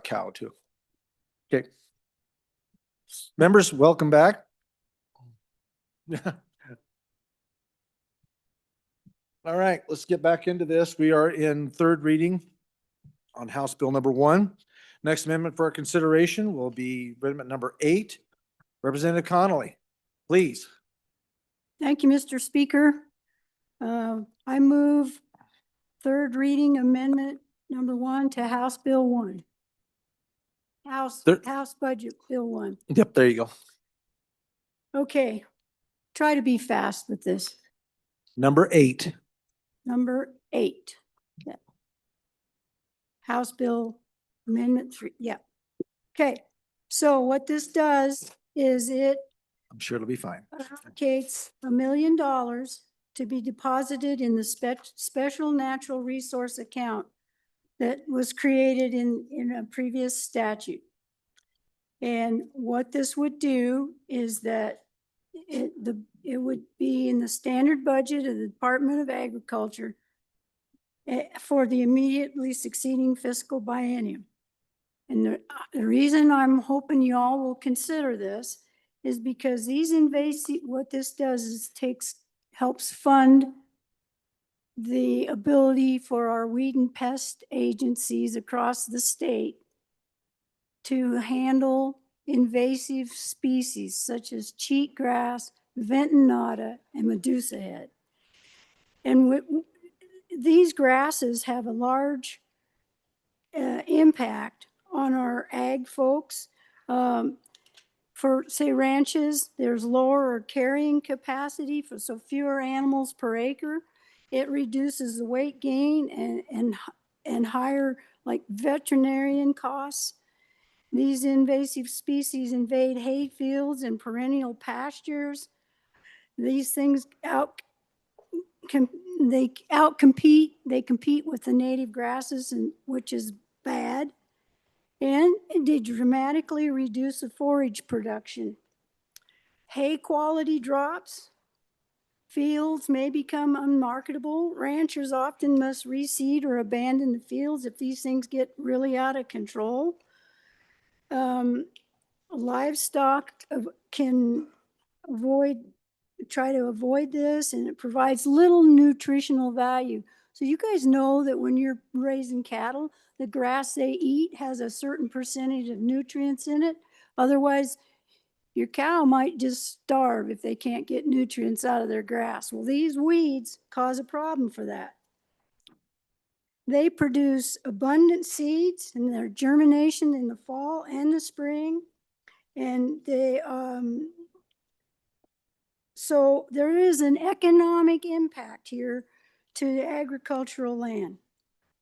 cow too. Okay. Members, welcome back. All right, let's get back into this. We are in third reading on House Bill number 1. Next amendment for our consideration will be amendment number 8. Representative Connolly, please. Thank you, Mr. Speaker. I move third reading amendment number 1 to House Bill 1. House Budget Bill 1. Yep, there you go. Okay, try to be fast with this. Number 8. Number 8. Yeah. House Bill Amendment 3. Yeah. Okay, so what this does is it I'm sure it'll be fine. allocates $1 million to be deposited in the special natural resource account that was created in a previous statute. And what this would do is that it would be in the standard budget of the Department of Agriculture for the immediately succeeding fiscal biennium. And the reason I'm hoping you all will consider this is because these invasive, what this does is helps fund the ability for our weed and pest agencies across the state to handle invasive species such as cheatgrass, ventonata, and medusa head. And these grasses have a large impact on our ag folks. For say ranches, there's lower carrying capacity so fewer animals per acre. It reduces the weight gain and higher like veterinarian costs. These invasive species invade hay fields and perennial pastures. These things compete with the native grasses, which is bad. And they dramatically reduce the forage production. Hay quality drops. Fields may become unmarketable. Ranchers often must reseed or abandon the fields if these things get really out of control. Livestock can try to avoid this, and it provides little nutritional value. So you guys know that when you're raising cattle, the grass they eat has a certain percentage of nutrients in it. Otherwise, your cow might just starve if they can't get nutrients out of their grass. Well, these weeds cause a problem for that. They produce abundant seeds and their germination in the fall and the spring. And so there is an economic impact here to the agricultural land.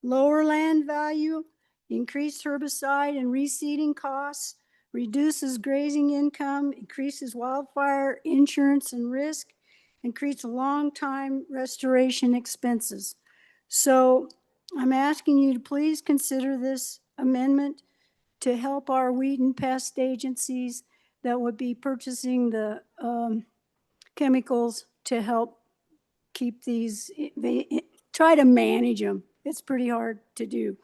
Lower land value, increased herbicide and reseeding costs, reduces grazing income, increases wildfire insurance and risk, and creates long-time restoration expenses. So I'm asking you to please consider this amendment to help our weed and pest agencies that would be purchasing the chemicals to help keep these, try to manage them. It's pretty hard to do.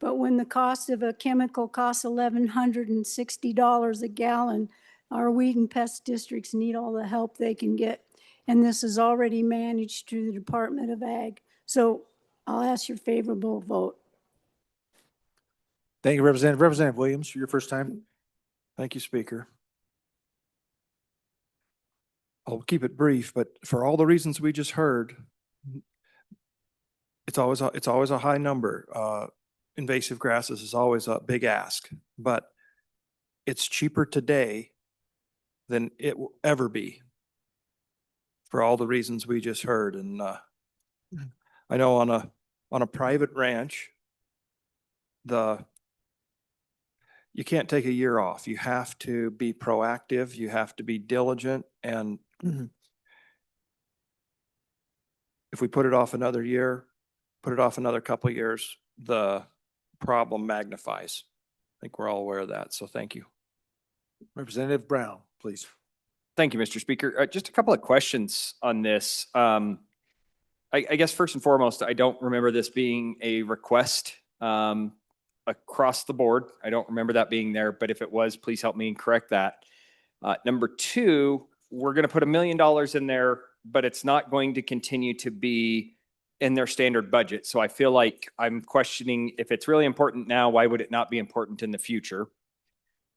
But when the cost of a chemical costs $1,160 a gallon, our weed and pest districts need all the help they can get. And this is already managed through the Department of Ag. So I'll ask your favorable vote. Thank you, Representative. Representative Williams, for your first time. Thank you, Speaker. I'll keep it brief, but for all the reasons we just heard, it's always a high number. Invasive grasses is always a big ask, but it's cheaper today than it will ever be for all the reasons we just heard. And I know on a private ranch, you can't take a year off. You have to be proactive. You have to be diligent. And if we put it off another year, put it off another couple of years, the problem magnifies. I think we're all aware of that. So thank you. Representative Brown, please. Thank you, Mr. Speaker. Just a couple of questions on this. I guess first and foremost, I don't remember this being a request across the board. I don't remember that being there, but if it was, please help me and correct that. Number two, we're going to put $1 million in there, but it's not going to continue to be in their standard budget. So I feel like I'm questioning if it's really important now, why would it not be important in the future?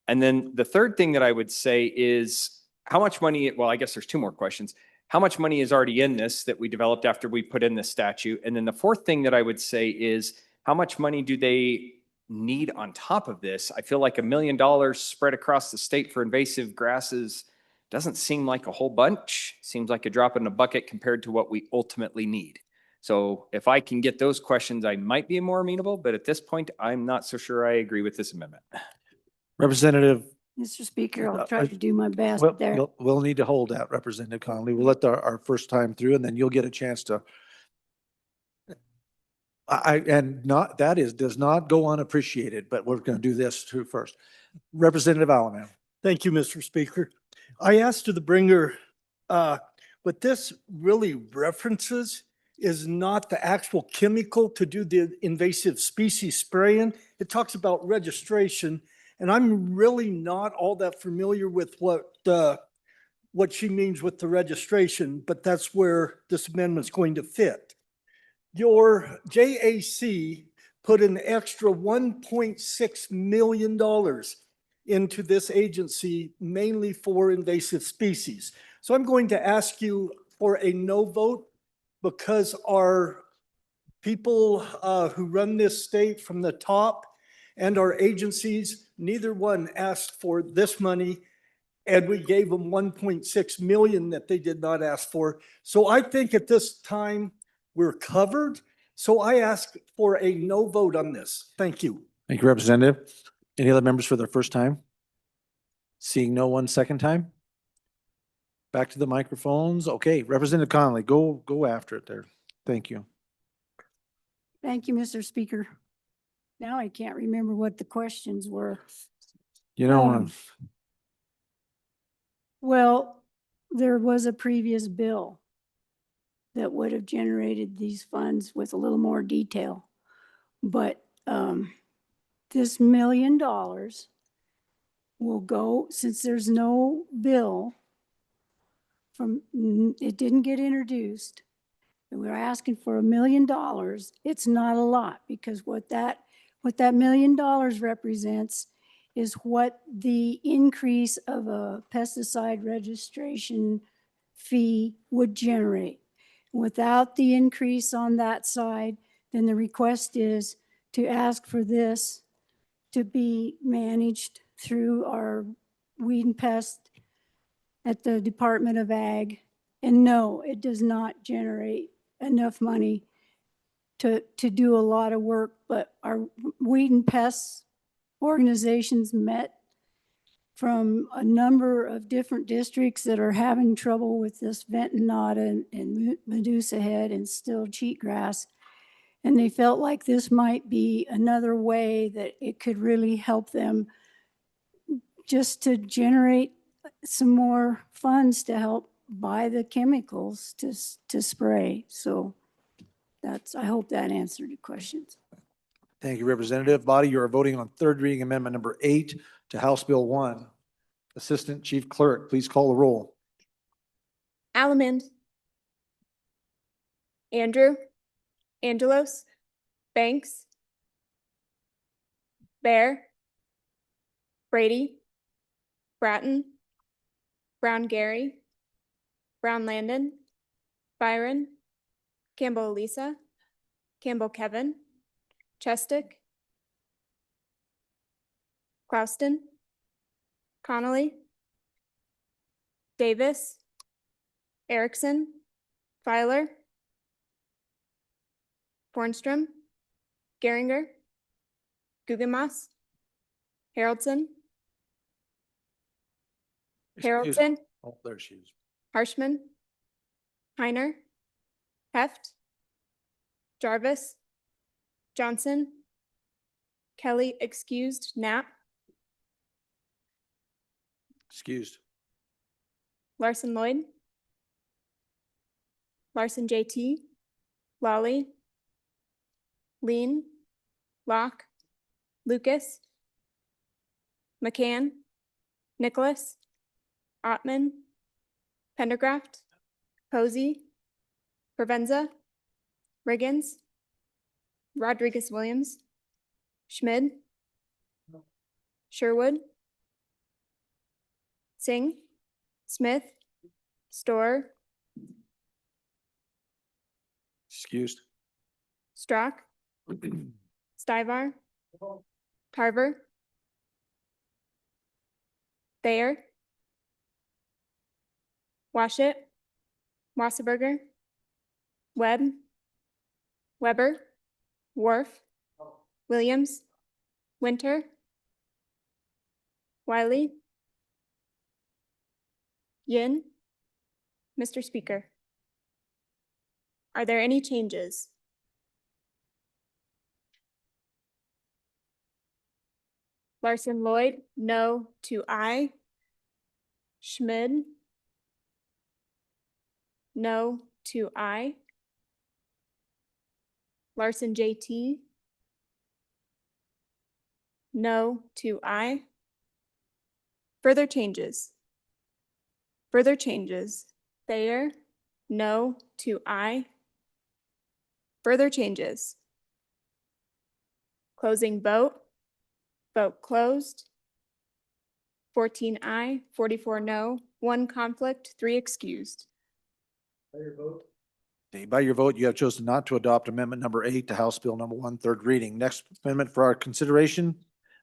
And then the third thing that I would say is how much money, well, I guess there's two more questions. How much money is already in this that we developed after we put in the statute? And then the fourth thing that I would say is how much money do they need on top of this? I feel like $1 million spread across the state for invasive grasses doesn't seem like a whole bunch. Seems like a drop in the bucket compared to what we ultimately need. So if I can get those questions, I might be more amenable, but at this point, I'm not so sure I agree with this amendment. Representative, Mr. Speaker, I'll try to do my best we'll, there. we'll need to hold that, Representative Connolly. We'll let our first time through and then you'll get a chance to. And not, that is, does not go unappreciated, but we're going to do this too first. Representative Allen. Thank you, Mr. Speaker. I asked to the bringer, what this really references is not the actual chemical to do the invasive species spraying. It talks about registration, and I'm really not all that familiar with what she means with the registration, but that's where this amendment's going to fit. Your JAC put an extra $1.6 million into this agency, mainly for invasive species. So I'm going to ask you for a no vote because our people who run this state from the top and our agencies, neither one asked for this money, and we gave them 1.6 million that they did not ask for. So I think at this time we're covered. So I ask for a no vote on this. Thank you. Thank you, Representative. Any other members for their first time? Seeing no one second time? Back to the microphones. Okay, Representative Connolly, go after it there. Thank you. Thank you, Mr. Speaker. Now I can't remember what the questions were. You know, Well, there was a previous bill that would have generated these funds with a little more detail. But this $1 million will go, since there's no bill from, it didn't get introduced, and we're asking for $1 million. It's not a lot, because what that $1 million represents is what the increase of a pesticide registration fee would generate. Without the increase on that side, then the request is to ask for this to be managed through our weed and pest at the Department of Ag. And no, it does not generate enough money to do a lot of work, but our weed and pest organizations met from a number of different districts that are having trouble with this ventonata and Medusa head and still cheatgrass. And they felt like this might be another way that it could really help them just to generate some more funds to help buy the chemicals to spray. So I hope that answered your questions. thank you, Representative. Body, you are voting on third reading amendment number 8 to House Bill 1. Assistant Chief Clerk, please call the roll. Alamand, Andrew, Angelos, Banks, Bear, Brady, Bratton, Brown Gary, Brown Landon, Byron, Campbell Elisa, Campbell Kevin, Chestick, Clouston, Connolly, Davis, Erickson, Filer, Bornstrom, Geringer, Guggenmoss, Haraldson, Haraldson, Oh, there she is. Harshman, Heiner, Heft, Jarvis, Johnson, Kelly excused, Knapp, Excused. Larson Lloyd, Larson JT, Lawley, Lean, Locke, Lucas, McCann, Nicholas, Ottman, Pendergraft, Posey, Provenza, Riggins, Rodriguez Williams, Schmid, Sherwood, Singh, Smith, Storr, Excused. Strock, Stivar, Tarver, Thayer, Washit, Wasserberger, Webb, Weber, Worf, Williams, Winter, Wiley, Yin. Mr. Speaker, are there any changes? Larson Lloyd, no to aye. Schmid, no to aye. Larson JT, no to aye. Further changes. Further changes. Thayer, no to aye. Further changes. Closing vote. Vote closed. 14 aye, 44 no, 1 conflict, 3 excused. Okay, by your vote, you have chosen not to adopt amendment number 8 to House Bill number 1, third reading. Next amendment for our consideration,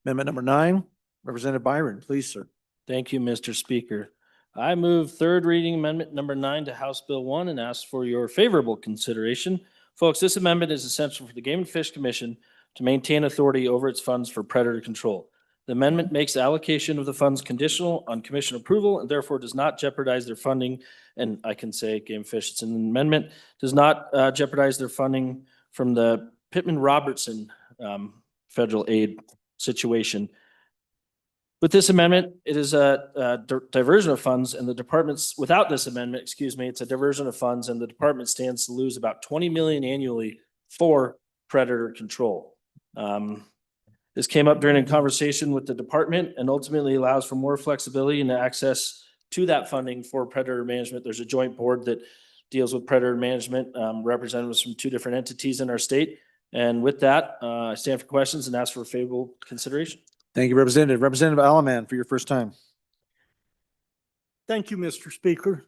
amendment number 9, Representative Byron, please, sir. Thank you, Mr. Speaker. I move third reading amendment number 9 to House Bill 1 and ask for your favorable consideration. Folks, this amendment is essential for the Game and Fish Commission to maintain authority over its funds for predator control. The amendment makes the allocation of the funds conditional on commission approval and therefore does not jeopardize their funding. And I can say Game and Fish, it's an amendment, does not jeopardize their funding from the Pittman-Robertson federal aid situation. With this amendment, it is a diversion of funds, and the department's, without this amendment, excuse me, it's a diversion of funds, and the department stands to lose about 20 million annually for predator control. This came up during a conversation with the department and ultimately allows for more flexibility and access to that funding for predator management. There's a joint board that deals with predator management, representatives from 2 different entities in our state. And with that, I stand for questions and ask for favorable consideration. Thank you, Representative. Representative Alaman for your first time. Thank you, Mr. Speaker.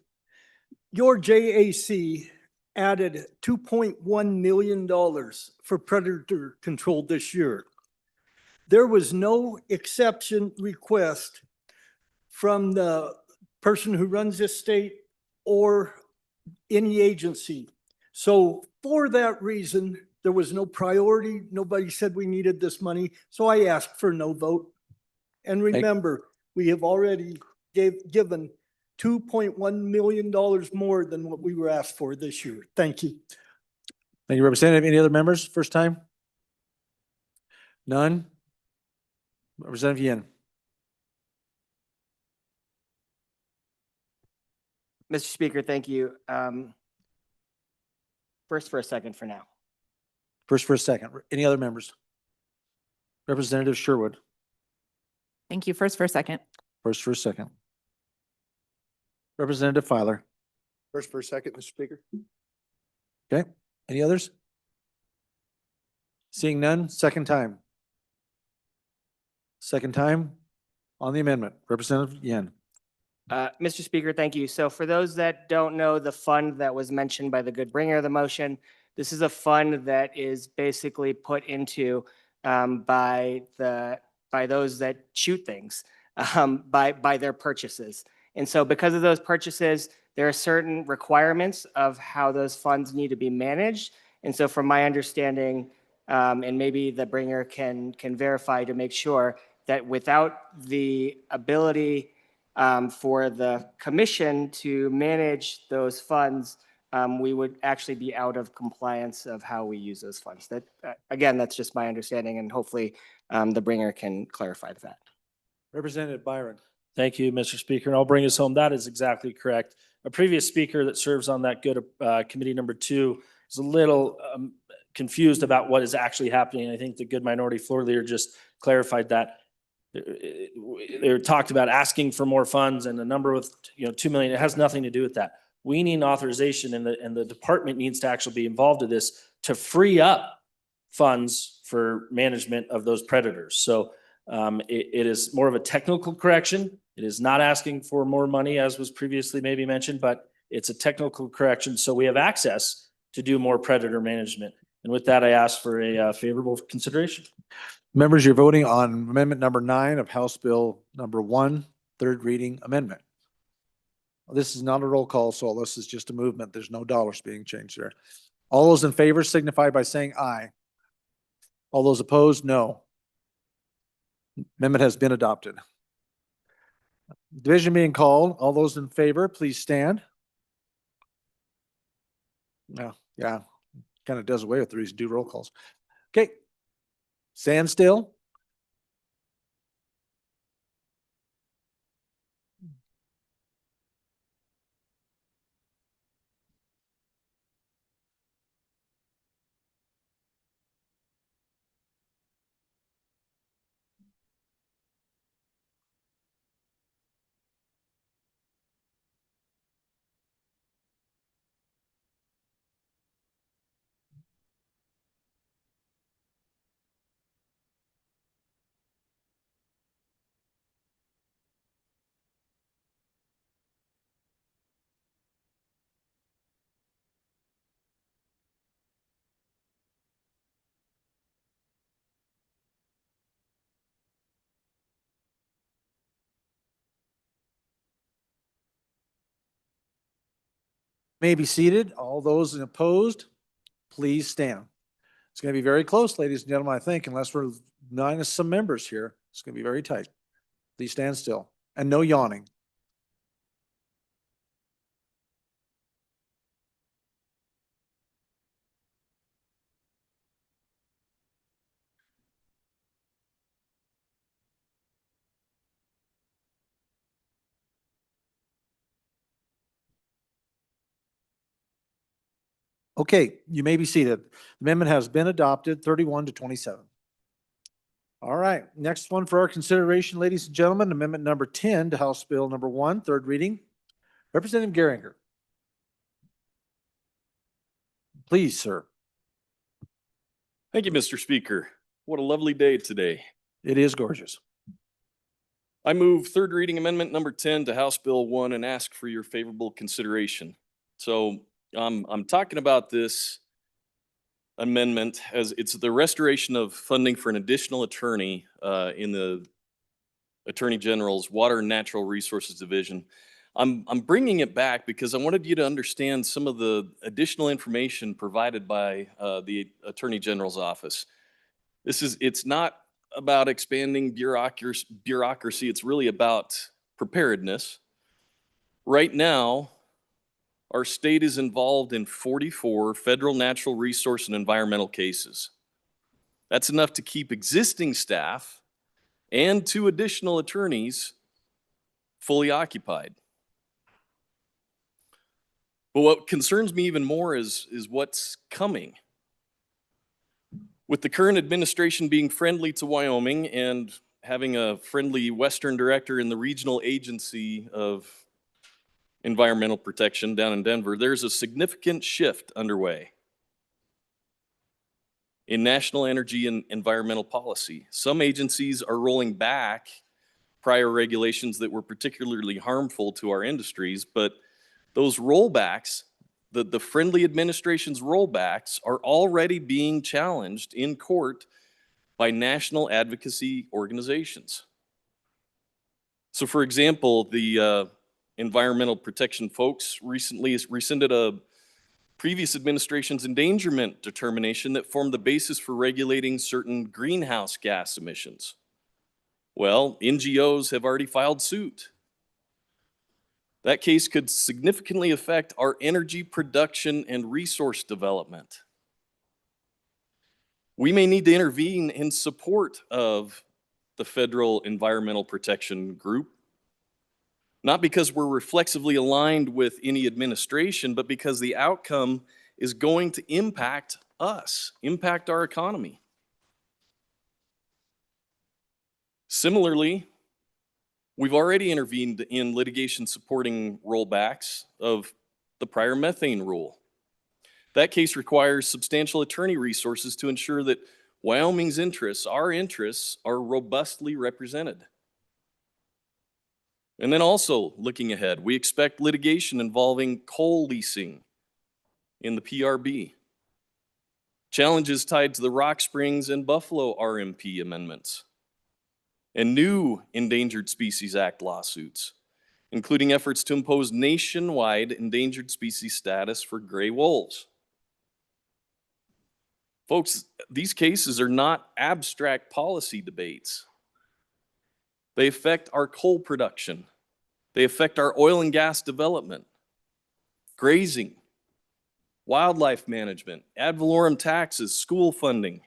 Your JAC added $2.1 million for predator control this year. There was no exception request from the person who runs this state or any agency. So for that reason, there was no priority. Nobody said we needed this money. So I asked for no vote. And remember, we have already given $2.1 million more than what we were asked for this year. Thank you. Thank you, Representative. Any other members, first time? None? Representative Yin. Mr. Speaker, thank you. First for a second for now. First for a second. Any other members? Representative Sherwood, Thank you. First for a second. first for a second. Representative Filer. First for a second, Mr. Speaker. Okay, any others? Seeing none, second time. Second time on the amendment. Representative Yin. Mr. Speaker, thank you. So for those that don't know the fund that was mentioned by the good bringer of the motion, this is a fund that is basically put into by those that shoot things by their purchases. And so because of those purchases, there are certain requirements of how those funds need to be managed. And so from my understanding, and maybe the bringer can verify to make sure that without the ability for the commission to manage those funds, we would actually be out of compliance of how we use those funds. That, again, that's just my understanding, and hopefully the bringer can clarify that. Representative Byron. Thank you, Mr. Speaker, and I'll bring us home. That is exactly correct. A previous speaker that serves on that good committee number 2 is a little confused about what is actually happening. I think the good minority floor leader just clarified that. They talked about asking for more funds and the number with, 2 million. It has nothing to do with that. We need authorization and the department needs to actually be involved in this to free up funds for management of those predators. So it is more of a technical correction. It is not asking for more money as was previously maybe mentioned, but it's a technical correction. So we have access to do more predator management. And with that, I ask for a favorable consideration. Members, you're voting on amendment number 9 of House Bill number 1, third reading amendment. This is not a roll call, so this is just a movement. There's no dollars being changed there. All those in favor signify by saying aye. All those opposed, no. Amendment has been adopted. Division being called. All those in favor, please stand. Yeah, kind of does away with the reason to do roll calls. Okay. Stand still. May be seated. All those opposed, please stand. It's going to be very close, ladies and gentlemen, I think, unless we're minus some members here. It's going to be very tight. Please stand still and no yawning. Okay, you may be seated. Amendment has been adopted, 31-27. All right, next one for our consideration, ladies and gentlemen, amendment number 10 to House Bill number 1, third reading. Representative Geringer. Please, sir. Thank you, Mr. Speaker. What a lovely day today. It is gorgeous. I move third reading amendment number 10 to House Bill 1 and ask for your favorable consideration. So I'm talking about this amendment as it's the restoration of funding for an additional attorney in the Attorney General's Water and Natural Resources Division. I'm bringing it back because I wanted you to understand some of the additional information provided by the Attorney General's office. It's not about expanding bureaucracy. It's really about preparedness. Right now, our state is involved in 44 federal natural resource and environmental cases. That's enough to keep existing staff and 2 additional attorneys fully occupied. But what concerns me even more is what's coming. With the current administration being friendly to Wyoming and having a friendly Western director in the Regional Agency of Environmental Protection down in Denver, there's a significant shift underway in national energy and environmental policy. Some agencies are rolling back prior regulations that were particularly harmful to our industries, but those rollbacks, the friendly administration's rollbacks, are already being challenged in court by national advocacy organizations. So for example, the environmental protection folks recently rescinded a previous administration's endangerment determination that formed the basis for regulating certain greenhouse gas emissions. Well, NGOs have already filed suit. That case could significantly affect our energy production and resource development. We may need to intervene in support of the Federal Environmental Protection Group, not because we're reflexively aligned with any administration, but because the outcome is going to impact us, impact our economy. Similarly, we've already intervened in litigation supporting rollbacks of the prior methane rule. That case requires substantial attorney resources to ensure that Wyoming's interests, our interests, are robustly represented. And then also looking ahead, we expect litigation involving coal leasing in the PRB. Challenges tied to the Rock Springs and Buffalo RMP amendments. And new Endangered Species Act lawsuits, including efforts to impose nationwide endangered species status for gray wolves. Folks, these cases are not abstract policy debates. They affect our coal production. They affect our oil and gas development, grazing, wildlife management, ad valorem taxes, school funding,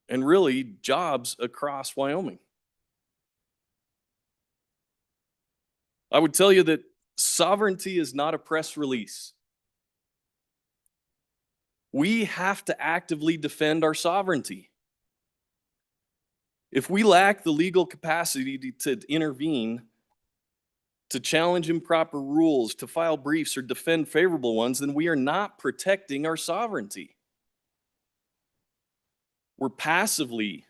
and really jobs across Wyoming. I would tell you that sovereignty is not a press release. We have to actively defend our sovereignty. If we lack the legal capacity to intervene, to challenge improper rules, to file briefs or defend favorable ones, then we are not protecting our sovereignty. We're passively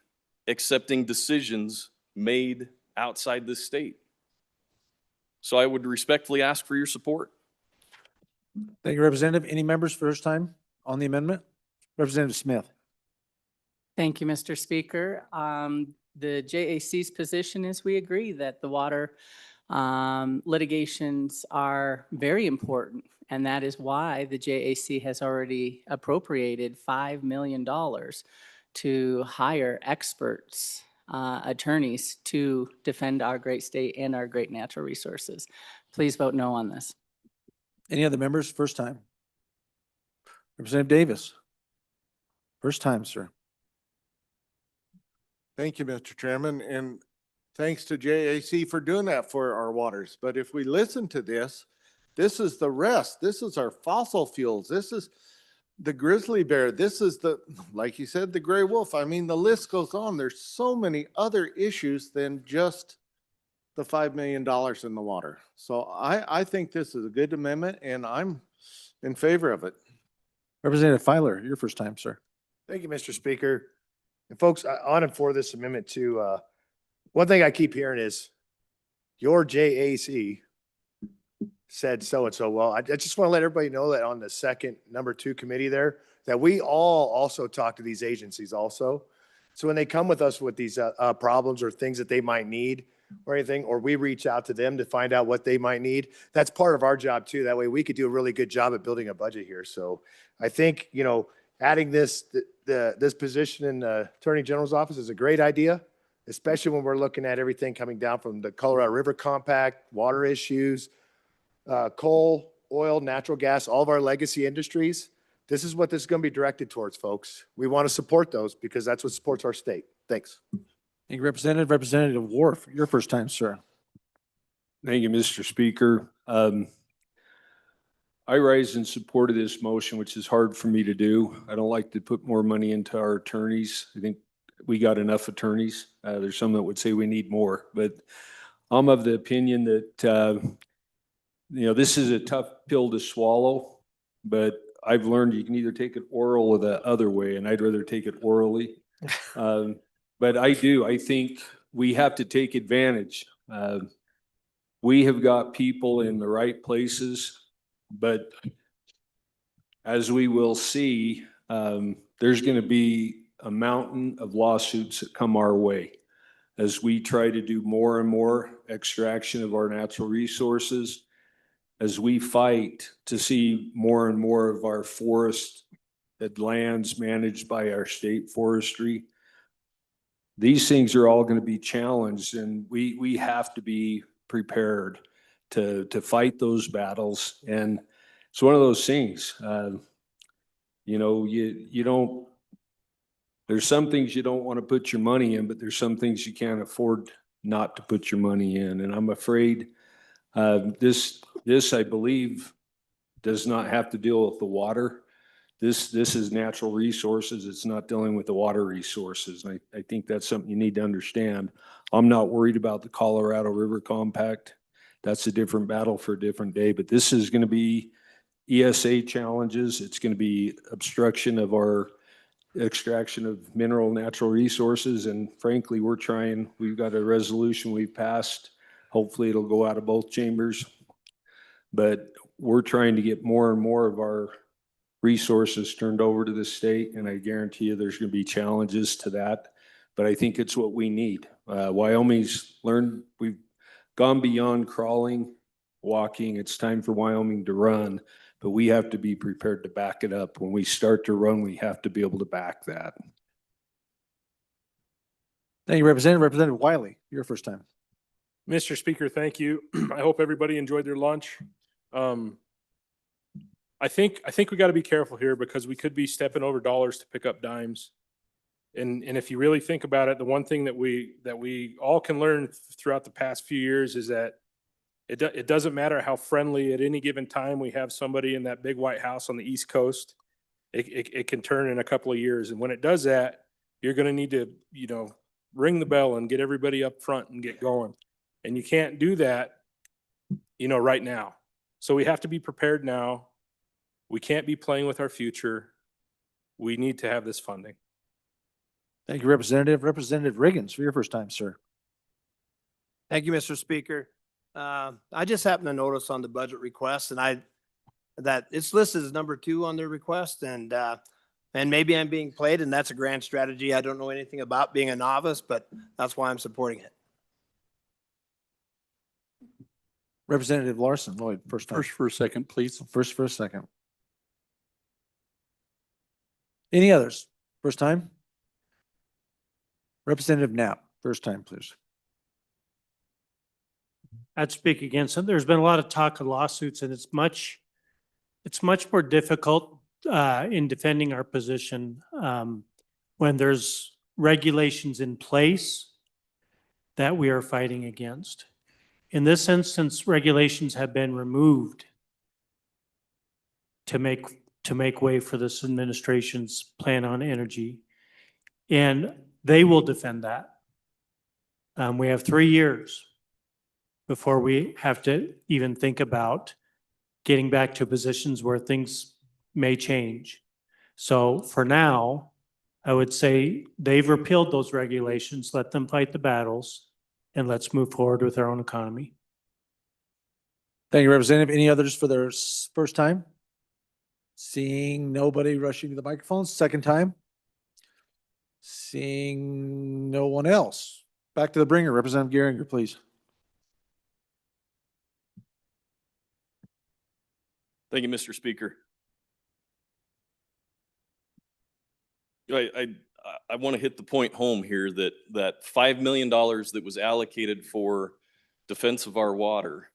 accepting decisions made outside this state. So I would respectfully ask for your support. Thank you, Representative. Any members first time on the amendment? Representative Smith. Thank you, Mr. Speaker. The JAC's position is we agree that the water litigations are very important, and that is why the JAC has already appropriated $5 million to hire experts, attorneys to defend our great state and our great natural resources. Please vote no on this. Any other members first time? Representative Davis. First time, sir. Thank you, Mr. Chairman, and thanks to JAC for doing that for our waters. But if we listen to this, this is the rest. This is our fossil fuels. This is the grizzly bear. This is the, like you said, the gray wolf. I mean, the list goes on. There's so many other issues than just the $5 million in the water. So I think this is a good amendment, and I'm in favor of it. Representative Filer, your first time, sir. Thank you, Mr. Speaker. And folks, on and for this amendment too, one thing I keep hearing is your JAC said so-and-so. Well, I just want to let everybody know that on the second number 2 committee there, that we all also talk to these agencies also. So when they come with us with these problems or things that they might need or anything, or we reach out to them to find out what they might need, that's part of our job too. That way we could do a really good job at building a budget here. So I think, you know, adding this position in the Attorney General's office is a great idea, especially when we're looking at everything coming down from the Colorado River Compact, water issues, coal, oil, natural gas, all of our legacy industries. This is what this is going to be directed towards, folks. We want to support those because that's what supports our state. Thanks. Thank you, Representative. Representative Wharf, your first time, sir. Thank you, Mr. Speaker. I rise in support of this motion, which is hard for me to do. I don't like to put more money into our attorneys. I think we got enough attorneys. There's some that would say we need more, but I'm of the opinion that, you know, this is a tough pill to swallow, but I've learned you can either take it oral or the other way, and I'd rather take it orally. But I think we have to take advantage. We have got people in the right places, but as we will see, there's going to be a mountain of lawsuits that come our way as we try to do more and more extraction of our natural resources, as we fight to see more and more of our forest lands managed by our state forestry. These things are all going to be challenged, and we have to be prepared to fight those battles. And it's one of those things, you know, you don't, there's some things you don't want to put your money in, but there's some things you can't afford not to put your money in. And I'm afraid this, I believe, does not have to deal with the water. This is natural resources. It's not dealing with the water resources. And I think that's something you need to understand. I'm not worried about the Colorado River Compact. That's a different battle for a different day, but this is going to be ESA challenges. It's going to be obstruction of our extraction of mineral natural resources. And frankly, we've got a resolution we've passed. Hopefully it'll go out of both chambers. But we're trying to get more and more of our resources turned over to the state. And I guarantee you there's going to be challenges to that. But I think it's what we need. Wyoming's learned, we've gone beyond crawling, walking. It's time for Wyoming to run. But we have to be prepared to back it up. When we start to run, we have to be able to back that. Thank you, Representative. Representative Wiley, your first time. Mr. Speaker, thank you. I hope everybody enjoyed their lunch. I think we got to be careful here because we could be stepping over dollars to pick up dimes. And if you really think about it, the one thing that we all can learn throughout the past few years is that it doesn't matter how friendly at any given time we have somebody in that big white house on the East Coast. It can turn in a couple of years. And when it does that, you're going to need to, ring the bell and get everybody up front and get going. And you can't do that, right now. So we have to be prepared now. We can't be playing with our future. We need to have this funding. Thank you, Representative. Representative Riggins, for your first time, sir. Thank you, Mr. Speaker. I just happened to notice on the budget request that it's listed as number 2 on the request and maybe I'm being played and that's a grand strategy. I don't know anything about being a novice, but that's why I'm supporting it. Representative Larson, Lloyd, first time. First for a second, please. First for a second. Any others? First time? Representative Knapp, first time, please. I'd speak against it. There's been a lot of talk of lawsuits and it's much more difficult in defending our position when there's regulations in place that we are fighting against. In this instance, regulations have been removed to make way for this administration's plan on energy, and they will defend that. We have 3 years before we have to even think about getting back to positions where things may change. So for now, I would say they've repealed those regulations, let them fight the battles, and let's move forward with our own economy. Thank you, Representative. Any others for their first time? Seeing nobody rushing to the microphone, second time? Seeing no one else. Back to the bringer, Representative Geringer, please. Thank you, Mr. Speaker. I want to hit the point home here that $5 million that was allocated for defense of our water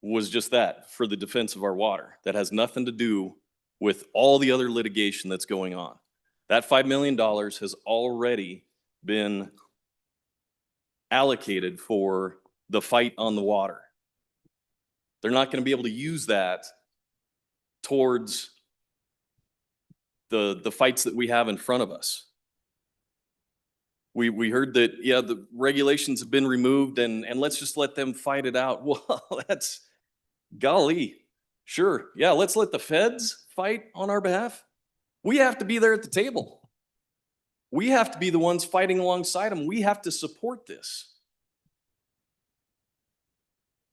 was just that, for the defense of our water. That has nothing to do with all the other litigation that's going on. That $5 million has already been allocated for the fight on the water. They're not going to be able to use that towards the fights that we have in front of us. We heard that, yeah, the regulations have been removed and let's just let them fight it out. Well, that's golly. Sure. Yeah, let's let the feds fight on our behalf. We have to be there at the table. We have to be the ones fighting alongside them. We have to support this.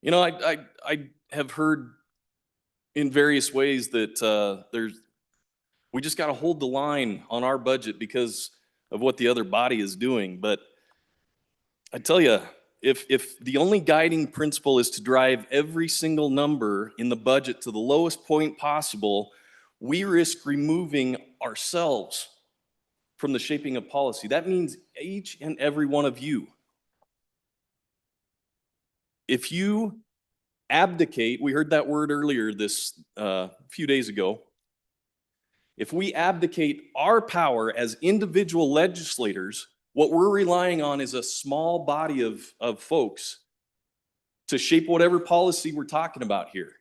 I have heard in various ways that we just got to hold the line on our budget because of what the other body is doing. But I tell you, if the only guiding principle is to drive every single number in the budget to the lowest point possible, we risk removing ourselves from the shaping of policy. That means each and every one of you. If you abdicate, we heard that word earlier this few days ago. If we abdicate our power as individual legislators, what we're relying on is a small body of folks to shape whatever policy we're talking about here.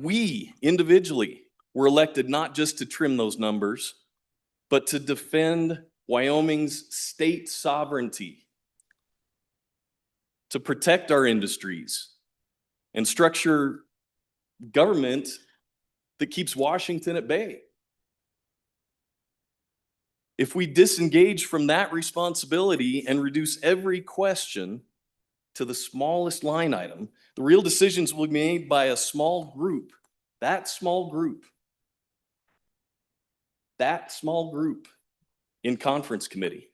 We individually were elected not just to trim those numbers, but to defend Wyoming's state sovereignty, to protect our industries and structure government that keeps Washington at bay. If we disengage from that responsibility and reduce every question to the smallest line item, the real decisions will be made by a small group. That small group in conference committee.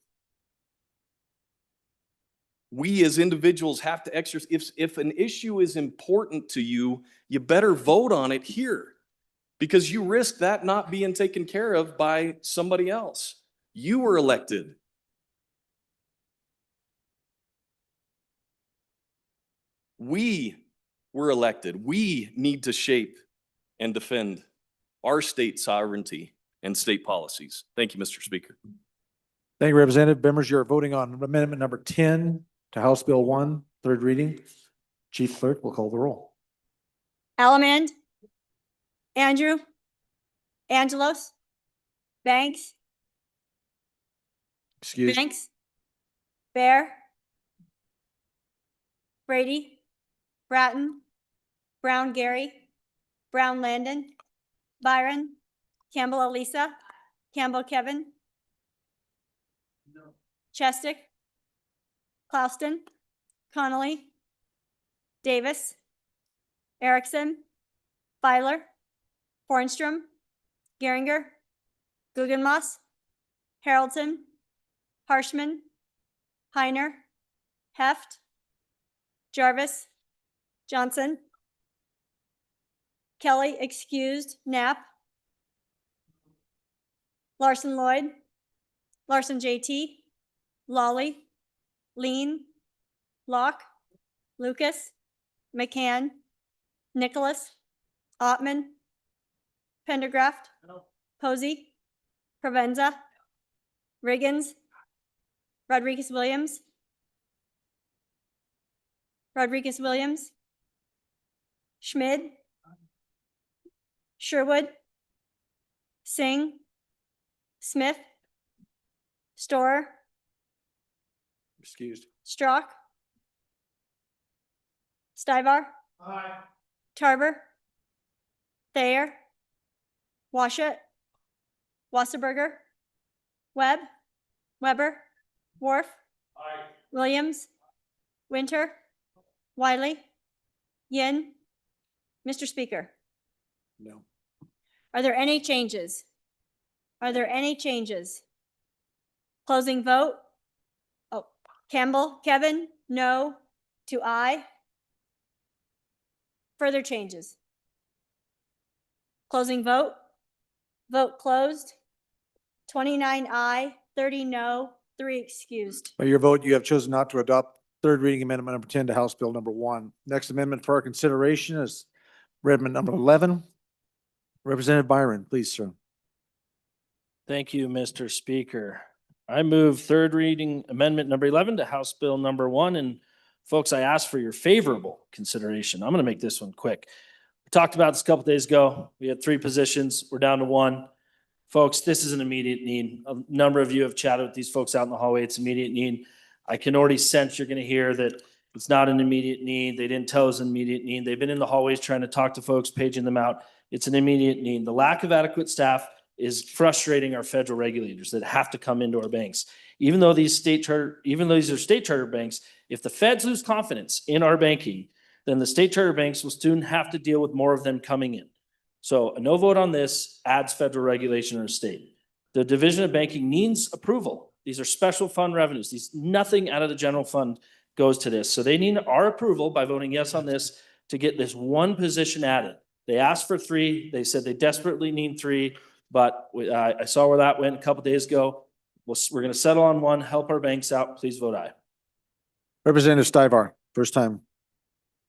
We as individuals have to exercise, if an issue is important to you, you better vote on it here, because you risk that not being taken care of by somebody else. You were elected. We were elected. We need to shape and defend our state sovereignty and state policies. Thank you, Mr. Speaker. Thank you, Representative. Members, you're voting on amendment number 10 to House Bill 1, third reading. Chief Clerk will call the roll. Allemand, Andrew, Angelos, Banks, Excuse. Banks, Bear, Brady, Bratton, Brown Gary, Brown Landon, Byron, Campbell Elisa, Campbell Kevin, Chestick, Clouston, Connolly, Davis, Erickson, Filer, Hornstrom, Geringer, Guggenmoss, Harrelson, Harshman, Heiner, Heft, Jarvis, Johnson, Kelly excused, Knapp, Larson Lloyd, Larson JT, Lawley, Lean, Locke, Lucas, McCann, Nicholas, Ottman, Pendergraft, Posey, Provenza, Riggins, Rodriguez-Williams, Schmid, Sherwood, Singh, Smith, Storer, Excused. Strock, Stivar, Tarver, Thayer, Washut, Wasserberger, Webb, Weber, Wharf, Williams, Winter, Wiley, Yin. Mr. Speaker, No. are there any changes? Are there any changes? Closing vote. Oh, Campbell, Kevin, no to aye. Further changes? Closing vote. Vote closed. 29 aye, 30 no, 3 excused. By your vote, you have chosen not to adopt third reading amendment number 10 to House Bill number 1. Next amendment for our consideration is amendment number 11. Representative Byron, please, sir. Thank you, Mr. Speaker. I move third reading amendment number 11 to House Bill number 1. And folks, I ask for your favorable consideration. I'm going to make this one quick. We talked about this a couple days ago. We had 3 positions. We're down to 1. Folks, this is an immediate need. A number of you have chatted with these folks out in the hallway. It's immediate need. I can already sense you're going to hear that it's not an immediate need. They didn't tell us an immediate need. They've been in the hallways trying to talk to folks, paging them out. It's an immediate need. The lack of adequate staff is frustrating our federal regulators that have to come into our banks. Even though these are state charter banks, if the feds lose confidence in our banking, then the state charter banks will soon have to deal with more of them coming in. So a no vote on this adds federal regulation in our state. The Division of Banking needs approval. These are special fund revenues. Nothing out of the general fund goes to this. So they need our approval by voting yes on this to get this one position added. They asked for 3. They said they desperately need 3, but I saw where that went a couple days ago. We're going to settle on 1, help our banks out. Please vote aye. Representative Stivar, first time.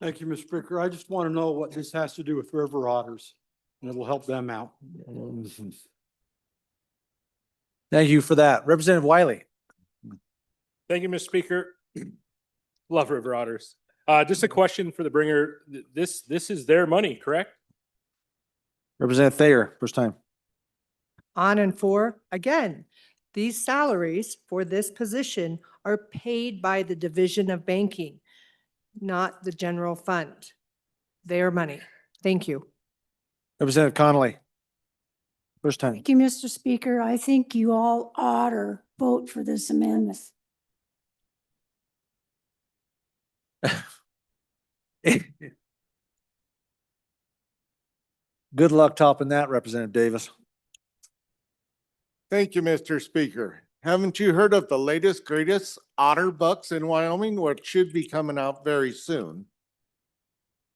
Thank you, Mr. Speaker. I just want to know what this has to do with river otters, and it'll help them out. Thank you for that. Representative Wiley. Thank you, Mr. Speaker. Love river otters. Just a question for the bringer. This is their money, correct? Representative Thayer, first time. On and for, again, these salaries for this position are paid by the Division of Banking, not the general fund. Their money. Thank you. Representative Connolly, first time. Thank you, Mr. Speaker. I think you all ought to vote for this amendment. Good luck topping that, Representative Davis. Thank you, Mr. Speaker. Haven't you heard of the latest, greatest otter bucks in Wyoming, which should be coming out very soon?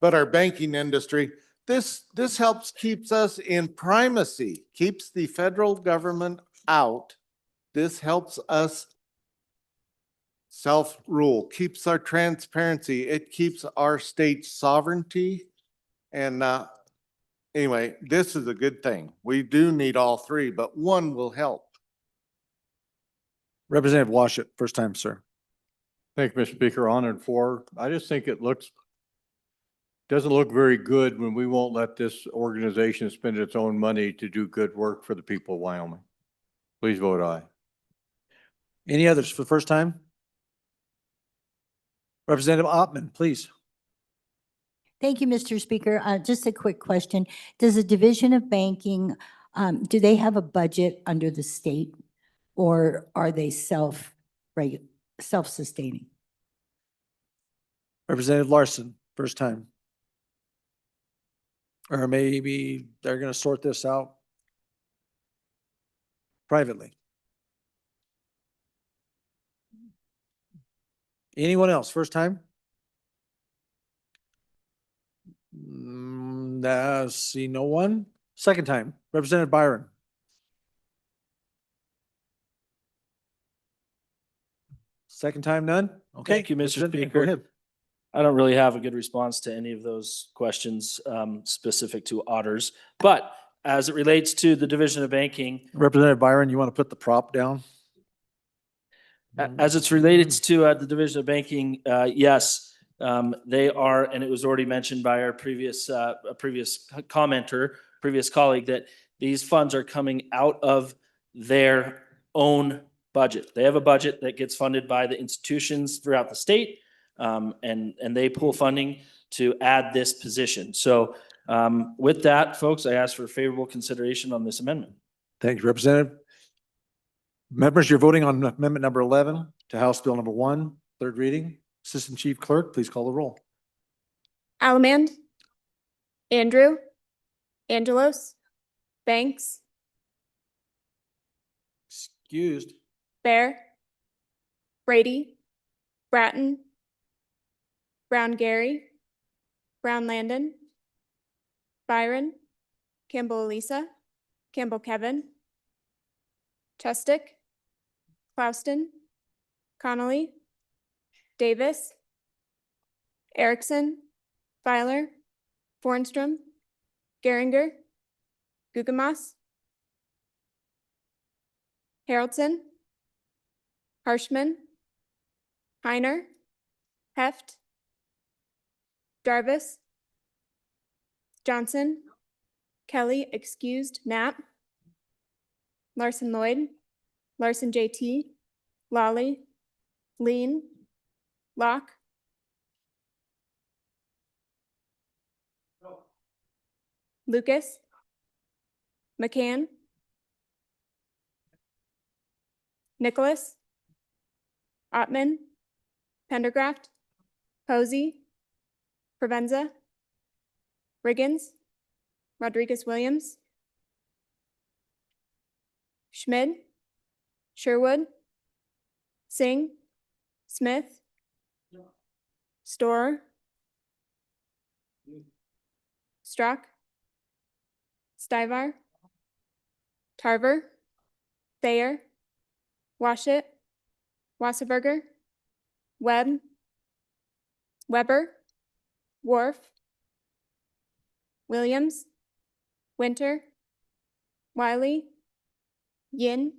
But our banking industry, this helps keeps us in primacy, keeps the federal government out. This helps us self-rule, keeps our transparency. It keeps our state sovereignty. And anyway, this is a good thing. We do need all three, but one will help. Representative Washut, first time, sir. Thank you, Mr. Speaker. On and for, I just think doesn't look very good when we won't let this organization spend its own money to do good work for the people of Wyoming. Please vote aye. Any others for the first time? Representative Ottman, please. Thank you, Mr. Speaker. Just a quick question. Does the Division of Banking, do they have a budget under the state, or are they self-sustaining? Representative Larson, first time. Or maybe they're going to sort this out privately. Anyone else, first time? See no one. Second time, Representative Byron. Second time, none? Okay. Thank you, Mr. Representative, go Speaker. ahead. I don't really have a good response to any of those questions specific to otters, but as it relates to the Division of Banking, Representative Byron, you want to put the prop down? as it's related to the Division of Banking, yes, they are, and it was already mentioned by our previous commenter, previous colleague, that these funds are coming out of their own budget. They have a budget that gets funded by the institutions throughout the state, and they pull funding to add this position. So with that, folks, I ask for favorable consideration on this amendment. Thank you, Representative. Members, you're voting on amendment number 11 to House Bill number 1, third reading. Assistant Chief Clerk, please call the roll. Allemand, Andrew, Angelos, Banks, Excused. Bear, Brady, Bratton, Brown Gary, Brown Landon, Byron, Campbell Elisa, Campbell Kevin, Chestick, Clouston, Connolly, Davis, Erickson, Filer, Fornstrom, Geringer, Gugemas, Haroldson, Harshman, Heiner, Heft, Jarvis, Johnson, Kelly, excused, Knapp, Larson Lloyd, Larson JT, Lawley, Lean, Locke, Lucas, McCann, Nicholas, Ottman, Pendergraft, Posey, Provenza, Riggins, Rodriguez-Williams, Schmid, Sherwood, Singh, Smith, Storer, Strzok, Stivar, Tarver, Thayer, Washut, Wasserberger, Webb, Weber, Wharf, Williams, Winter, Wiley, Yin.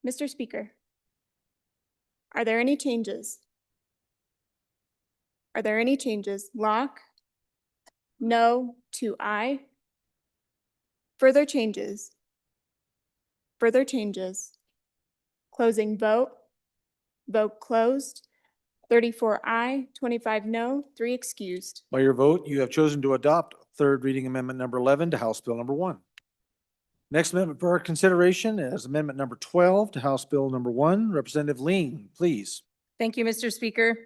Mr. Speaker, are there any changes? Are there any changes? Locke, no to aye. Further changes? Further changes? Closing vote? Vote closed. 34 aye, 25 no, 3 excused. By your vote, you have chosen to adopt third reading amendment number 11 to House Bill number 1. Next amendment for our consideration is amendment number 12 to House Bill number 1. Representative Lean, please. Thank you, Mr. Speaker.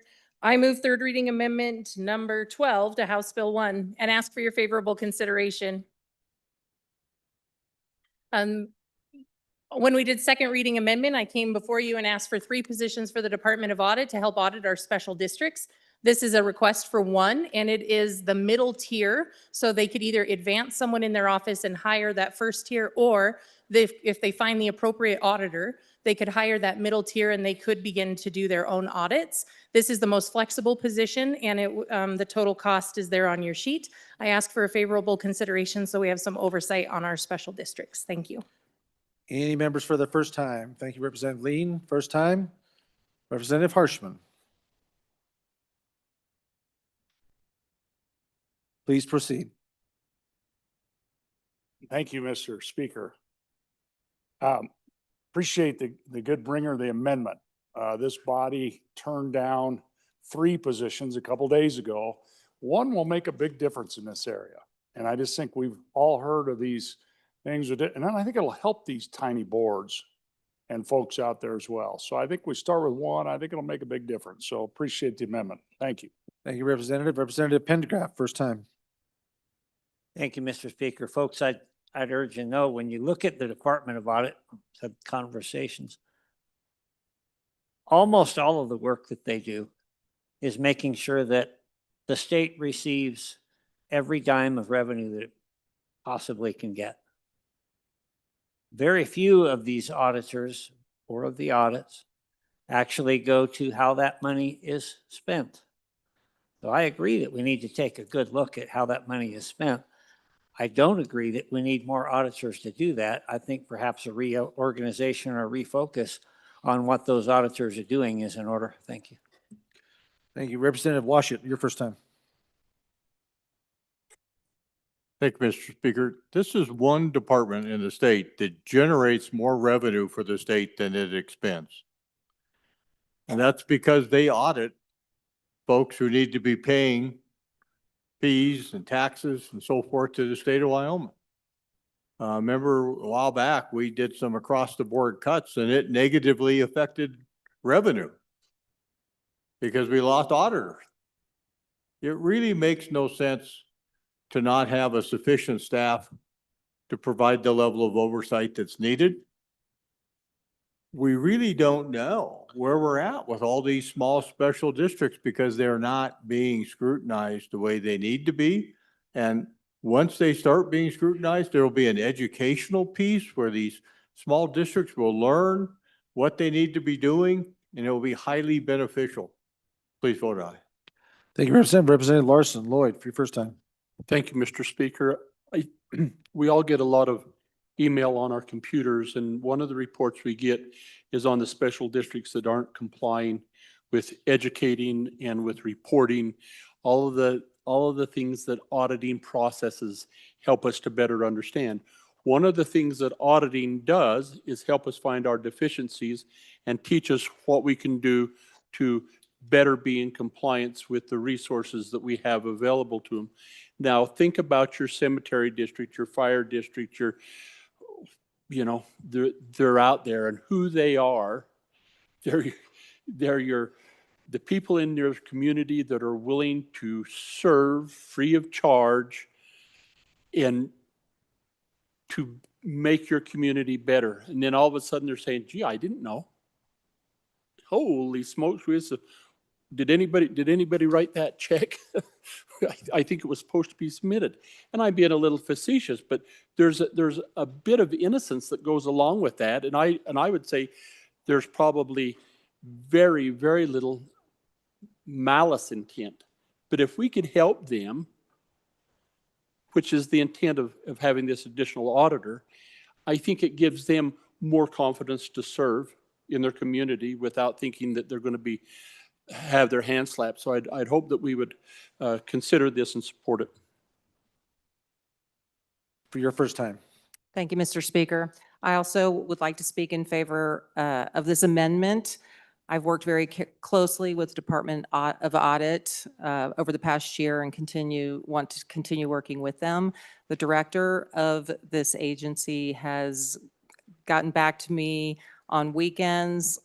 I move third reading amendment number 12 to House Bill 1 and ask for your favorable consideration. When we did second reading amendment, I came before you and asked for 3 positions for the Department of Audit to help audit our special districts. This is a request for 1, and it is the middle tier. So they could either advance someone in their office and hire that first tier, or if they find the appropriate auditor, they could hire that middle tier and they could begin to do their own audits. This is the most flexible position, and the total cost is there on your sheet. I ask for a favorable consideration so we have some oversight on our special districts. Thank you. Any members for the first time? Thank you, Representative Lean. First time. Representative Harshman. Please proceed. Thank you, Mr. Speaker. Appreciate the good bringer of the amendment. This body turned down 3 positions a couple days ago. 1 will make a big difference in this area. And I just think we've all heard of these things with it. And then I think it'll help these tiny boards and folks out there as well. So I think we start with 1. I think it'll make a big difference. So appreciate the amendment. Thank you. Thank you, Representative. Representative Pendergraft, first time. Thank you, Mr. Speaker. Folks, I'd urge you to know, when you look at the Department of Audit conversations, almost all of the work that they do is making sure that the state receives every dime of revenue that it possibly can get. Very few of these auditors or of the audits actually go to how that money is spent. So I agree that we need to take a good look at how that money is spent. I don't agree that we need more auditors to do that. I think perhaps a reorganization or a refocus on what those auditors are doing is in order. Thank you. Thank you. Representative Washut, your first time. Thank you, Mr. Speaker. This is one department in the state that generates more revenue for the state than it expends. And that's because they audit folks who need to be paying fees and taxes and so forth to the state of Wyoming. Remember a while back, we did some across the board cuts and it negatively affected revenue because we lost auditors. It really makes no sense to not have a sufficient staff to provide the level of oversight that's needed. We really don't know where we're at with all these small special districts because they're not being scrutinized the way they need to be. And once they start being scrutinized, there will be an educational piece where these small districts will learn what they need to be doing, and it will be highly beneficial. Please vote aye. Thank you, Representative. Representative Larson Lloyd, for your first time. Thank you, Mr. Speaker. We all get a lot of email on our computers, and one of the reports we get is on the special districts that aren't complying with educating and with reporting, all of the things that auditing processes help us to better understand. One of the things that auditing does is help us find our deficiencies and teach us what we can do to better be in compliance with the resources that we have available to them. Now, think about your cemetery district, your fire district, they're out there, and who they are. They're the people in your community that are willing to serve free of charge and to make your community better. And then all of a sudden they're saying, gee, I didn't know. Holy smokes, did anybody write that check? I think it was supposed to be submitted. And I'm being a little facetious, but there's a bit of innocence that goes along with that. And I would say there's probably very, very little malice intent. But if we could help them, which is the intent of having this additional auditor, I think it gives them more confidence to serve in their community without thinking that they're going to have their hands slapped. So I'd hope that we would consider this and support it. For your first time. Thank you, Mr. Speaker. I also would like to speak in favor of this amendment. I've worked very closely with Department of Audit over the past year and want to continue working with them. The director of this agency has gotten back to me on weekends,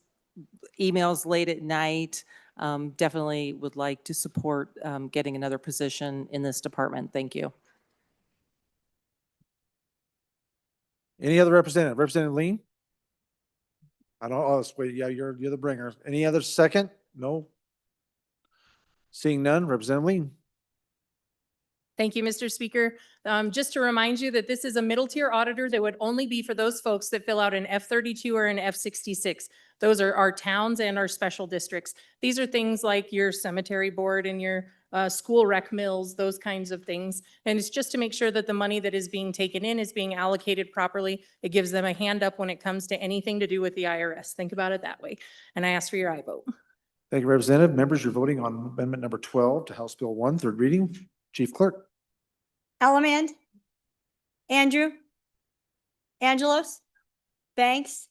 emails late at night. Definitely would like to support getting another position in this department. Thank you. Any other representative? Representative Lean? I don't, oh, wait, yeah, you're the bringer. Any other second? No? Seeing none, Representative Lean. Thank you, Mr. Speaker. Just to remind you that this is a middle tier auditor that would only be for those folks that fill out an F-32 or an F-66. Those are our towns and our special districts. These are things like your cemetery board and your school rec mills, those kinds of things. And it's just to make sure that the money that is being taken in is being allocated properly. It gives them a hand up when it comes to anything to do with the IRS. Think about it that way. And I ask for your aye vote. Thank you, Representative. Members, you're voting on amendment number 12 to House Bill 1, third reading. Chief Clerk. Ellamand, Andrew, Angelos, Banks,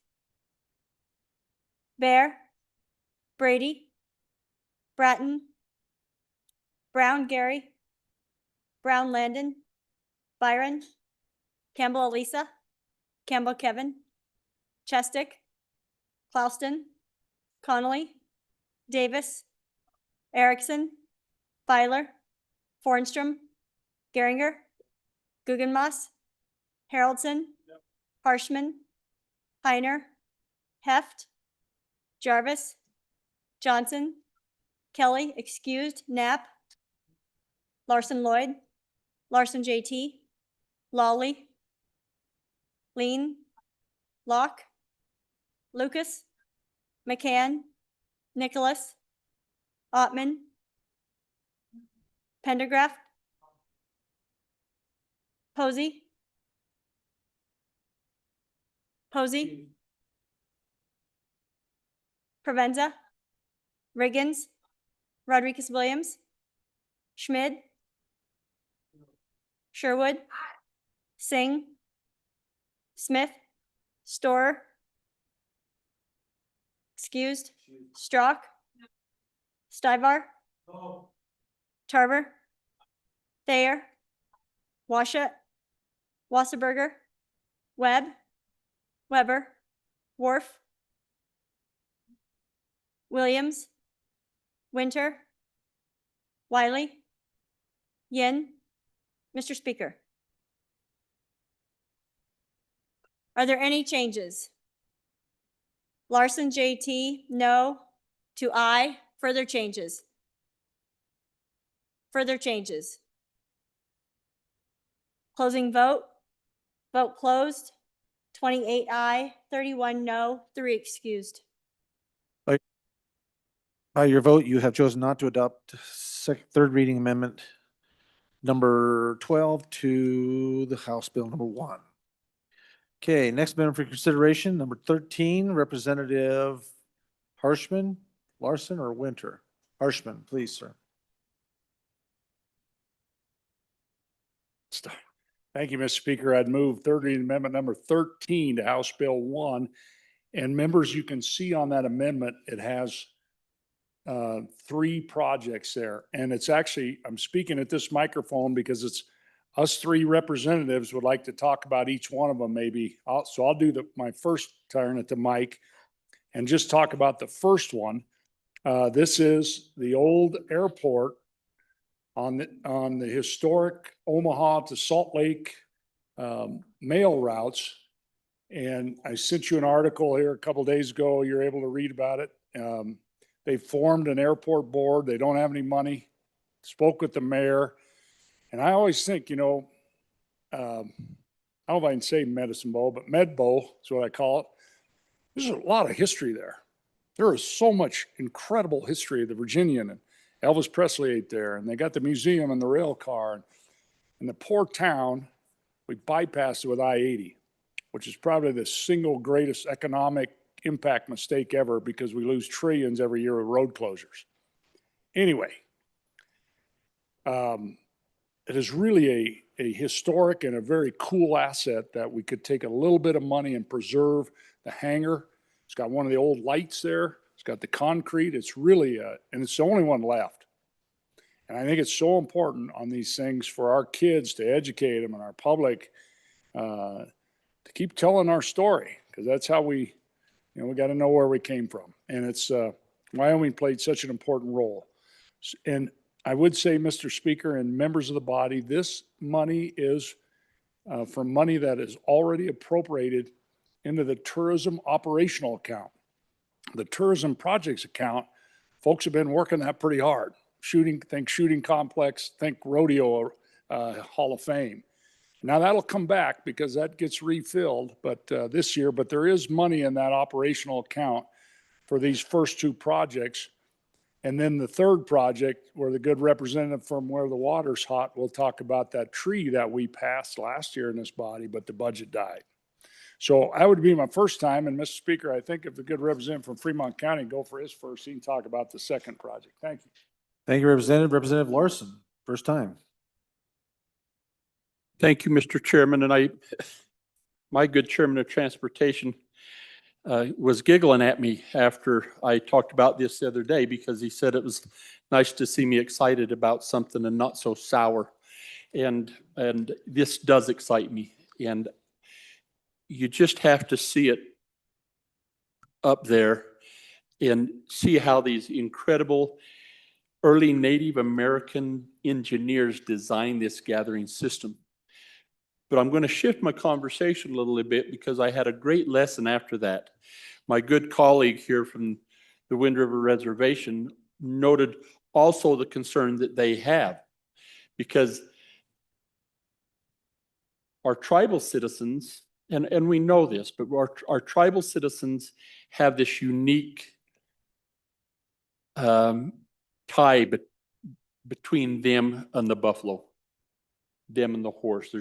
Bear, Brady, Bratton, Brown Gary, Brown Landon, Byron, Campbell Elisa, Campbell Kevin, Chestick, Clouston, Connolly, Davis, Erickson, Filer, Fornstrom, Geringer, Guggenmoss, Haroldson, Harshman, Heiner, Heft, Jarvis, Johnson, Kelly, excused, Knapp, Larson Lloyd, Larson JT, Lawley, Lean, Locke, Lucas, McCann, Nicholas, Ottman, Pendergraft, Posey, Provenza, Riggins, Rodriguez Williams, Schmid, Sherwood, Singh, Smith, Storer, excused, Strock, Stivar, Tarver, Thayer, Washut, Wasserberger, Webb, Weber, Worf, Williams, Winter, Wiley, Yin. Mr. Speaker, are there any changes? Larson JT, no to aye. Further changes? Further changes? Closing vote. Vote closed. 28 aye, 31 no, 3 excused. By your vote, you have chosen not to adopt third reading amendment number 12 to the House Bill number 1. Okay, next amendment for consideration, number 13, Representative Harshman, Larson, or Winter? Harshman, please, sir. Thank you, Mr. Speaker. I'd move third reading amendment number 13 to House Bill 1. And members, you can see on that amendment, it has 3 projects there. And it's actually, I'm speaking at this microphone because it's us 3 representatives would like to talk about each one of them maybe. So I'll do my first turn at the mic and just talk about the first one. This is the old airport on the historic Omaha to Salt Lake mail routes. And I sent you an article here a couple days ago. You're able to read about it. They formed an airport board. They don't have any money. Spoke with the mayor. And I always think, I don't know if I can say Medicine Bow, but Med Bow is what I call it. There's a lot of history there. There is so much incredible history of the Virginian, and Elvis Presley ate there, and they got the museum and the rail car. And the poor town, we bypassed it with I-80, which is probably the single greatest economic impact mistake ever because we lose trillions every year with road closures. Anyway, it is really a historic and a very cool asset that we could take a little bit of money and preserve the hangar. It's got one of the old lights there. It's got the concrete. It's really, and it's the only one left. And I think it's so important on these things for our kids to educate them and our public to keep telling our story, because that's how we got to know where we came from. And it's Wyoming played such an important role. And I would say, Mr. Speaker and members of the body, this money is from money that is already appropriated into the tourism operational account. The tourism projects account, folks have been working that pretty hard. Think shooting complex, think rodeo Hall of Fame. Now that'll come back because that gets refilled, but this year, but there is money in that operational account for these first two projects. And then the third project, where the good representative from Where the Water's Hot will talk about that tree that we passed last year in this body, but the budget died. So that would be my first time. And Mr. Speaker, I think if the good representative from Fremont County go for his first, he can talk about the second project. Thank you. Thank you, Representative. Representative Larson, first time. Thank you, Mr. Chairman. And my good Chairman of Transportation was giggling at me after I talked about this the other day, because he said it was nice to see me excited about something and not so sour. And this does excite me. And you just have to see it up there and see how these incredible early Native American engineers designed this gathering system. But I'm going to shift my conversation a little bit, because I had a great lesson after that. My good colleague here from the Wind River Reservation noted also the concern that they have, because our tribal citizens, and we know this, but our tribal citizens have this unique tie between them and the buffalo, them and the horse.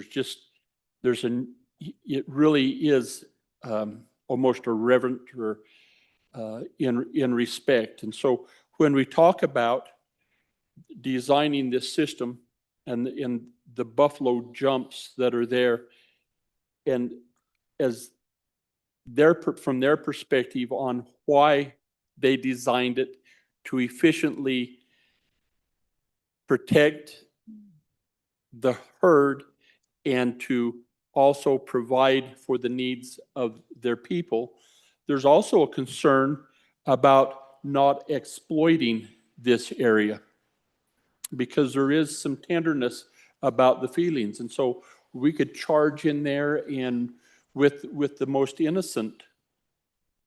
It really is almost a reverent or in respect. And so when we talk about designing this system and the buffalo jumps that are there, and as from their perspective on why they designed it to efficiently protect the herd and to also provide for the needs of their people, there's also a concern about not exploiting this area, because there is some tenderness about the feelings. And so we could charge in there and with the most innocent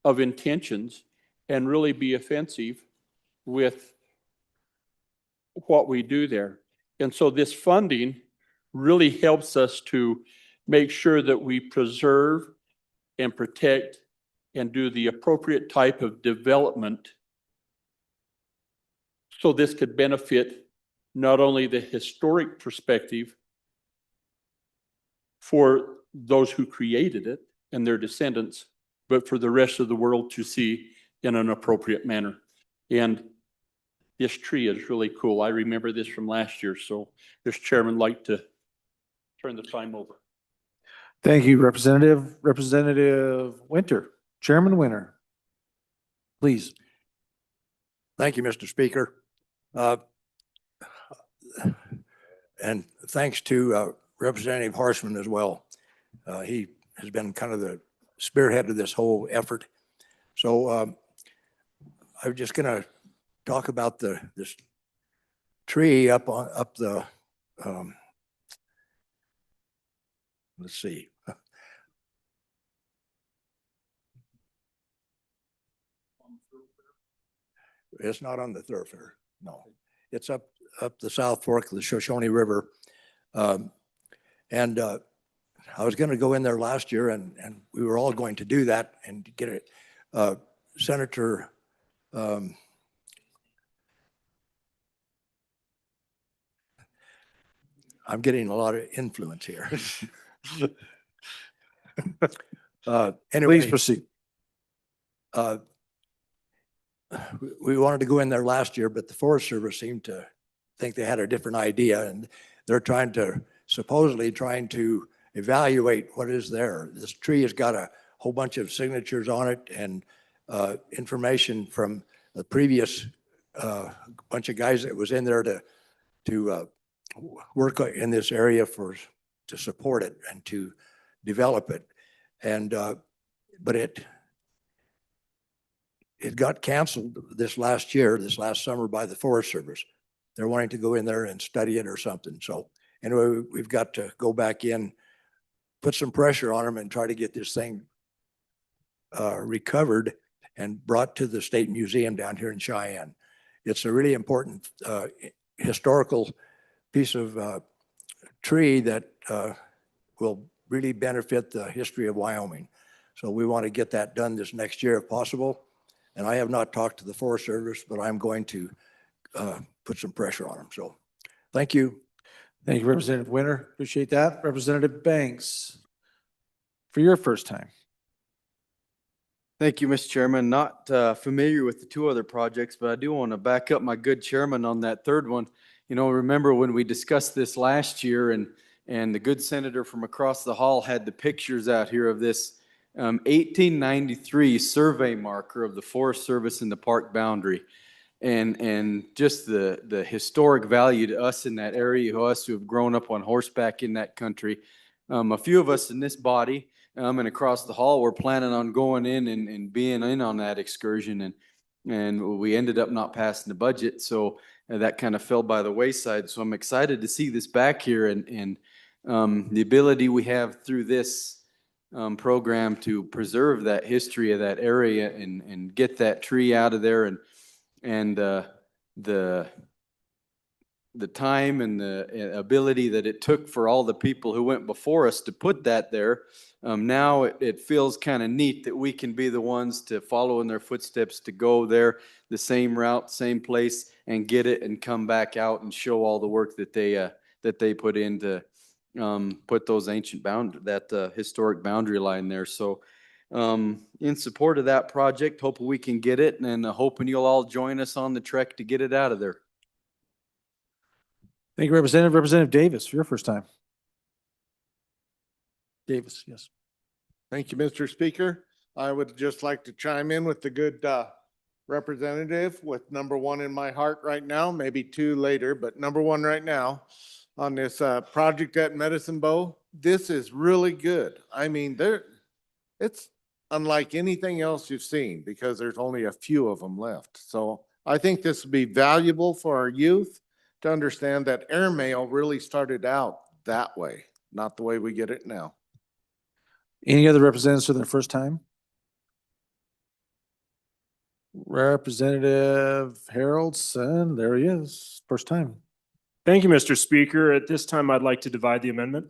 of intentions and really be offensive with what we do there. And so this funding really helps us to make sure that we preserve and protect and do the appropriate type of development, so this could benefit not only the historic perspective for those who created it and their descendants, but for the rest of the world to see in an appropriate manner. And this tree is really cool. I remember this from last year. So this chairman like to turn the time over. Thank you, Representative. Representative Winter, Chairman Winter, please. Thank you, Mr. Speaker. And thanks to Representative Harshman as well. He has been kind of the spearhead of this whole effort. So I'm just going to talk about this tree up the let's see. It's not on the thoroughfare. No, it's up the South Fork of the Shoshone River. And I was going to go in there last year, and we were all going to do that and get it. Senator I'm getting a lot of influence here. Anyway, Please proceed. We wanted to go in there last year, but the Forest Service seemed to think they had a different idea, and they're supposedly trying to evaluate what is there. This tree has got a whole bunch of signatures on it and information from the previous bunch of guys that was in there to work in this area to support it and to develop it. And but it got canceled this last summer by the Forest Service. They're wanting to go in there and study it or something. So anyway, we've got to go back in, put some pressure on them and try to get this thing recovered and brought to the State Museum down here in Cheyenne. It's a really important historical piece of tree that will really benefit the history of Wyoming. So we want to get that done this next year if possible. And I have not talked to the Forest Service, but I'm going to put some pressure on them. So thank you. Thank you, Representative Winter. Appreciate that. Representative Banks, for your first time. Thank you, Mr. Chairman. Not familiar with the two other projects, but I do want to back up my good chairman on that third one. You know, remember when we discussed this last year and the good senator from across the hall had the pictures out here of this 1893 survey marker of the Forest Service in the park boundary. And just the historic value to us in that area, us who have grown up on horseback in that country. A few of us in this body and across the hall were planning on going in and being in on that excursion, and we ended up not passing the budget, so that kind of fell by the wayside. So I'm excited to see this back here and the ability we have through this program to preserve that history of that area and get that tree out of there and the time and the ability that it took for all the people who went before us to put that there. Now it feels kind of neat that we can be the ones to follow in their footsteps, to go there the same route, same place, and get it and come back out and show all the work that they put in to put those historic boundary line there. So in support of that project, hoping we can get it, and hoping you'll all join us on the trek to get it out of there. Thank you, Representative. Representative Davis, for your first time. Davis, yes. Thank you, Mr. Speaker. I would just like to chime in with the good representative with number one in my heart right now, maybe two later, but number one right now on this project at Medicine Bow. This is really good. I mean, it's unlike anything else you've seen because there's only a few of them left. So I think this will be valuable for our youth to understand that airmail really started out that way, not the way we get it now. Any other representatives for their first time? Representative Haroldson, there he is, first time. Thank you, Mr. Speaker. At this time, I'd like to divide the amendment.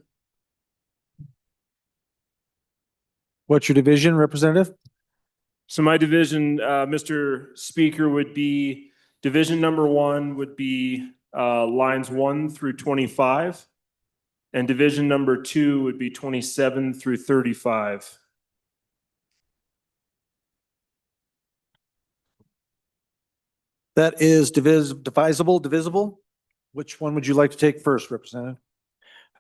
What's your division, Representative? So my division, Mr. Speaker, would be division number 1 would be lines 1 through 25. And division number 2 would be 27 through 35. That is divisible. Which one would you like to take first, Representative?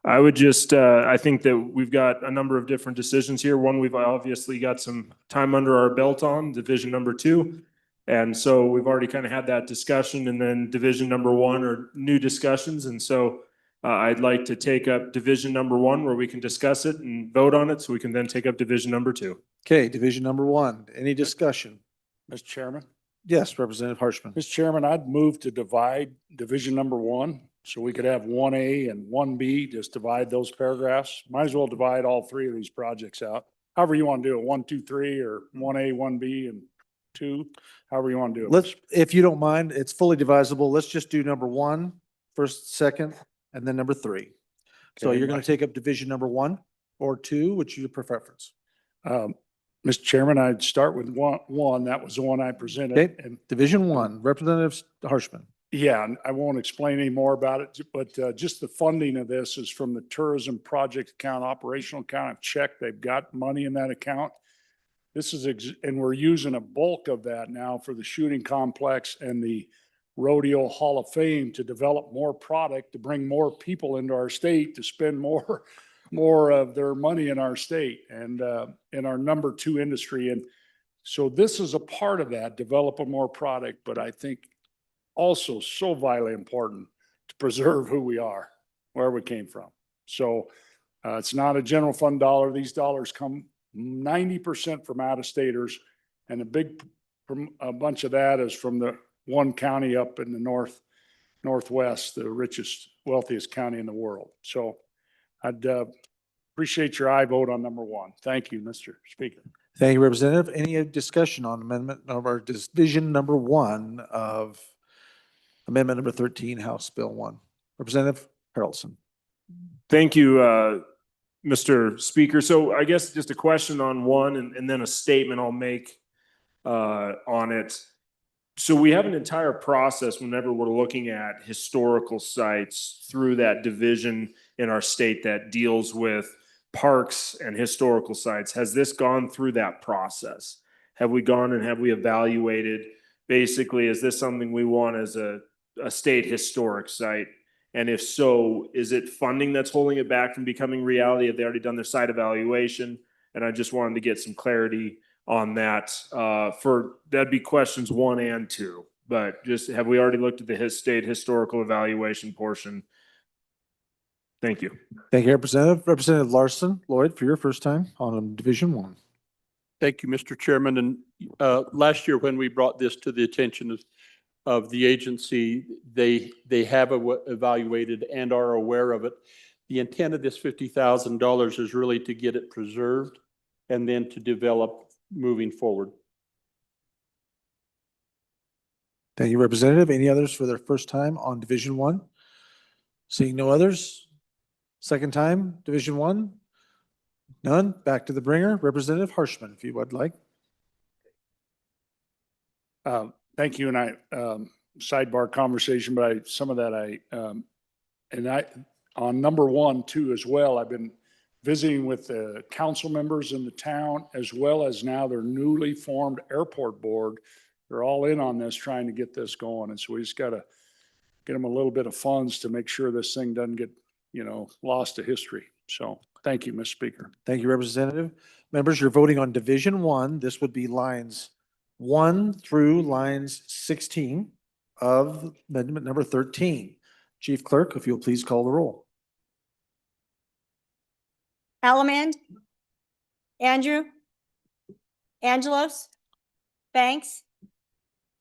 I would just, I think that we've got a number of different decisions here. One, we've obviously got some time under our belt on, division number 2. And so we've already kind of had that discussion, and then division number 1 are new discussions. And so I'd like to take up division number 1 where we can discuss it and vote on it so we can then take up division number 2. Okay, division number 1. Any discussion? Mr. Chairman? Yes, Representative Harshman. Mr. Chairman, I'd move to divide division number 1 so we could have 1A and 1B, just divide those paragraphs. Might as well divide all 3 of these projects out. However you want to do it, 1, 2, 3, or 1A, 1B, and 2, however you want to do it. Let's, if you don't mind, it's fully divisible. Let's just do number 1 first, second, and then number 3. So Okay, you're going to take up division number 1 or 2, which is your preference? Mr. Chairman, I'd start with one. That was the one I presented. Okay, And division 1, Representative Harshman. yeah, and I won't explain any more about it, but just the funding of this is from the tourism project account, operational account. I've checked, they've got money in that account. This is, and we're using a bulk of that now for the shooting complex and the rodeo hall of fame to develop more product, to bring more people into our state, to spend more of their money in our state and in our number 2 industry. And so this is a part of that, developing more product, but I think also so vitally important to preserve who we are, where we came from. So it's not a general fund dollar. These dollars come 90% from out-of-staters, and a bunch of that is from the one county up in the northwest, the richest, wealthiest county in the world. So I'd appreciate your aye vote on number 1. Thank you, Mr. Speaker. Thank you, Representative. Any discussion on amendment number division number 1 of amendment number 13, House Bill 1? Representative Harrelson. Thank you, Mr. Speaker. So I guess just a question on 1 and then a statement I'll make on it. So we have an entire process whenever we're looking at historical sites through that division in our state that deals with parks and historical sites. Has this gone through that process? Have we gone and have we evaluated, basically, is this something we want as a state historic site? And if so, is it funding that's holding it back from becoming reality? Have they already done their site evaluation? And I just wanted to get some clarity on that. That'd be questions 1 and 2. But just, have we already looked at the state historical evaluation portion? Thank you. Thank you, Representative. Representative Larson Lloyd, for your first time on Division 1. Thank you, Mr. Chairman. And last year when we brought this to the attention of the agency, they have evaluated and are aware of it. The intent of this $50,000 is really to get it preserved and then to develop moving forward. Thank you, Representative. Any others for their first time on Division 1? Seeing no others? Second time, Division 1? None? Back to the bringer. Representative Harshman, if you would like. Thank you. And I, sidebar conversation, but some of that on number 1 too, as well, I've been visiting with the council members in the town, as well as now their newly formed airport board. They're all in on this, trying to get this going. And so we just got to get them a little bit of funds to make sure this thing doesn't get, lost to history. So thank you, Mr. Speaker. Thank you, Representative. Members, you're voting on Division 1. This would be lines 1 through lines 16 of amendment number 13. Chief Clerk, if you'll please call the roll. Allemand, Andrew, Angelos, Banks,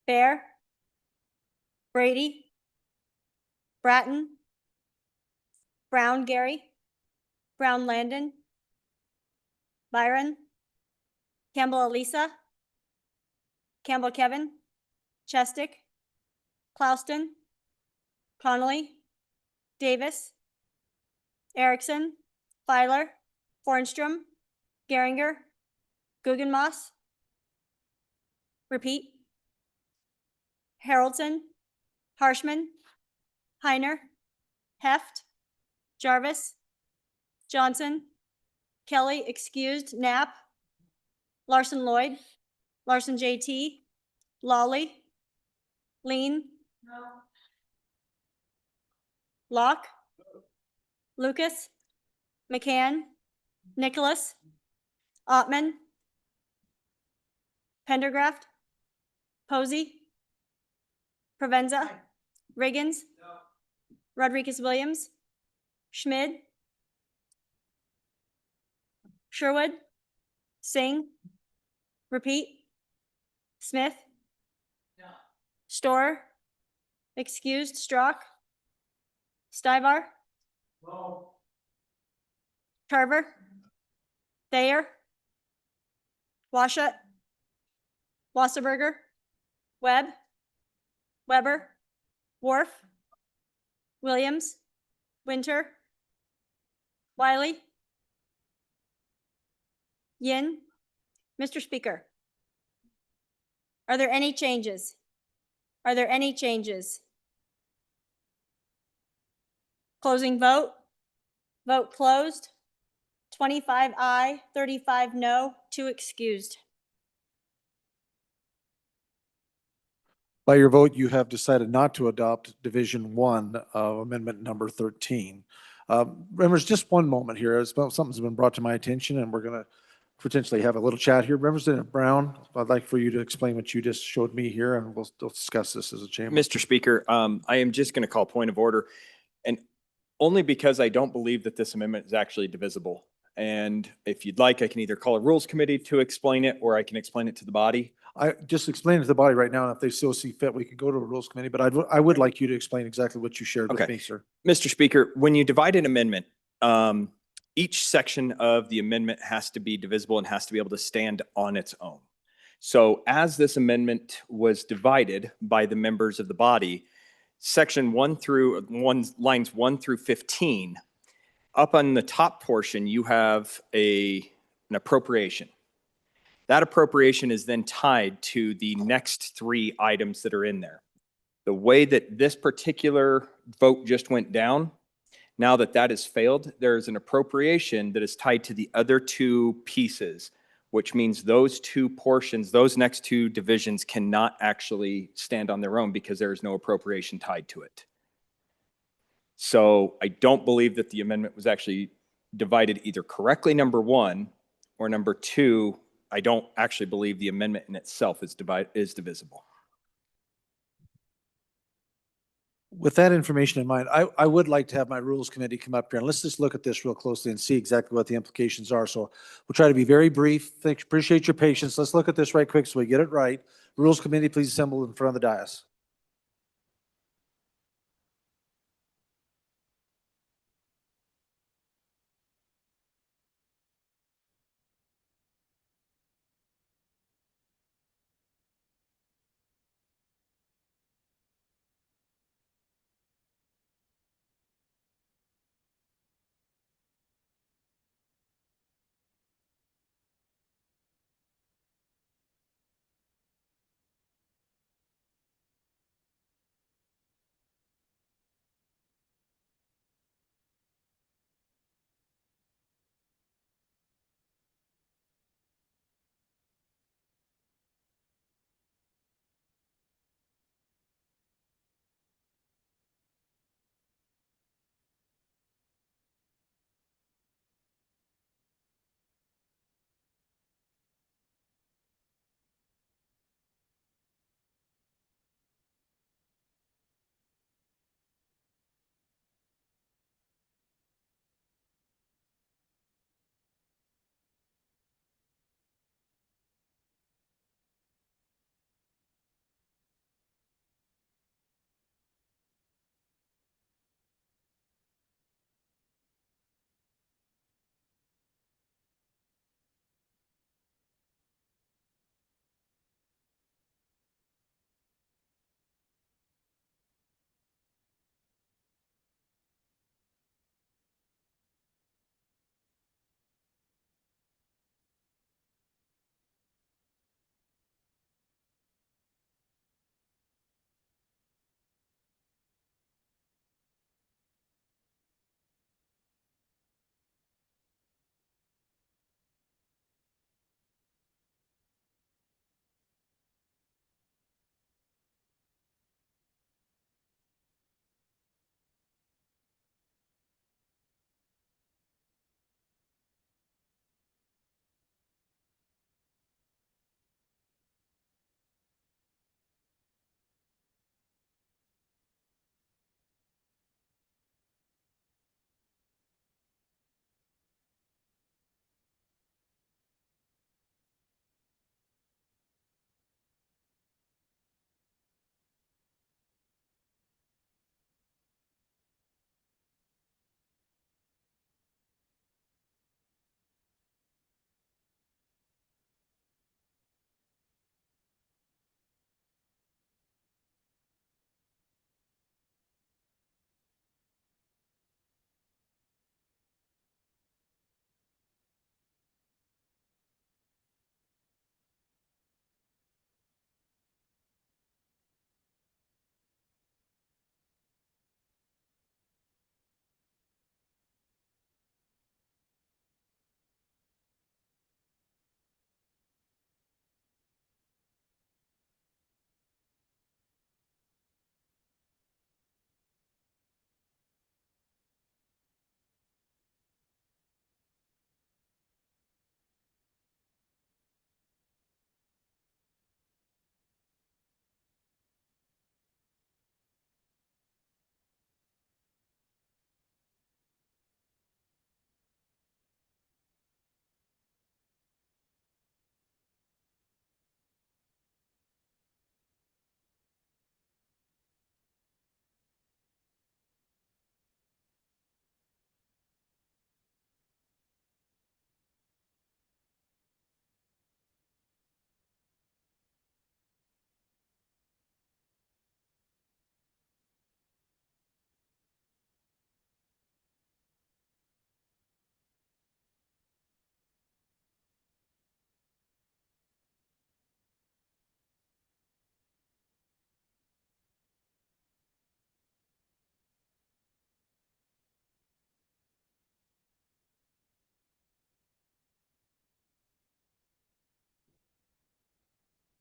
Bear, Brady, Bratton, Brown Gary, Brown Landon, Byron, Campbell Elisa, Campbell Kevin, Chestick, Clouston, Connolly, Davis, Erickson, Filer, Hornstrom, Geringer, Guggenmoss. Repeat. Haroldson, Harshman, Heiner, Heft, Jarvis, Johnson, Kelly, excused, Knapp, Larson Lloyd, Larson JT, Lawley, Lean, Locke, Lucas, McCann, Nicholas, Ottman, Pendergraft, Posey, Provenza, Riggins, Rodriguez Williams, Schmid, Sherwood, Singh, repeat, Smith, Storer, excused, Strock, Stivar, Carver, Thayer, Washut, Wasserberger, Webb, Weber, Wharf, Williams, Winter, Wiley, Yin. Mr. Speaker, are there any changes? Are there any changes? Closing vote. Vote closed. 25 aye, 35 no, 2 excused. By your vote, you have decided not to adopt Division 1 of Amendment number 13. Members, just one moment here. Something's been brought to my attention, and we're going to potentially have a little chat here. Representative Brown, I'd like for you to explain what you just showed me here, and we'll discuss this as a chamber. Mr. Speaker, I am just going to call point of order, and only because I don't believe that this amendment is actually divisible. And if you'd like, I can either call a Rules Committee to explain it, or I can explain it to the body. I just explained it to the body right now, and if they still see fit, we could go to a Rules Committee, but I would like you to explain exactly what you shared with Okay. me, sir. Mr. Speaker, when you divide an amendment, each section of the amendment has to be divisible and has to be able to stand on its own. So as this amendment was divided by the members of the body, lines 1 through 15, up on the top portion, you have an appropriation. That appropriation is then tied to the next 3 items that are in there. The way that this particular vote just went down, now that that has failed, there's an appropriation that is tied to the other 2 pieces, which means those 2 portions, those next 2 divisions cannot actually stand on their own because there is no appropriation tied to it. So I don't believe that the amendment was actually divided either correctly, number 1, or number 2, I don't actually believe the amendment in itself is divisible. With that information in mind, I would like to have my Rules Committee come up here, and let's just look at this real closely and see exactly what the implications are. So we'll try to be very brief. Appreciate your patience. Let's look at this right quick so we get it right. Rules Committee, please assemble in front of the dais.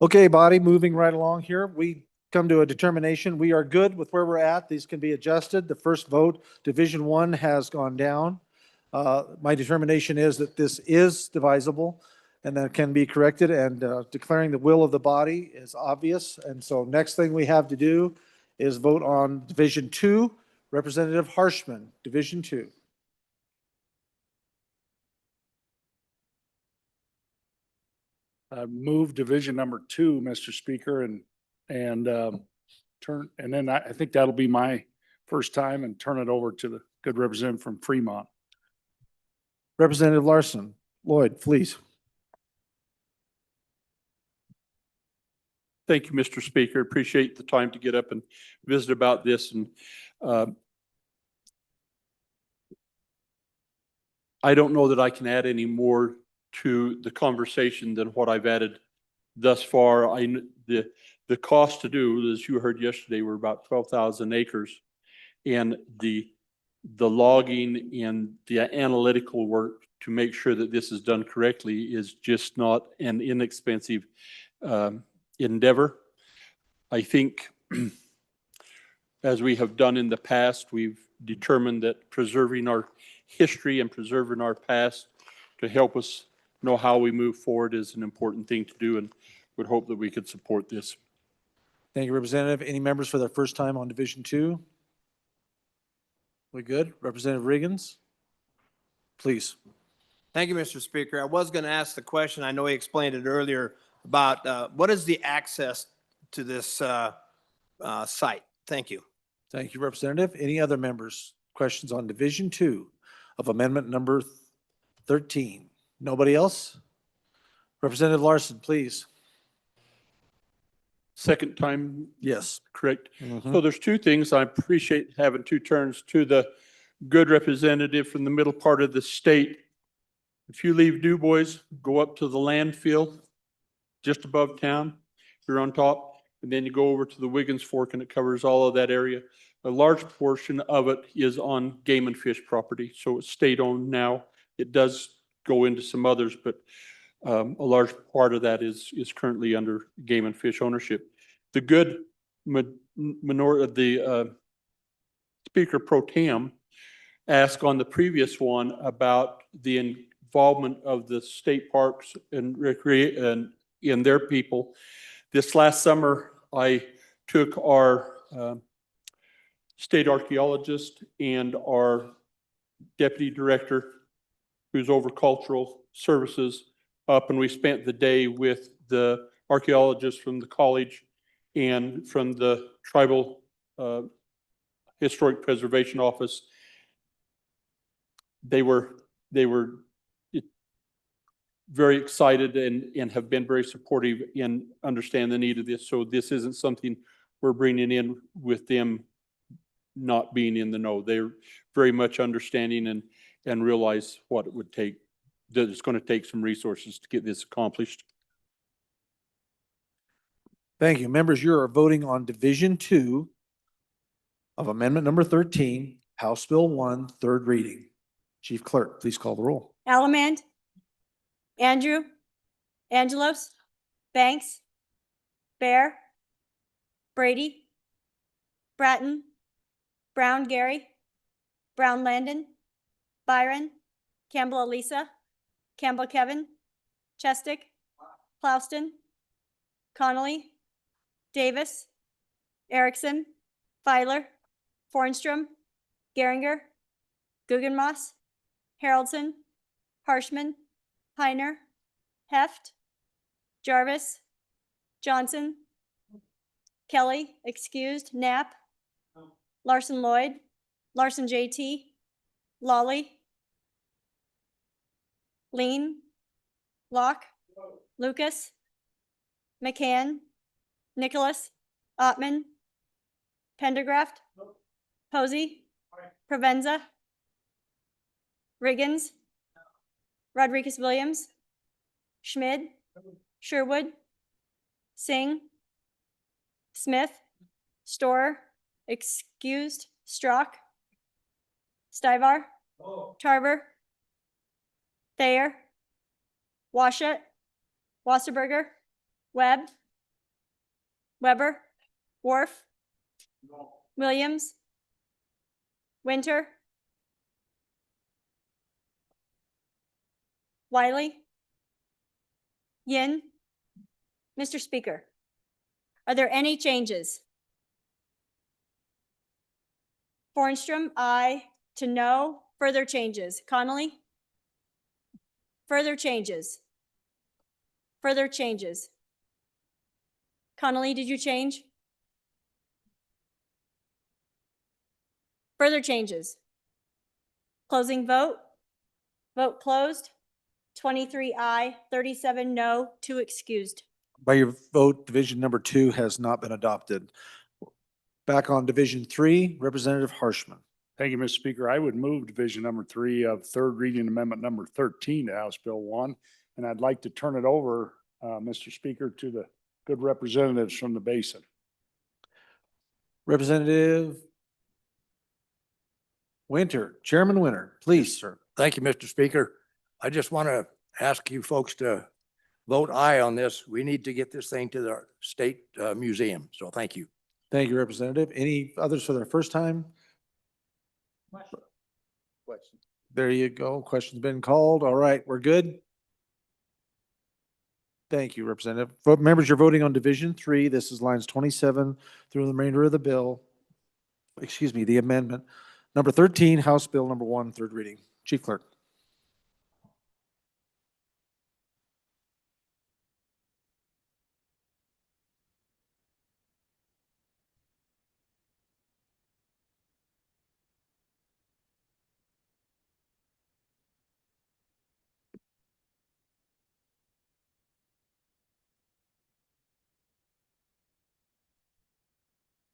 Okay, body, moving right along here. We come to a determination. We are good with where we're at. These can be adjusted. The first vote, Division 1 has gone down. My determination is that this is divisible and that can be corrected, and declaring the will of the body is obvious. And so next thing we have to do is vote on Division 2. Representative Harshman, Division 2. Move division number 2, Mr. Speaker, and then I think that'll be my first time, and turn it over to the good representative from Fremont. Representative Larson, Lloyd, please. Thank you, Mr. Speaker. Appreciate the time to get up and visit about this. And I don't know that I can add any more to the conversation than what I've added thus far. The cost to do, as you heard yesterday, were about 12,000 acres. And the logging and the analytical work to make sure that this is done correctly is just not an inexpensive endeavor. I think as we have done in the past, we've determined that preserving our history and preserving our past to help us know how we move forward is an important thing to do, and would hope that we could support this. Thank you, Representative. Any members for their first time on Division 2? We good? Representative Riggins, please. Thank you, Mr. Speaker. I was going to ask the question, I know he explained it earlier, about what is the access to this site? Thank you. Thank you, Representative. Any other members? Questions on Division 2 of Amendment number 13? Nobody else? Representative Larson, please. Second time? Yes. Correct. Mhm. So there's two things. I appreciate having two turns. To the good representative from the middle part of the state, if you leave Du Bois, go up to the landfill just above town, you're on top, and then you go over to the Wiggins Fork and it covers all of that area. A large portion of it is on game and fish property, so it's state-owned now. It does go into some others, but a large part of that is currently under game and fish ownership. The good the Speaker Pro Tem asked on the previous one about the involvement of the state parks and in their people. This last summer, I took our state archaeologist and our deputy director, who's over cultural services, up, and we spent the day with the archaeologists from the college and from the tribal historic preservation office. They were very excited and have been very supportive and understand the need of this. So this isn't something we're bringing in with them not being in the know. They're very much understanding and realize what it would take, that it's going to take some resources to get this accomplished. Thank you. Members, you are voting on Division 2 of Amendment number 13, House Bill 1, third reading. Chief Clerk, please call the roll. Allemande, Andrew, Angelos, Banks, Bear, Brady, Bratton, Brown Gary, Brown Landon, Byron, Campbell Elisa, Campbell Kevin, Chestick, Plouston, Connolly, Davis, Erickson, Filer, Fornstrom, Geringer, Guggenmoss, Haroldson, Harshman, Heiner, Heft, Jarvis, Johnson, Kelly, excused, Knapp, Larson Lloyd, Larson JT, Lawley, Lean, Locke, Lucas, McCann, Nicholas, Ottman, Pendergraft, Posey, Provenza, Riggins, Rodriguez Williams, Schmid, Sherwood, Singh, Smith, Storer, excused, Strock, Stivar, Tarver, Thayer, Washut, Wasserberger, Webb, Weber, Wharf, Williams, Winter, Wiley, Yin. Mr. Speaker, are there any changes? Bornstrom, aye. To no. Further changes. Connolly? Further changes. Further changes. Connolly, did you change? Further changes. Closing vote. Vote closed. 23 aye, 37 no, 2 excused. By your vote, division number 2 has not been adopted. Back on division 3, Representative Harshman. Thank you, Mr. Speaker. I would move division number 3 of third reading amendment number 13 to House Bill 1. And I'd like to turn it over, Mr. Speaker, to the good representatives from the basin. Representative Winter, Chairman Winter, please, sir. Thank you, Mr. Speaker. I just want to ask you folks to vote aye on this. We need to get this thing to the state museum. So thank you. Thank you, Representative. Any others for their first time? There you go. Question's been called. All right, we're good. Thank you, Representative. Members, you're voting on Division 3. This is lines 27 through the remainder of the bill. Excuse me, the amendment. Number 13, House Bill number 1, third reading. Chief Clerk.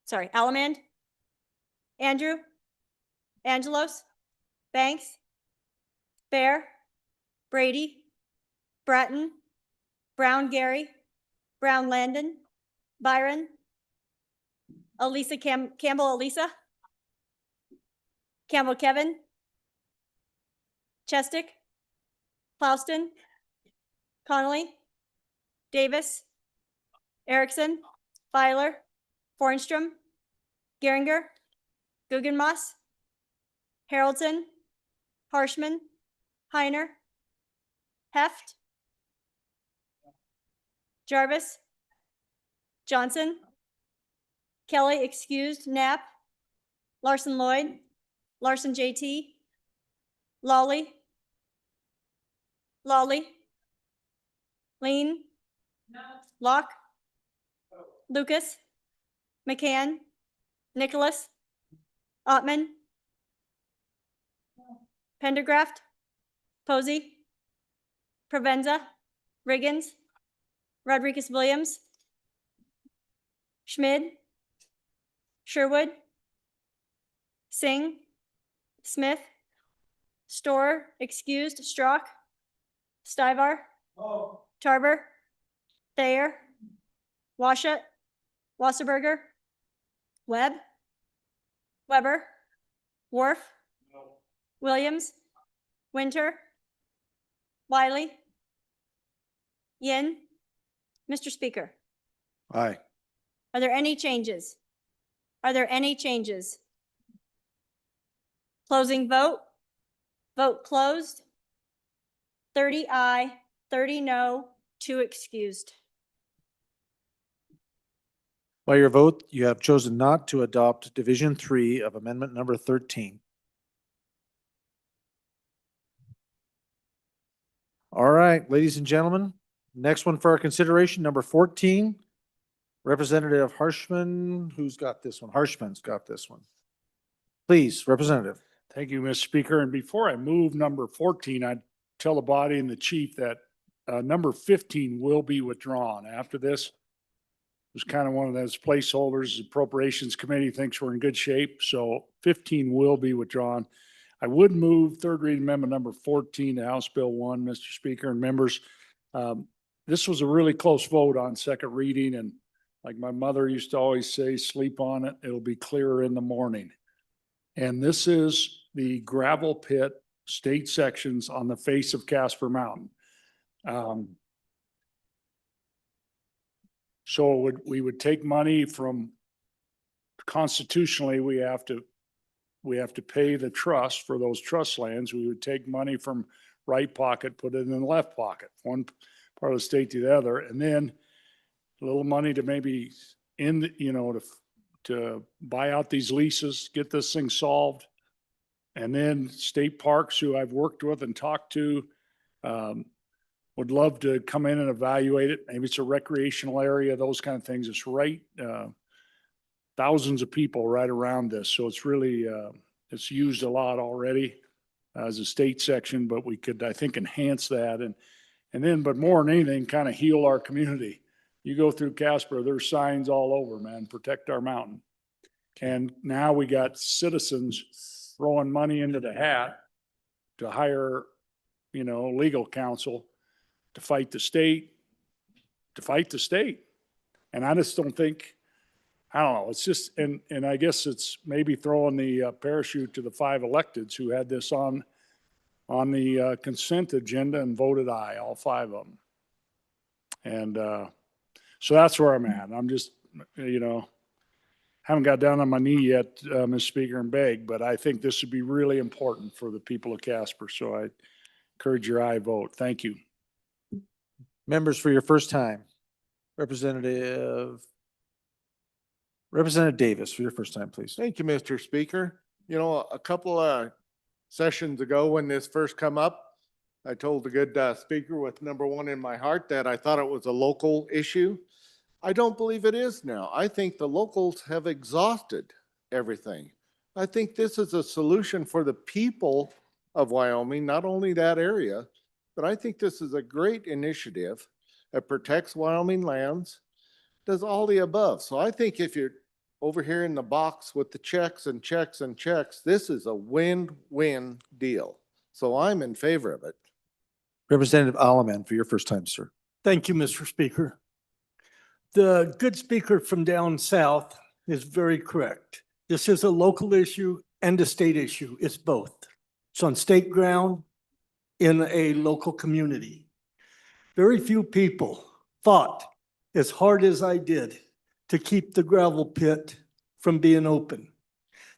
Sorry, Alamand, Andrew, Angelos, Banks, Bear, Brady, Bratton, Brown Gary, Brown Landon, Byron, Campbell Elisa, Campbell Kevin, Chestick, Plouston, Connolly, Davis, Erickson, Filer, Fornstrom, Geringer, Guggenmoss, Haroldson, Harshman, Heiner, Heft, Jarvis, Johnson, Kelly excused, Knapp, Larson Lloyd, Larson JT, Lawley, Lean, Locke, Lucas, McCann, Nicholas, Ottman, Pendergraft, Posey, Provenza, Riggins, Rodriguez Williams, Schmid, Sherwood, Singh, Smith, Storer, excused, Strock, Stivar, Tarver, Thayer, Washut, Wasserberger, Webb, Weber, Wharf, Williams, Winter, Wiley, Yin. Mr. Speaker, Aye. are there any changes? Are there any changes? Closing vote. Vote closed. 30 aye, 30 no, 2 excused. By your vote, you have chosen not to adopt Division 3 of amendment number 13. All right, ladies and gentlemen, next one for our consideration, number 14, Representative Harshman. Who's got this one? Harshman's got this one. Please, Representative. Thank you, Mr. Speaker. And before I move number 14, I'd tell the body and the chief that number 15 will be withdrawn. After this, it was kind of one of those placeholders. The Appropriations Committee thinks we're in good shape, so 15 will be withdrawn. I would move third reading amendment number 14 to House Bill 1, Mr. Speaker and members. This was a really close vote on second reading, and like my mother used to always say, sleep on it, it'll be clearer in the morning. And this is the gravel pit state sections on the face of Casper Mountain. So we would take money from, constitutionally, we have to pay the trust for those trust lands. We would take money from right pocket, put it in the left pocket, one part of the state to the other, and then a little money to maybe to buy out these leases, get this thing solved. And then state parks, who I've worked with and talked to, would love to come in and evaluate it. Maybe it's a recreational area, those kind of things. It's right, thousands of people right around this. So it's really, it's used a lot already as a state section, but we could, I think, enhance that. And then, but more than anything, kind of heal our community. You go through Casper, there's signs all over, man, protect our mountain. And now we got citizens throwing money into the hat to hire, legal counsel to fight the state, And I just don't think, I don't know, it's just, and I guess it's maybe throwing the parachute to the 5 electeds who had this on the consent agenda and voted aye, all 5 of them. And so that's where I'm at. I'm just, haven't got down on my knee yet, Mr. Speaker, and beg, but I think this would be really important for the people of Casper. So I encourage your aye vote. Thank you. Members, for your first time, Representative Davis, for your first time, please. Thank you, Mr. Speaker. A couple of sessions ago when this first come up, I told the good speaker with number 1 in my heart that I thought it was a local issue. I don't believe it is now. I think the locals have exhausted everything. I think this is a solution for the people of Wyoming, not only that area, but I think this is a great initiative that protects Wyoming lands, does all the above. So I think if you're over here in the box with the checks and checks and checks, this is a win-win deal. So I'm in favor of it. Representative Alleman, for your first time, sir. Thank you, Mr. Speaker. The good speaker from down south is very correct. This is a local issue and a state issue. It's both. It's on state ground in a local community. Very few people fought as hard as I did to keep the gravel pit from being open.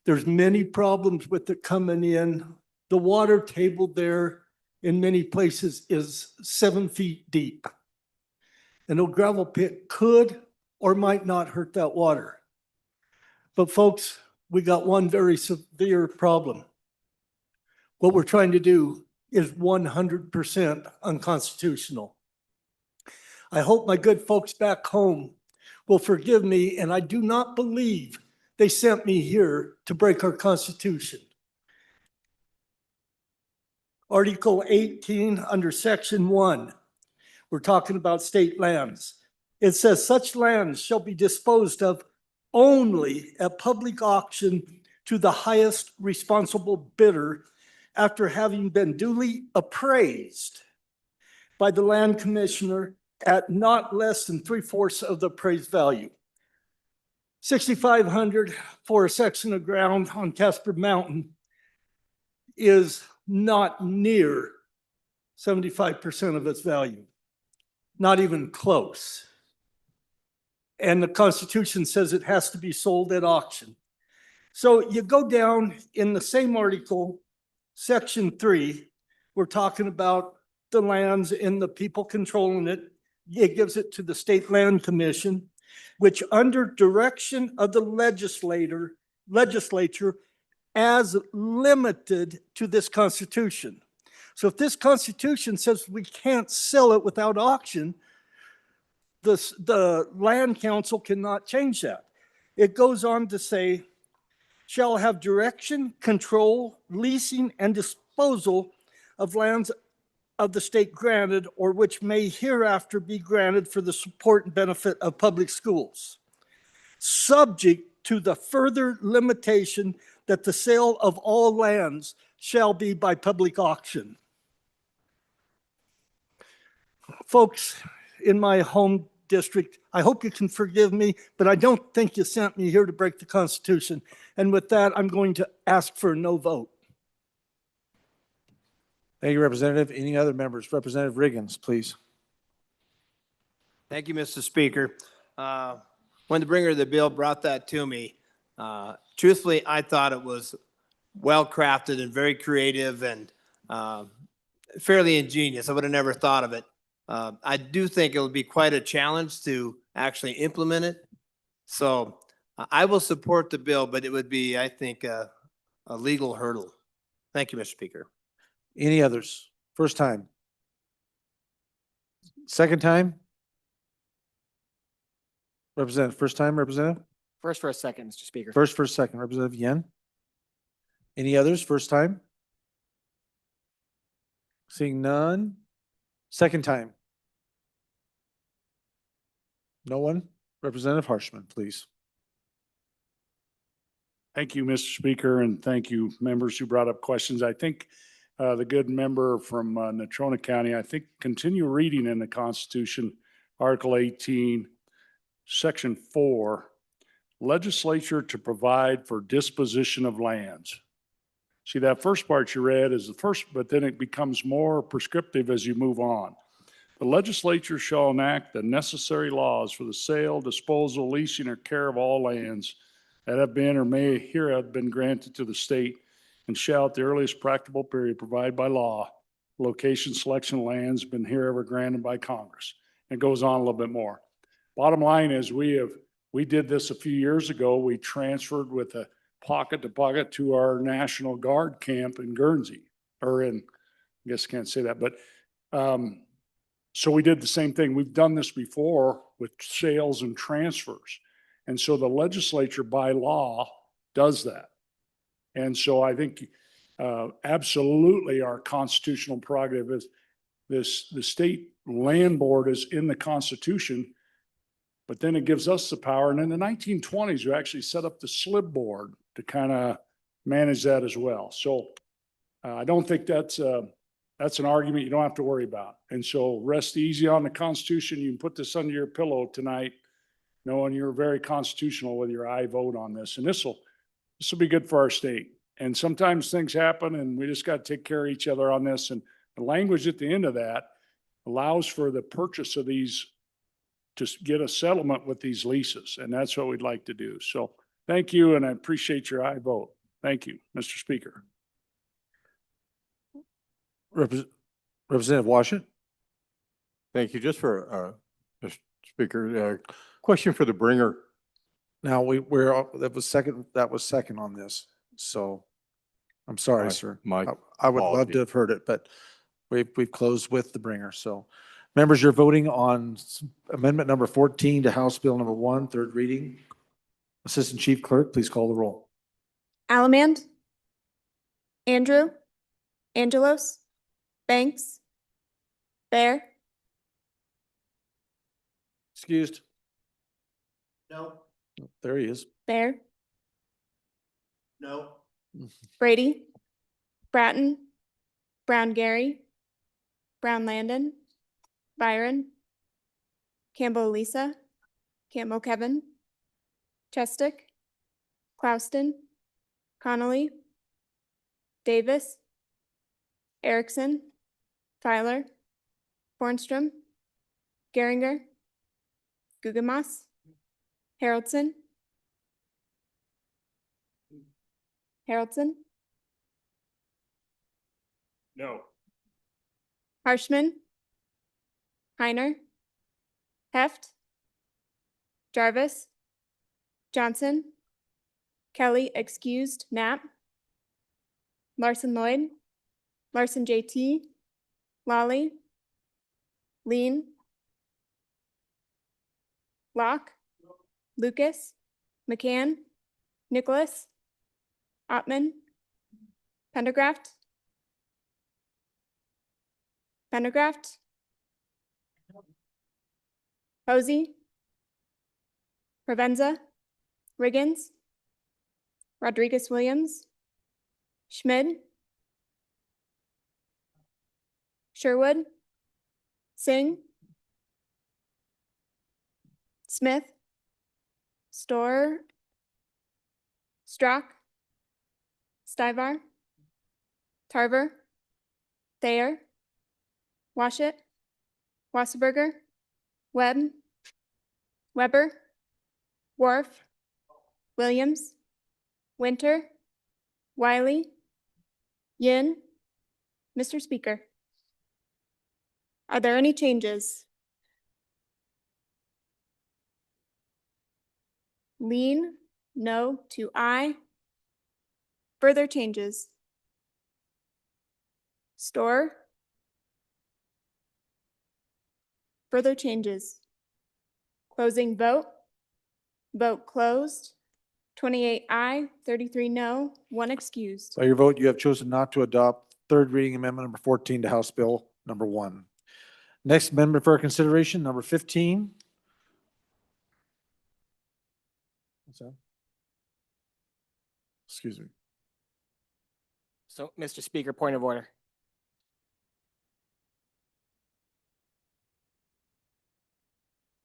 There's many problems with it coming in. The water table there in many places is 7 feet deep. And a gravel pit could or might not hurt that water. But folks, we got one very severe problem. What we're trying to do is 100% unconstitutional. I hope my good folks back home will forgive me, and I do not believe they sent me here to break our Constitution. Article 18 under Section 1. We're talking about state lands. It says such lands shall be disposed of only at public auction to the highest responsible bidder after having been duly appraised by the land commissioner at not less than 3/4 of the appraised value. $6,500 for a section of ground on Casper Mountain is not near 75% of its value. Not even close. And the Constitution says it has to be sold at auction. So you go down in the same article, Section 3, we're talking about the lands and the people controlling it. It gives it to the State Land Commission, which under direction of the legislature as limited to this Constitution. So if this Constitution says we can't sell it without auction, the Land Council cannot change that. It goes on to say, shall have direction, control, leasing, and disposal of lands of the state granted or which may hereafter be granted for the support and benefit of public schools, subject to the further limitation that the sale of all lands shall be by public auction. Folks in my home district, I hope you can forgive me, but I don't think you sent me here to break the Constitution. And with that, I'm going to ask for a no vote. Thank you, Representative. Any other members? Representative Riggins, please. Thank you, Mr. Speaker. when the bringer of the bill brought that to me, truthfully, I thought it was well-crafted and very creative and fairly ingenious. I would have never thought of it. I do think it will be quite a challenge to actually implement it. So I will support the bill, but it would be, I think, a legal hurdle. Thank you, Mr. Speaker. Any others? First time? Second time? Representative, first time, Representative? First for a second, Mr. Speaker. First, second, Representative Yen? Any others? First time? Seeing none? Second time? No one? Representative Harshman, please. Thank you, Mr. Speaker, and thank you, members who brought up questions. I think the good member from Natrona County, I think continue reading in the Constitution, Article 18, Section 4, legislature to provide for disposition of lands. See, that first part you read is the first, but then it becomes more prescriptive as you move on. The legislature shall enact the necessary laws for the sale, disposal, leasing, or care of all lands that have been or may here have been granted to the state, and shall at the earliest practicable period provide by law location selection of lands been herever granted by Congress. It goes on a little bit more. Bottom line is we did this a few years ago. We transferred with a pocket to pocket to our National Guard camp in Guernsey, or in, I guess I can't say that, but so we did the same thing. We've done this before with sales and transfers. And so the legislature by law does that. And so I think absolutely our constitutional prerogative is this, the state land board is in the Constitution, but then it gives us the power. And in the 1920s, we actually set up the SLIB board to kind of manage that as well. So I don't think that's an argument you don't have to worry about. And so rest easy on the Constitution. You can put this under your pillow tonight, knowing you're very constitutional with your aye vote on this. And this will be good for our state. And sometimes things happen and we just got to take care of each other on this. And the language at the end of that allows for the purchase of these, to get a settlement with these leases. And that's what we'd like to do. So thank you. And I appreciate your aye vote. Thank you, Mr. Speaker. Representative Washington? Thank you. Just for, Mr. Speaker, question for the bringer. Now that was second on this. So I'm sorry, sir. I would love to have heard it, but we've closed with the bringer. So members, you're voting on amendment number 14 to House Bill number 1, third reading. Assistant Chief Clerk, please call the roll. Allemand, Andrew, Angelos, Banks, Bear, Excused. No. There he is. Bear, No. Brady, Bratton, Brown Gary, Brown Landon, Byron, Campbell Lisa, Campbell Kevin, Chestick, Clouston, Connolly, Davis, Erickson, Tyler, Bornstrom, Geringer, Gugemas, Haroldson, No. Harshman, Heiner, Heft, Jarvis, Johnson, Kelly excused, Knapp, Larson Lloyd, Larson JT, Lawley, Lean, Locke, Lucas, McCann, Nicholas, Ottman, Pendergraft, Posey, Provenza, Riggins, Rodriguez Williams, Schmid, Sherwood, Singh, Smith, Storer, Strock, Stivar, Tarver, Thayer, Washit, Wasserberger, Webb, Weber, Wharf, Williams, Winter, Wiley, Yin. Mr. Speaker, are there any changes? Lean, no to aye. Further changes? Store? Further changes? Closing vote? Vote closed. 28 aye, 33 no, 1 excused. By your vote, you have chosen not to adopt third reading amendment number 14 to House Bill number 1. Next amendment for our consideration, number 15. What's that? Excuse me. So, Mr. Speaker, point of order.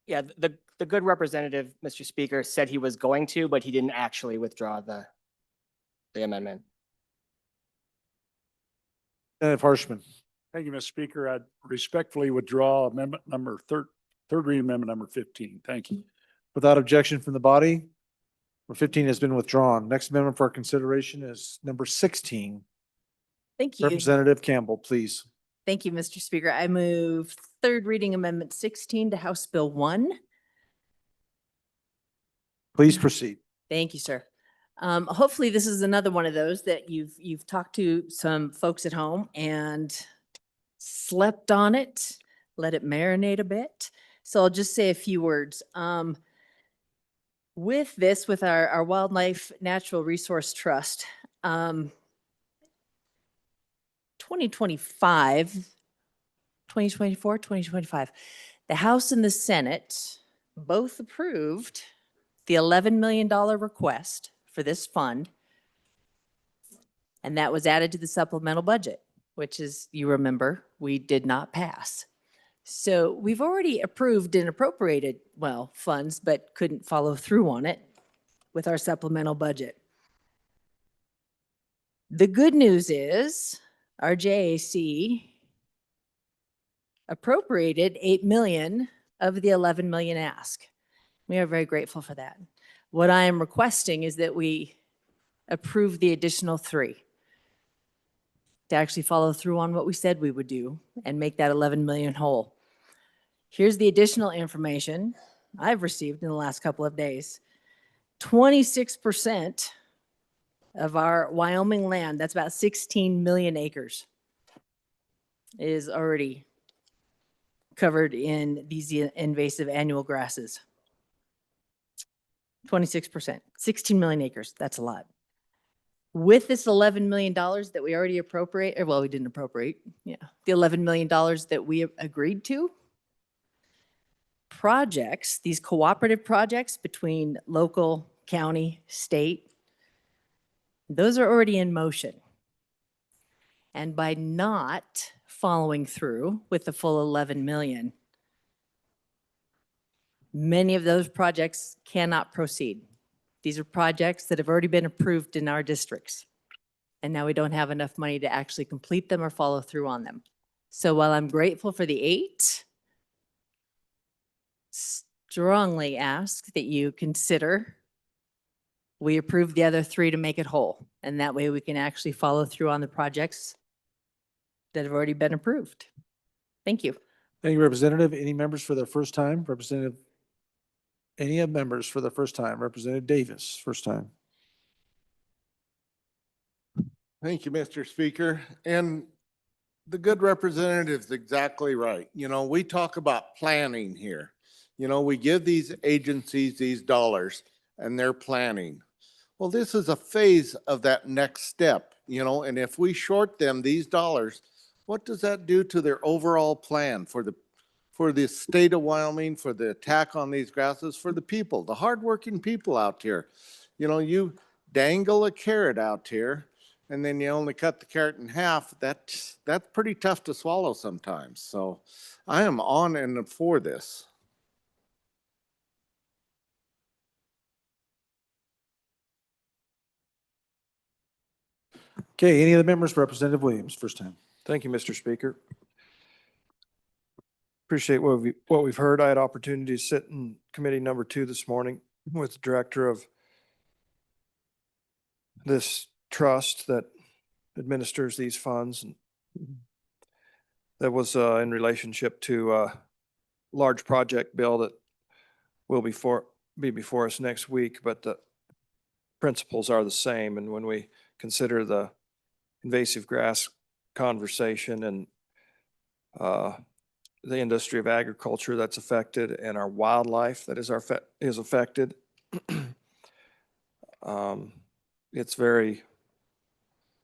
Yeah, the good representative, Mr. Speaker, said he was going to, but he didn't actually withdraw the amendment. Representative Harshman. Thank you, Mr. Speaker. I'd respectfully withdraw amendment number third reading amendment number 15. Thank you. Without objection from the body, number 15 has been withdrawn. Next amendment for our consideration is number 16. Thank you. Representative Campbell, please. Thank you, Mr. Speaker. I move third reading amendment 16 to House Bill 1. Please proceed. Thank you, sir. Hopefully this is another one of those that you've talked to some folks at home and slept on it, let it marinate a bit. So I'll just say a few words. With this, with our Wildlife Natural Resource Trust, 2025, 2024, 2025, the House and the Senate both approved the $11 million request for this fund. And that was added to the supplemental budget, which is, you remember, we did not pass. So we've already approved and appropriated, well, funds, but couldn't follow through on it with our supplemental budget. The good news is our JAC appropriated 8 million of the 11 million ask. We are very grateful for that. What I am requesting is that we approve the additional 3 to actually follow through on what we said we would do and make that 11 million whole. Here's the additional information I've received in the last couple of days. 26% of our Wyoming land, that's about 16 million acres, is already covered in these invasive annual grasses. 26%, 16 million acres, that's a lot. With this $11 million that we already appropriate, or well, we didn't appropriate, yeah, the $11 million that we agreed to, projects, these cooperative projects between local, county, state, those are already in motion. And by not following through with the full 11 million, many of those projects cannot proceed. These are projects that have already been approved in our districts. And now we don't have enough money to actually complete them or follow through on them. So while I'm grateful for the 8, strongly ask that you consider we approve the other 3 to make it whole. And that way we can actually follow through on the projects that have already been approved. Thank you. Thank you, Representative. Any members for their first time? Representative, any of members for the first time? Representative Davis, first time. Thank you, Mr. Speaker. And the good representative's exactly right. You know, we talk about planning here. You know, we give these agencies these dollars and they're planning. Well, this is a phase of that next step, you know, and if we short them these dollars, what does that do to their overall plan for the state of Wyoming, for the attack on these grasses, for the people, the hardworking people out here? You know, you dangle a carrot out here and then you only cut the carrot in half. That's pretty tough to swallow sometimes. So I am on and for this. Okay, any other members? Representative Williams, first time. Thank you, Mr. Speaker. appreciate what we've heard. I had opportunity to sit in committee number 2 this morning with the director of this trust that administers these funds. And that was in relationship to a large project bill that will be before us next week, but the principles are the same. And when we consider the invasive grass conversation and the industry of agriculture that's affected and our wildlife that is affected, it's very,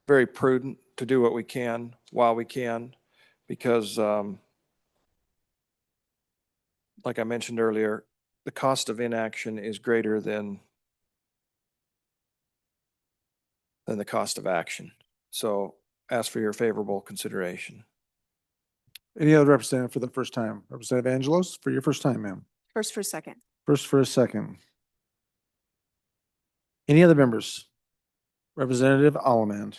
very prudent to do what we can while we can, because like I mentioned earlier, the cost of inaction is greater than the cost of action. So ask for your favorable consideration. Any other representative for the first time? Representative Angelos, for your first time, ma'am. First for a second. First for a second. Any other members? Representative Allemand.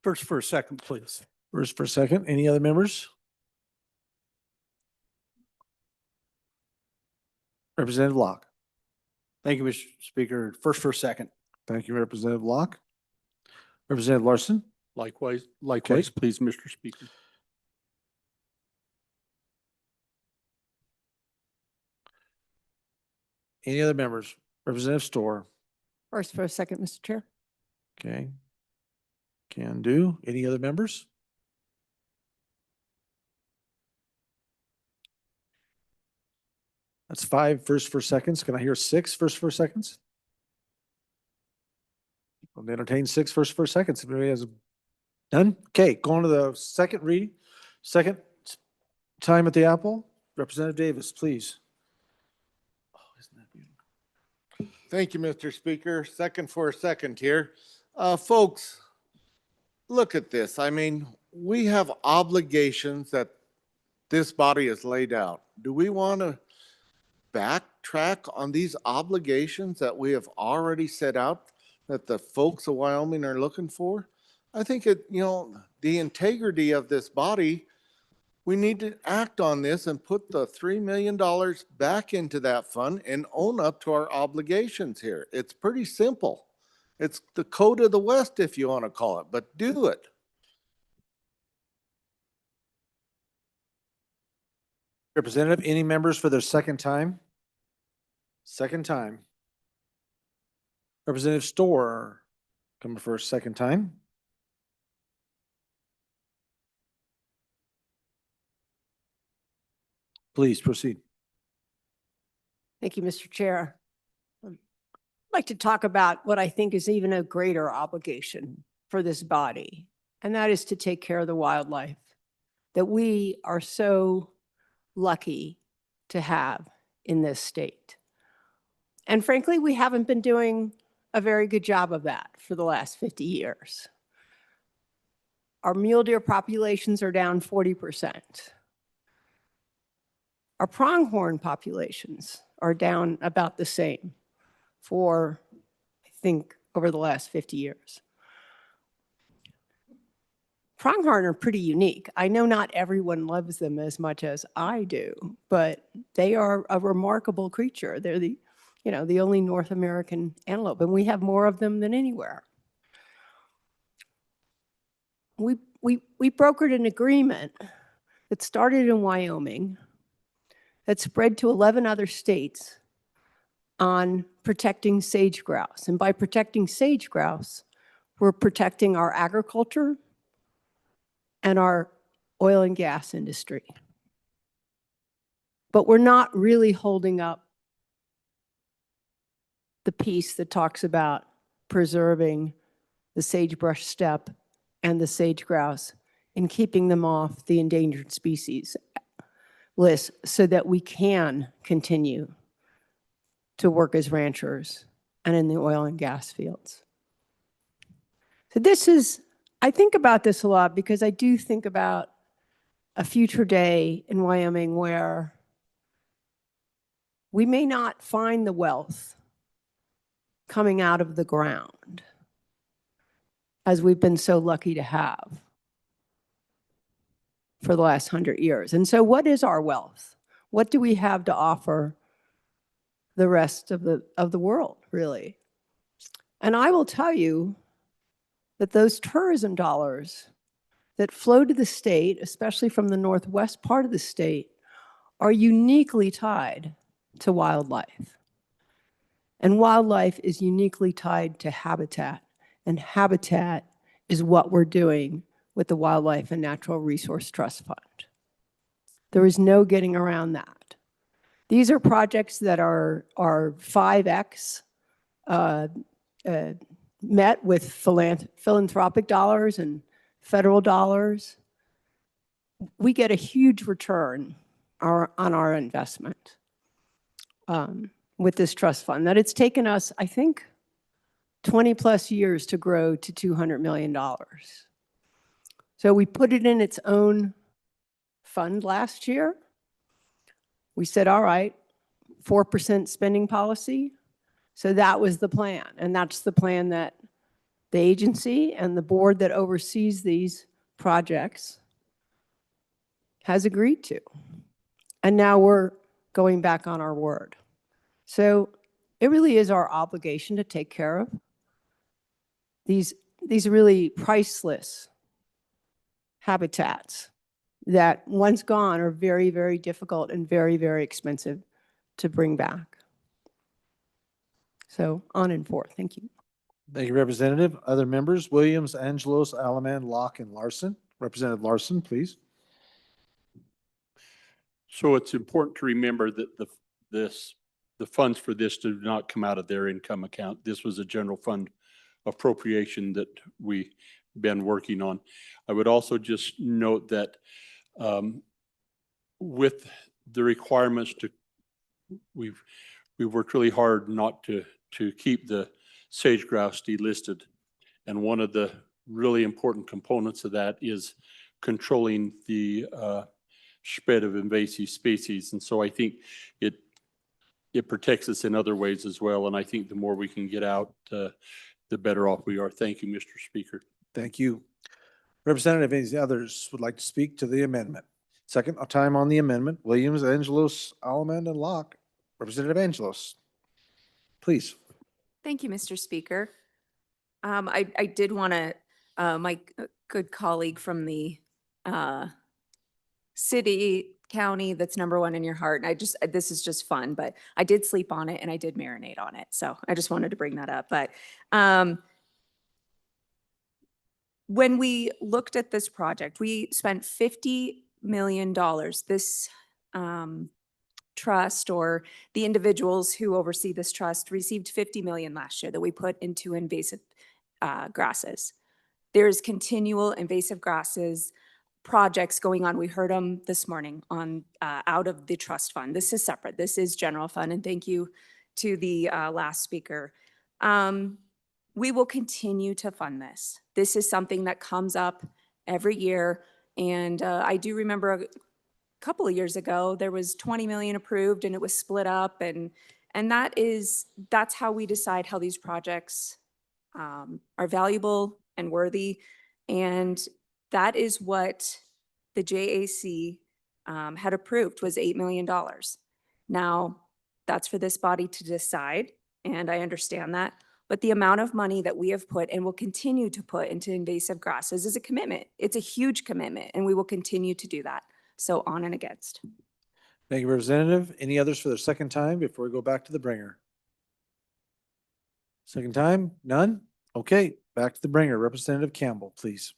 First for a second, please. First for a second. Any other members? Representative Locke. Thank you, Mr. Speaker. First for a second. Thank you, Representative Locke. Representative Larson. Likewise, Okay. please, Mr. Speaker. Any other members? Representative Storr. First for a second, Mr. Chair. Okay. Can do. Any other members? That's 5 first for seconds. Can I hear 6 first for seconds? I'll entertain 6 first for seconds. If anybody has none? Okay, going to the second reading. Second time at the apple. Representative Davis, please. Thank you, Mr. Speaker. Second for a second here. Folks, look at this. I mean, we have obligations that this body has laid out. Do we want to backtrack on these obligations that we have already set out that the folks of Wyoming are looking for? I think the integrity of this body, we need to act on this and put the $3 million back into that fund and own up to our obligations here. It's pretty simple. It's the code of the West, if you want to call it, but do it. Representative, any members for their second time? Second time. Representative Storr, coming for a second time. Please proceed. Thank you, Mr. Chair. I'd like to talk about what I think is even a greater obligation for this body, and that is to take care of the wildlife that we are so lucky to have in this state. And frankly, we haven't been doing a very good job of that for the last 50 years. Our mule deer populations are down 40%. Our pronghorn populations are down about the same for, I think, over the last 50 years. Pronghorn are pretty unique. I know not everyone loves them as much as I do, but they are a remarkable creature. They're the only North American antelope, and we have more of them than anywhere. We brokered an agreement that started in Wyoming that spread to 11 other states on protecting sage grouse. And by protecting sage grouse, we're protecting our agriculture and our oil and gas industry. But we're not really holding up the piece that talks about preserving the sagebrush steppe and the sage grouse and keeping them off the endangered species list so that we can continue to work as ranchers and in the oil and gas fields. So I think about this a lot because I do think about a future day in Wyoming where we may not find the wealth coming out of the ground as we've been so lucky to have for the last 100 years. And so what is our wealth? What do we have to offer the rest of the world, really? And I will tell you that those tourism dollars that flow to the state, especially from the northwest part of the state, are uniquely tied to wildlife. And wildlife is uniquely tied to habitat. And habitat is what we're doing with the Wildlife and Natural Resource Trust Fund. There is no getting around that. These are projects that are 5X met with philanthropic dollars and federal dollars. We get a huge return on our investment with this trust fund that it's taken us, I think, 20 plus years to grow to $200 million. So we put it in its own fund last year. We said, all right, 4% spending policy. So that was the plan. And that's the plan that the agency and the board that oversees these projects has agreed to. And now we're going back on our word. So it really is our obligation to take care of these really priceless habitats that once gone are very, very difficult and very, very expensive to bring back. So on and forth. Thank you. Thank you, Representative. Other members, Williams, Angelos, Alaman, Locke, and Larson. Representative Larson, please. So it's important to remember that the funds for this do not come out of their income account. This was a general fund appropriation that we've been working on. I would also just note that with the requirements we've worked really hard not to keep the sage grouse delisted. And one of the really important components of that is controlling the spread of invasive species. And so I think it protects us in other ways as well. And I think the more we can get out, the better off we are. Thank you, Mr. Speaker. Thank you. Representative, any others would like to speak to the amendment? Second time on the amendment, Williams, Angelos, Alaman, and Locke. Representative Angelos, please. Thank you, Mr. Speaker. I did want to, my good colleague from the city, county that's number one in your heart, and this is just fun, but I did sleep on it and I did marinate on it. So I just wanted to bring that up. But when we looked at this project, we spent $50 million. This trust, or the individuals who oversee this trust, received $50 million last year that we put into invasive grasses. There's continual invasive grasses projects going on. We heard them this morning on out of the trust fund. This is separate. This is general fund. And thank you to the last speaker. We will continue to fund this. This is something that comes up every year. And I do remember a couple of years ago, there was 20 million approved and it was split up. And that's how we decide how these projects are valuable and worthy. And that is what the JAC had approved, was $8 million. Now, that's for this body to decide, and I understand that. But the amount of money that we have put and will continue to put into invasive grasses is a commitment. It's a huge commitment, and we will continue to do that. So on and against. Thank you, Representative. Any others for the second time before we go back to the bringer? Second time? None? Okay, back to the bringer. Representative Campbell, please.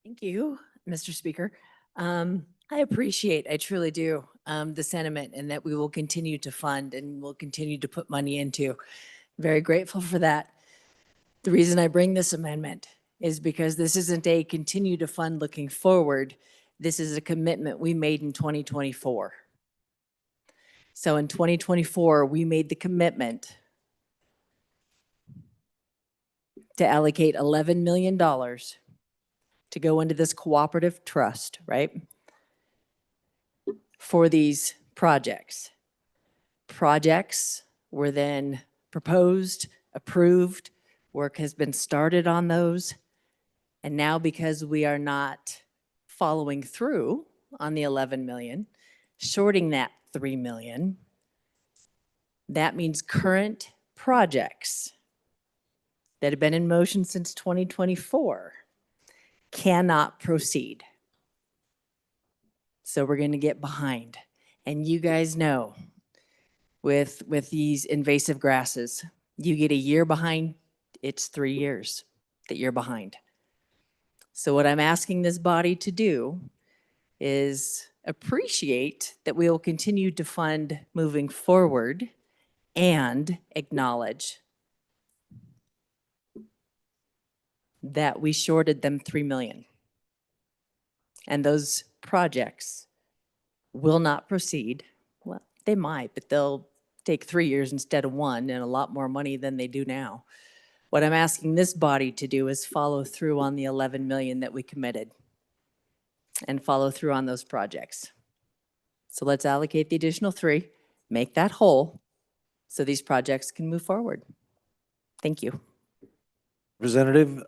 Thank you, Mr. Speaker. I appreciate, I truly do, the sentiment, and that we will continue to fund and will continue to put money into. Very grateful for that. The reason I bring this amendment is because this isn't a continue to fund looking forward. This is a commitment we made in 2024. So in 2024, we made the commitment to allocate $11 million to go into this cooperative trust, right? For these projects. Projects were then proposed, approved, work has been started on those. And now, because we are not following through on the 11 million, shorting that 3 million. That means current projects that have been in motion since 2024 cannot proceed. So we're going to get behind. And you guys know, with these invasive grasses, you get a year behind, it's 3 years that you're behind. So what I'm asking this body to do is appreciate that we will continue to fund moving forward and acknowledge that we shorted them 3 million. And those projects will not proceed. Well, they might, but they'll take 3 years instead of 1 and a lot more money than they do now. What I'm asking this body to do is follow through on the 11 million that we committed and follow through on those projects. So let's allocate the additional 3, make that whole so these projects can move forward. Thank you. Representative,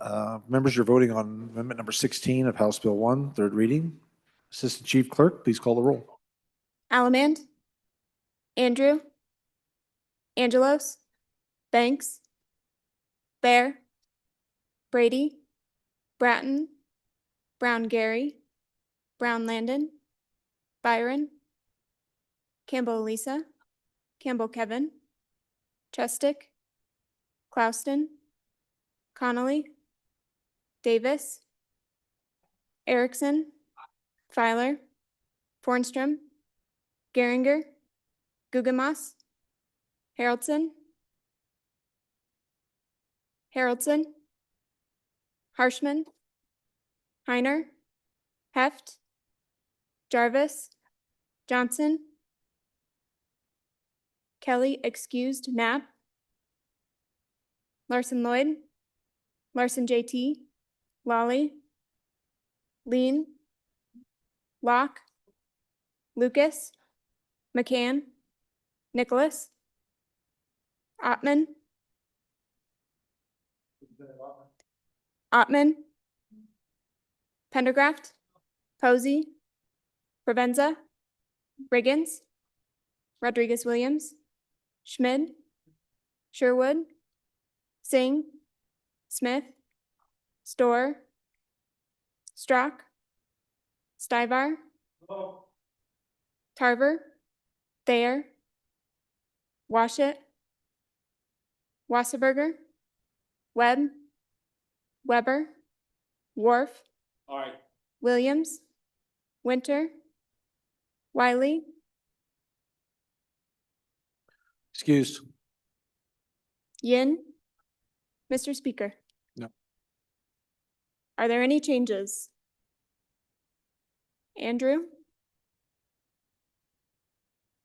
members, you're voting on amendment number 16 of House Bill 1, third reading. Assistant Chief Clerk, please call the roll. Allemand, Andrew, Angelos, Banks, Bear, Brady, Bratton, Brown Gary, Brown Landon, Byron, Campbell Elisa, Campbell Kevin, Chestick, Clouston, Connolly, Davis, Erickson, Filer, Fornstrom, Geringer, Gugemas, Haraldson, Harshman, Heiner, Heft, Jarvis, Johnson, Kelly excused, Knapp, Larson Lloyd, Larson JT, Lawley, Lean, Locke, Lucas, McCann, Nicholas, Ottman, Pendergraft, Posey, Provenza, Riggins, Rodriguez Williams, Schmid, Sherwood, Singh, Smith, Storr, Strock, Stivar, Tarver, Thayer, Washit, Wasserberger, Webb, Weber, Wharf, Williams, Winter, Wiley, Excused. Yin. Mr. Speaker. No. Are there any changes? Andrew?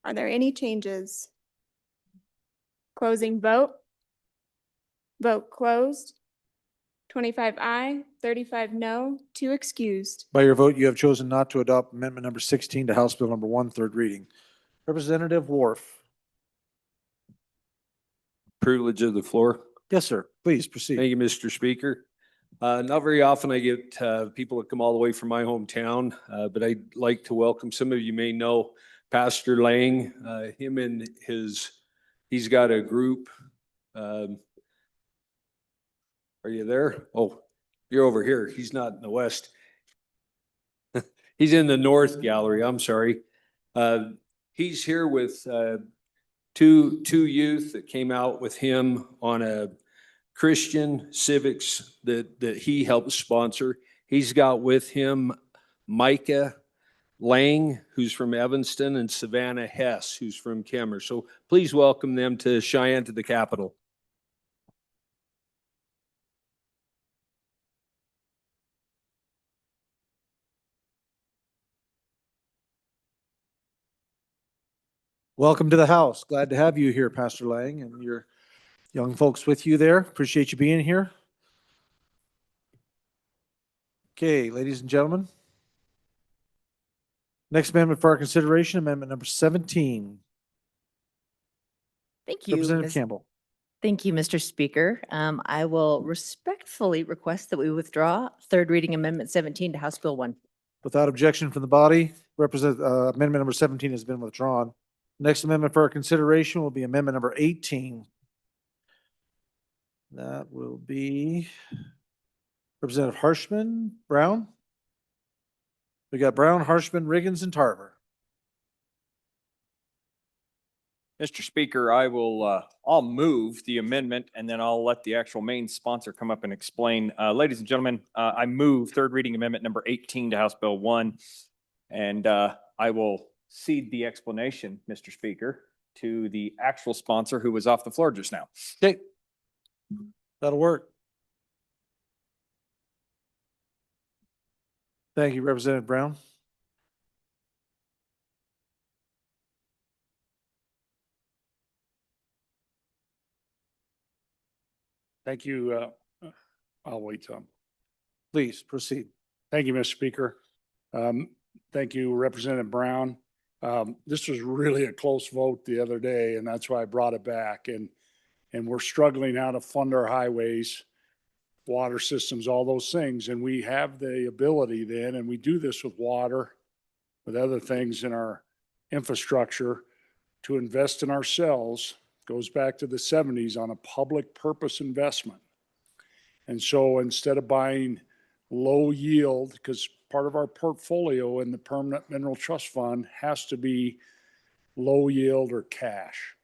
Are there any changes? Closing vote. Vote closed. 25 aye, 35 no, 2 excused. By your vote, you have chosen not to adopt amendment number 16 to House Bill number 1, third reading. Representative Wharf. Privilege of the floor. Yes, sir. Please proceed. Thank you, Mr. Speaker. Not very often I get people that come all the way from my hometown, but I'd like to welcome, some of you may know Pastor Lang, him and he's got a group. Are you there? Oh, you're over here. He's not in the west. He's in the north gallery. I'm sorry. He's here with two youth that came out with him on a Christian civics that he helped sponsor. He's got with him Micah Lang, who's from Evanston, and Savannah Hess, who's from Kemmer. So please welcome them to Cheyenne, to the Capitol. Welcome to the House. Glad to have you here, Pastor Lang, and your young folks with you there. Appreciate you being here. Okay, ladies and gentlemen. Next amendment for our consideration, amendment number 17. Thank you. Representative Campbell. Thank you, Mr. Speaker. I will respectfully request that we withdraw third reading amendment 17 to House Bill 1. Without objection from the body, amendment number 17 has been withdrawn. Next amendment for our consideration will be amendment number 18. That will be Representative Harshman, Brown. We got Brown, Harshman, Riggins, and Tarver. Mr. Speaker, I'll move the amendment and then I'll let the actual main sponsor come up and explain. Ladies and gentlemen, I move third reading amendment number 18 to House Bill 1. And I will cede the explanation, Mr. Speaker, to the actual sponsor who was off the floor just now. Okay. That'll work. Thank you, Representative Brown. Thank you. I'll wait some. Please proceed. Thank you, Mr. Speaker. Thank you, Representative Brown. This was really a close vote the other day, and that's why I brought it back. And we're struggling now to fund our highways, water systems, all those things. And we have the ability then, and we do this with water, with other things in our infrastructure, to invest in ourselves. Goes back to the 70s on a public purpose investment. And so instead of buying low yield, because part of our portfolio in the Permanent Mineral Trust Fund has to be low yield or cash.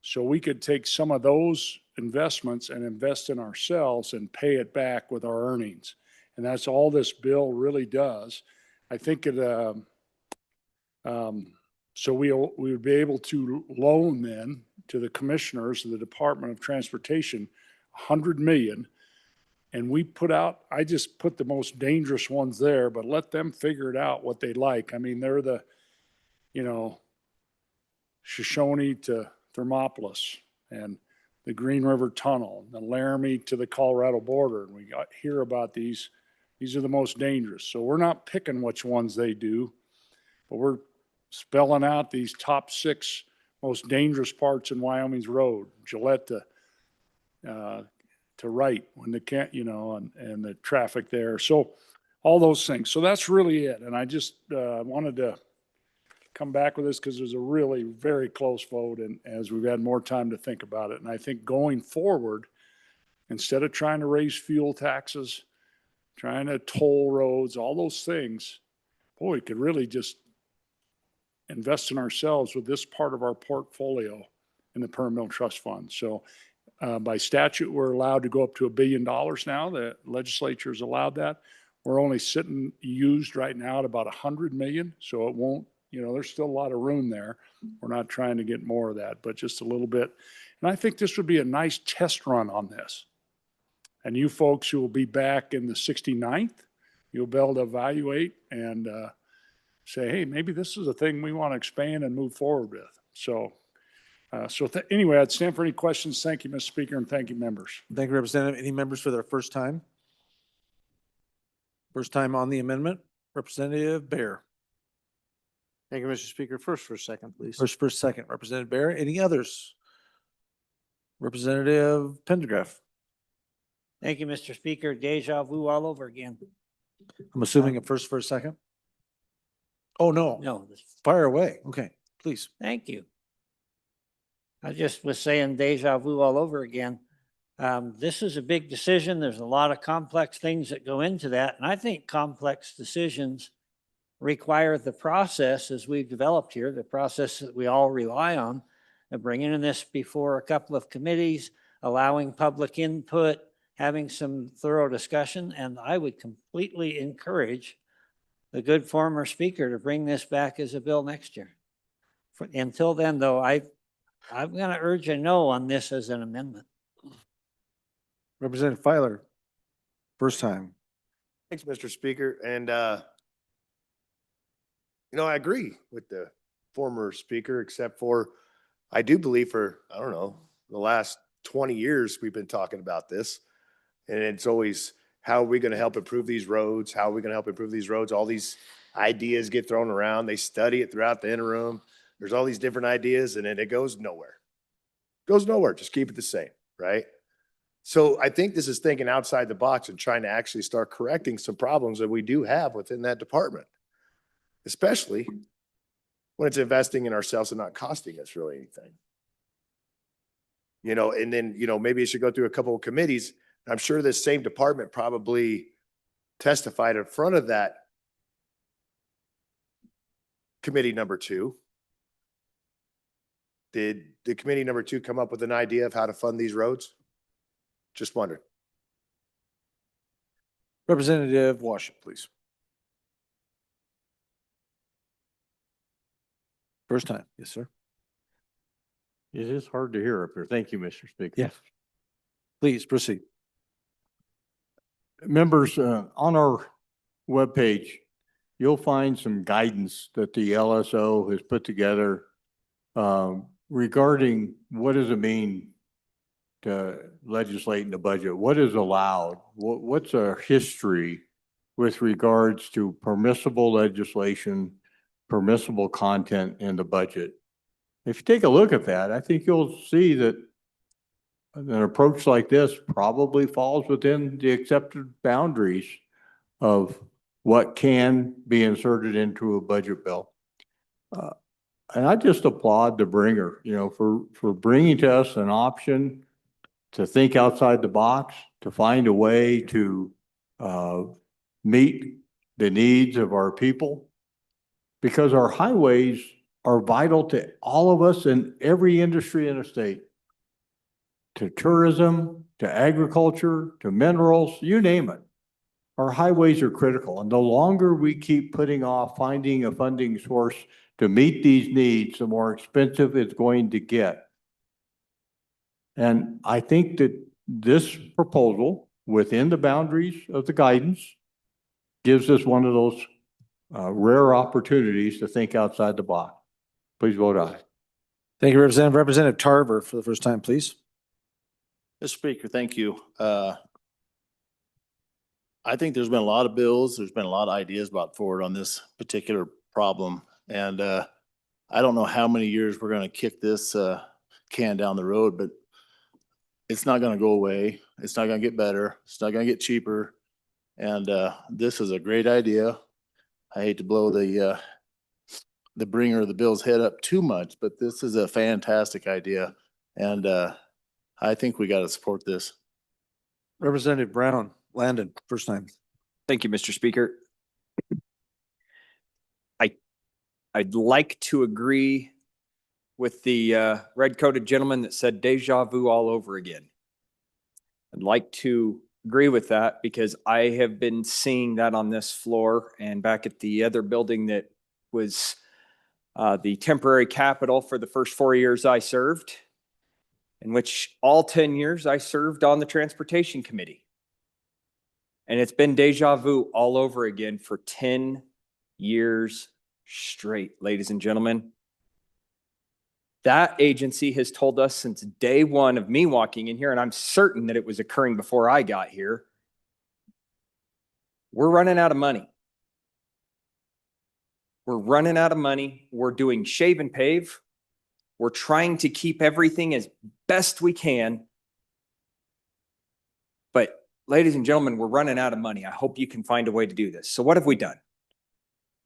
So we could take some of those investments and invest in ourselves and pay it back with our earnings. And that's all this bill really does. I think it, so we would be able to loan then to the commissioners of the Department of Transportation, $100 million. And we put out, I just put the most dangerous ones there, but let them figure it out what they like. I mean, they're the, Shoshone to Thermopolis and the Green River Tunnel, the Laramie to the Colorado border. And we hear about these. These are the most dangerous. So we're not picking which ones they do, but we're spelling out these top 6 most dangerous parts in Wyoming's road, Gillette to Wright when the can't, and the traffic there. So all those things. So that's really it. And I just wanted to come back with this because it was a really very close vote, and as we've had more time to think about it. And I think going forward, instead of trying to raise fuel taxes, trying to toll roads, all those things, boy, we could really just invest in ourselves with this part of our portfolio in the Permanent Mineral Trust Fund. So by statute, we're allowed to go up to $1 billion now. The legislature has allowed that. We're only sitting used right now at about 100 million. So it won't, there's still a lot of room there. We're not trying to get more of that, but just a little bit. And I think this would be a nice test run on this. And you folks who will be back in the 69th, you'll be able to evaluate and say, hey, maybe this is a thing we want to expand and move forward with. So, anyway, I'd stand for any questions. Thank you, Mr. Speaker, and thank you, members. Thank you, Representative. Any members for their first time? First time on the amendment? Representative Bear. Thank you, Mr. Speaker. First for a second, please. First, second. Representative Bear. Any others? Representative Pendergraph. Thank you, Mr. Speaker. Deja vu all over again. I'm assuming a first for a second? Oh, no. No. Fire away. Okay, please. Thank you. I just was saying deja vu all over again. This is a big decision. There's a lot of complex things that go into that. And I think complex decisions require the process as we've developed here, the process that we all rely on, of bringing this before a couple of committees, allowing public input, having some thorough discussion. And I would completely encourage the good former speaker to bring this back as a bill next year. Until then, though, I'm going to urge a no on this as an amendment. Representative Filer, first time. Thanks, Mr. Speaker. And, I agree with the former speaker, except for I do believe for, the last 20 years, we've been talking about this. And it's always, how are we going to help improve these roads? How are we going to help improve these roads? All these ideas get thrown around. They study it throughout the interim. There's all these different ideas, and then it goes nowhere. Goes nowhere. Just keep it the same, right? So I think this is thinking outside the box and trying to actually start correcting some problems that we do have within that department. Especially when it's investing in ourselves and not costing us really anything. You know, and then, you know, maybe it should go through a couple of committees. I'm sure this same department probably testified in front of that committee number 2. Did the committee number 2 come up with an idea of how to fund these roads? Just wondered. Representative Washington, please. First time. Yes, sir. It is hard to hear up here. Thank you, Mr. Speaker. Yeah. Please proceed. Members, on our webpage, you'll find some guidance that the LSO has put together regarding what does it mean to legislate in the budget? What is allowed? What's our history with regards to permissible legislation, permissible content in the budget? If you take a look at that, I think you'll see that an approach like this probably falls within the accepted boundaries of what can be inserted into a budget bill. And I just applaud the bringer, you know, for bringing to us an option to think outside the box, to find a way to meet the needs of our people, because our highways are vital to all of us in every industry in the state, to tourism, to agriculture, to minerals, you name it. Our highways are critical, and the longer we keep putting off finding a funding source to meet these needs, the more expensive it's going to get. And I think that this proposal, within the boundaries of the guidance, gives us one of those rare opportunities to think outside the box. Please vote aye. Thank you, Representative. Representative Tarver for the first time, please. Mr. Speaker, thank you. I think there's been a lot of bills. There's been a lot of ideas brought forward on this particular problem. And I don't know how many years we're going to kick this can down the road, but it's not going to go away. It's not going to get better. It's not going to get cheaper. And this is a great idea. I hate to blow the bringer of the bill's head up too much, but this is a fantastic idea. And I think we got to support this. Representative Brown, Landon, first time. Thank you, Mr. Speaker. I'd like to agree with the red-coated gentleman that said deja vu all over again. I'd like to agree with that because I have been seeing that on this floor and back at the other building that was the temporary capital for the first 4 years I served, in which all 10 years I served on the Transportation Committee. And it's been deja vu all over again for 10 years straight, ladies and gentlemen. That agency has told us since day one of me walking in here, and I'm certain that it was occurring before I got here, we're running out of money. We're running out of money. We're doing shave and pave. We're trying to keep everything as best we can. But ladies and gentlemen, we're running out of money. I hope you can find a way to do this. So what have we done?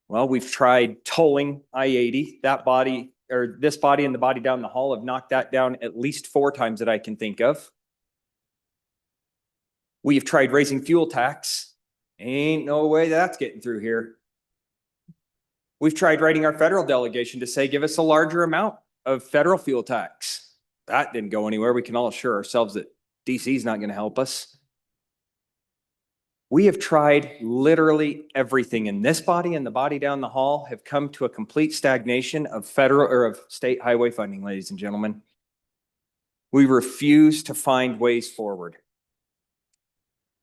Well, we've tried tolling I-80. That body, or this body and the body down the hall have knocked that down at least 4 times that I can think of. We've tried raising fuel tax. Ain't no way that's getting through here. We've tried writing our federal delegation to say, give us a larger amount of federal fuel tax. That didn't go anywhere. We can all assure ourselves that DC is not going to help us. We have tried literally everything, and this body and the body down the hall have come to a complete stagnation of federal or of state highway funding, ladies and gentlemen. We refuse to find ways forward.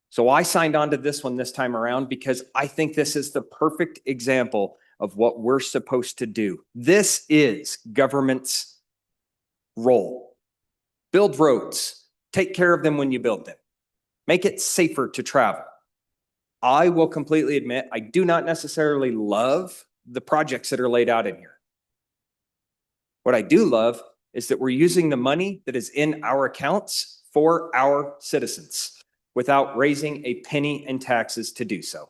So I signed on to this one this time around because I think this is the perfect example of what we're supposed to do. This is government's role. Build roads. Take care of them when you build them. Make it safer to travel. I will completely admit, I do not necessarily love the projects that are laid out in here. What I do love is that we're using the money that is in our accounts for our citizens without raising a penny in taxes to do so.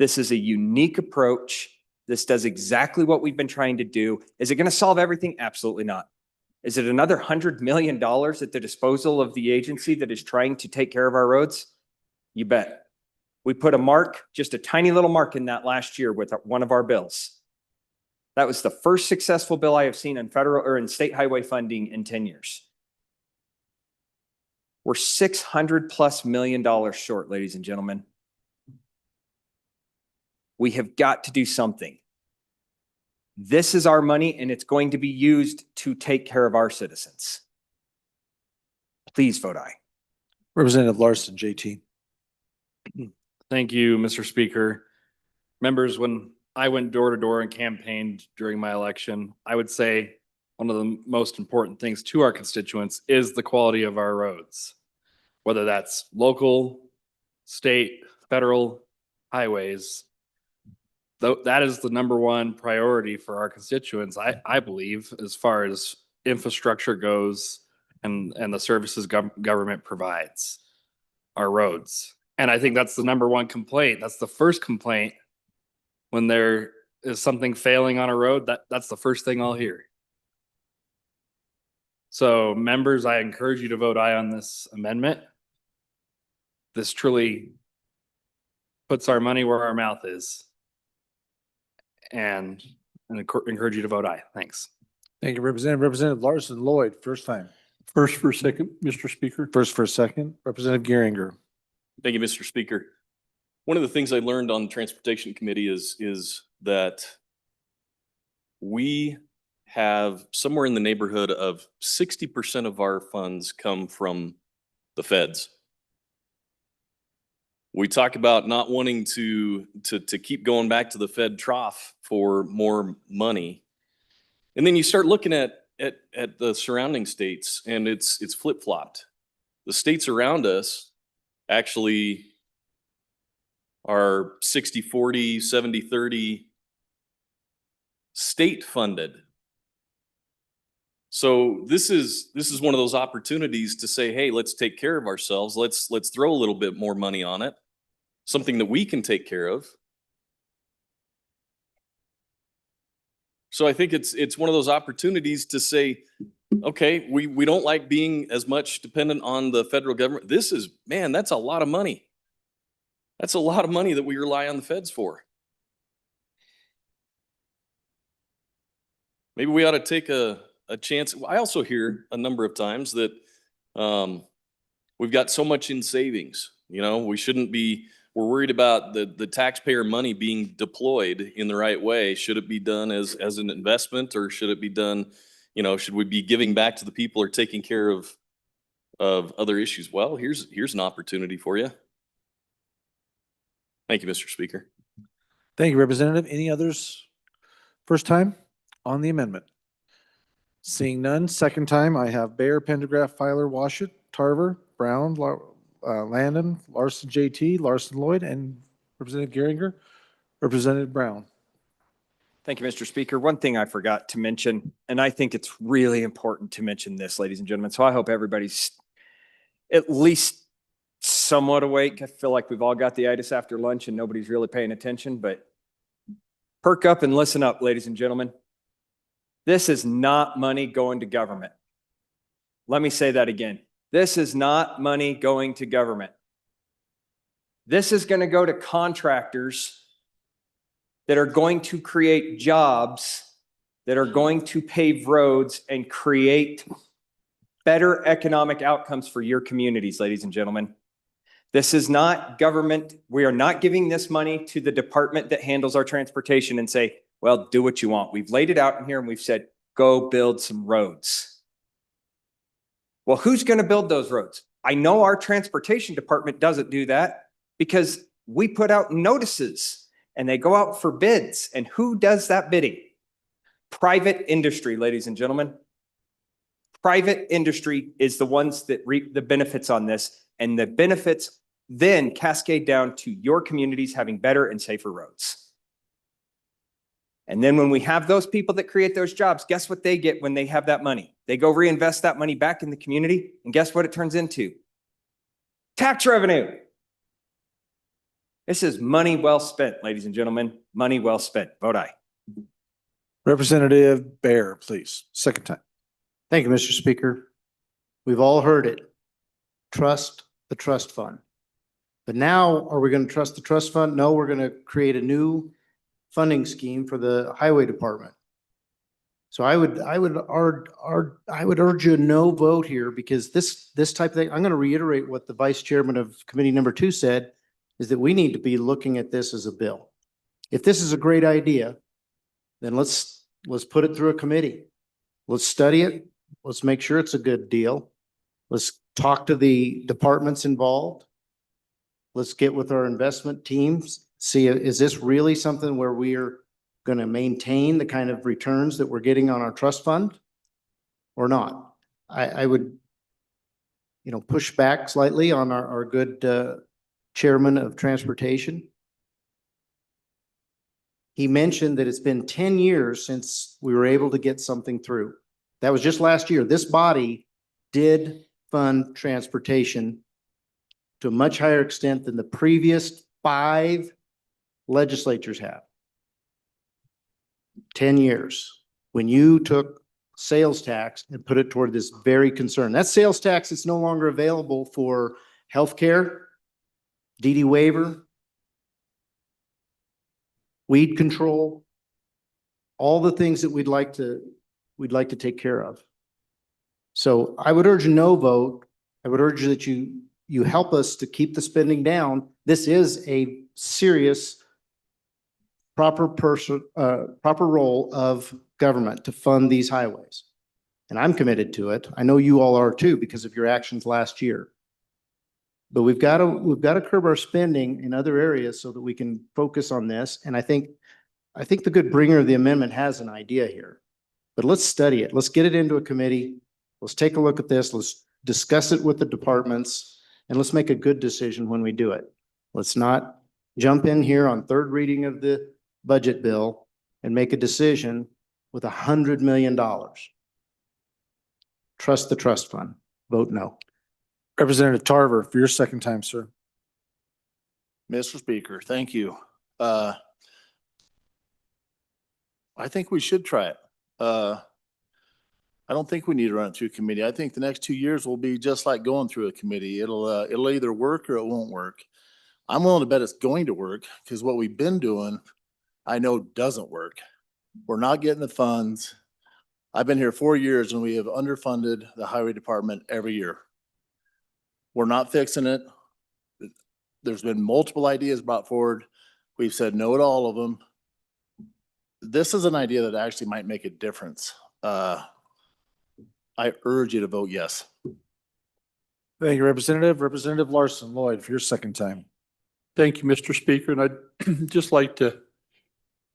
This is a unique approach. This does exactly what we've been trying to do. Is it going to solve everything? Absolutely not. Is it another $100 million at the disposal of the agency that is trying to take care of our roads? You bet. We put a mark, just a tiny little mark in that last year with one of our bills. That was the first successful bill I have seen in federal or in state highway funding in 10 years. We're $600+ million short, ladies and gentlemen. We have got to do something. This is our money, and it's going to be used to take care of our citizens. Please vote aye. Representative Larson, JT. Thank you, Mr. Speaker. Members, when I went door to door and campaigned during my election, I would say one of the most important things to our constituents is the quality of our roads, whether that's local, state, federal highways. That is the number one priority for our constituents, I believe, as far as infrastructure goes and the services government provides, our roads. And I think that's the number one complaint. That's the first complaint when there is something failing on a road. That's the first thing I'll hear. So members, I encourage you to vote aye on this amendment. This truly puts our money where our mouth is. And encourage you to vote aye. Thanks. Thank you, Representative. Representative Larson Lloyd, first time. First for a second, Mr. Speaker. First for a second. Representative Geringer. Thank you, Mr. Speaker. One of the things I learned on the Transportation Committee is that we have somewhere in the neighborhood of 60% of our funds come from the feds. We talk about not wanting to keep going back to the Fed trough for more money. And then you start looking at the surrounding states, and it's flip-flopped. The states around us actually are 60-40, 70-30 state funded. So this is one of those opportunities to say, hey, let's take care of ourselves. Let's throw a little bit more money on it. Something that we can take care of. So I think it's one of those opportunities to say, okay, we don't like being as much dependent on the federal government. That's a lot of money. That's a lot of money that we rely on the feds for. Maybe we ought to take a chance. I also hear a number of times that we've got so much in savings. We shouldn't be. We're worried about the taxpayer money being deployed in the right way. Should it be done as an investment, or should it be done, should we be giving back to the people or taking care of other issues? Well, here's an opportunity for you. Thank you, Mr. Speaker. Thank you, Representative. Any others? First time on the amendment? Seeing none. Second time, I have Bayer, Pendergraph, Filer, Washut, Tarver, Brown, Landon, Larson JT, Larson Lloyd, and Representative Geringer. Representative Brown. Thank you, Mr. Speaker. One thing I forgot to mention, and I think it's really important to mention this, ladies and gentlemen, so I hope everybody's at least somewhat awake. I feel like we've all got the itis after lunch and nobody's really paying attention, but perk up and listen up, ladies and gentlemen. This is not money going to government. Let me say that again. This is not money going to government. This is going to go to contractors that are going to create jobs, that are going to pave roads and create better economic outcomes for your communities, ladies and gentlemen. This is not government. We are not giving this money to the department that handles our transportation and say, well, do what you want. We've laid it out in here and we've said, go build some roads. Well, who's going to build those roads? I know our transportation department doesn't do that because we put out notices and they go out for bids. And who does that bidding? Private industry, ladies and gentlemen. Private industry is the ones that reap the benefits on this, and the benefits then cascade down to your communities having better and safer roads. And then when we have those people that create those jobs, guess what they get when they have that money? They go reinvest that money back in the community, and guess what it turns into? Tax revenue. This is money well spent, ladies and gentlemen. Money well spent. Vote aye. Representative Bear, please. Second time. Thank you, Mr. Speaker. We've all heard it. Trust the trust fund. But now, are we going to trust the trust fund? No, we're going to create a new funding scheme for the highway department. So I would urge a no vote here, because this type of thing, I'm going to reiterate what the vice chairman of committee number 2 said, is that we need to be looking at this as a bill. If this is a great idea, then let's put it through a committee. Let's study it. Let's make sure it's a good deal. Let's talk to the departments involved. Let's get with our investment teams. See, is this really something where we're going to maintain the kind of returns that we're getting on our trust fund or not? I would, push back slightly on our good chairman of transportation. He mentioned that it's been 10 years since we were able to get something through. That was just last year. This body did fund transportation to a much higher extent than the previous 5 legislatures have. 10 years. When you took sales tax and put it toward this very concern. That sales tax is no longer available for healthcare, DD waiver, weed control, all the things that we'd like to take care of. So I would urge a no vote. I would urge that you help us to keep the spending down. This is a serious proper role of government to fund these highways. And I'm committed to it. I know you all are too, because of your actions last year. But we've got to curb our spending in other areas so that we can focus on this. And I think the good bringer of the amendment has an idea here. But let's study it. Let's get it into a committee. Let's take a look at this. Let's discuss it with the departments, and let's make a good decision when we do it. Let's not jump in here on third reading of the budget bill and make a decision with $100 million. Trust the trust fund. Vote no. Representative Tarver, for your second time, sir. Mr. Speaker, thank you. I think we should try it. I don't think we need to run it through committee. I think the next 2 years will be just like going through a committee. It'll either work or it won't work. I'm willing to bet it's going to work, because what we've been doing, I know doesn't work. We're not getting the funds. I've been here 4 years and we have underfunded the highway department every year. We're not fixing it. There's been multiple ideas brought forward. We've said no to all of them. This is an idea that actually might make a difference. I urge you to vote yes. Thank you, Representative. Representative Larson Lloyd, for your second time. Thank you, Mr. Speaker. And I'd just like to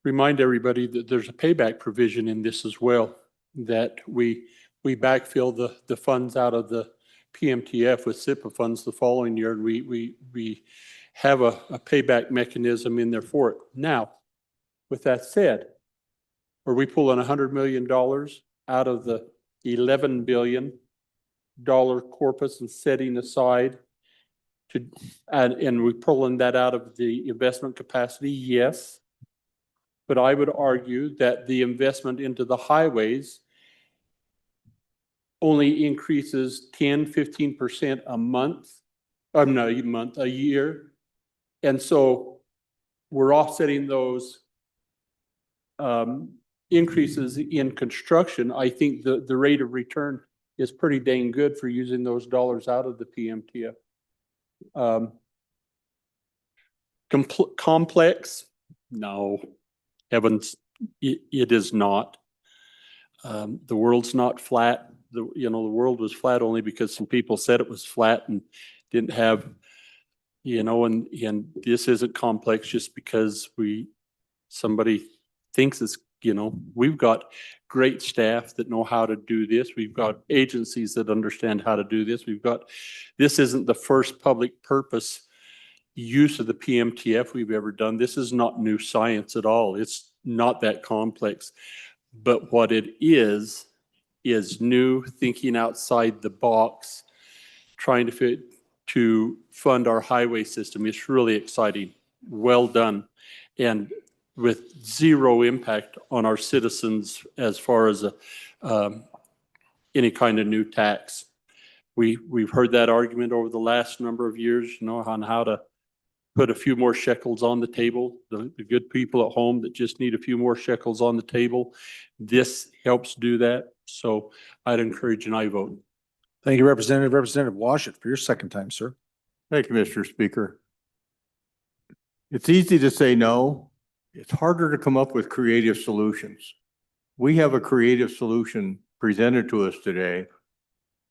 remind everybody that there's a payback provision in this as well, that we backfill the funds out of the PMTF with SIPA funds the following year. And we have a payback mechanism in there for it. Now, with that said, are we pulling $100 million out of the $11 billion corpus and setting aside and we're pulling that out of the investment capacity? Yes. But I would argue that the investment into the highways only increases 10-15% a month, a year. And so we're offsetting those increases in construction. I think the rate of return is pretty dang good for using those dollars out of the PMTF. Complex? No, heavens, it is not. The world's not flat. The world was flat only because some people said it was flat and didn't have, and this isn't complex just because somebody thinks it's, we've got great staff that know how to do this. We've got agencies that understand how to do this. This isn't the first public purpose use of the PMTF we've ever done. This is not new science at all. It's not that complex. But what it is is new, thinking outside the box, trying to fund our highway system. It's really exciting. Well done. And with zero impact on our citizens as far as any kind of new tax. We've heard that argument over the last number of years, on how to put a few more shekels on the table, the good people at home that just need a few more shekels on the table. This helps do that. So I'd encourage an aye vote. Thank you, Representative. Representative Washit, for your second time, sir. Thank you, Mr. Speaker. It's easy to say no. It's harder to come up with creative solutions. We have a creative solution presented to us today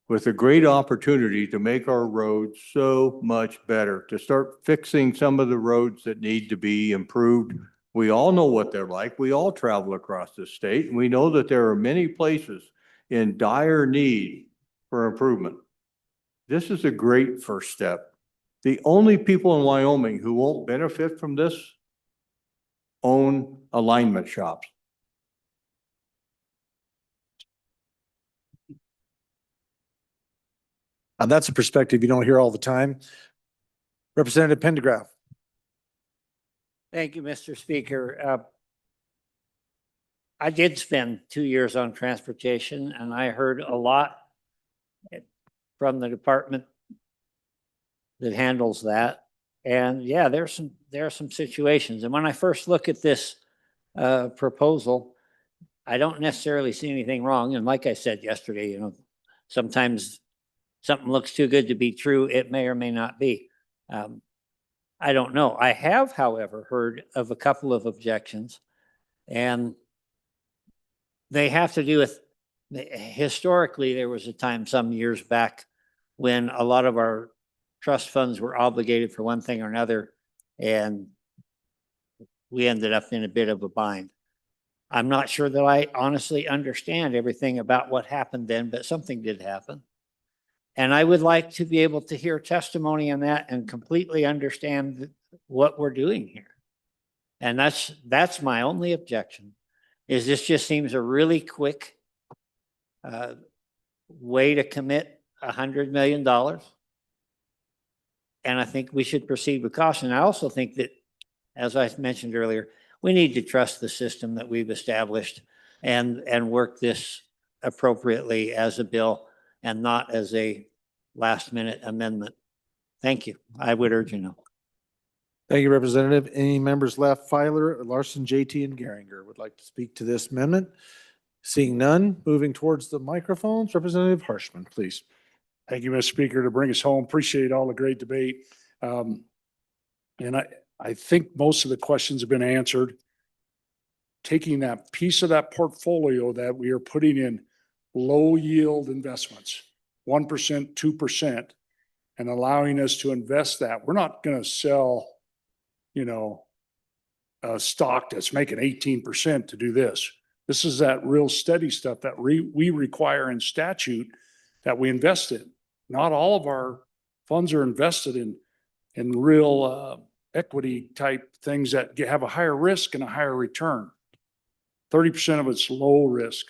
with a great opportunity to make our roads so much better, to start fixing some of the roads that need to be improved. We all know what they're like. We all travel across the state, and we know that there are many places in dire need for improvement. This is a great first step. The only people in Wyoming who won't benefit from this own alignment shops. And that's a perspective you don't hear all the time. Representative Pendergraft. Thank you, Mr. Speaker. I did spend 2 years on transportation, and I heard a lot from the department that handles that. And yeah, there are some situations. And when I first look at this proposal, I don't necessarily see anything wrong. And like I said yesterday, sometimes something looks too good to be true. It may or may not be. I don't know. I have, however, heard of a couple of objections, and they have to do with, historically, there was a time some years back when a lot of our trust funds were obligated for one thing or another, and we ended up in a bit of a bind. I'm not sure that I honestly understand everything about what happened then, but something did happen. And I would like to be able to hear testimony on that and completely understand what we're doing here. And that's my only objection, is this just seems a really quick way to commit $100 million. And I think we should proceed with caution. I also think that, as I mentioned earlier, we need to trust the system that we've established and work this appropriately as a bill and not as a last minute amendment. Thank you. I would urge a no. Thank you, Representative. Any members left? Filer, Larson, JT, and Geringer would like to speak to this amendment. Seeing none, moving towards the microphones, Representative Harshman, please. Thank you, Mr. Speaker, to bring us home. Appreciate all the great debate. And I think most of the questions have been answered. Taking that piece of that portfolio that we are putting in low yield investments, 1%, 2%, and allowing us to invest that. We're not going to sell, a stock that's making 18% to do this. This is that real steady stuff that we require in statute that we invest in. Not all of our funds are invested in real equity type things that have a higher risk and a higher return. 30% of it's low risk,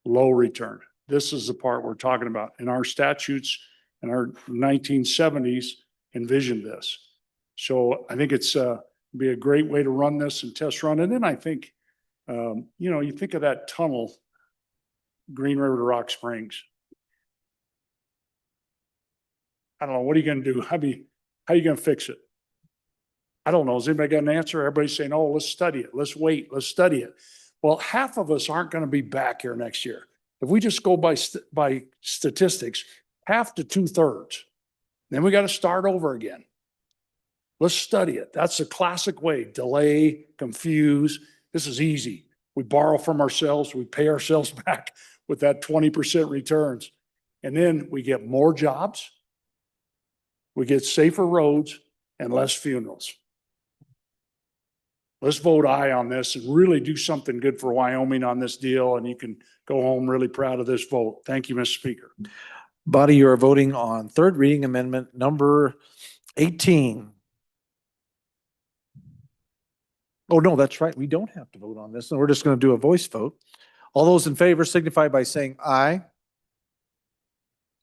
low return. This is the part we're talking about. And our statutes in our 1970s envisioned this. So I think it's be a great way to run this and test run. And then I think, you think of that tunnel, Green River to Rock Springs. I don't know. What are you going to do? How are you going to fix it? I don't know. Has anybody got an answer? Everybody's saying, oh, let's study it. Let's wait. Let's study it. Well, half of us aren't going to be back here next year. If we just go by statistics, half to 2/3, then we got to start over again. Let's study it. That's the classic way. Delay, confuse. This is easy. We borrow from ourselves. We pay ourselves back with that 20% returns. And then we get more jobs. We get safer roads and less funerals. Let's vote aye on this and really do something good for Wyoming on this deal. And you can go home really proud of this vote. Thank you, Mr. Speaker. Body, you are voting on third reading amendment number 18. Oh, no, that's right. We don't have to vote on this. And we're just going to do a voice vote. All those in favor signify by saying aye.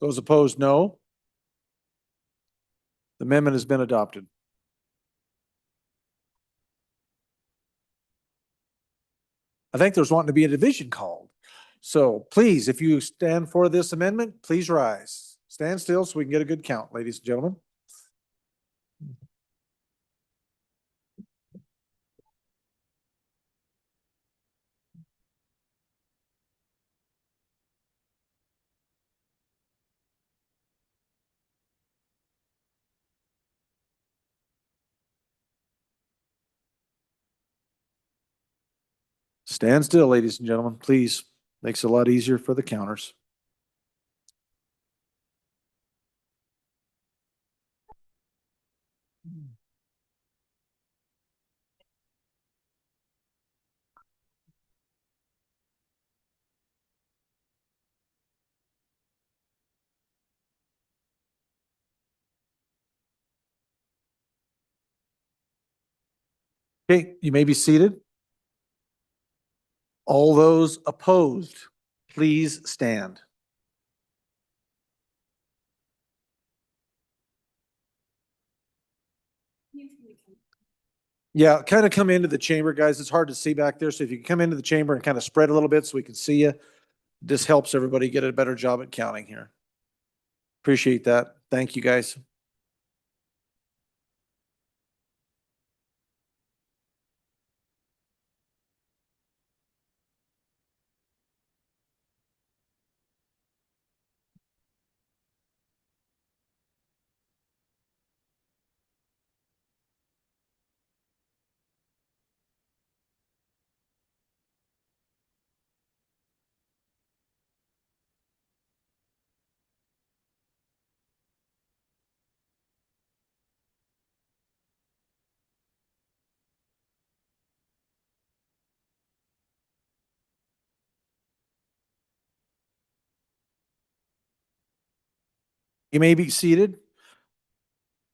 Those opposed, no. The amendment has been adopted. I think there's wanting to be a division called. So please, if you stand for this amendment, please rise. Stand still so we can get a good count, ladies and gentlemen. Stand still, ladies and gentlemen, please. Makes it a lot easier for the counters. Okay, you may be seated. All those opposed, please stand. Yeah, kind of come into the chamber, guys. It's hard to see back there. So if you can come into the chamber and kind of spread a little bit so we can see you, this helps everybody get a better job at counting here. Appreciate that. Thank you, guys. You may be seated.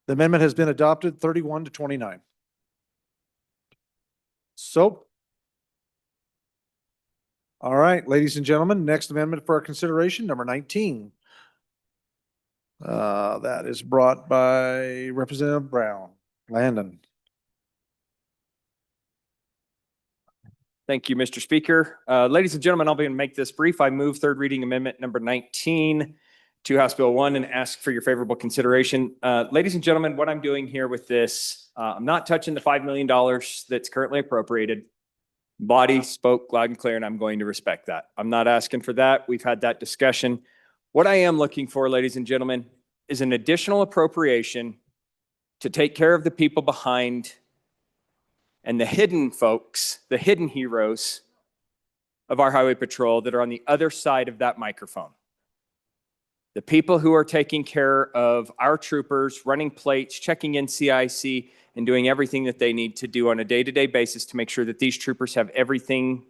The amendment has been adopted 31-29. So, all right, ladies and gentlemen, next amendment for our consideration, number 19. That is brought by Representative Brown. Landon. Thank you, Mr. Speaker. Ladies and gentlemen, I'll be going to make this brief. I move third reading amendment number 19 to House Bill 1 and ask for your favorable consideration. Ladies and gentlemen, what I'm doing here with this, I'm not touching the $5 million that's currently appropriated. Body spoke loud and clear, and I'm going to respect that. I'm not asking for that. We've had that discussion. What I am looking for, ladies and gentlemen, is an additional appropriation to take care of the people behind and the hidden folks, the hidden heroes of our highway patrol that are on the other side of that microphone. The people who are taking care of our troopers, running plates, checking in CIC, and doing everything that they need to do on a day-to-day basis to make sure that these troopers have everything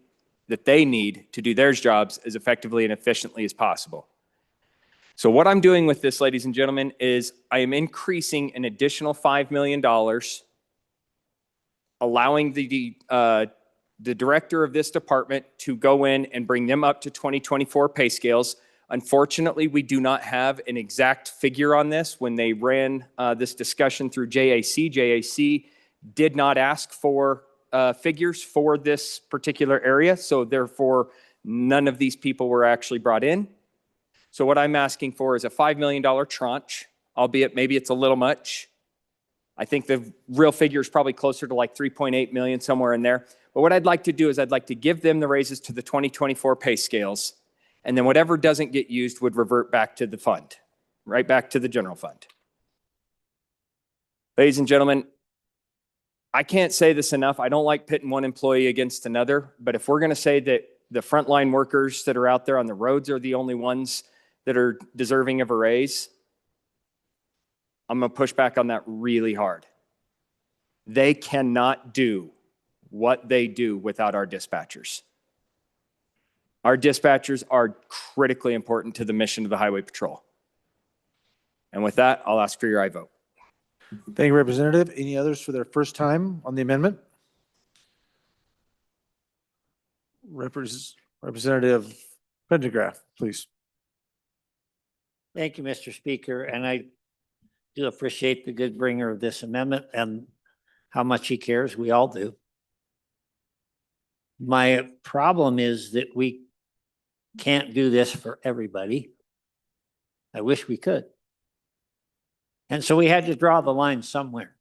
that they need to do their jobs as effectively and efficiently as possible. So what I'm doing with this, ladies and gentlemen, is I am increasing an additional $5 million, allowing the director of this department to go in and bring them up to 2024 pay scales. Unfortunately, we do not have an exact figure on this. When they ran this discussion through JAC did not ask for figures for this particular area. So therefore, none of these people were actually brought in. So what I'm asking for is a $5 million tranche, albeit maybe it's a little much. I think the real figure is probably closer to like 3.8 million, somewhere in there. But what I'd like to do is I'd like to give them the raises to the 2024 pay scales, and then whatever doesn't get used would revert back to the fund, right back to the general fund. Ladies and gentlemen, I can't say this enough. I don't like pitting one employee against another, but if we're going to say that the frontline workers that are out there on the roads are the only ones that are deserving of a raise, I'm going to push back on that really hard. They cannot do what they do without our dispatchers. Our dispatchers are critically important to the mission of the Highway Patrol. And with that, I'll ask for your aye vote. Thank you, Representative. Any others for their first time on the amendment? Representative Pendergraft, please. Thank you, Mr. Speaker, and I do appreciate the good bringer of this amendment and how much he cares. We all do. My problem is that we can't do this for everybody. I wish we could. And so we had to draw the line somewhere.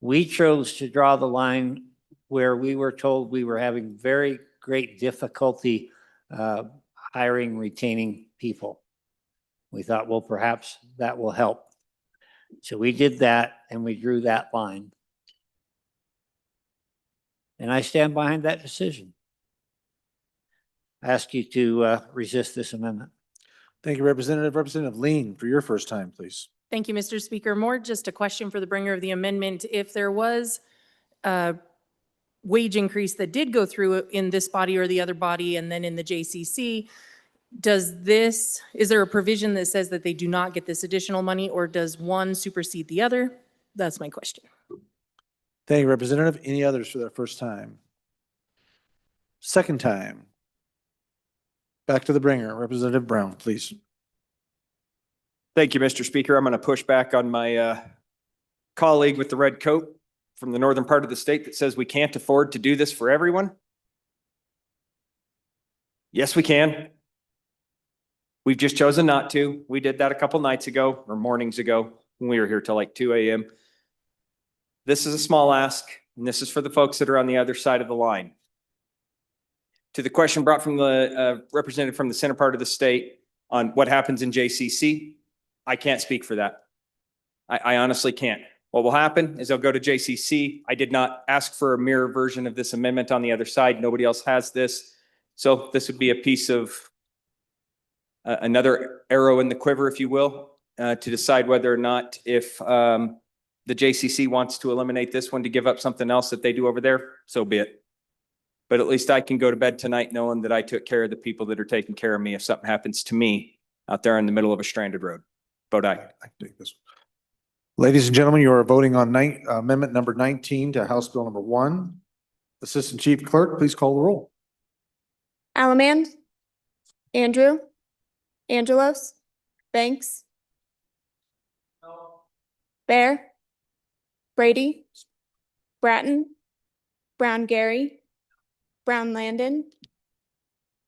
We chose to draw the line where we were told we were having very great difficulty hiring, retaining people. We thought, well, perhaps that will help. So we did that and we drew that line. And I stand behind that decision. I ask you to resist this amendment. Thank you, Representative. Representative Lean, for your first time, please. Thank you, Mr. Speaker. More just a question for the bringer of the amendment. If there was a wage increase that did go through in this body or the other body and then in the JCC, is there a provision that says that they do not get this additional money, or does one supersede the other? That's my question. Thank you, Representative. Any others for their first time? Second time. Back to the bringer. Representative Brown, please. Thank you, Mr. Speaker. I'm going to push back on my colleague with the red coat from the northern part of the state that says we can't afford to do this for everyone. Yes, we can. We've just chosen not to. We did that a couple nights ago or mornings ago when we were here till like 2 a.m. This is a small ask, and this is for the folks that are on the other side of the line. To the question brought from the representative from the center part of the state on what happens in JCC, I can't speak for that. I honestly can't. What will happen is they'll go to JCC. I did not ask for a mirror version of this amendment on the other side. Nobody else has this. So this would be a piece of another arrow in the quiver, if you will, to decide whether or not if the JCC wants to eliminate this one to give up something else that they do over there, so be it. But at least I can go to bed tonight knowing that I took care of the people that are taking care of me if something happens to me out there in the middle of a stranded road. Vote aye. I can take this. Ladies and gentlemen, you are voting on amendment number 19 to House Bill number 1. Assistant Chief Clerk, please call the roll. Allemand, Andrew, Angelos, Banks, Bear, Brady, Bratton, Brown Gary, Brown Landon,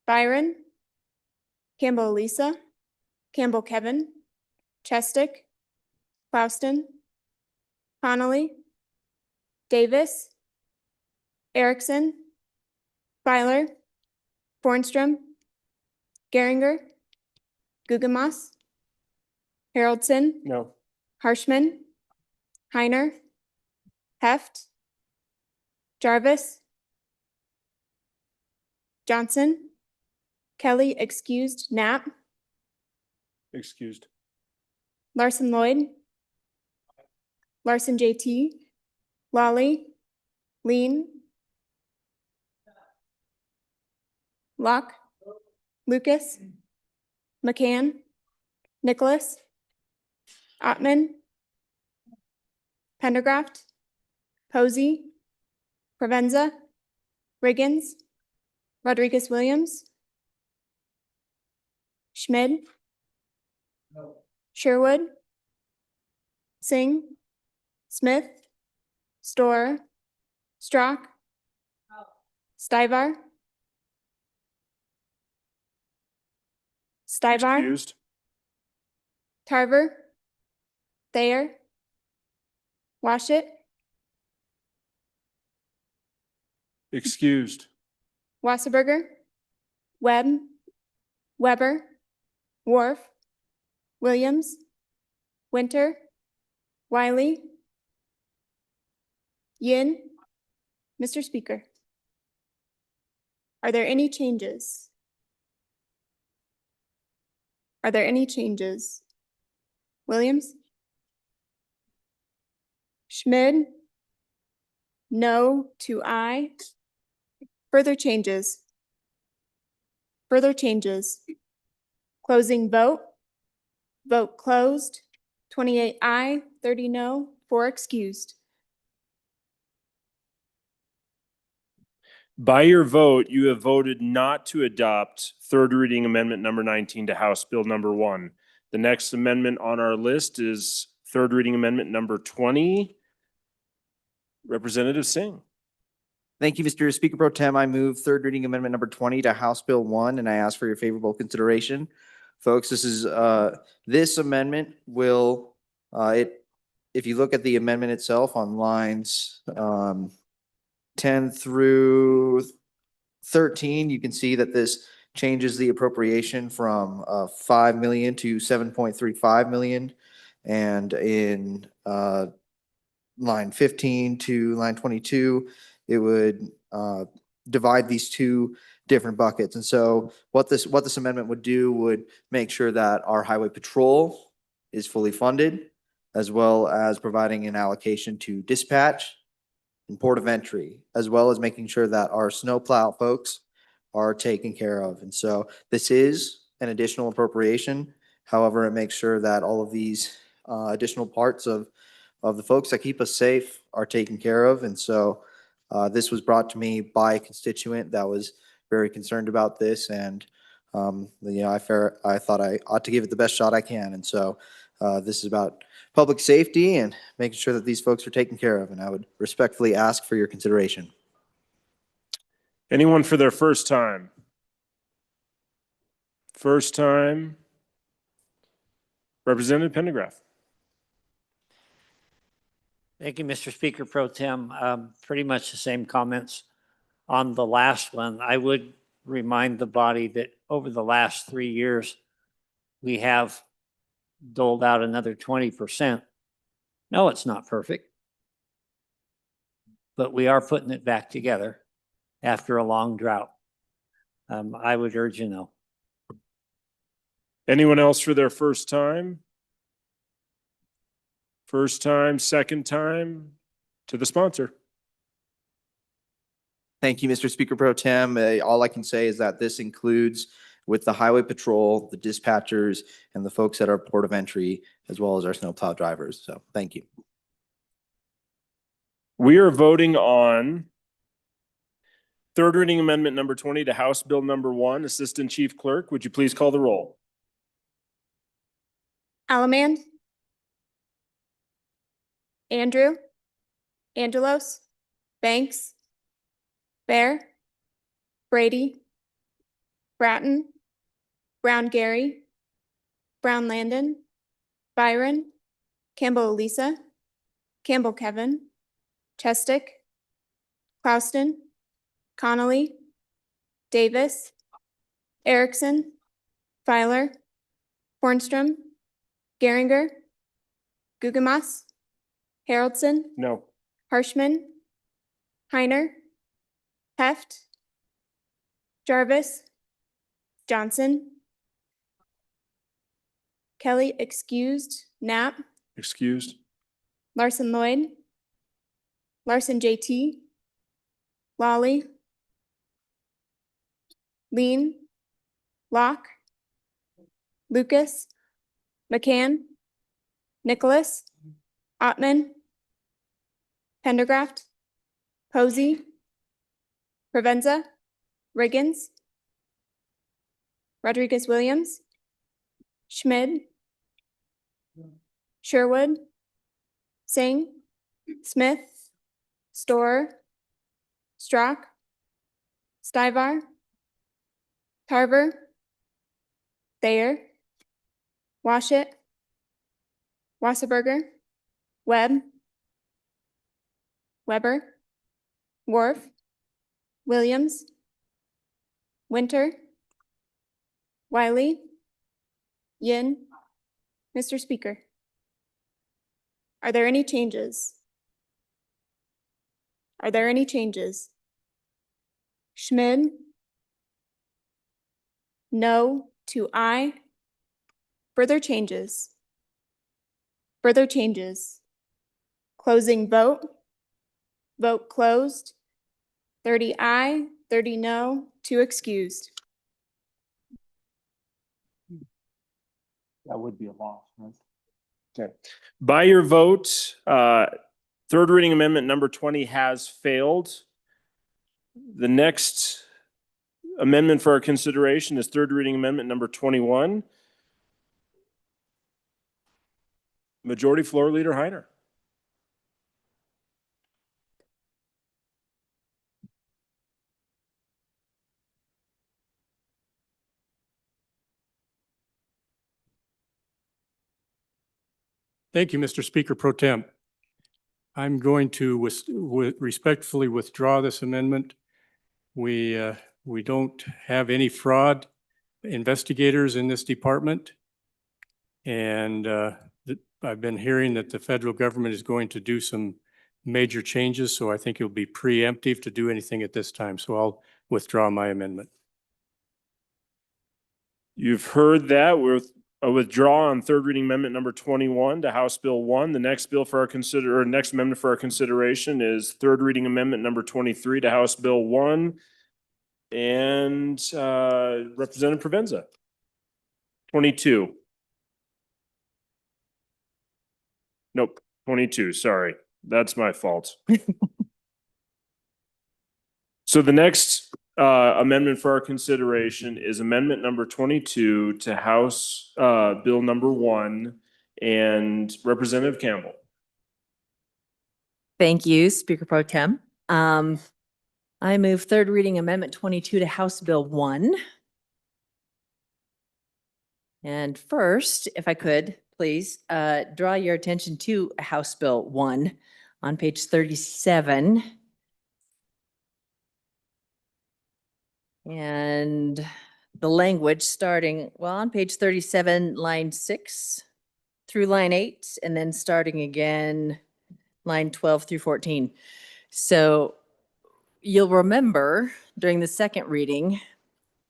Byron, Campbell Elisa, Campbell Kevin, Chestick, Klauston, Connolly, Davis, Erickson, Feiler, Bornstrom, Geringer, Gugemas, Haroldson, No. Harshman, Heiner, Heft, Jarvis, Johnson, Kelly excused, Knapp, Excused. Larson Lloyd, Larson JT, Lawley, Lean, Locke, Lucas, McCann, Nicholas, Ottman, Pendergraft, Posey, Provenza, Riggins, Rodriguez Williams, Schmid, Sherwood, Singh, Smith, Storer, Strock, Stivar, Excused. Tarver, Thayer, Washit, Excused. Wasserberger, Webb, Weber, Worf, Williams, Winter, Wiley, Yin. Mr. Speaker, are there any changes? Are there any changes? Williams? Schmid? No to aye. Further changes? Further changes? Closing vote? Vote closed. 28 aye, 30 no, 4 excused. By your vote, you have voted not to adopt third reading amendment number 19 to House Bill number 1. The next amendment on our list is third reading amendment number 20. Representative Singh. Thank you, Mr. Speaker Pro Tem. I move third reading amendment number 20 to House Bill 1, and I ask for your favorable consideration. Folks, this amendment will, if you look at the amendment itself on lines 10 through 13, you can see that this changes the appropriation from 5 million to 7.35 million. And in line 15 to line 22, it would divide these two different buckets. And so what this amendment would do would make sure that our highway patrol is fully funded, as well as providing an allocation to dispatch and port of entry, as well as making sure that our snowplow folks are taken care of. And so this is an additional appropriation. However, it makes sure that all of these additional parts of the folks that keep us safe are taken care of. And so this was brought to me by a constituent that was very concerned about this. And I thought I ought to give it the best shot I can. And so this is about public safety and making sure that these folks are taken care of. And I would respectfully ask for your consideration. Anyone for their first time? First time. Representative Pendergraft. Thank you, Mr. Speaker Pro Tem. Pretty much the same comments on the last one. I would remind the body that over the last 3 years, we have doled out another 20%. No, it's not perfect, but we are putting it back together after a long drought. I would urge you no. Anyone else for their first time? First time, second time, to the sponsor. Thank you, Mr. Speaker Pro Tem. All I can say is that this includes with the highway patrol, the dispatchers, and the folks at our port of entry, as well as our snowplow drivers. So thank you. We are voting on third reading amendment number 20 to House Bill number 1. Assistant Chief Clerk, would you please call the roll? Allemand, Andrew, Angelos, Banks, Bear, Brady, Bratton, Brown Gary, Brown Landon, Byron, Campbell Elisa, Campbell Kevin, Chestick, Clouston, Connolly, Davis, Erickson, Filer, Hornstrom, Geringer, Gugemas, Haroldson, No. Harshman, Heiner, Heft, Jarvis, Johnson, Kelly excused, Knapp, Excused. Larson Lloyd, Larson JT, Lawley, Lean, Locke, Lucas, McCann, Nicholas, Ottman, Pendergraft, Posey, Provenza, Riggins, Rodriguez Williams, Schmid, Sherwood, Singh, Smith, Storer, Strock, Stivar, Tarver, Thayer, Washit, Wasserberger, Webb, Weber, Worf, Williams, Winter, Wiley, Yin. Mr. Speaker, are there any changes? Are there any changes? Schmid? No to aye. Further changes? Further changes? Closing vote? Vote closed. 30 aye, 30 no, 2 excused. That would be a loss, right? Okay. By your vote, third reading amendment number 20 has failed. The next amendment for our consideration is third reading amendment number 21. Majority Floor Leader Heiner. Thank you, Mr. Speaker Pro Tem. I'm going to respectfully withdraw this amendment. We don't have any fraud investigators in this department. And I've been hearing that the federal government is going to do some major changes, so I think it'll be preemptive to do anything at this time. So I'll withdraw my amendment. You've heard that with a withdrawal on third reading amendment number 21 to House Bill 1. The next bill for our next amendment for our consideration is third reading amendment number 23 to House Bill 1. And Representative Provenza. 22. Nope, 22, sorry. That's my fault. So the next amendment for our consideration is amendment number 22 to House Bill number 1 and Representative Campbell. Thank you, Speaker Pro Tem. I move third reading amendment 22 to House Bill 1. And first, if I could, please draw your attention to House Bill 1 on page 37. And the language starting, well, on page 37, line 6 through line 8, and then starting again, line 12 through 14. So you'll remember during the second reading,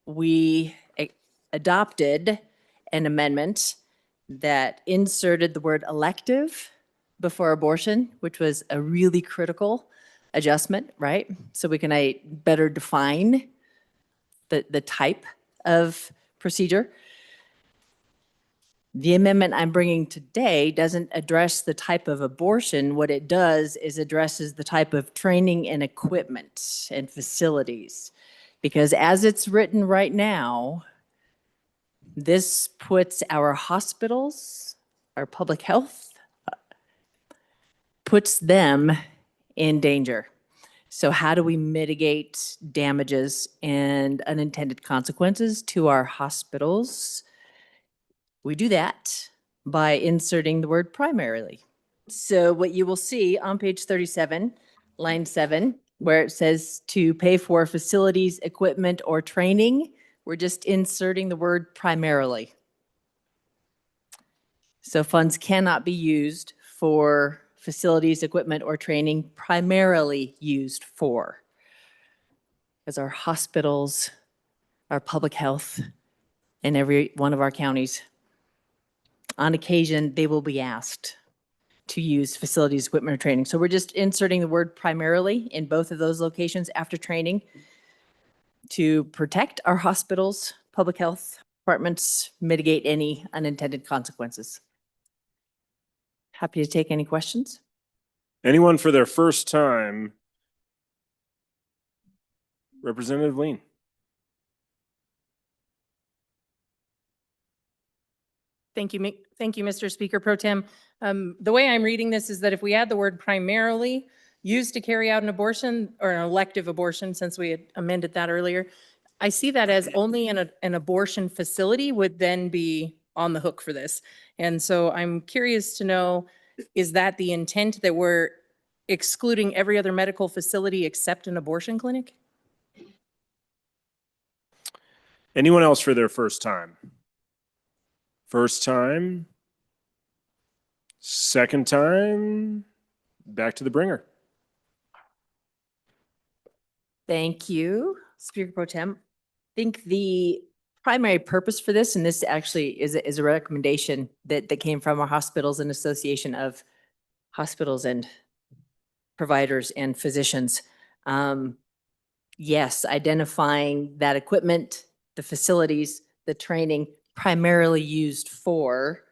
we adopted an amendment that inserted the word elective before abortion, which was a really critical adjustment, right? So we can better define the type of procedure. The amendment I'm bringing today doesn't address the type of abortion. What it does is addresses the type of training and equipment and facilities. Because as it's written right now, this puts our hospitals, our public health, puts them in danger. So how do we mitigate damages and unintended consequences to our hospitals? We do that by inserting the word primarily. So what you will see on page 37, line 7, where it says to pay for facilities, equipment, or training, we're just inserting the word primarily. So funds cannot be used for facilities, equipment, or training primarily used for. As our hospitals, our public health, in every one of our counties, on occasion, they will be asked to use facilities, equipment, or training. So we're just inserting the word primarily in both of those locations after training to protect our hospitals, public health departments, mitigate any unintended consequences. Happy to take any questions. Anyone for their first time? Representative Lean. Thank you, Mr. Speaker Pro Tem. The way I'm reading this is that if we add the word primarily used to carry out an abortion or an elective abortion, since we had amended that earlier, I see that as only an abortion facility would then be on the hook for this. And so I'm curious to know, is that the intent, that we're excluding every other medical facility except an abortion clinic? Anyone else for their first time? First time? Second time? Back to the bringer. Thank you, Speaker Pro Tem. I think the primary purpose for this, and this actually is a recommendation that came from our hospitals and association of hospitals and providers and physicians. Yes, identifying that equipment, the facilities, the training primarily used for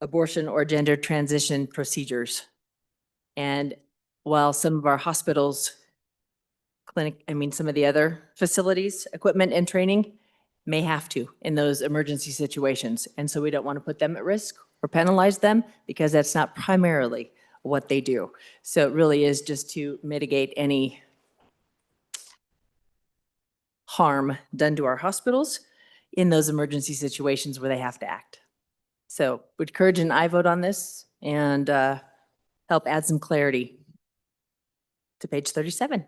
abortion or gender transition procedures. And while some of our hospitals clinic, some of the other facilities, equipment and training may have to in those emergency situations. And so we don't want to put them at risk or penalize them because that's not primarily what they do. So it really is just to mitigate any harm done to our hospitals in those emergency situations where they have to act. So would encourage an aye vote on this and help add some clarity to page 37.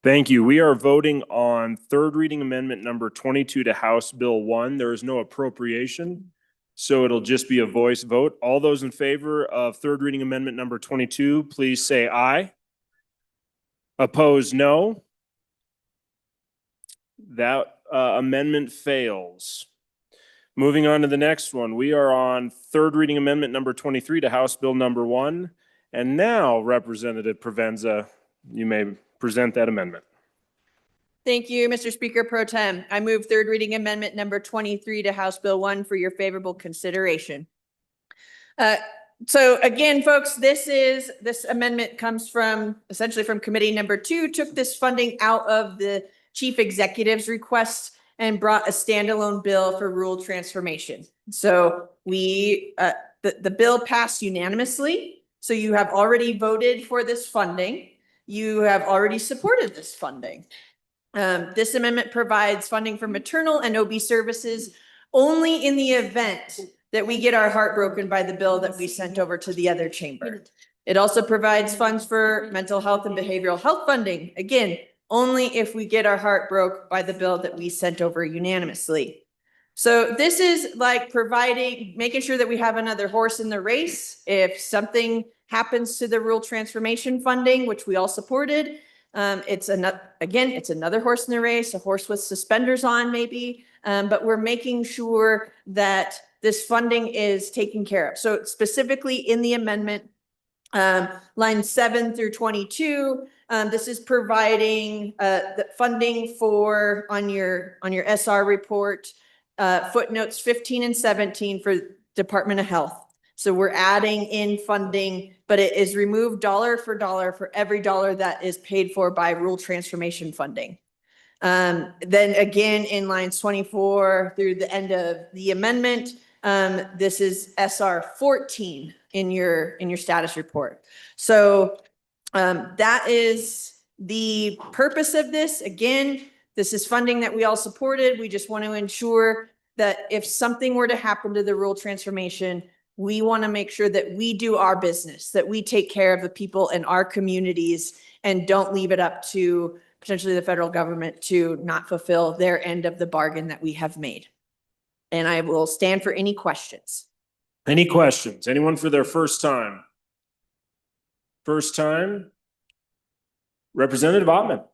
Thank you. We are voting on third reading amendment number 22 to House Bill 1. There is no appropriation, so it'll just be a voice vote. All those in favor of third reading amendment number 22, please say aye. Opposed, no. That amendment fails. Moving on to the next one, we are on third reading amendment number 23 to House Bill number 1. And now, Representative Provenza, you may present that amendment. Thank you, Mr. Speaker Pro Tem. I move third reading amendment number 23 to House Bill 1 for your favorable consideration. So again, folks, this amendment comes from essentially from committee number 2, took this funding out of the chief executive's request and brought a standalone bill for rural transformation. So the bill passed unanimously. So you have already voted for this funding. You have already supported this funding. This amendment provides funding for maternal and OB services only in the event that we get our heart broken by the bill that we sent over to the other chamber. It also provides funds for mental health and behavioral health funding. Again, only if we get our heart broke by the bill that we sent over unanimously. So this is like making sure that we have another horse in the race. If something happens to the rural transformation funding, which we all supported, it's another horse in the race, a horse with suspenders on maybe, but we're making sure that this funding is taken care of. So specifically in the amendment, line 7 through 22, this is providing the funding for on your SR report, footnotes 15 and 17 for Department of Health. So we're adding in funding, but it is removed dollar for every dollar that is paid for by rural transformation funding. Then again, in lines 24 through the end of the amendment, this is SR 14 in your status report. So that is the purpose of this. Again, this is funding that we all supported. We just want to ensure that if something were to happen to the rural transformation, we want to make sure that we do our business, that we take care of the people in our communities and don't leave it up to potentially the federal government to not fulfill their end of the bargain that we have made. And I will stand for any questions. Any questions? Anyone for their first time? First time? Representative Ottman.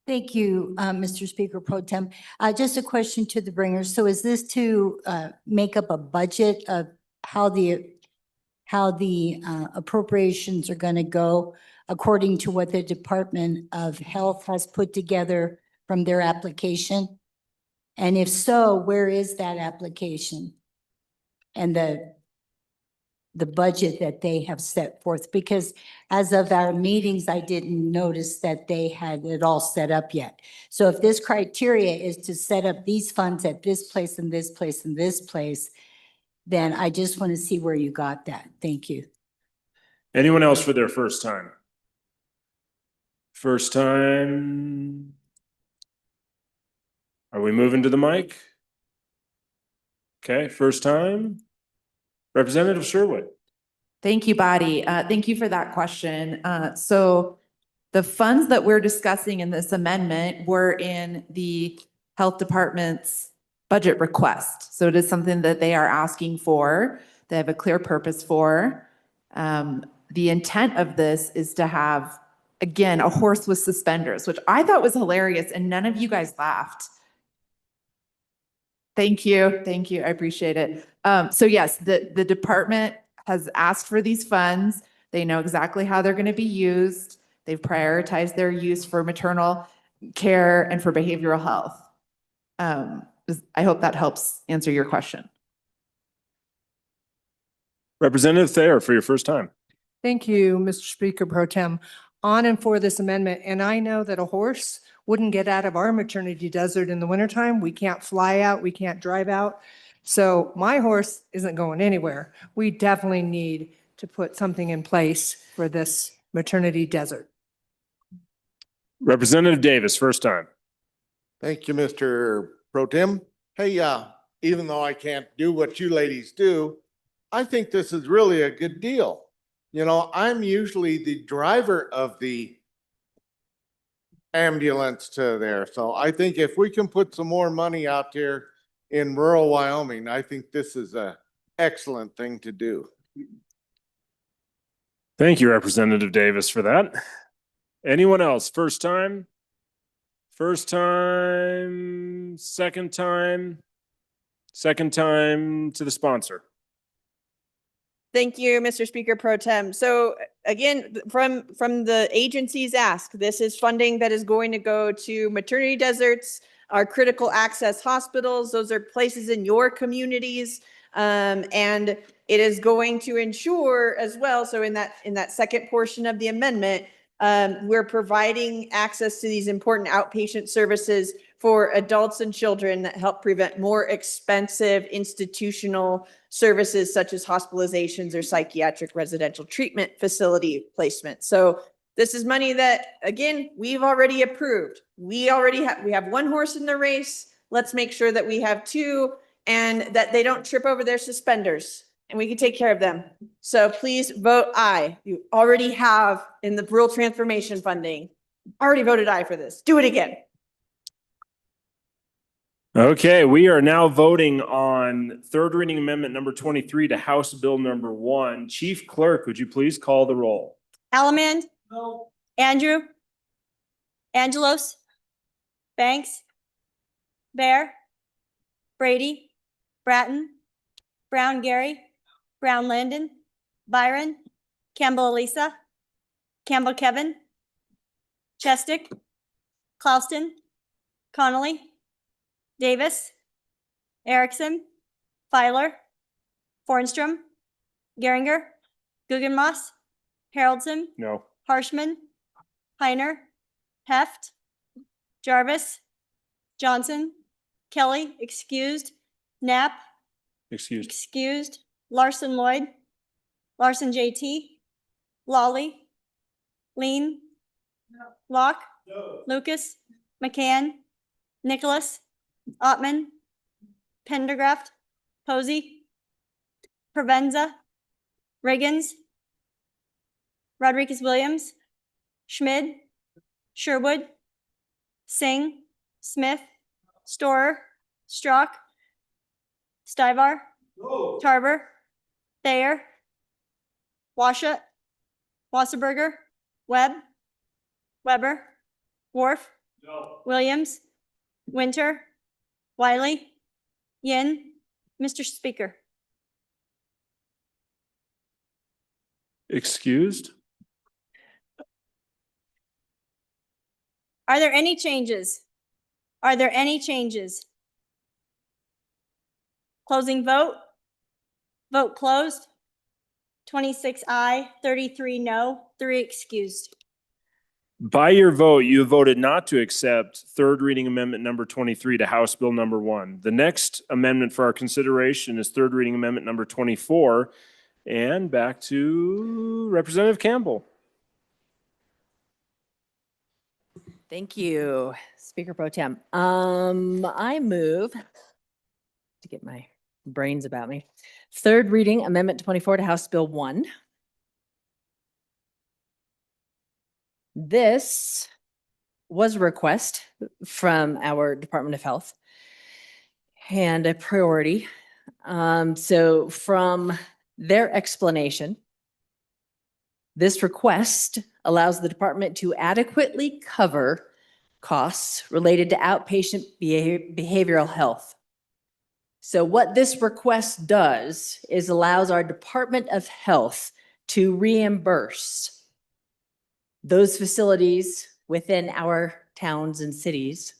Thank you, Mr. Speaker Pro Tem. Just a question to the bringer. So is this to make up a budget of how the appropriations are going to go according to what the Department of Health has put together from their application? And if so, where is that application and the budget that they have set forth? Because as of our meetings, I didn't notice that they had it all set up yet. So if this criteria is to set up these funds at this place and this place and this place, then I just want to see where you got that. Thank you. Anyone else for their first time? First time. Are we moving to the mic? Okay, first time. Representative Sherwood. Thank you, Body. Thank you for that question. So the funds that we're discussing in this amendment were in the Health Department's budget request. So it is something that they are asking for. They have a clear purpose for. The intent of this is to have, again, a horse with suspenders, which I thought was hilarious, and none of you guys laughed. Thank you. Thank you. I appreciate it. So yes, the department has asked for these funds. They know exactly how they're going to be used. They've prioritized their use for maternal care and for behavioral health. I hope that helps answer your question. Representative Thayer for your first time. Thank you, Mr. Speaker Pro Tem. On and for this amendment, and I know that a horse wouldn't get out of our maternity desert in the wintertime. We can't fly out, we can't drive out. So my horse isn't going anywhere. We definitely need to put something in place for this maternity desert. Representative Davis, first time. Thank you, Mr. Pro Tem. Hey, even though I can't do what you ladies do, I think this is really a good deal. You know, I'm usually the driver of the ambulance to there. So I think if we can put some more money out there in rural Wyoming, I think this is a excellent thing to do. Thank you, Representative Davis, for that. Anyone else? First time? First time, second time to the sponsor. Thank you, Mr. Speaker Pro Tem. So again, from the agency's ask, this is funding that is going to go to maternity deserts, our critical access hospitals. Those are places in your communities. And it is going to ensure as well. So in that second portion of the amendment, we're providing access to these important outpatient services for adults and children that help prevent more expensive institutional services such as hospitalizations or psychiatric residential treatment facility placement. So this is money that, again, we've already approved. We have one horse in the race. Let's make sure that we have two and that they don't trip over their suspenders and we can take care of them. So please vote aye. You already have in the rural transformation funding, already voted aye for this. Do it again. Okay, we are now voting on third reading amendment number 23 to House Bill number 1. Chief Clerk, would you please call the roll? Allemand? No. Andrew? Angelos? Banks? Bear? Brady? Bratton? Brown Gary? Brown Landon? Byron? Campbell Elisa? Campbell Kevin? Chestick? Clauston? Connolly? Davis? Erickson? Filer? Fornstrom? Geringer? Guggenmoss? Haroldson? No. Harshman? Heiner? Heft? Jarvis? Johnson? Kelly, excused. Knapp? Excused. Excused. Larson Lloyd? Larson JT? Lawley? Lean? Locke? Lucas? McCann? Nicholas? Ottman? Pendergraft? Posey? Provenza? Riggins? Rodriguez Williams? Schmid? Sherwood? Singh? Smith? Storer? Strock? Stivar? Tarver? Thayer? Washat? Wasserberger? Webb? Weber? Wharf? Williams? Winter? Wiley? Yin? Mr. Speaker. Excused? Are there any changes? Are there any changes? Closing vote. Vote closed. 26 aye, 33 no, 3 excused. By your vote, you voted not to accept third reading amendment number 23 to House Bill number 1. The next amendment for our consideration is third reading amendment number 24. And back to Representative Campbell. Thank you, Speaker Pro Tem. I move to get my brains about me. Third reading amendment 24 to House Bill 1. This was a request from our Department of Health and a priority. So from their explanation, this request allows the department to adequately cover costs related to outpatient behavioral health. So what this request does is allows our Department of Health to reimburse those facilities within our towns and cities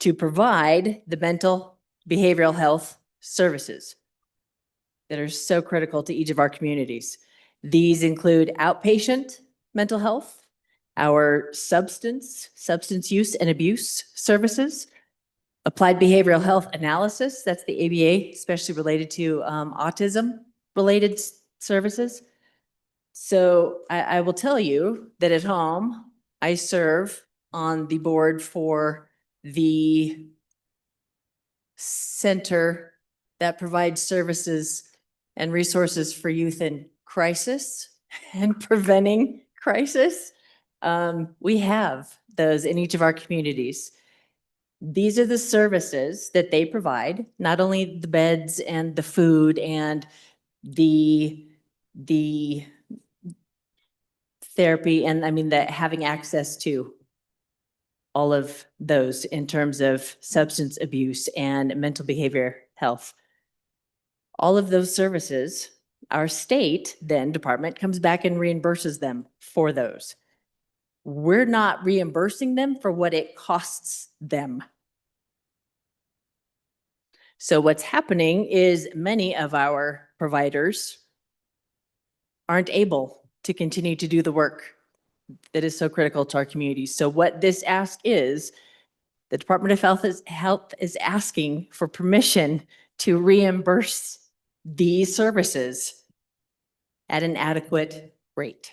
to provide the mental behavioral health services that are so critical to each of our communities. These include outpatient mental health, our substance use and abuse services, applied behavioral health analysis, that's the ABA, especially related to autism-related services. So I will tell you that at home, I serve on the board for the center that provides services and resources for youth in crisis and preventing crisis. We have those in each of our communities. These are the services that they provide, not only the beds and the food and the therapy, and I mean that having access to all of those in terms of substance abuse and mental behavior health. All of those services, our state then department comes back and reimburses them for those. We're not reimbursing them for what it costs them. So what's happening is many of our providers aren't able to continue to do the work that is so critical to our communities. So what this ask is, the Department of Health is asking for permission to reimburse these services at an adequate rate.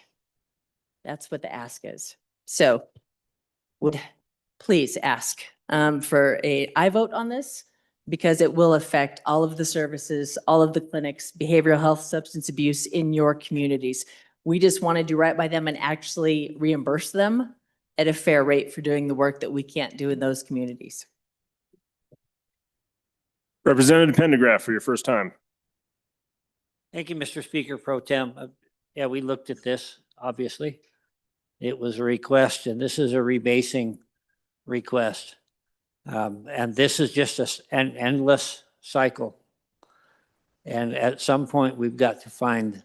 That's what the ask is. So would please ask for a I vote on this, because it will affect all of the services, all of the clinics, behavioral health, substance abuse in your communities. We just want to do right by them and actually reimburse them at a fair rate for doing the work that we can't do in those communities. Representative Pendergraft for your first time. Thank you, Mr. Speaker Pro Tem. Yeah, we looked at this, obviously. It was a request, and this is a rebasing request. And this is just an endless cycle. And at some point, we've got to find,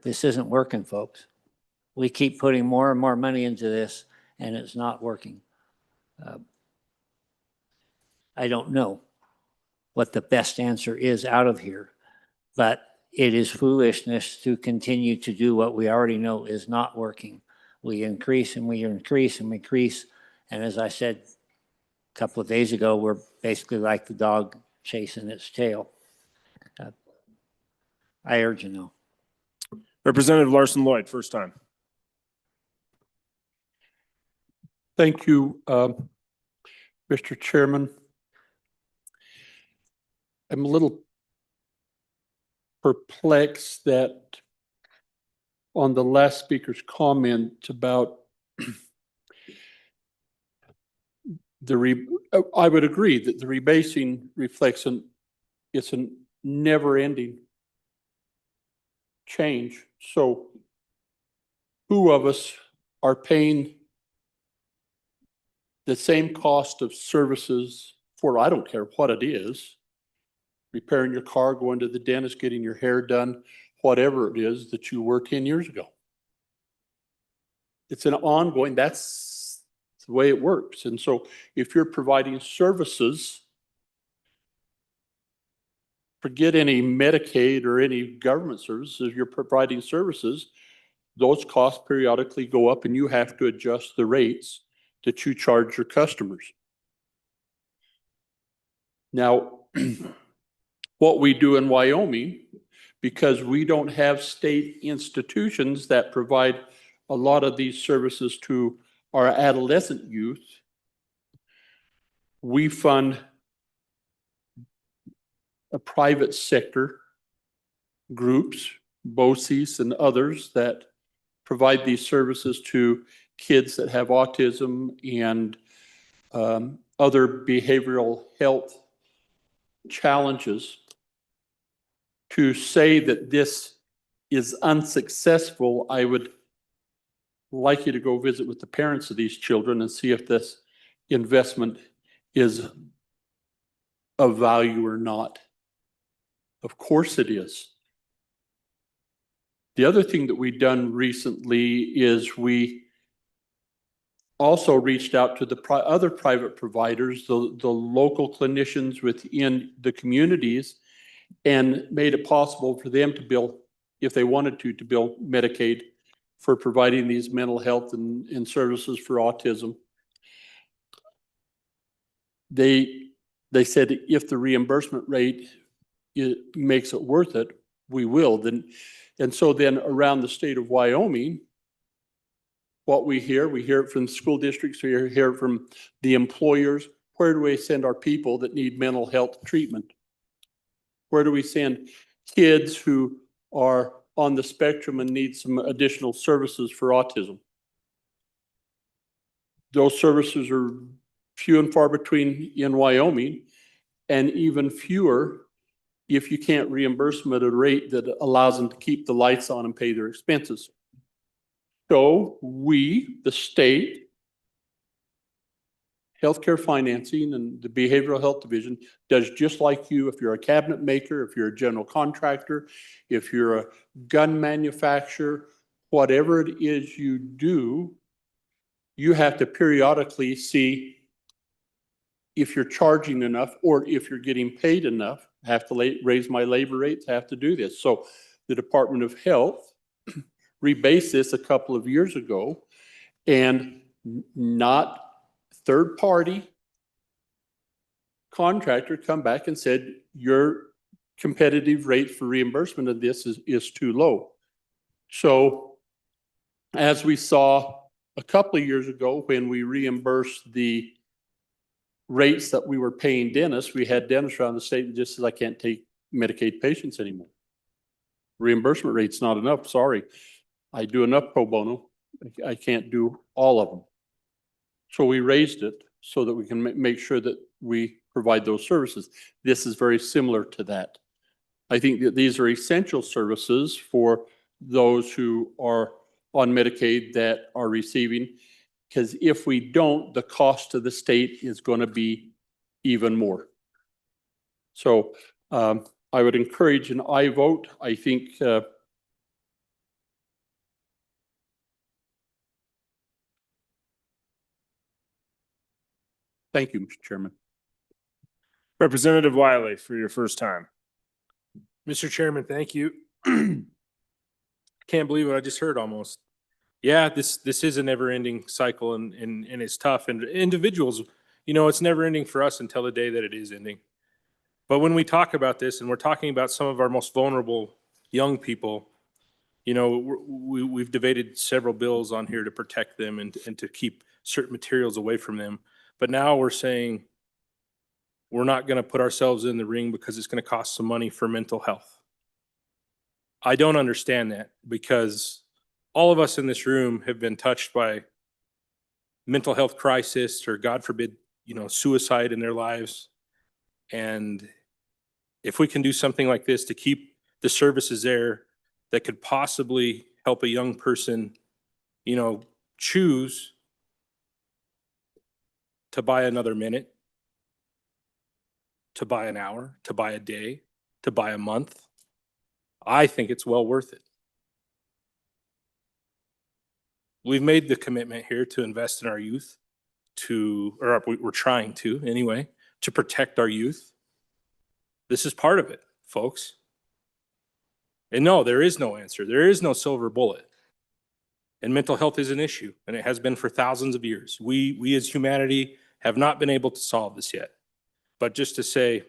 this isn't working, folks. We keep putting more and more money into this, and it's not working. I don't know what the best answer is out of here, but it is foolishness to continue to do what we already know is not working. We increase and we increase and we increase. And as I said a couple of days ago, we're basically like the dog chasing its tail. I urge you no. Representative Larson Lloyd, first time. Thank you, Mr. Chairman. I'm a little perplexed that on the last speaker's comment about I would agree that the rebasing reflects it's a never-ending change. So who of us are paying the same cost of services for, I don't care what it is, repairing your car, going to the dentist, getting your hair done, whatever it is that you were 10 years ago. It's an ongoing, that's the way it works. And so if you're providing services, forget any Medicaid or any government services, you're providing services, those costs periodically go up and you have to adjust the rates that you charge your customers. Now, what we do in Wyoming, because we don't have state institutions that provide a lot of these services to our adolescent youth, we fund a private sector groups, BOCES and others that provide these services to kids that have autism and other behavioral health challenges. To say that this is unsuccessful, I would like you to go visit with the parents of these children and see if this investment is of value or not. Of course it is. The other thing that we've done recently is we also reached out to the other private providers, the local clinicians within the communities, and made it possible for them to bill, if they wanted to bill Medicaid for providing these mental health and services for autism. They said if the reimbursement rate makes it worth it, we will. And so then around the state of Wyoming, what we hear it from school districts, we hear it from the employers. Where do we send our people that need mental health treatment? Where do we send kids who are on the spectrum and need some additional services for autism? Those services are few and far between in Wyoming, and even fewer if you can't reimburse them at a rate that allows them to keep the lights on and pay their expenses. So we, the state, healthcare financing and the behavioral health division does just like you. If you're a cabinet maker, if you're a general contractor, if you're a gun manufacturer, whatever it is you do, you have to periodically see if you're charging enough or if you're getting paid enough. I have to raise my labor rates, I have to do this. So the Department of Health rebased this a couple of years ago, and not third-party contractor come back and said, your competitive rate for reimbursement of this is too low. So as we saw a couple of years ago, when we reimbursed the rates that we were paying dentists, we had dentists around the state that just said, I can't take Medicaid patients anymore. Reimbursement rate's not enough, sorry. I do enough pro bono, I can't do all of them. So we raised it so that we can make sure that we provide those services. This is very similar to that. I think that these are essential services for those who are on Medicaid that are receiving, because if we don't, the cost to the state is going to be even more. So I would encourage an aye vote. I think thank you, Mr. Chairman. Representative Wiley for your first time. Mr. Chairman, thank you. Can't believe what I just heard almost. Yeah, this is a never ending cycle and it's tough. And individuals, it's never ending for us until the day that it is ending. But when we talk about this and we're talking about some of our most vulnerable young people, we've debated several bills on here to protect them and to keep certain materials away from them. But now we're saying we're not going to put ourselves in the ring because it's going to cost some money for mental health. I don't understand that, because all of us in this room have been touched by mental health crisis or, God forbid, suicide in their lives. And if we can do something like this to keep the services there that could possibly help a young person, choose to buy another minute, to buy an hour, to buy a day, to buy a month, I think it's well worth it. We've made the commitment here to invest in our youth, or we're trying to anyway, to protect our youth. This is part of it, folks. And no, there is no answer. There is no silver bullet. And mental health is an issue, and it has been for thousands of years. We as humanity have not been able to solve this yet. But just to say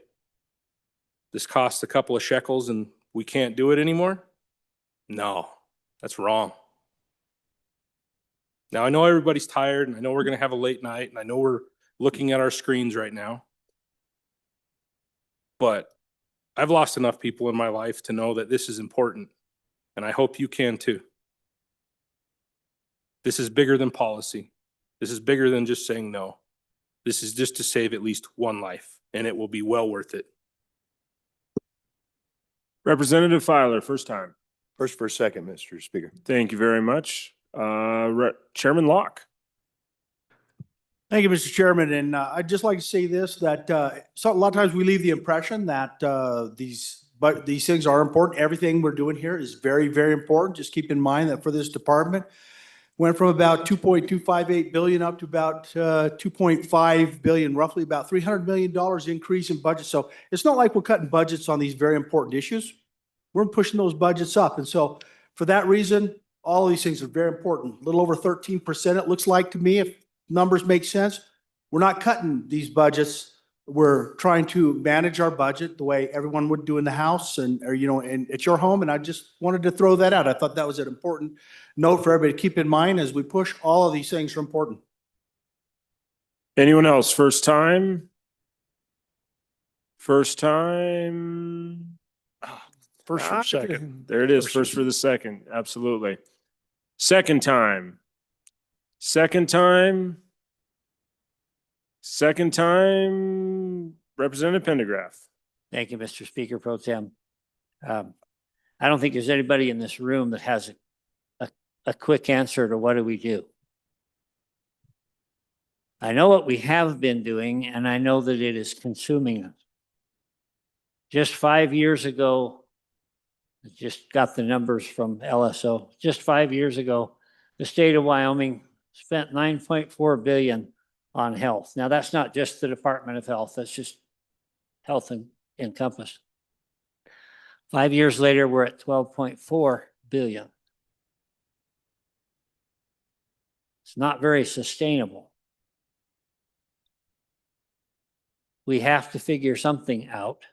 this costs a couple of shekels and we can't do it anymore? No, that's wrong. Now, I know everybody's tired, and I know we're going to have a late night, and I know we're looking at our screens right now. But I've lost enough people in my life to know that this is important, and I hope you can too. This is bigger than policy. This is bigger than just saying no. This is just to save at least one life, and it will be well worth it. Representative Filer, first time. First for a second, Mr. Speaker. Thank you very much. Chairman Locke. Thank you, Mr. Chairman. And I'd just like to say this, that so a lot of times we leave the impression that these things are important. Everything we're doing here is very, very important. Just keep in mind that for this department, went from about 2.258 billion up to about 2.5 billion, roughly about $300 million increase in budget. So it's not like we're cutting budgets on these very important issues. We're pushing those budgets up. And so for that reason, all of these things are very important. A little over 13%, it looks like to me, if numbers make sense. We're not cutting these budgets. We're trying to manage our budget the way everyone would do in the house and, or, you know, and at your home. And I just wanted to throw that out. I thought that was an important note for everybody to keep in mind as we push. All of these things are important. Anyone else? First time? First time? First or second. There it is. First for the second. Absolutely. Second time. Second time. Second time. Representative Pendergraft. Thank you, Mr. Speaker Pro Tem. I don't think there's anybody in this room that has a quick answer to what do we do. I know what we have been doing, and I know that it is consuming us. Just 5 years ago, I just got the numbers from LSO. Just 5 years ago, the state of Wyoming spent $9.4 billion on health. Now, that's not just the Department of Health, that's just health encompassed. 5 years later, we're at $12.4 billion. It's not very sustainable. We have to figure something out.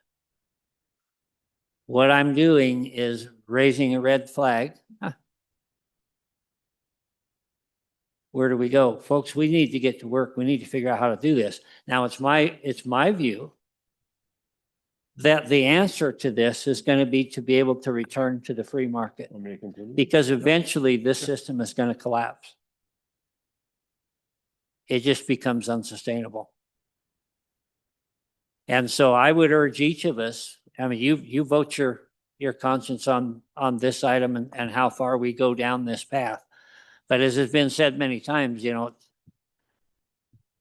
What I'm doing is raising a red flag. Where do we go? Folks, we need to get to work. We need to figure out how to do this. Now, it's my view that the answer to this is going to be able to return to the free market. Because eventually this system is going to collapse. It just becomes unsustainable. And so I would urge each of us, I mean, you vote your conscience on this item and how far we go down this path. But as has been said many times, you know,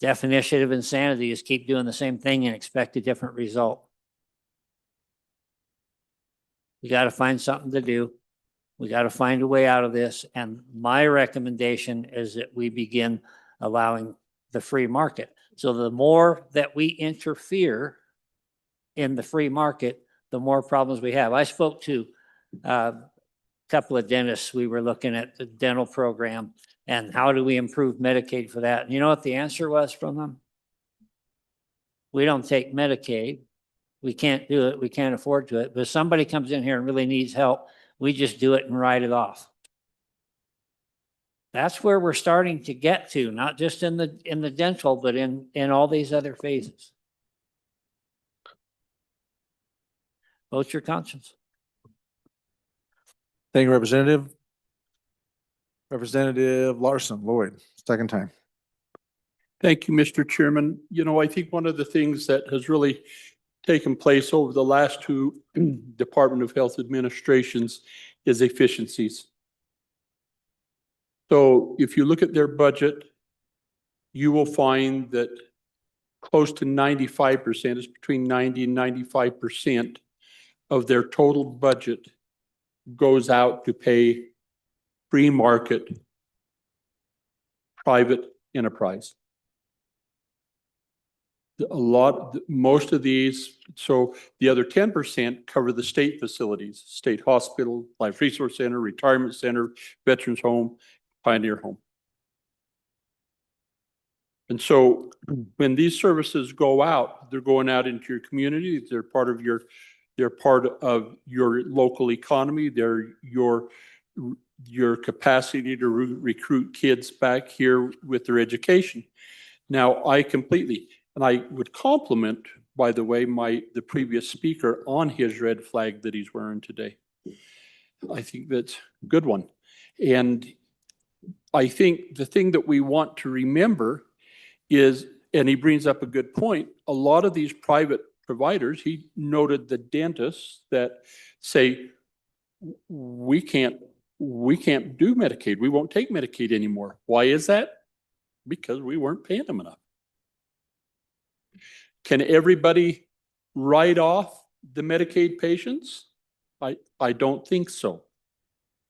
definition of insanity is keep doing the same thing and expect a different result. We got to find something to do. We got to find a way out of this. And my recommendation is that we begin allowing the free market. So the more that we interfere in the free market, the more problems we have. I spoke to a couple of dentists. We were looking at the dental program and how do we improve Medicaid for that? And you know what the answer was from them? We don't take Medicaid. We can't do it. We can't afford to it. But if somebody comes in here and really needs help, we just do it and write it off. That's where we're starting to get to, not just in the dental, but in all these other phases. Vote your conscience. Thank you, Representative. Representative Larson, Lloyd, second time. Thank you, Mr. Chairman. You know, I think one of the things that has really taken place over the last two Department of Health administrations is efficiencies. So if you look at their budget, you will find that close to 95%, it's between 90 and 95% of their total budget goes out to pay free market private enterprise. Most of these, so the other 10% cover the state facilities, state hospital, life resource center, retirement center, veterans home, pioneer home. And so when these services go out, they're going out into your community. They're part of your local economy. They're your capacity to recruit kids back here with their education. Now, and I would compliment, by the way, the previous speaker on his red flag that he's wearing today. I think that's a good one. And I think the thing that we want to remember is, and he brings up a good point, a lot of these private providers, he noted the dentists that say, we can't do Medicaid. We won't take Medicaid anymore. Why is that? Because we weren't paying them enough. Can everybody write off the Medicaid patients? I don't think so.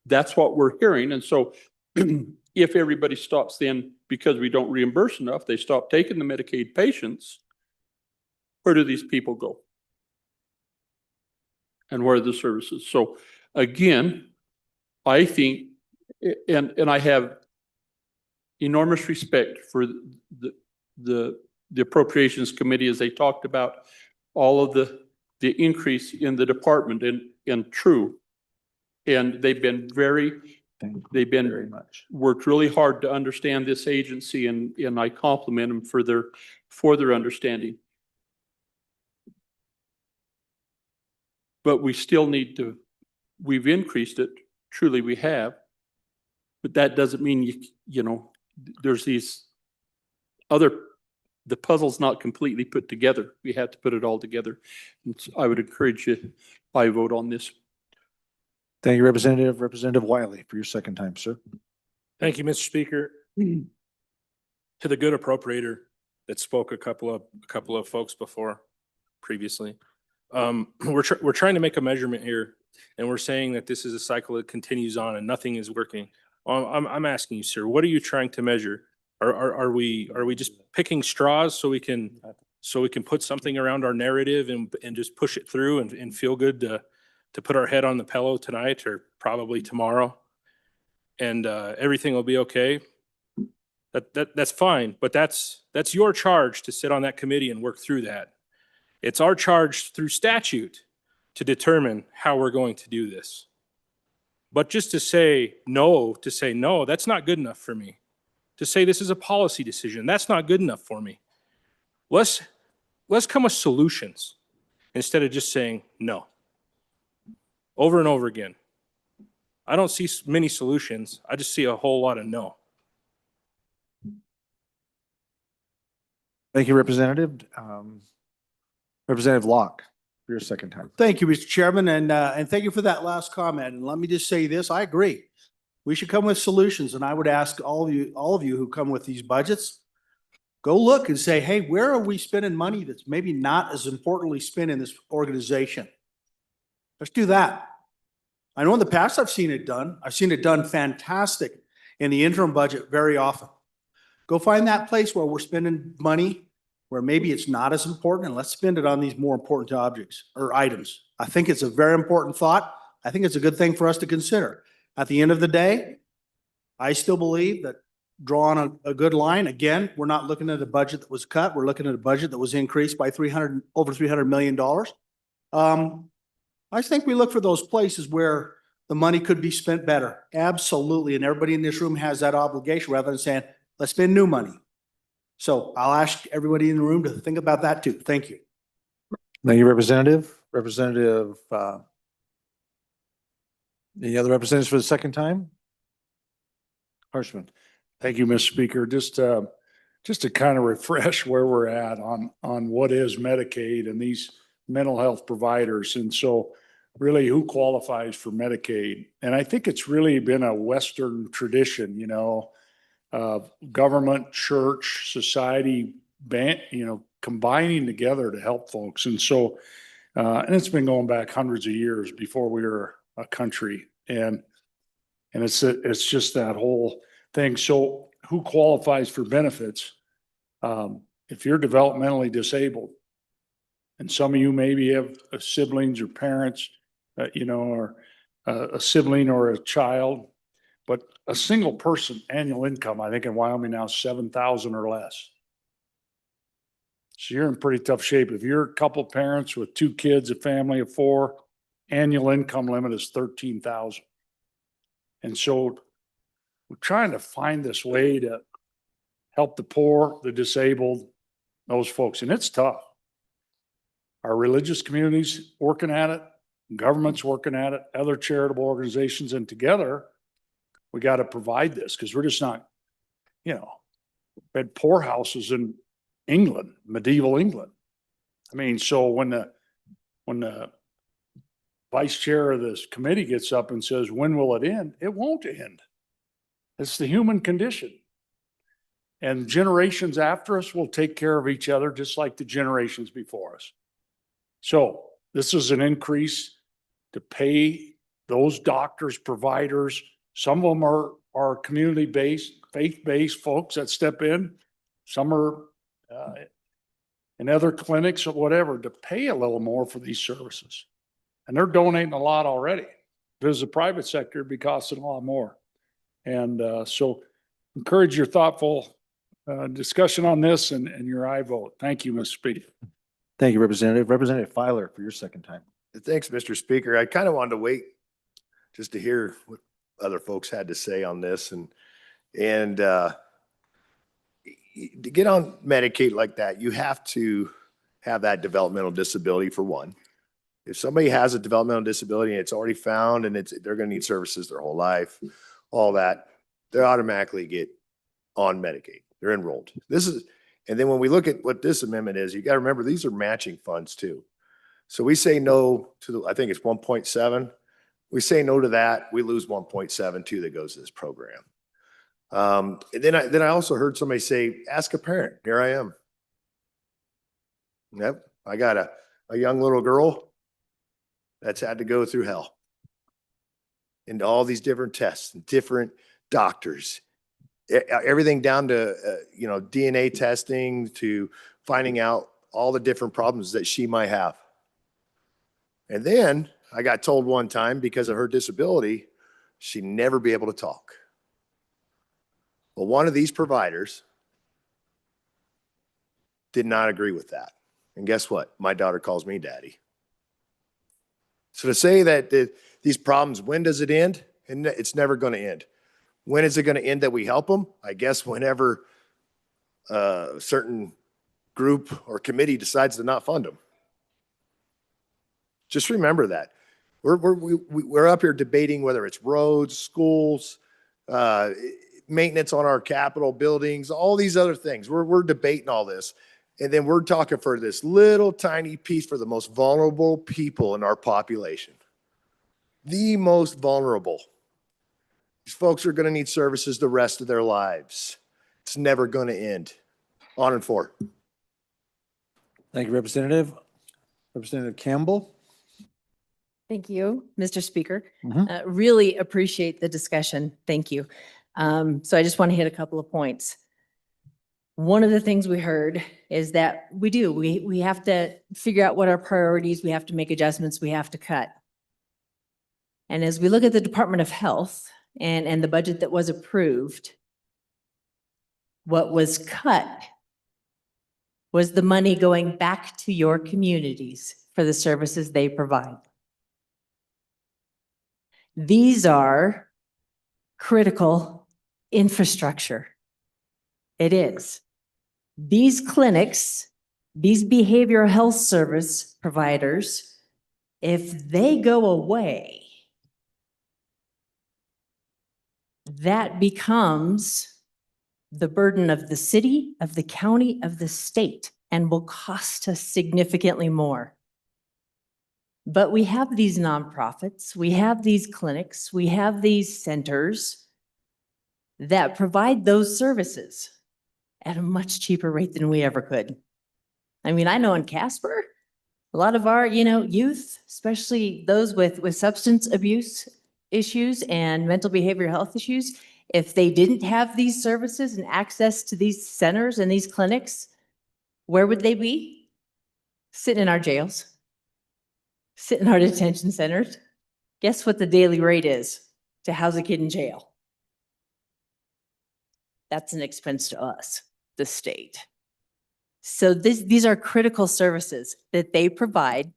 That's what we're hearing. And so if everybody stops then, because we don't reimburse enough, they stop taking the Medicaid patients, where do these people go? And where are the services? So again, I think, and I have enormous respect for the Appropriations Committee as they talked about all of the increase in the department and true. And they've been Very much. worked really hard to understand this agency, and I compliment them for their understanding. But we still need to, we've increased it, truly we have. But that doesn't mean you know, there's these other, the puzzle's not completely put together. We have to put it all together. And so I would encourage you, I vote on this. Thank you, Representative. Representative Wiley, for your second time, sir. Thank you, Mr. Speaker. To the good appropriator that spoke a couple of folks before previously. We're trying to make a measurement here, and we're saying that this is a cycle that continues on and nothing is working. I'm asking you, sir, what are you trying to measure? Are we just picking straws so we can put something around our narrative and just push it through and feel good to put our head on the pillow tonight or probably tomorrow, and everything will be okay? That's fine, but that's your charge to sit on that committee and work through that. It's our charge through statute to determine how we're going to do this. But just to say no, that's not good enough for me. To say this is a policy decision, that's not good enough for me. Let's come with solutions instead of just saying no. Over and over again. I don't see many solutions. I just see a whole lot of no. Thank you, Representative. Representative Locke, for your second time. Thank you, Mr. Chairman, and thank you for that last comment. And let me just say this, I agree. We should come with solutions, and I would ask all of you who come with these budgets, go look and say, hey, where are we spending money that's maybe not as importantly spent in this organization? Let's do that. I know in the past I've seen it done. I've seen it done fantastic in the interim budget very often. Go find that place where we're spending money where maybe it's not as important, and let's spend it on these more important objects or items. I think it's a very important thought. I think it's a good thing for us to consider. At the end of the day, I still believe that drawing a good line, again, we're not looking at a budget that was cut. We're looking at a budget that was increased by over $300 million. I think we look for those places where the money could be spent better. Absolutely. And everybody in this room has that obligation rather than saying, let's spend new money. So I'll ask everybody in the room to think about that too. Thank you. Thank you, Representative. Representative, any other representatives for the second time? Harshman. Thank you, Mr. Speaker. Just to kind of refresh where we're at on what is Medicaid and these mental health providers. And so really who qualifies for Medicaid? And I think it's really been a Western tradition, you know, government, church, society, combining together to help folks. And so, and it's been going back hundreds of years before we were a country. And it's just that whole thing. So who qualifies for benefits? If you're developmentally disabled, and some of you maybe have siblings or parents, or a sibling or a child, but a single person annual income, I think in Wyoming now, 7,000 or less. So you're in pretty tough shape. If you're a couple parents with 2 kids, a family of 4, annual income limit is 13,000. And so we're trying to find this way to help the poor, the disabled, those folks. And it's tough. Our religious communities working at it, government's working at it, other charitable organizations, and together we got to provide this because we're just not, we had poorhouses in England, medieval England. I mean, so when the vice chair of this committee gets up and says, when will it end? It won't end. It's the human condition. And generations after us will take care of each other just like the generations before us. So this is an increase to pay those doctors, providers. Some of them are are community-based, faith-based folks that step in. Some are in other clinics or whatever to pay a little more for these services. And they're donating a lot already. If it was the private sector, it'd be costing a lot more. And so encourage your thoughtful discussion on this and your aye vote. Thank you, Mr. Speaker. Thank you, Representative. Representative Filer for your second time. Thanks, Mr. Speaker. I kind of wanted to wait just to hear what other folks had to say on this and to get on Medicaid like that, you have to have that developmental disability for one. If somebody has a developmental disability and it's already found and they're going to need services their whole life, all that, they automatically get on Medicaid. They're enrolled. And then when we look at what this amendment is, you got to remember, these are matching funds too. So we say no to I think it's 1.7. We say no to that, we lose 1.72 that goes to this program. And then I also heard somebody say, ask a parent. Here I am. Yep. I got a young little girl that's had to go through hell into all these different tests and different doctors, everything down to, DNA testing to finding out all the different problems that she might have. And then I got told one time because of her disability, she'd never be able to talk. Well, one of these providers did not agree with that. And guess what? My daughter calls me daddy. So to say that these problems, when does it end? And it's never going to end. When is it going to end that we help them? I guess whenever a certain group or committee decides to not fund them. Just remember that. We're up here debating whether it's roads, schools, maintenance on our Capitol buildings, all these other things. We're debating all this. And then we're talking for this little tiny piece for the most vulnerable people in our population. The most vulnerable. These folks are going to need services the rest of their lives. It's never going to end. On and forth. Thank you, Representative. Representative Campbell. Thank you, Mr. Speaker. Mhm. Really appreciate the discussion. Thank you. So I just want to hit a couple of points. One of the things we heard is that we have to figure out what our priorities, we have to make adjustments, we have to cut. And as we look at the Department of Health and the budget that was approved, what was cut was the money going back to your communities for the services they provide. These are critical infrastructure. It is. These clinics, these behavioral health service providers, if they go away, that becomes the burden of the city, of the county, of the state, and will cost us significantly more. But we have these nonprofits, we have these clinics, we have these centers that provide those services at a much cheaper rate than we ever could. I mean, I know in Casper, a lot of our, youth, especially those with substance abuse issues and mental behavioral health issues, if they didn't have these services and access to these centers and these clinics, where would they be? Sitting in our jails, sitting in our detention centers. Guess what the daily rate is to house a kid in jail? That's an expense to us, the state. So these are critical services that they provide.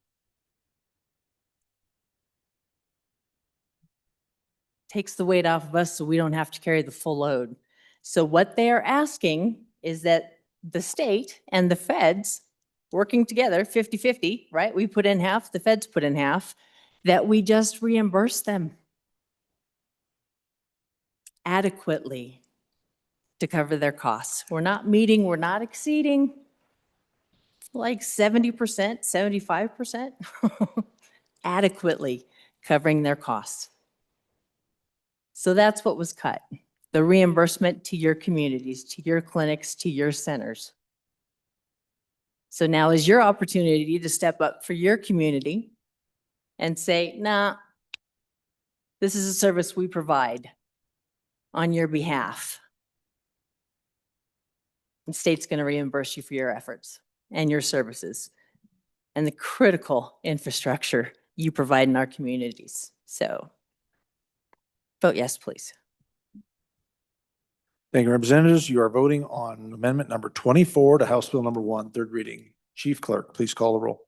Takes the weight off of us so we don't have to carry the full load. So what they are asking is that the state and the feds working together 50-50, right? We put in half, the feds put in half, that we just reimburse them adequately to cover their costs. We're not meeting, we're not exceeding, like 70%, 75%, adequately covering their costs. So that's what was cut, the reimbursement to your communities, to your clinics, to your centers. So now is your opportunity to step up for your community and say, nah, this is a service we provide. on your behalf. The state's going to reimburse you for your efforts and your services and the critical infrastructure you provide in our communities. So vote yes, please. Thank you, Representatives. You are voting on amendment number 24 to House Bill number 1, third reading. Chief Clerk, please call the roll.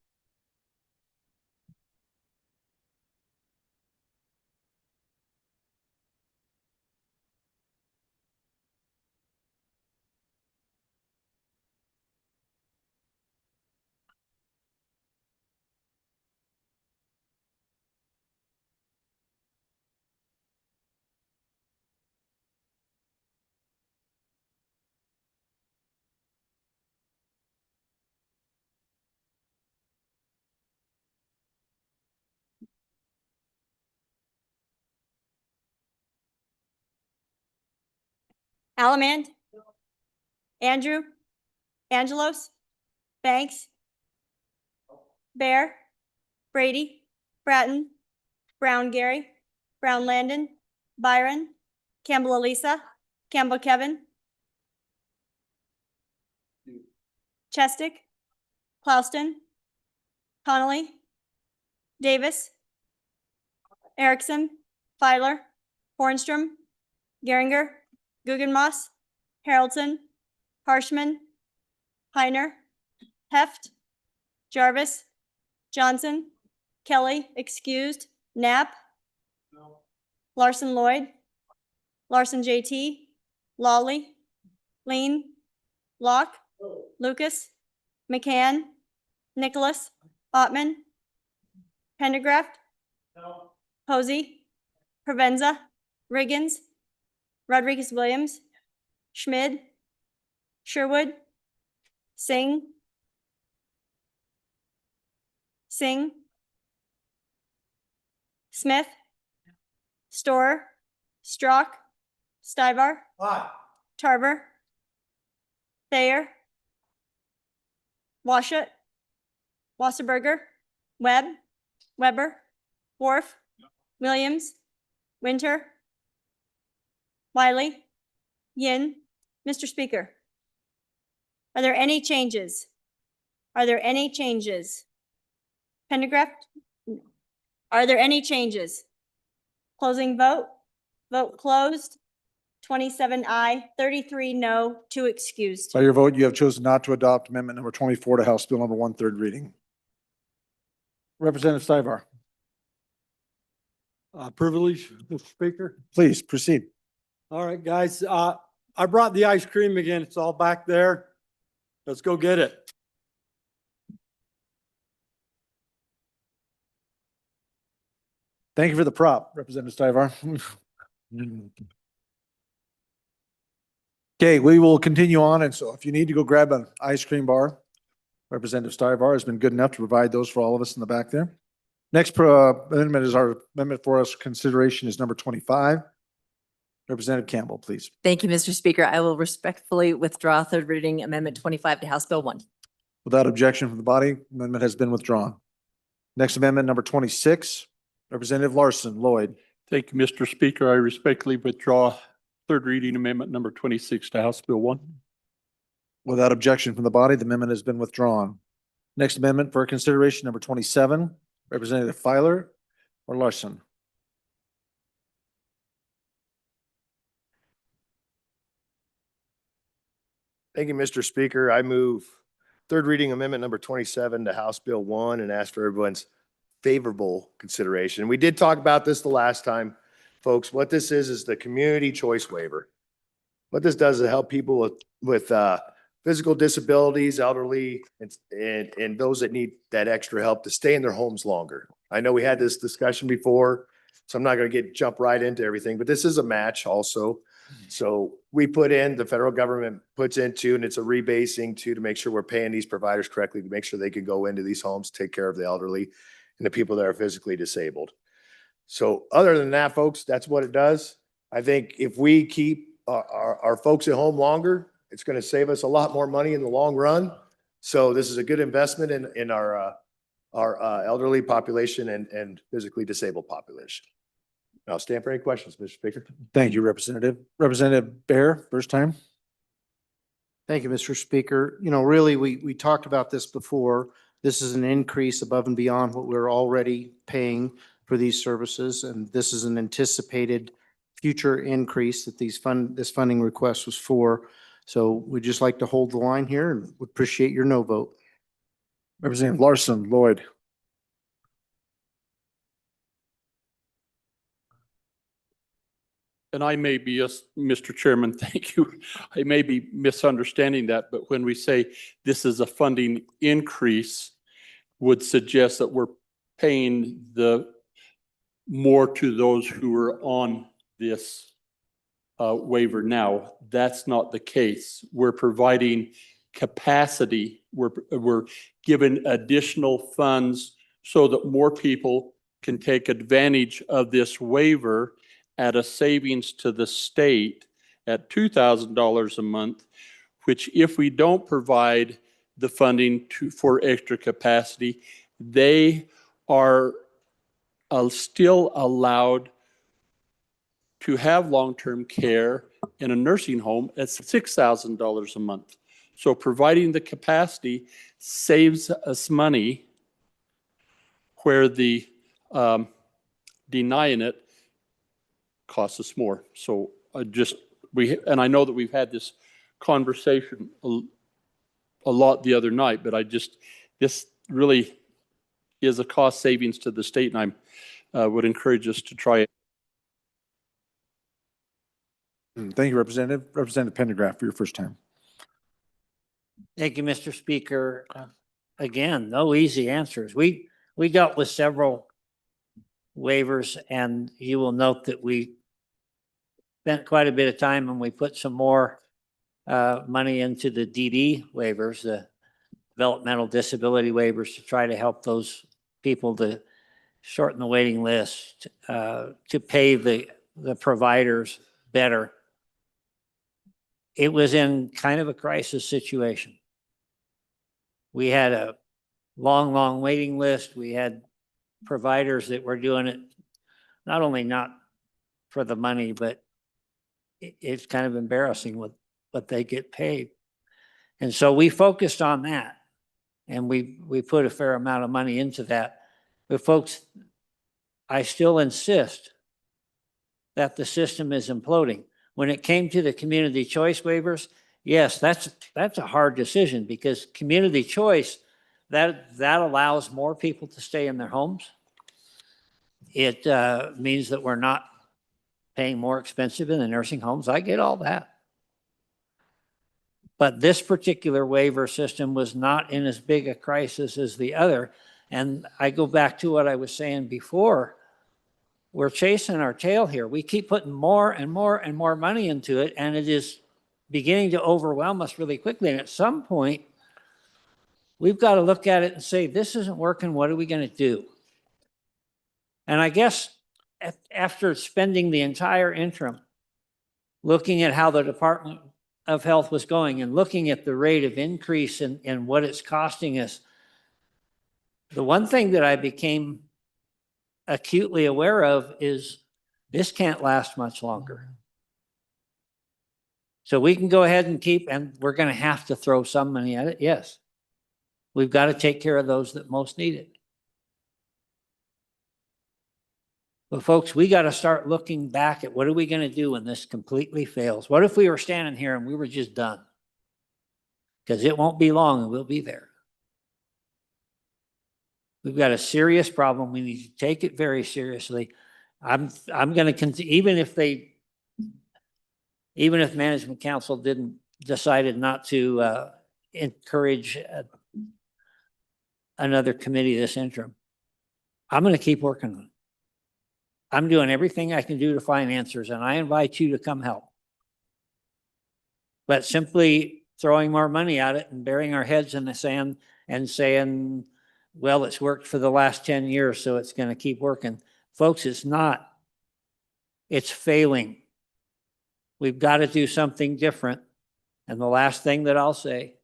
Allemand, Andrew, Angelos, Banks, Bear, Brady, Bratton, Brown Gary, Brown Landon, Byron, Campbell Elisa, Campbell Kevin, Chestick, Clouston, Connolly, Davis, Erickson, Filer, Hornstrom, Geringer, Guggenmoss, Harrelson, Harshman, Heiner, Heft, Jarvis, Johnson, Kelly, excused, Knapp, Larson Lloyd, Larson JT, Lawley, Lean, Locke, Lucas, McCann, Nicholas, Ottman, Pendergraft, Posey, Provenza, Riggins, Rodriguez Williams, Schmid, Sherwood, Singh, Smith, Storer, Strock, Stivar, Tarver, Thayer, Washut, Wasserberger, Webb, Weber, Worf, Williams, Winter, Wiley, Yin. Mr. Speaker, are there any changes? Are there any changes? Pendergraft? Are there any changes? Closing vote. Vote closed. 27 aye, 33 no, 2 excused. By your vote, you have chosen not to adopt amendment number 24 to House Bill number 1, third reading. Representative Stivar, Privilege, Mr. Speaker. please proceed. All right, guys, I brought the ice cream again. It's all back there. Let's go get it. Thank you for the prop, Representative Stivar. Okay, we will continue on. And so if you need to go grab an ice cream bar, Representative Stivar has been good enough to provide those for all of us in the back there. Next amendment is our amendment for us consideration is number 25. Representative Campbell, please. Thank you, Mr. Speaker. I will respectfully withdraw third reading amendment 25 to House Bill 1. Without objection from the body, amendment has been withdrawn. Next amendment, number 26, Representative Larson Lloyd. Thank you, Mr. Speaker. I respectfully withdraw third reading amendment number 26 to House Bill 1. Without objection from the body, the amendment has been withdrawn. Next amendment for consideration, number 27, Representative Filer or Larson. Thank you, Mr. Speaker. I move third reading amendment number 27 to House Bill 1 and ask for everyone's favorable consideration. We did talk about this the last time, folks. What this is the community choice waiver. What this does is help people with physical disabilities, elderly, and those that need that extra help to stay in their homes longer. I know we had this discussion before, so I'm not going to jump right into everything, but this is a match also. So we put in, the federal government puts into, and it's a rebasing to make sure we're paying these providers correctly, to make sure they can go into these homes, take care of the elderly and the people that are physically disabled. So other than that, folks, that's what it does. I think if we keep our folks at home longer, it's going to save us a lot more money in the long run. So this is a good investment in our elderly population and physically disabled population. I'll stand for any questions, Mr. Speaker. Thank you, Representative. Representative Bear, first time. Thank you, Mr. Speaker. You know, really, we talked about this before. This is an increase above and beyond what we're already paying for these services, and this is an anticipated future increase that this funding request was for. So we'd just like to hold the line here and would appreciate your no vote. Representative Larson Lloyd. And I may be, Mr. Chairman, thank you. I may be misunderstanding that, but when we say this is a funding increase, would suggest that we're paying the more to those who are on this waiver now. That's not the case. We're providing capacity. We're given additional funds so that more people can take advantage of this waiver at a savings to the state at $2,000 a month, which if we don't provide the funding for extra capacity, they are still allowed to have long-term care in a nursing home at $6,000 a month. So providing the capacity saves us money where the denying it costs us more. So and I know that we've had this conversation a lot the other night, but this really is a cost savings to the state, and I would encourage us to try it. Thank you, Representative. Representative Pendergraft for your first time. Thank you, Mr. Speaker. Again, no easy answers. We dealt with several waivers, and you will note that we spent quite a bit of time and we put some more money into the DD waivers, the developmental disability waivers, to try to help those people to shorten the waiting list, to pay the providers better. It was in kind of a crisis situation. We had a long waiting list. We had providers that were doing it not only not for the money, but it's kind of embarrassing what they get paid. And so we focused on that, and we put a fair amount of money into that. But folks, I still insist that the system is imploding. When it came to the community choice waivers, yes, that's a hard decision, because community choice, that allows more people to stay in their homes. It means that we're not paying more expensive in the nursing homes. I get all that. But this particular waiver system was not in as big a crisis as the other. And I go back to what I was saying before. We're chasing our tail here. We keep putting more and more and more money into it, and it is beginning to overwhelm us really quickly. And at some point, we've got to look at it and say, this isn't working. What are we going to do? And I guess after spending the entire interim looking at how the Department of Health was going and looking at the rate of increase in what it's costing us, the one thing that I became acutely aware of is this can't last much longer. So we can go ahead and and we're going to have to throw some money at it. Yes. We've got to take care of those that most need it. But folks, we got to start looking back at what are we going to do when this completely fails? What if we were standing here and we were just done? Because it won't be long and we'll be there. We've got a serious problem. We need to take it very seriously. I'm going to even if Management Council decided not to encourage another committee this interim, I'm going to keep working on it. I'm doing everything I can do to find answers, and I invite you to come help. But simply throwing more money at it and burying our heads in the sand and saying, well, it's worked for the last 10 years, so it's going to keep working. Folks, it's not. It's failing. We've got to do something different. And the last thing that I'll say,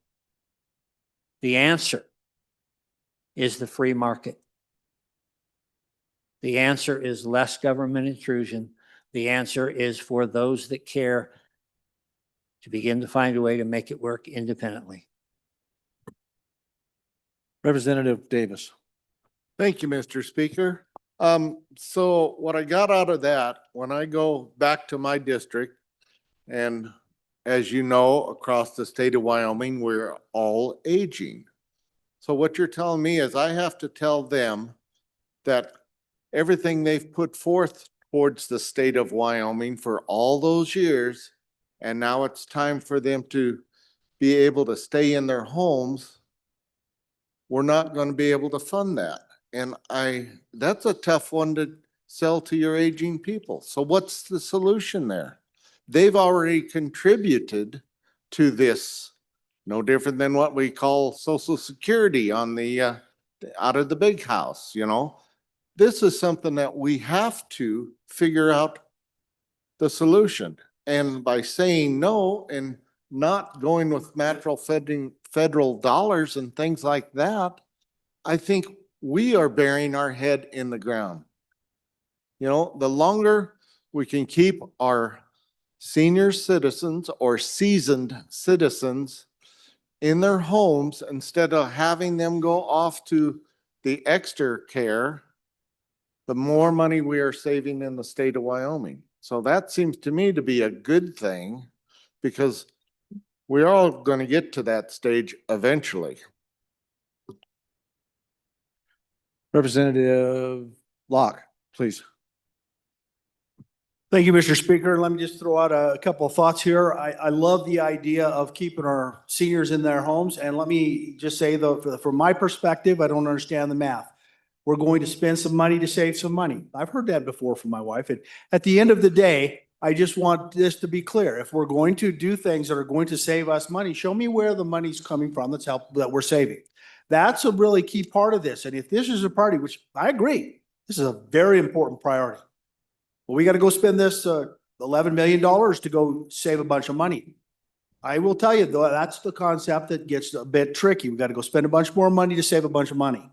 the answer is the free market. The answer is less government intrusion. The answer is for those that care to begin to find a way to make it work independently. Representative Davis. Thank you, Mr. Speaker. So what I got out of that, when I go back to my district, and as you know, across the state of Wyoming, we're all aging. So what you're telling me is I have to tell them that everything they've put forth towards the state of Wyoming for all those years, and now it's time for them to be able to stay in their homes, we're not going to be able to fund that. And that's a tough one to sell to your aging people. So what's the solution there? They've already contributed to this, no different than what we call Social Security on the, out of the big house, you know? This is something that we have to figure out the solution. And by saying no and not going with natural federal dollars and things like that, I think we are burying our head in the ground. You know, the longer we can keep our senior citizens or seasoned citizens in their homes instead of having them go off to the extra care, the more money we are saving in the state of Wyoming. So that seems to me to be a good thing because we're all going to get to that stage eventually. Representative Locke, please. Thank you, Mr. Speaker. Let me just throw out a couple of thoughts here. I love the idea of keeping our seniors in their homes. And let me just say though, from my perspective, I don't understand the math. We're going to spend some money to save some money. I've heard that before from my wife. And at the end of the day, I just want this to be clear. If we're going to do things that are going to save us money, show me where the money's coming from that we're saving. That's a really key part of this. And if this is a priority, which I agree, this is a very important priority. Well, we got to go spend this $11 million to go save a bunch of money. I will tell you though, that's the concept that gets a bit tricky. We got to go spend a bunch more money to save a bunch of money.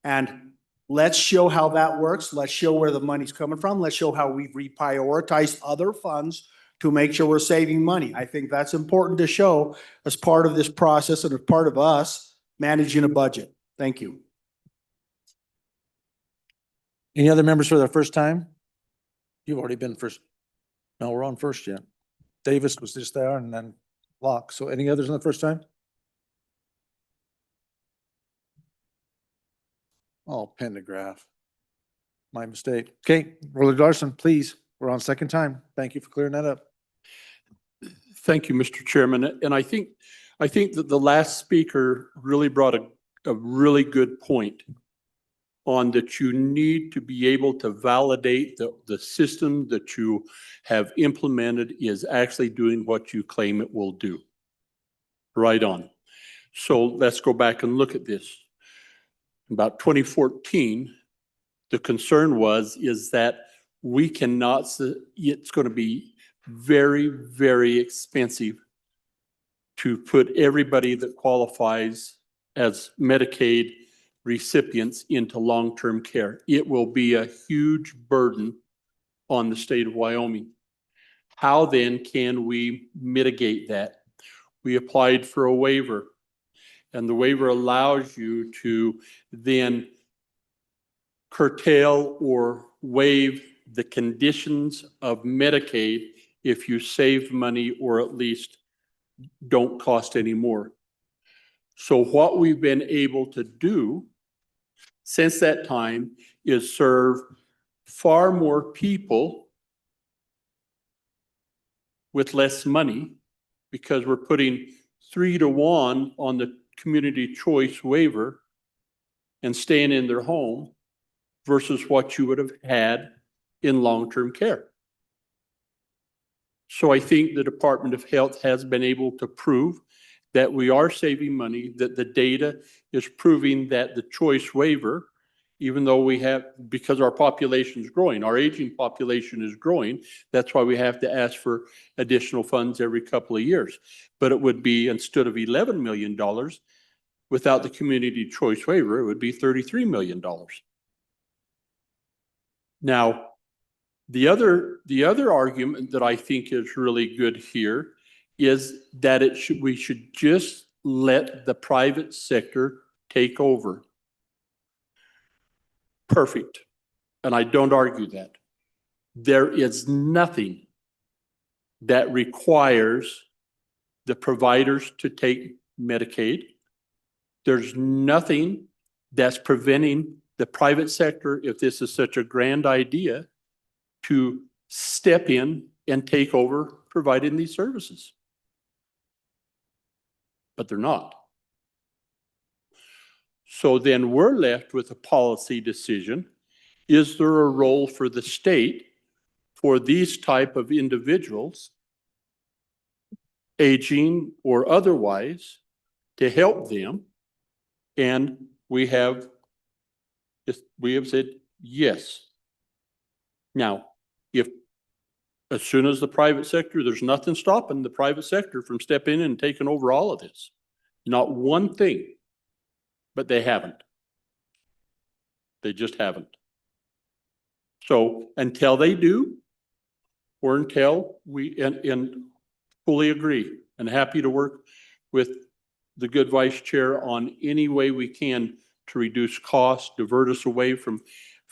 And let's show how that works. Let's show where the money's coming from. Let's show how we've reprioritized other funds to make sure we're saving money. I think that's important to show as part of this process and as part of us managing a budget. Thank you. Any other members for their first time? You've already been first. No, we're on first yet. Davis was just there and then Locke. So any others on the first time? Oh, Pendergraph. My mistake. Okay, Willard Larson, please. We're on second time. Thank you for clearing that up. Thank you, Mr. Chairman. And I think that the last speaker really brought a really good point on that you need to be able to validate the system that you have implemented is actually doing what you claim it will do. Right on. So let's go back and look at this. About 2014, the concern is that we cannot, it's going to be very, very expensive to put everybody that qualifies as Medicaid recipients into long-term care. It will be a huge burden on the state of Wyoming. How then can we mitigate that? We applied for a waiver, and the waiver allows you to then curtail or waive the conditions of Medicaid if you save money or at least don't cost any more. So what we've been able to do since that time is serve far more people with less money because we're putting 3-to-1 on the community choice waiver and staying in their home versus what you would have had in long-term care. So I think the Department of Health has been able to prove that we are saving money, that the data is proving that the choice waiver, even though we have, because our population is growing, our aging population is growing, that's why we have to ask for additional funds every couple of years. But it would be, instead of $11 million, without the community choice waiver, it would be $33 million. Now, the other argument that I think is really good here is that we should just let the private sector take over. Perfect. And I don't argue that. There is nothing that requires the providers to take Medicaid. There's nothing that's preventing the private sector, if this is such a grand idea, to step in and take over providing these services. But they're not. So then we're left with a policy decision. Is there a role for the state for these type of individuals, aging or otherwise, to help them? And we have said yes. Now, if as soon as the private sector, there's nothing stopping the private sector from stepping in and taking over all of this. Not one thing, but they haven't. They just haven't. So until they do, or until we, and fully agree and happy to work with the good vice chair on any way we can to reduce costs, divert us away from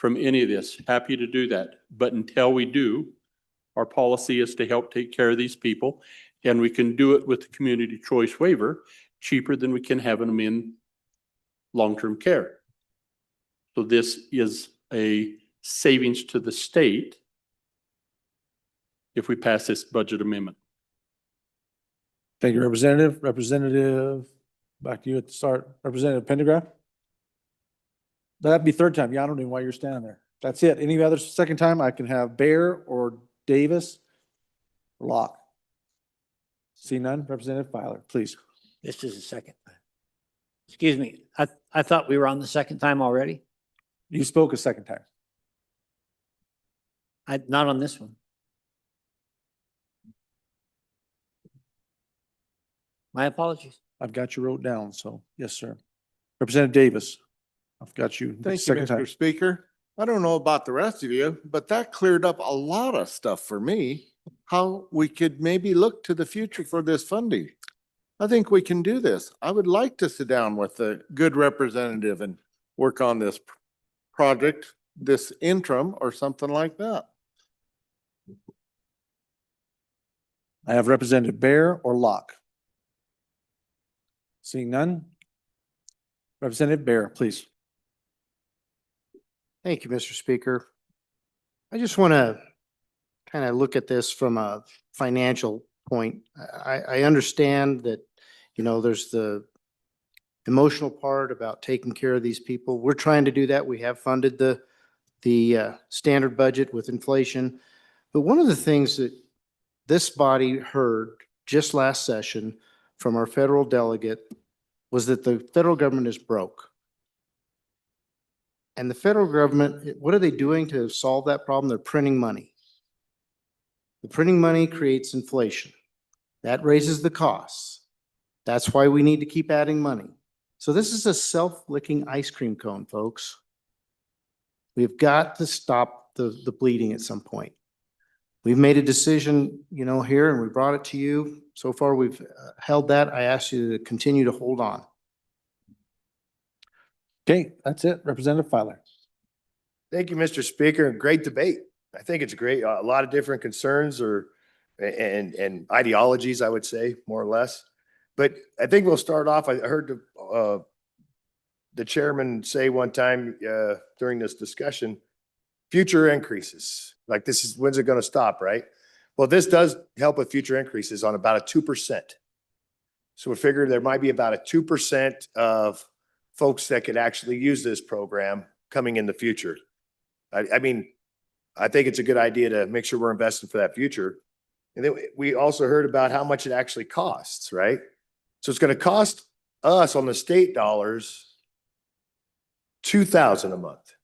any of this. Happy to do that. But until we do, our policy is to help take care of these people, and we can do it with the community choice waiver cheaper than we can having them in long-term care. So this is a savings to the state if we pass this budget amendment. Thank you, Representative. Representative, back to you at the start. Representative Pendergraft? That'd be third time. Yeah, I don't know why you're standing there. That's it. Any other second time? I can have Bear or Davis, Locke. See none? Representative Filer, please. This is the second time. Excuse me, I thought we were on the second time already. You spoke a second time. Not on this one. My apologies. I've got you wrote down, so yes, sir. Representative Davis, I've got you. Thank you, second time. Mr. Speaker. I don't know about the rest of you, but that cleared up a lot of stuff for me. How we could maybe look to the future for this funding. I think we can do this. I would like to sit down with a good representative and work on this project, this interim or something like that. I have Representative Bear or Locke. Seeing none? Representative Bear, please. Thank you, Mr. Speaker. I just want to kind of look at this from a financial point. I understand that, you know, there's the emotional part about taking care of these people. We're trying to do that. We have funded the standard budget with inflation. But one of the things that this body heard just last session from our federal delegate was that the federal government is broke. And the federal government, what are they doing to solve that problem? They're printing money. The printing money creates inflation. That raises the costs. That's why we need to keep adding money. So this is a self-licking ice cream cone, folks. We've got to stop the bleeding at some point. We've made a decision, you know, here, and we brought it to you. So far, we've held that. I ask you to continue to hold on. Okay, that's it. Representative Filer. Thank you, Mr. Speaker. Great debate. I think it's great. A lot of different concerns and ideologies, I would say, more or less. But I think we'll start off. I heard the chairman say one time during this discussion, future increases. Like this is, when's it going to stop, right? Well, this does help with future increases on about a 2%. So we figured there might be about a 2% of folks that could actually use this program coming in the future. I mean, I think it's a good idea to make sure we're investing for that future. And then we also heard about how much it actually costs, right? So it's going to cost us on the state dollars $2,000 a month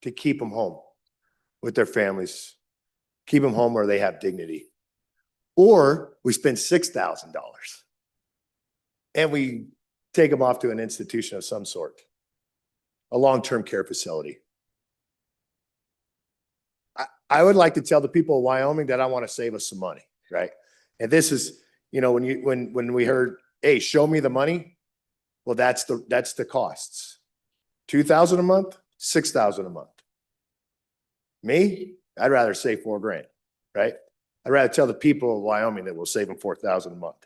to keep them home with their families, keep them home where they have dignity. Or we spend $6,000 and we take them off to an institution of some sort, a long-term care facility. I would like to tell the people of Wyoming that I want to save us some money, right? And this is, you know, when we heard, hey, show me the money. Well, that's the costs. 2,000 a month, 6,000 a month. Me, I'd rather save $4,000, right? I'd rather tell the people of Wyoming that we'll save them 4,000 a month.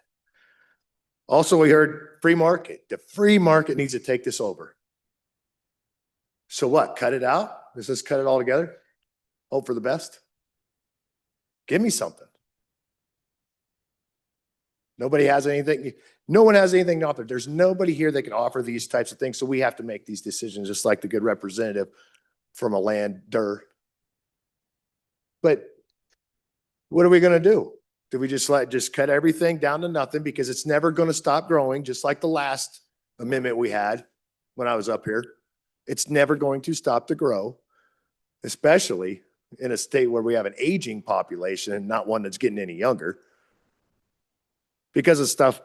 Also, we heard free market. The free market needs to take this over. So what? Cut it out? Let's just cut it all together? Hope for the best? Give me something. Nobody has anything. No one has anything to offer. There's nobody here that can offer these types of things. So we have to make these decisions, just like the good representative from a lander. But what are we going to do? Do we just cut everything down to nothing because it's never going to stop growing, just like the last amendment we had when I was up here? It's never going to stop to grow, especially in a state where we have an aging population and not one that's getting any younger. Because of stuff,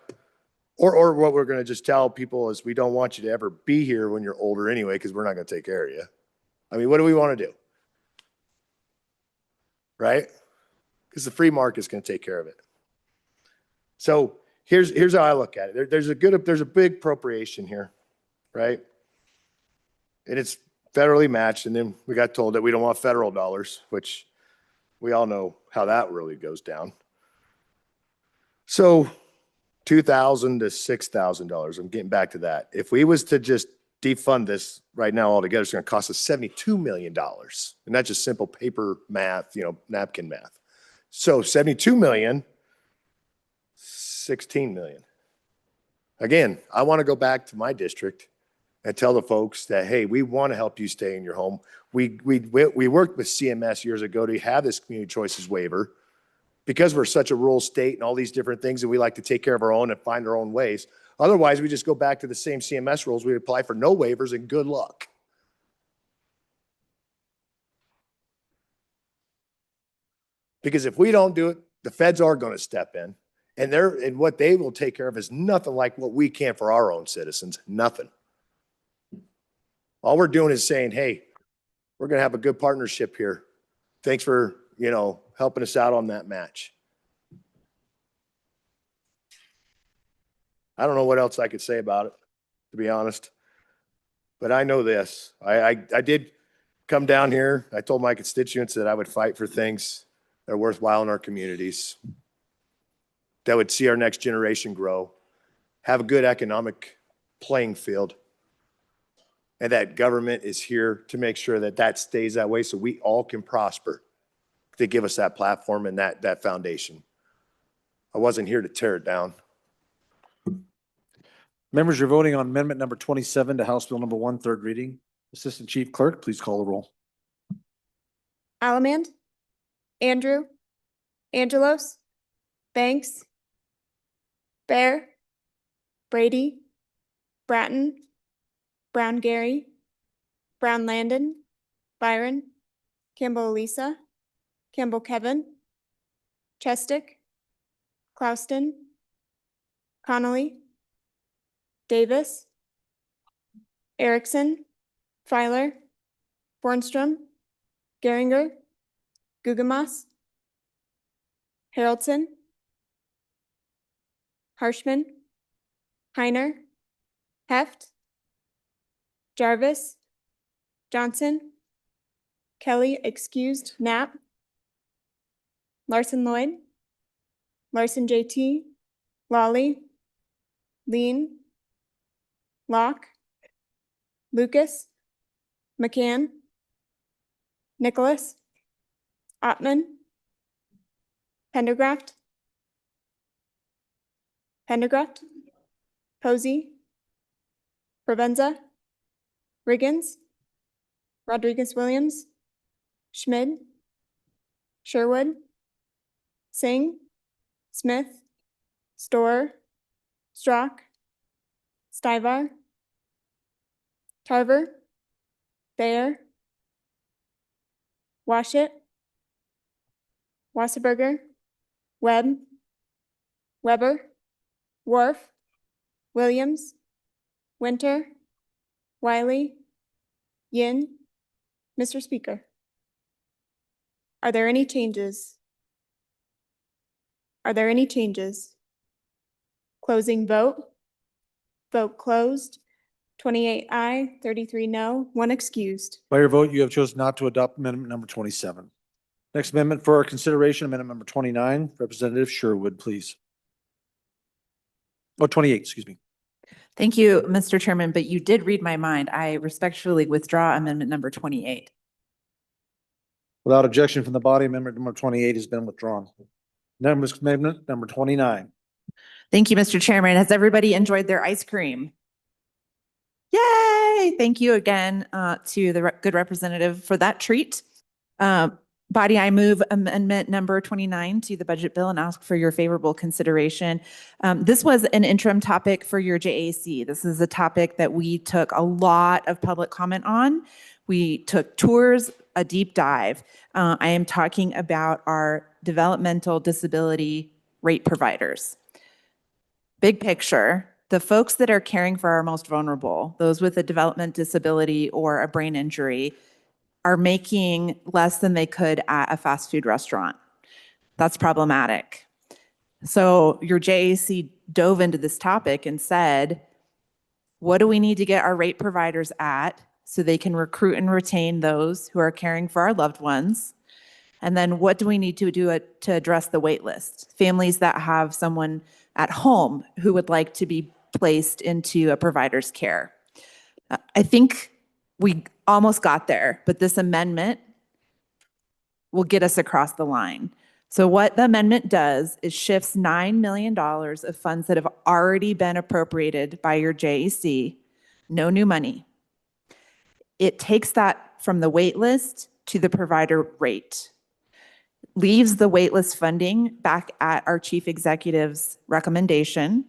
or what we're going to just tell people is we don't want you to ever be here when you're older anyway, because we're not going to take care of you. I mean, what do we want to do? Right? Because the free market is going to take care of it. So here's how I look at it. There's a big appropriation here, right? And it's federally matched. And then we got told that we don't want federal dollars, which we all know how that really goes down. So $2,000 to $6,000. I'm getting back to that. If we was to just defund this right now altogether, it's going to cost us $72 million. And that's just simple paper math, you know, napkin math. So 72 million, 16 million. Again, I want to go back to my district and tell the folks that, hey, we want to help you stay in your home. We worked with CMS years ago to have this community choices waiver because we're such a rural state and all these different things and we like to take care of our own and find our own ways. Otherwise, we just go back to the same CMS rules. We apply for no waivers and good luck. Because if we don't do it, the feds are going to step in and what they will take care of is nothing like what we can for our own citizens. Nothing. All we're doing is saying, hey, we're going to have a good partnership here. Thanks for, you know, helping us out on that match. I don't know what else I could say about it, to be honest. But I know this. I did come down here. I told my constituents that I would fight for things that are worthwhile in our communities, that would see our next generation grow, have a good economic playing field, and that government is here to make sure that that stays that way so we all can prosper, to give us that platform and that foundation. I wasn't here to tear it down. Members are voting on amendment number 27 to House Bill number 1, third reading. Assistant Chief Clerk, please call the roll. Allemand, Andrew, Angelos, Banks, Bear, Brady, Bratton, Brown Gary, Brown Landon, Byron, Campbell Elisa, Campbell Kevin, Chestick, Clouston, Connolly, Davis, Erickson, Filer, Bornstrom, Geringer, Gugemas, Haroldson, Harshman, Heiner, Heft, Jarvis, Johnson, Kelly excused, Knapp, Larson Lloyd, Larson JT, Lawley, Lean, Locke, Lucas, McCann, Nicholas, Ottman, Pendergraft, Posey, Provenza, Riggins, Rodriguez-Williams, Schmid, Sherwood, Singh, Smith, Storer, Strock, Stivar, Tarver, Bayer, Washit, Wasserberger, Webb, Weber, Worf, Williams, Winter, Wiley, Yin. Mr. Speaker, Are there any changes? Are there any changes? Closing vote. Vote closed. 28 aye, 33 no, 1 excused. By your vote, you have chosen not to adopt amendment number 27. Next amendment for our consideration, amendment number 29, Representative Sherwood, please. Oh, 28, excuse me. Thank you, Mr. Chairman, but you did read my mind. I respectfully withdraw amendment number 28. Without objection from the body, amendment number 28 has been withdrawn. Amendment number 29. Thank you, Mr. Chairman. Has everybody enjoyed their ice cream? Yay! Thank you again to the good representative for that treat. Body, I move amendment number 29 to the budget bill and ask for your favorable consideration. This was an interim topic for your JAC. This is a topic that we took a lot of public comment on. We took tours, a deep dive. I am talking about our developmental disability rate providers. Big picture, the folks that are caring for our most vulnerable, those with a development disability or a brain injury, are making less than they could at a fast food restaurant. That's problematic. So your JAC dove into this topic and said, what do we need to get our rate providers at so they can recruit and retain those who are caring for our loved ones? And then what do we need to do to address the wait list? Families that have someone at home who would like to be placed into a provider's care. I think we almost got there, but this amendment will get us across the line. So what the amendment does is shifts $9 million of funds that have already been appropriated by your JAC, no new money. It takes that from the wait list to the provider rate, leaves the waitlist funding back at our chief executive's recommendation,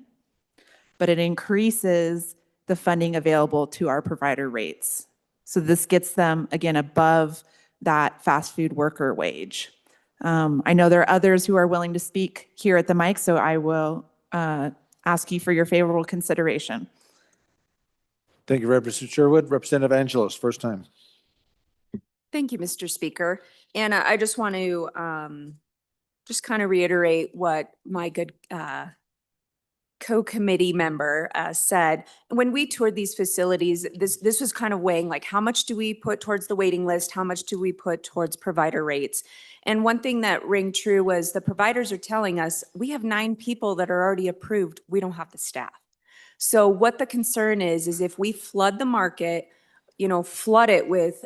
but it increases the funding available to our provider rates. So this gets them, again, above that fast food worker wage. I know there are others who are willing to speak here at the mic, so I will ask you for your favorable consideration. Thank you, Representative Sherwood. Representative Angelos, first time. Thank you, Mr. Speaker. And I just want to just kind of reiterate what my good co-committee member said. When we toured these facilities, this was kind of weighing like, how much do we put towards the waiting list? How much do we put towards provider rates? And one thing that rang true was the providers are telling us, we have 9 people that are already approved. We don't have the staff. So what the concern is if we flood the market, flood it with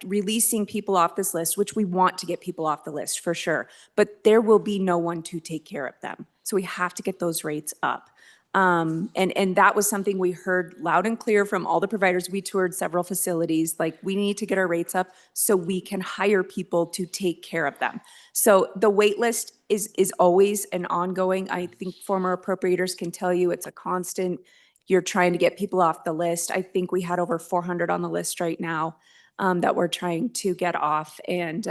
releasing people off this list, which we want to get people off the list for sure, but there will be no one to take care of them. So we have to get those rates up. And that was something we heard loud and clear from all the providers. We toured several facilities, like we need to get our rates up so we can hire people to take care of them. So the wait list is always an ongoing, I think former appropriators can tell you it's a constant. You're trying to get people off the list. I think we had over 400 on the list right now that we're trying to get off. And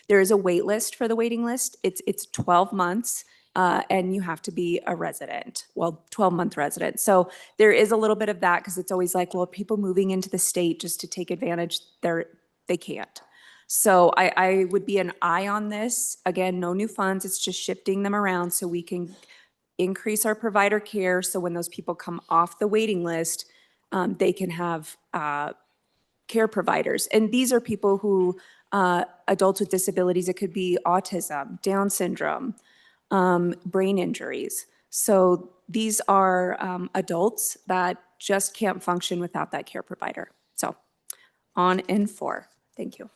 there is a wait list for the waiting list. It's 12 months and you have to be a resident, 12-month resident. So there is a little bit of that because it's always like, well, people moving into the state just to take advantage, they can't. So I would be an eye on this. Again, no new funds. It's just shifting them around so we can increase our provider care. So when those people come off the waiting list, they can have care providers. And these are people who, adults with disabilities, it could be autism, Down syndrome, brain injuries. So these are adults that just can't function without that care provider. So on and for. Thank you.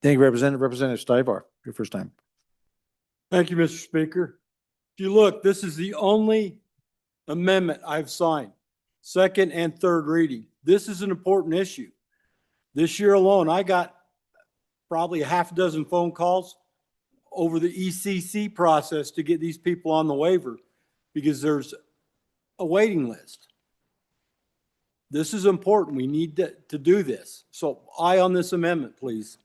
Thank you, Representative. Representative Stivar, your first time. Thank you, Mr. Speaker. If you look, this is the only amendment I've signed, second and third reading. This is an important issue. This year alone, I got probably a half dozen phone calls over the ECC process to get these people on the waiver because there's a waiting list. This is important. We need to do this. So aye on this amendment, please.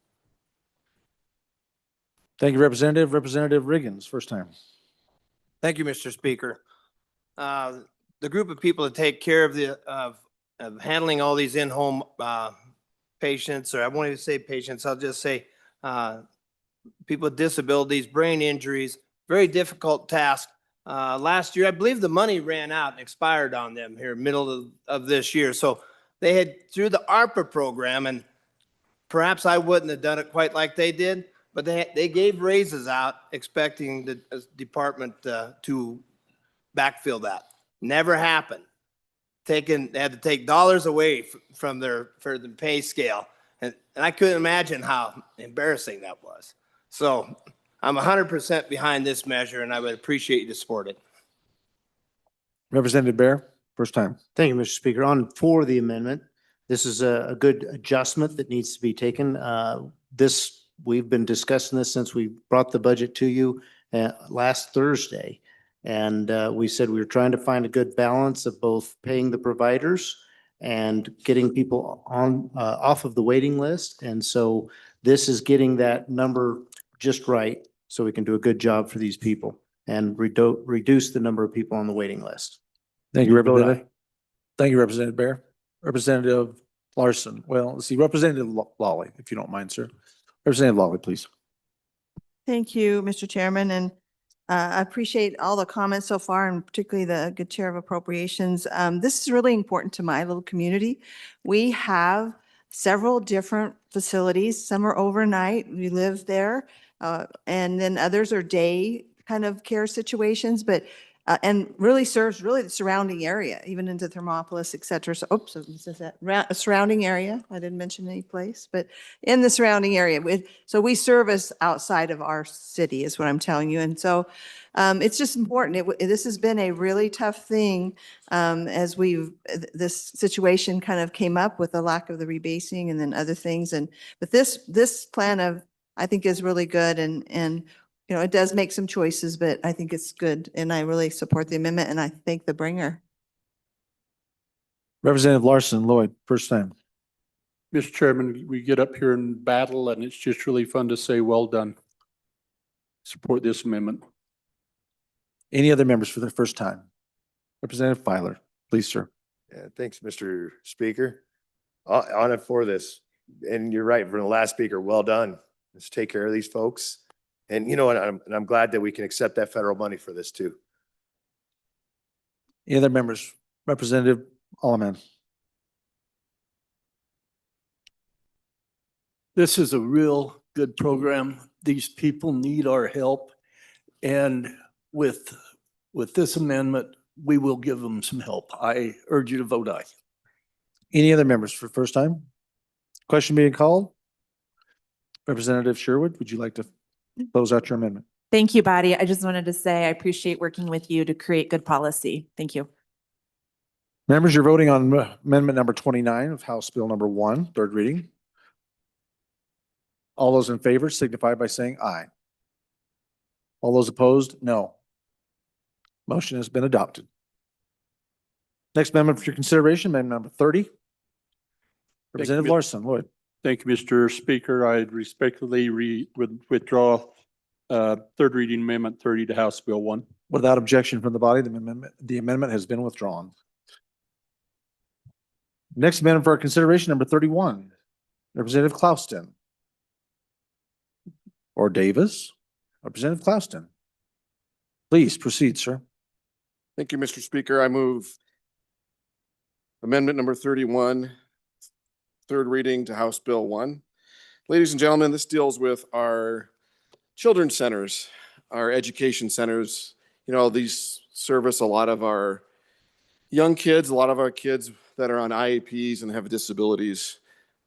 Thank you, Representative. Representative Riggins, first time. Thank you, Mr. Speaker. The group of people that take care of handling all these in-home patients, or I won't even say patients, I'll just say people with disabilities, brain injuries, very difficult task. Last year, I believe the money ran out and expired on them here middle of this year. So they had through the ARPA program, and perhaps I wouldn't have done it quite like they did, but they gave raises out expecting the department to backfill that. Never happened. They had to take dollars away from for the pay scale. And I couldn't imagine how embarrassing that was. So I'm 100% behind this measure, and I would appreciate you to support it. Representative Bear, first time. Thank you, Mr. Speaker. On for the amendment, this is a good adjustment that needs to be taken. We've been discussing this since we brought the budget to you last Thursday. And we said we were trying to find a good balance of both paying the providers and getting people on off of the waiting list. And so this is getting that number just right so we can do a good job for these people and reduce the number of people on the waiting list. Thank you, Representative. Thank you, Representative Bear. Representative Larson. Well, let's see, Representative Lawley, if you don't mind, sir. Representative Lawley, please. Thank you, Mr. Chairman, and I appreciate all the comments so far, and particularly the good chair of appropriations. This is really important to my little community. We have several different facilities. Some are overnight. We live there. And then others are day kind of care situations, but and really serves the surrounding area, even into Thermopolis, et cetera. So, oops, it says that surrounding area. I didn't mention any place, but in the surrounding area. So we service outside of our city is what I'm telling you. And so it's just important. This has been a really tough thing as this situation kind of came up with the lack of the rebasing and then other things. But this plan I think is really good and you know, it does make some choices, but I think it's good. And I really support the amendment and I thank the bringer. Representative Larson Lloyd, first time. Mr. Chairman, we get up here and battle, and it's just really fun to say, well done. Support this amendment. Any other members for the first time? Representative Filer, please, sir. Yeah, thanks, Mr. Speaker. On it for this. And you're right, from the last speaker, well done. Let's take care of these folks. And you know what, I'm glad that we can accept that federal money for this too. Any other members? Representative Alleman. This is a real good program. These people need our help. And with this amendment, we will give them some help. I urge you to vote aye. Any other members for first time? Question being called. Representative Sherwood, would you like to close out your amendment? Thank you, Body. I just wanted to say I appreciate working with you to create good policy. Thank you. Members, you're voting on amendment number 29 of House Bill number 1, third reading. All those in favor signify by saying aye. All those opposed, no. Motion has been adopted. Next amendment for your consideration, amendment number 30. Representative Larson Lloyd. Thank you, Mr. Speaker. I respectfully withdraw third reading amendment 30 to House Bill 1. Without objection from the body, the amendment has been withdrawn. Next amendment for our consideration, number 31. Representative Clouston. Or Davis. Representative Clouston. Please proceed, sir. Thank you, Mr. Speaker. I move amendment number 31, third reading to House Bill 1. Ladies and gentlemen, this deals with our children's centers, our education centers. You know, these service a lot of our young kids, a lot of our kids that are on IEPs and have disabilities.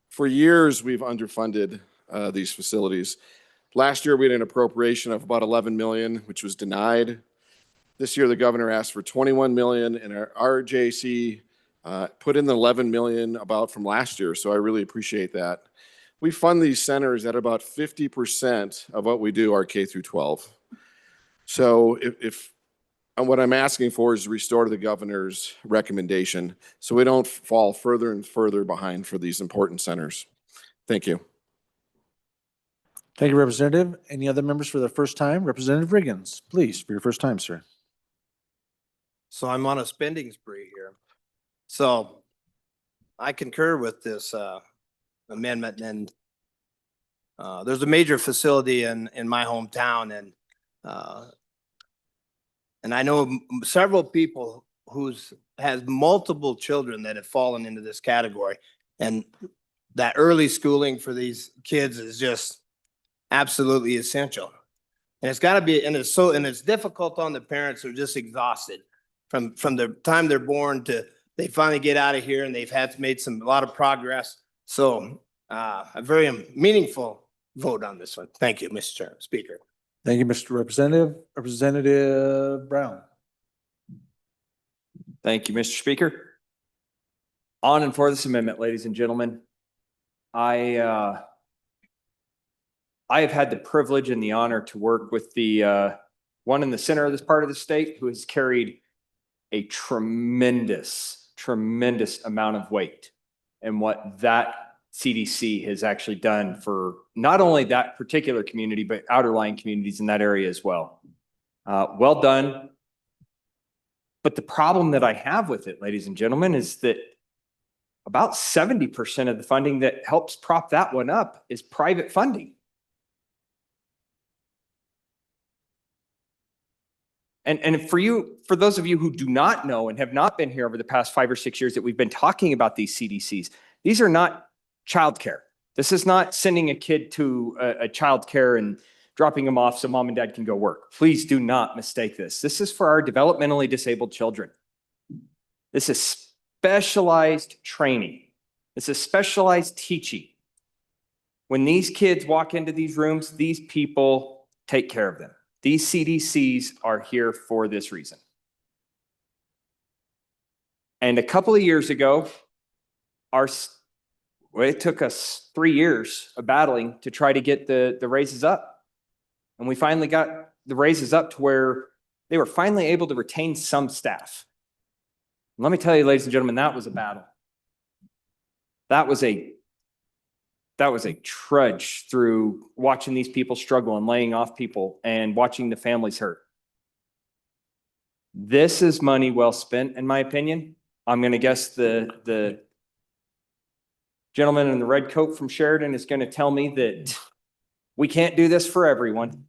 For years, we've underfunded these facilities. Last year, we had an appropriation of about 11 million, which was denied. This year, the governor asked for 21 million, and our RJC put in the 11 million about from last year, so I really appreciate that. We fund these centers at about 50% of what we do our K through 12. So what I'm asking for is to restore the governor's recommendation so we don't fall further and further behind for these important centers. Thank you. Thank you, Representative. Any other members for the first time? Representative Riggins, please, for your first time, sir. So I'm on a spending spree here. So I concur with this amendment, and There's a major facility in my hometown and I know several people who's has multiple children that have fallen into this category. And that early schooling for these kids is just absolutely essential. And it's gotta be, and it's difficult on the parents who are just exhausted from the time they're born to they finally get out of here and they've made a lot of progress. So a very meaningful vote on this one. Thank you, Mr. Speaker. Thank you, Mr. Representative. Representative Brown. Thank you, Mr. Speaker. On and for this amendment, ladies and gentlemen. I have had the privilege and the honor to work with the one in the center of this part of the state who has carried a tremendous amount of weight and what that CDC has actually done for not only that particular community, but outerlying communities in that area as well. Well done. But the problem that I have with it, ladies and gentlemen, is that about 70% of the funding that helps prop that one up is private funding. And for those of you who do not know and have not been here over the past 5 or 6 years that we've been talking about these CDCs, these are not childcare. This is not sending a kid to a childcare and dropping them off so mom and dad can go work. Please do not mistake this. This is for our developmentally disabled children. This is specialized training. This is specialized teaching. When these kids walk into these rooms, these people take care of them. These CDCs are here for this reason. And a couple of years ago, it took us 3 years of battling to try to get the raises up. And we finally got the raises up to where they were finally able to retain some staff. And let me tell you, ladies and gentlemen, that was a battle. That was a trudge through watching these people struggle and laying off people and watching the families hurt. This is money well spent, in my opinion. I'm going to guess the gentleman in the red coat from Sheridan is going to tell me that we can't do this for everyone.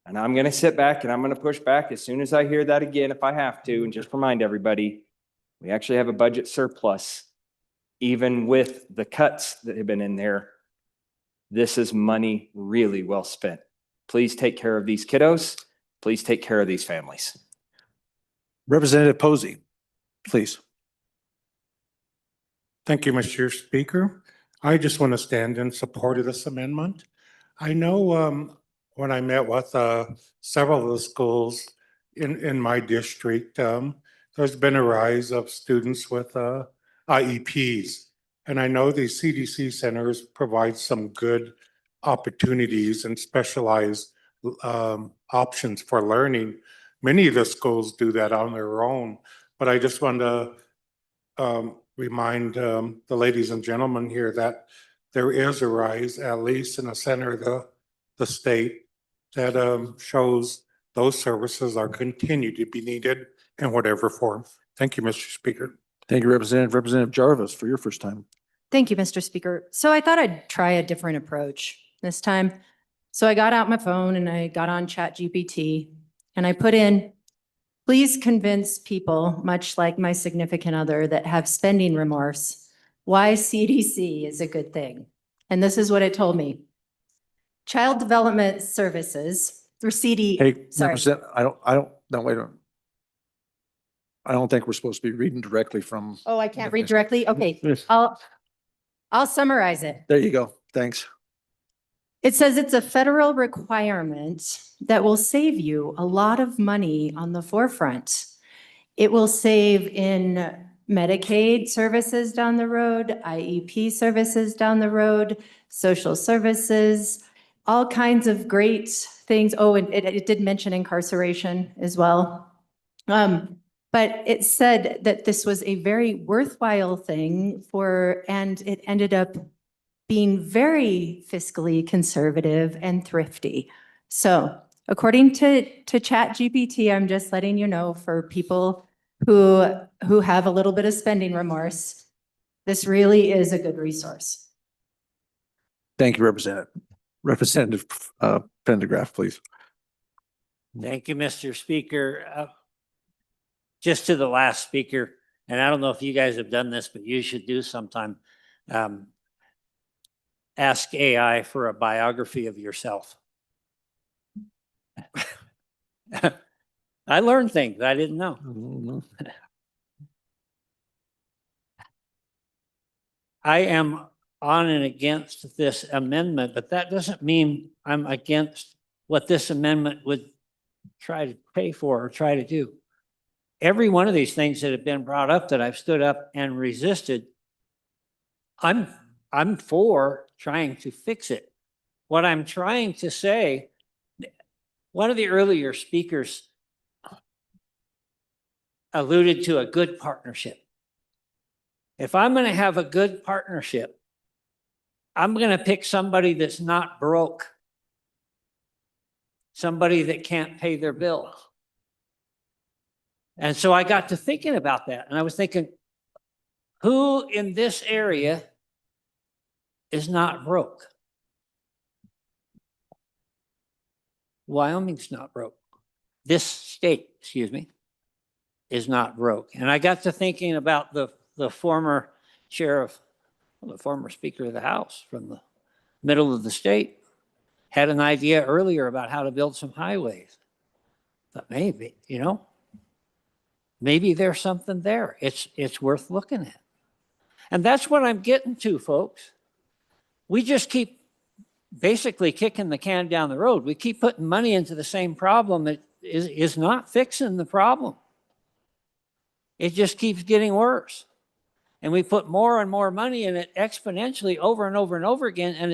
And I'm going to sit back and I'm going to push back as soon as I hear that again, if I have to, and just remind everybody, we actually have a budget surplus. Even with the cuts that have been in there, this is money really well spent. Please take care of these kiddos. Please take care of these families. Representative Posey, please. Thank you, Mr. Speaker. I just want to stand in support of this amendment. I know when I met with several of the schools in my district, there's been a rise of students with IEPs. And I know the CDC centers provide some good opportunities and specialized options for learning. Many of the schools do that on their own, but I just want to remind the ladies and gentlemen here that there is a rise, at least in the center of the state, that shows those services are continue to be needed in whatever form. Thank you, Mr. Speaker. Thank you, Representative. Representative Jarvis, for your first time. Thank you, Mr. Speaker. So I thought I'd try a different approach this time. So I got out my phone and I got on ChatGPT and I put in, please convince people, much like my significant other, that have spending remorse, why CDC is a good thing. And this is what it told me. Child Development Services, or CD, Hey, sorry. I don't think we're supposed to be reading directly from. Oh, I can't read directly? Okay, I'll summarize it. There you go. Thanks. It says it's a federal requirement that will save you a lot of money on the forefront. It will save in Medicaid services down the road, IEP services down the road, social services, all kinds of great things. Oh, and it did mention incarceration as well. But it said that this was a very worthwhile thing and it ended up being very fiscally conservative and thrifty. So according to ChatGPT, I'm just letting you know, for people who have a little bit of spending remorse, this really is a good resource. Thank you, Representative Pendergraft, please. Thank you, Mr. Speaker. Just to the last speaker, and I don't know if you guys have done this, but you should do sometime. Ask AI for a biography of yourself. I learned things I didn't know. I am on and against this amendment, but that doesn't mean I'm against what this amendment would try to pay for or try to do. Every one of these things that have been brought up that I've stood up and resisted, I'm for trying to fix it. What I'm trying to say, one of the earlier speakers alluded to a good partnership. If I'm going to have a good partnership, I'm going to pick somebody that's not broke, somebody that can't pay their bills. And so I got to thinking about that, and I was thinking, who in this area is not broke? Wyoming's not broke. This state, excuse me, is not broke. And I got to thinking about the former the former Speaker of the House from the middle of the state had an idea earlier about how to build some highways. But maybe, maybe there's something there. It's worth looking at. And that's what I'm getting to, folks. We just keep basically kicking the can down the road. We keep putting money into the same problem that is not fixing the problem. It just keeps getting worse. And we put more and more money in it exponentially over and over and over again, and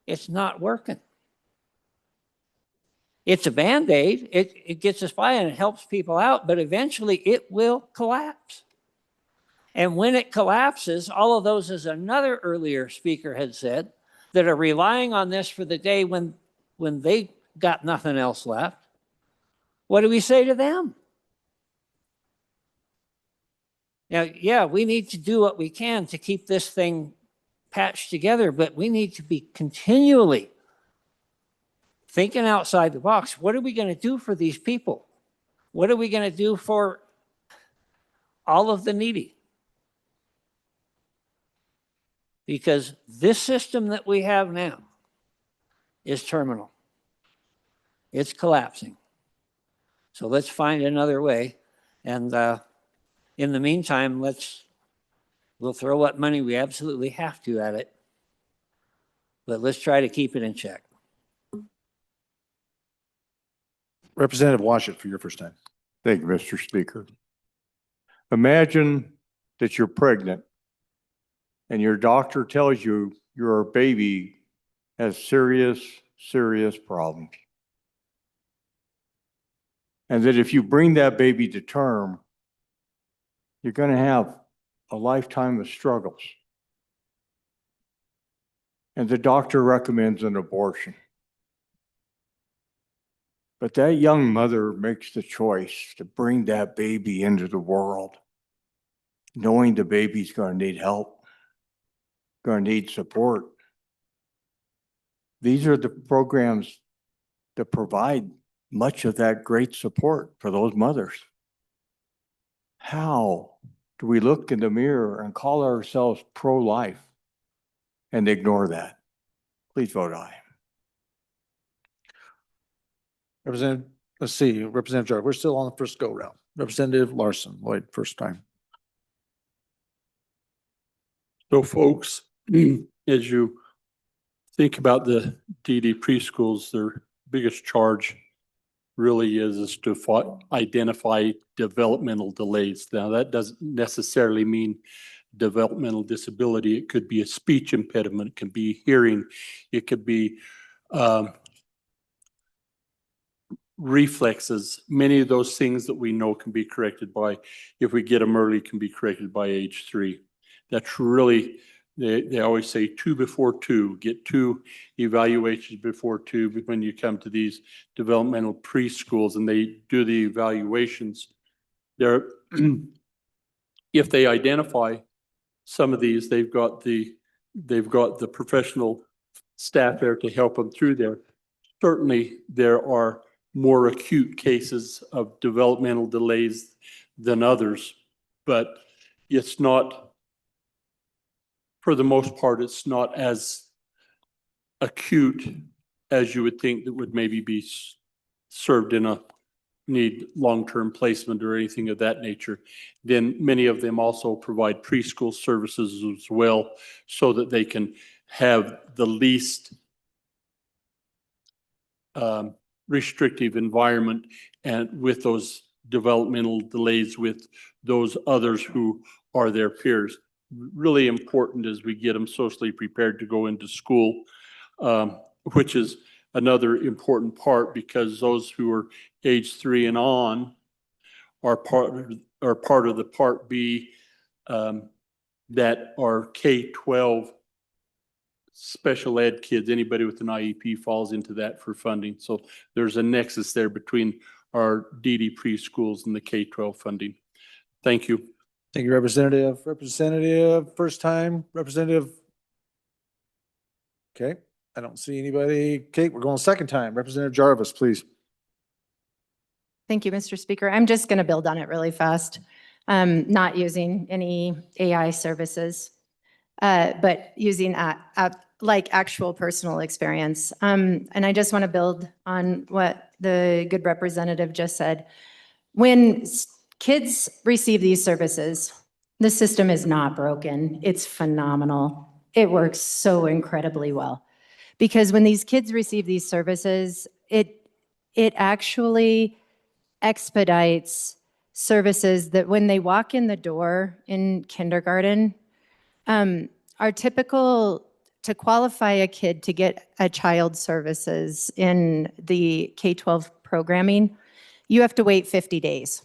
it's not working. It's a Band-Aid. It gets us by and it helps people out, but eventually it will collapse. And when it collapses, all of those, as another earlier speaker had said, that are relying on this for the day when they got nothing else left, what do we say to them? Now, yeah, we need to do what we can to keep this thing patched together, but we need to be continually thinking outside the box. What are we going to do for these people? What are we going to do for all of the needy? Because this system that we have now is terminal. It's collapsing. So let's find another way. And in the meantime, we'll throw what money we absolutely have to at it. But let's try to keep it in check. Representative Washit for your first time. Thank you, Mr. Speaker. Imagine that you're pregnant and your doctor tells you your baby has serious, serious problems. And that if you bring that baby to term, you're going to have a lifetime of struggles. And the doctor recommends an abortion. But that young mother makes the choice to bring that baby into the world, knowing the baby's going to need help, going to need support. These are the programs that provide much of that great support for those mothers. How do we look in the mirror and call ourselves pro-life and ignore that? Please vote aye. Representative Jar, we're still on the first go round. Representative Larson, Lloyd, first time. So folks, as you think about the DD preschools, their biggest charge really is to identify developmental delays. Now, that doesn't necessarily mean developmental disability. It could be a speech impediment, it can be hearing, it could be reflexes. Many of those things that we know can be corrected by, if we get them early, can be corrected by age 3. That's really, they always say 2 before 2, get 2 evaluations before 2 when you come to these developmental preschools and they do the evaluations. If they identify some of these, they've got the they've got the professional staff there to help them through there. Certainly, there are more acute cases of developmental delays than others, but it's not, for the most part, it's not as acute as you would think that would maybe be served in a need long-term placement or anything of that nature. Then many of them also provide preschool services as well, so that they can have the least restrictive environment and with those developmental delays with those others who are their peers. Really important as we get them socially prepared to go into school, which is another important part, because those who are age 3 and on are part of the Part B that are K-12 special ed kids. Anybody with an IEP falls into that for funding. So there's a nexus there between our DD preschools and the K-12 funding. Thank you. Thank you, Representative. Representative, first time, Representative. Okay, I don't see anybody. Kate, we're going second time. Representative Jarvis, please. Thank you, Mr. Speaker. I'm just going to build on it really fast. Not using any AI services, but using like actual personal experience. And I just want to build on what the good representative just said. When kids receive these services, the system is not broken. It's phenomenal. It works so incredibly well. Because when these kids receive these services, it actually expedites services that when they walk in the door in kindergarten, are typical to qualify a kid to get a child services in the K-12 programming. You have to wait 50 days,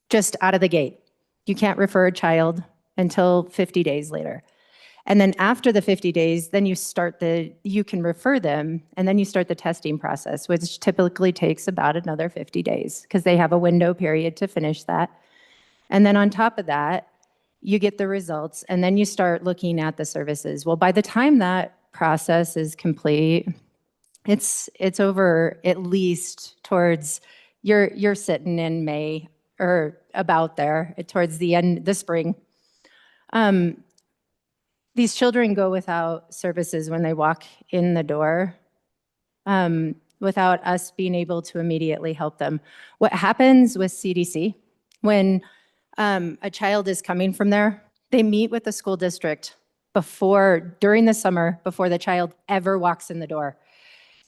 just out of the gate. You can't refer a child until 50 days later. And then after the 50 days, then you can refer them, and then you start the testing process, which typically takes about another 50 days because they have a window period to finish that. And then on top of that, you get the results, and then you start looking at the services. Well, by the time that process is complete, it's over at least towards, you're sitting in May or about there, towards the end, the spring. These children go without services when they walk in the door, without us being able to immediately help them. What happens with CDC, when a child is coming from there, they meet with the school district during the summer, before the child ever walks in the door.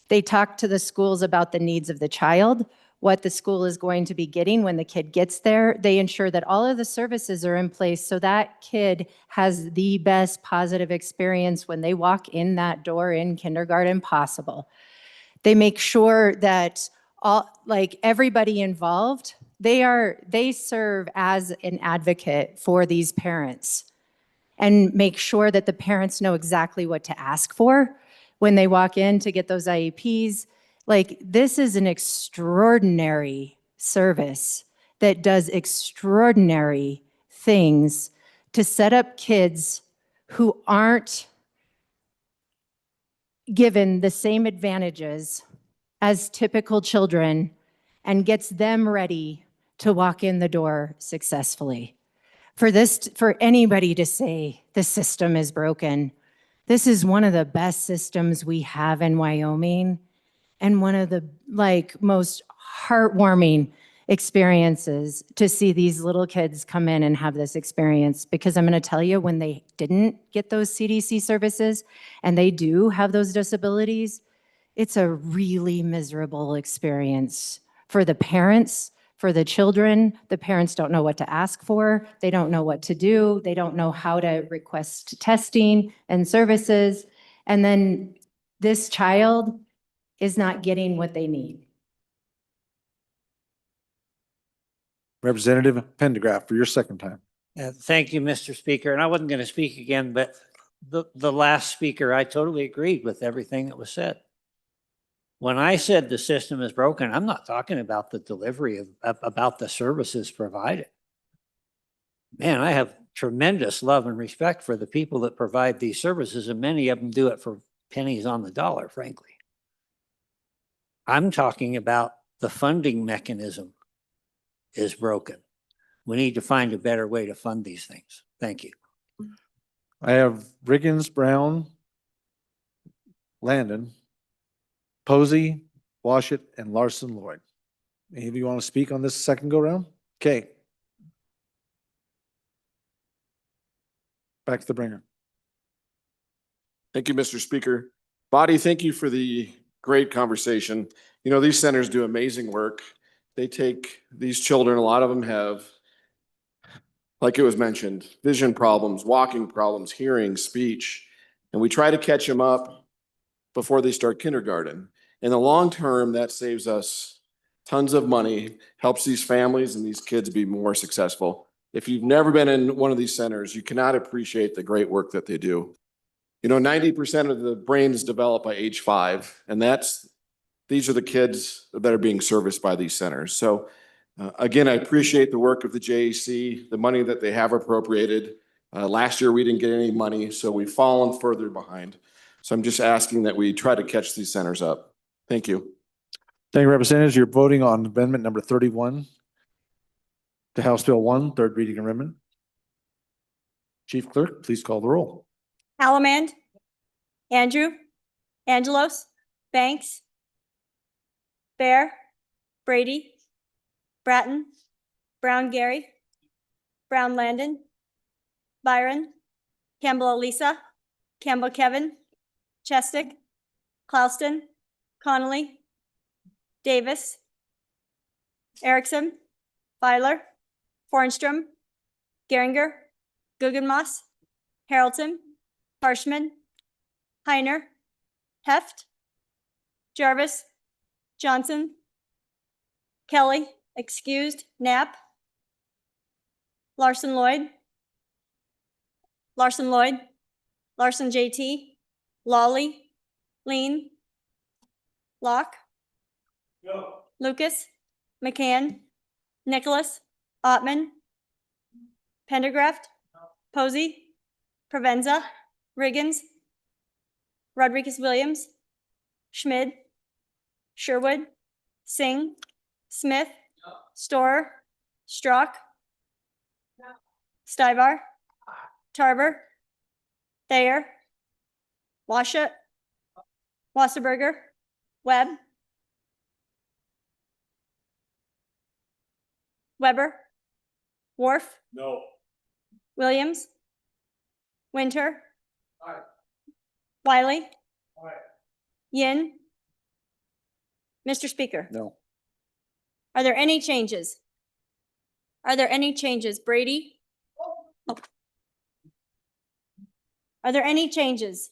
They talk to the schools about the needs of the child, what the school is going to be getting when the kid gets there. They ensure that all of the services are in place so that kid has the best positive experience when they walk in that door in kindergarten possible. They make sure that everybody involved, they serve as an advocate for these parents and make sure that the parents know exactly what to ask for when they walk in to get those IEPs. This is an extraordinary service that does extraordinary things to set up kids who aren't given the same advantages as typical children and gets them ready to walk in the door successfully. For anybody to say the system is broken, this is one of the best systems we have in Wyoming, and one of the most heartwarming experiences to see these little kids come in and have this experience. Because I'm going to tell you, when they didn't get those CDC services and they do have those disabilities, it's a really miserable experience for the parents, for the children. The parents don't know what to ask for. They don't know what to do. They don't know how to request testing and services. And then this child is not getting what they need. Representative Pendergraft for your second time. Thank you, Mr. Speaker. And I wasn't going to speak again, but the last speaker, I totally agreed with everything that was said. When I said the system is broken, I'm not talking about the delivery about the services provided. Man, I have tremendous love and respect for the people that provide these services, and many of them do it for pennies on the dollar, frankly. I'm talking about the funding mechanism is broken. We need to find a better way to fund these things. Thank you. I have Riggins, Brown, Landon, Posey, Washit, and Larson Lloyd. Any of you want to speak on this second go round? Okay. Back to the bringer. Thank you, Mr. Speaker. Body, thank you for the great conversation. You know, these centers do amazing work. They take these children, a lot of them have, like it was mentioned, vision problems, walking problems, hearing, speech, and we try to catch them up before they start kindergarten. In the long term, that saves us tons of money, helps these families and these kids be more successful. If you've never been in one of these centers, you cannot appreciate the great work that they do. You know, 90% of the brains develop by age 5, and these are the kids that are being serviced by these centers. So again, I appreciate the work of the JAC, the money that they have appropriated. Last year, we didn't get any money, so we've fallen further behind. So I'm just asking that we try to catch these centers up. Thank you. Thank you, Representatives. You're voting on amendment number 31 to House Bill 1, third reading amendment. Chief Clerk, please call the roll. Allemand, Andrew, Angelos, Banks, Bear, Brady, Bratton, Brown Gary, Brown Landon, Byron, Campbell Elisa, Campbell Kevin, Chestick, Clouston, Connolly, Davis, Erickson, Feiler, Fornstrom, Geringer, Guggenmoss, Harrelson, Harshman, Heiner, Heft, Jarvis, Johnson, Kelly, excused, Knapp, Larson Lloyd, Larson Lloyd, Larson JT, Lawley, Lean, Locke, Lucas, McCann, Nicholas, Ottman, Pendergraft, Posey, Provenza, Riggins, Rodriguez Williams, Schmid, Sherwood, Singh, Smith, Storer, Strzok, Stivar, Tarver, Thayer, Washut, Wasserberger, Webb, Weber, Worf, No. Williams, Winter, Wiley, Yin. Mr. Speaker, No. are there any changes? Are there any changes? Brady? Oh. Are there any changes?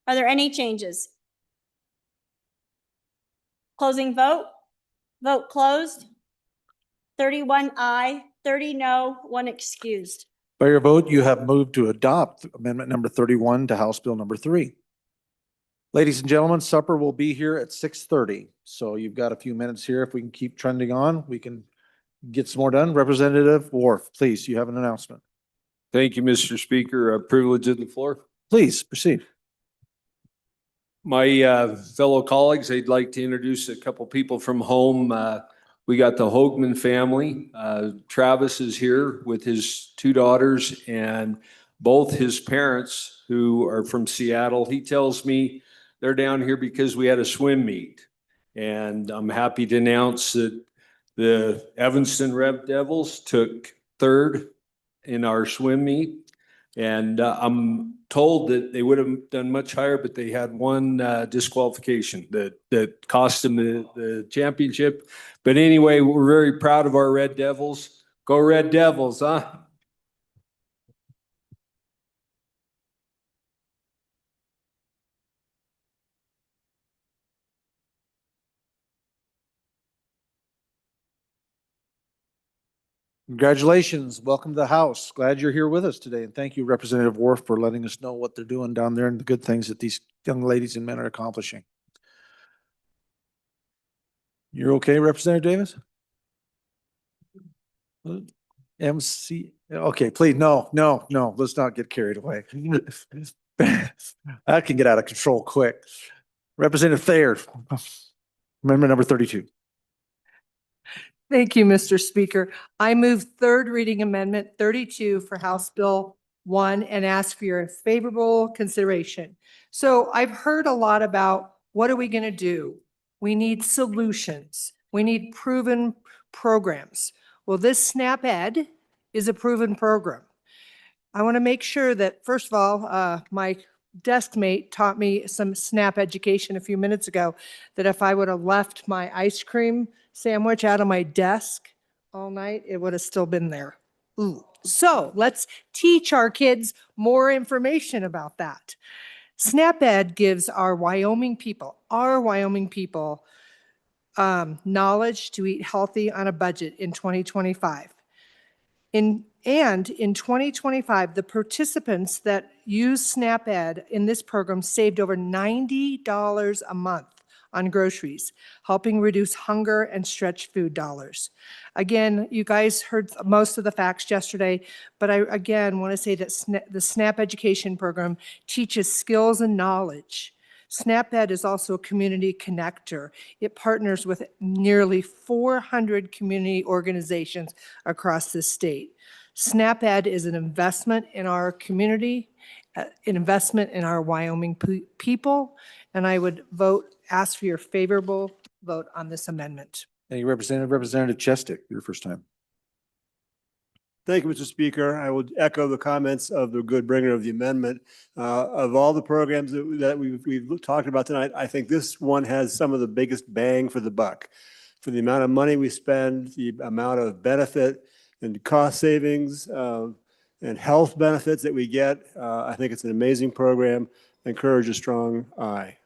Are there any changes? Closing vote. Vote closed. 31 aye, 30 no, 1 excused. By your vote, you have moved to adopt amendment number 31 to House Bill number 3. Ladies and gentlemen, supper will be here at 6:30. So you've got a few minutes here. If we can keep trending on, we can get some more done. Representative Worf, please, you have an announcement. Thank you, Mr. Speaker. A privilege of the floor. Please proceed. My fellow colleagues, I'd like to introduce a couple people from home. We got the Hoagman family. Travis is here with his 2 daughters and both his parents who are from Seattle. He tells me they're down here because we had a swim meet. And I'm happy to announce that the Evanston Red Devils took 3rd in our swim meet. And I'm told that they would have done much higher, but they had one disqualification that cost them the championship. But anyway, we're very proud of our Red Devils. Go Red Devils, huh? Congratulations. Welcome to the House. Glad you're here with us today. And thank you, Representative Worf, for letting us know what they're doing down there and the good things that these young ladies and men are accomplishing. You're okay, Representative Davis? MC, Okay, please, no, let's not get carried away. That can get out of control quick. Representative Thayer, amendment number 32. Thank you, Mr. Speaker. I move third reading amendment 32 for House Bill 1 and ask for your favorable consideration. So I've heard a lot about what are we going to do? We need solutions. We need proven programs. Well, this SNAP Ed is a proven program. I want to make sure that, first of all, my desk mate taught me some SNAP education a few minutes ago, that if I would have left my ice cream sandwich out of my desk all night, it would have still been there. Ooh. So let's teach our kids more information about that. SNAP Ed gives our Wyoming people, knowledge to eat healthy on a budget in 2025. In 2025, the participants that use SNAP Ed in this program saved over $90 a month on groceries, helping reduce hunger and stretch food dollars. Again, you guys heard most of the facts yesterday, but I again want to say that the SNAP education program teaches skills and knowledge. SNAP Ed is also a community connector. It partners with nearly 400 community organizations across the state. SNAP Ed is an investment in our community, an investment in our Wyoming people, and I would ask for your favorable vote on this amendment. Thank you, Representative Chestick, your first time. Thank you, Mr. Speaker. I would echo the comments of the good bringer of the amendment. Of all the programs that we've talked about tonight, I think this one has some of the biggest bang for the buck. For the amount of money we spend, the amount of benefit and cost savings and health benefits that we get, I think it's an amazing program. I encourage a strong aye.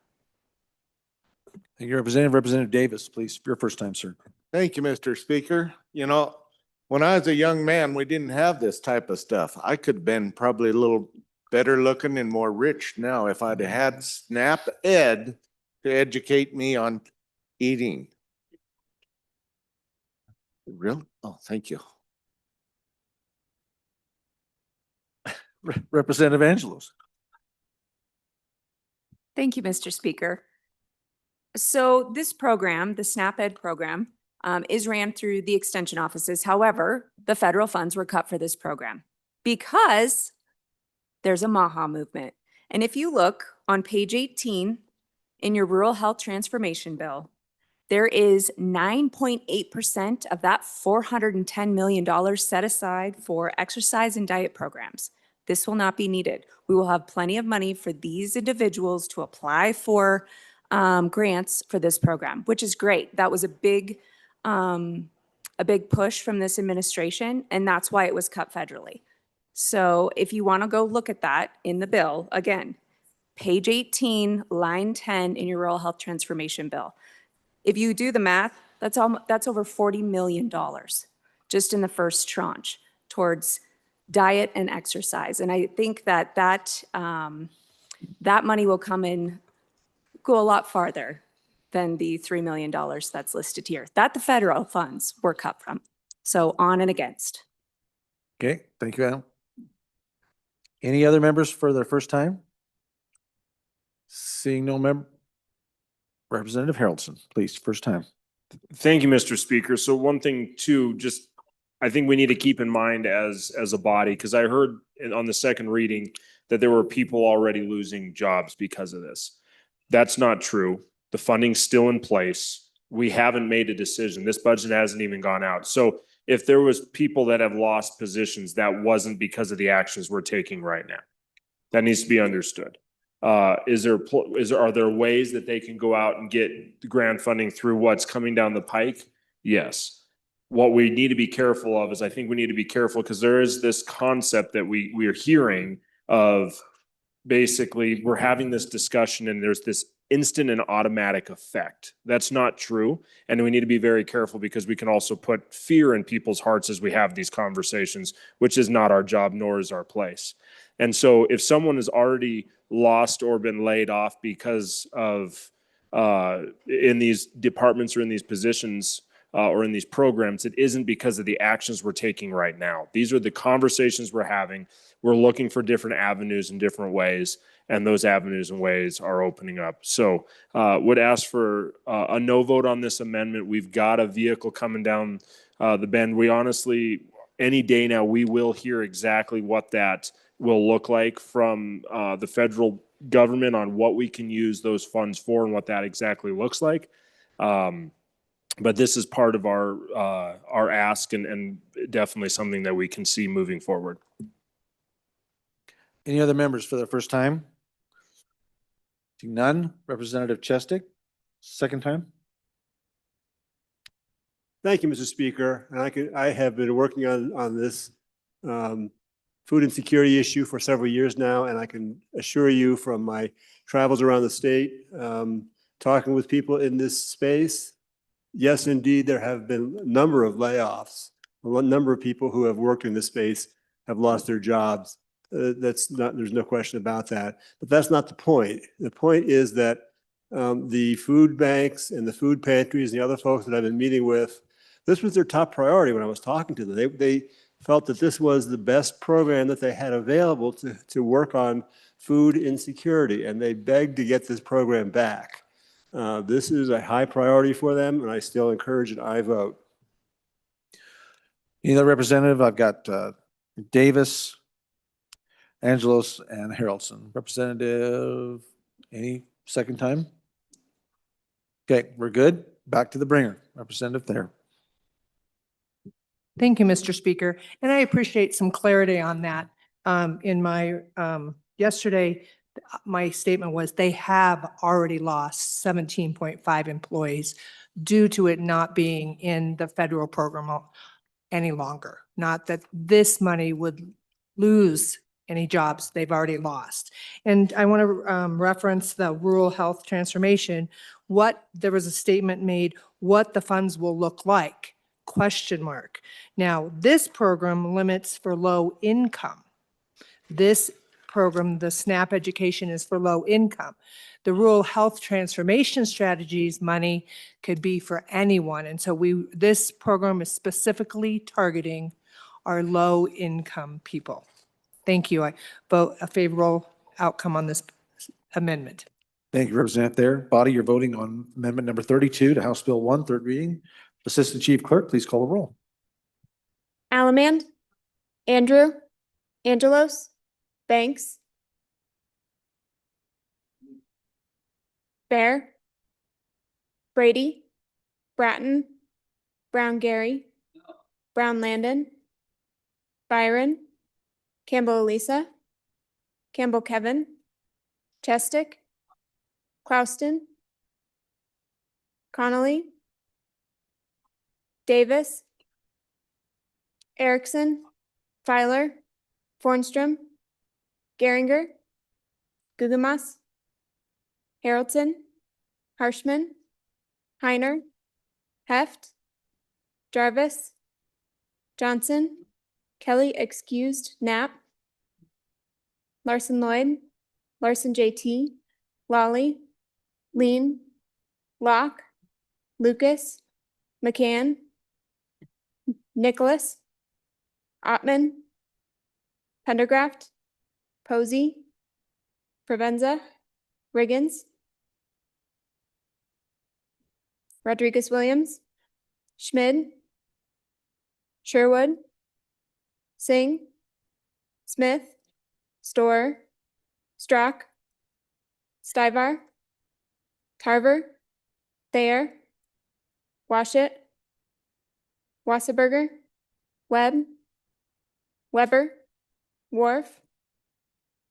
Thank you, Representative Davis, please, your first time, sir. Thank you, Mr. Speaker. You know, when I was a young man, we didn't have this type of stuff. I could have been probably a little better looking and more rich now if I'd have had SNAP Ed to educate me on eating. Really? Oh, thank you. Representative Angelos. Thank you, Mr. Speaker. So this program, the SNAP Ed program, is ran through the extension offices. However, the federal funds were cut for this program because there's a MAHA movement. And if you look on page 18 in your rural health transformation bill, there is 9.8% of that $410 million set aside for exercise and diet programs. This will not be needed. We will have plenty of money for these individuals to apply for grants for this program, which is great. That was a big push from this administration, and that's why it was cut federally. So if you want to go look at that in the bill, again, page 18, line 10 in your rural health transformation bill. If you do the math, that's over $40 million just in the first tranche towards diet and exercise. And I think that money will go a lot farther than the $3 million that's listed here, that the federal funds were cut from. So on and against. Okay, thank you, Adam. Any other members for their first time? Seeing no member. Representative Harrelson, please, first time. Thank you, Mr. Speaker. So one thing too, just I think we need to keep in mind as a body, because I heard on the second reading that there were people already losing jobs because of this. That's not true. The funding's still in place. We haven't made a decision. This budget hasn't even gone out. So if there was people that have lost positions, that wasn't because of the actions we're taking right now. That needs to be understood. Are there ways that they can go out and get the grant funding through what's coming down the pike? Yes. What we need to be careful of is I think we need to be careful because there is this concept that we are hearing of basically we're having this discussion and there's this instant and automatic effect. That's not true. And we need to be very careful because we can also put fear in people's hearts as we have these conversations, which is not our job, nor is our place. And so if someone has already lost or been laid off because of in these departments or in these positions, or in these programs, it isn't because of the actions we're taking right now. These are the conversations we're having. We're looking for different avenues in different ways, and those avenues and ways are opening up. So would ask for a no vote on this amendment. We've got a vehicle coming down the bend. We honestly, any day now, we will hear exactly what that will look like from the federal government on what we can use those funds for and what that exactly looks like. But this is part of our ask and definitely something that we can see moving forward. Any other members for the first time? Seeing none. Representative Chestick, second time. Thank you, Mr. Speaker. And I have been working on this food insecurity issue for several years now, and I can assure you from my travels around the state, talking with people in this space, yes, indeed, there have been a number of layoffs. A number of people who have worked in this space have lost their jobs. There's no question about that. But that's not the point. The point is that the food banks and the food pantries and the other folks that I've been meeting with, this was their top priority when I was talking to them. They felt that this was the best program that they had available to work on food insecurity, and they begged to get this program back. This is a high priority for them, and I still encourage an aye vote. Any other representative? I've got Davis, Angelos, and Harrelson. Representative, any second time? Okay, we're good. Back to the bringer. Representative there. Thank you, Mr. Speaker. And I appreciate some clarity on that. In my, yesterday, my statement was they have already lost 17.5 employees due to it not being in the federal program any longer. Not that this money would lose any jobs they've already lost. And I want to reference the rural health transformation. There was a statement made, what the funds will look like, ? Now, this program limits for low income. This program, the SNAP education, is for low income. The rural health transformation strategies money could be for anyone. And so this program is specifically targeting our low income people. Thank you. I vote a favorable outcome on this amendment. Thank you, Representative there. Body, you're voting on amendment number 32 to House Bill 1, third reading. Assistant Chief Clerk, please call the roll. Allemand, Andrew, Angelos, Banks, Bear, Brady, Bratton, Brown Gary, Brown Landon, Byron, Campbell Elisa, Campbell Kevin, Chestick, Clouston, Connolly, Davis, Erickson, Filer, Fornstrom, Geringer, Gugumas, Harrelson, Harshman, Heiner, Heft, Jarvis, Johnson, Kelly excused, Knapp, Larson Lloyd, Larson JT, Lawley, Lean, Locke, Lucas, McCann, Nicholas, Ottman, Pendergraft, Posey, Provenza, Riggins, Rodriguez Williams, Schmid, Sherwood, Singh, Smith, Storer, Strock, Stivar, Tarver, Thayer, Washit, Wasserberger, Webb, Weber, Wharf,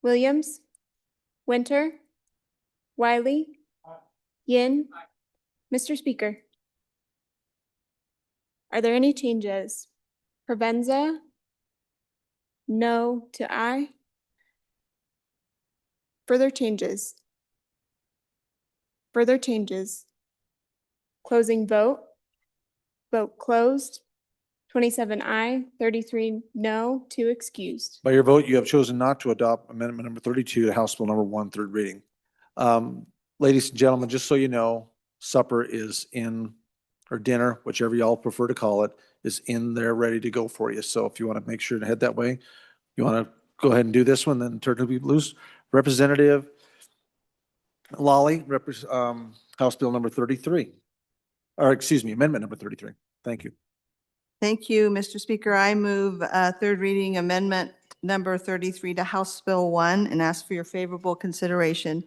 Williams, Winter, Wiley, Yin. Mr. Speaker, are there any changes? Provenza, no to aye. Further changes? Further changes? Closing vote? Vote closed. 27 aye, 33 no, 2 excused. By your vote, you have chosen not to adopt amendment number 32 to House Bill number 1, third reading. Ladies and gentlemen, just so you know, supper is in or dinner, whichever y'all prefer to call it, is in there ready to go for you. So if you want to make sure to head that way, you want to go ahead and do this one, then turn to be loose. Representative Lawley, House Bill number 33, or excuse me, Amendment number 33. Thank you. Thank you, Mr. Speaker. I move third reading amendment number 33 to House Bill 1 and ask for your favorable consideration.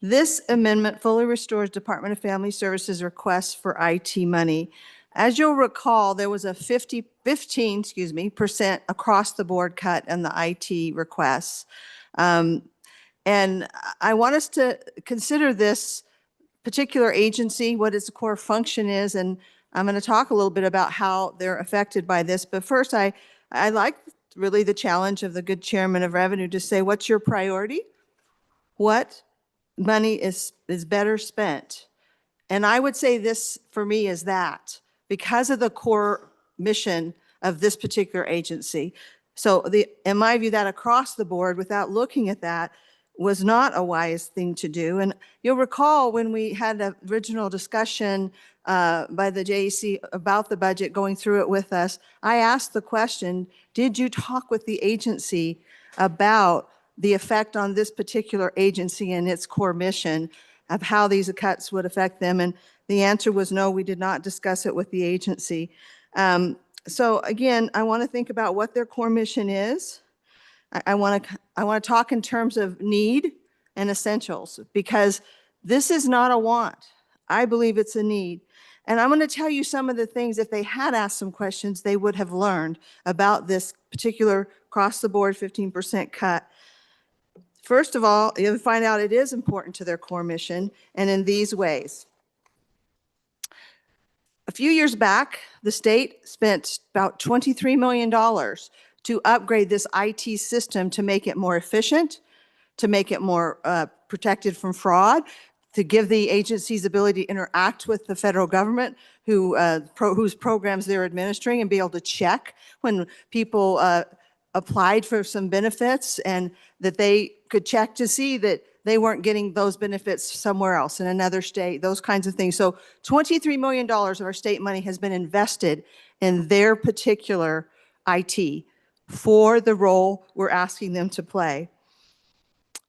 This amendment fully restores Department of Family Services requests for IT money. As you'll recall, there was a 15% across the board cut in the IT requests. And I want us to consider this particular agency, what its core function is, and I'm going to talk a little bit about how they're affected by this. But first, I like really the challenge of the good chairman of revenue to say, what's your priority? What money is better spent? And I would say this for me is that because of the core mission of this particular agency. So in my view, that across the board, without looking at that, was not a wise thing to do. And you'll recall when we had the original discussion by the JEC about the budget, going through it with us, I asked the question, did you talk with the agency about the effect on this particular agency and its core mission of how these cuts would affect them? And the answer was no, we did not discuss it with the agency. So again, I want to think about what their core mission is. I want to talk in terms of need and essentials, because this is not a want. I believe it's a need. And I'm going to tell you some of the things, if they had asked some questions, they would have learned about this particular across-the-board 15% cut. First of all, you'll find out it is important to their core mission, and in these ways. A few years back, the state spent about $23 million to upgrade this IT system to make it more efficient, to make it more protected from fraud, to give the agencies ability to interact with the federal government whose programs they're administering, and be able to check when people applied for some benefits, and that they could check to see that they weren't getting those benefits somewhere else in another state, those kinds of things. So $23 million of our state money has been invested in their particular IT for the role we're asking them to play.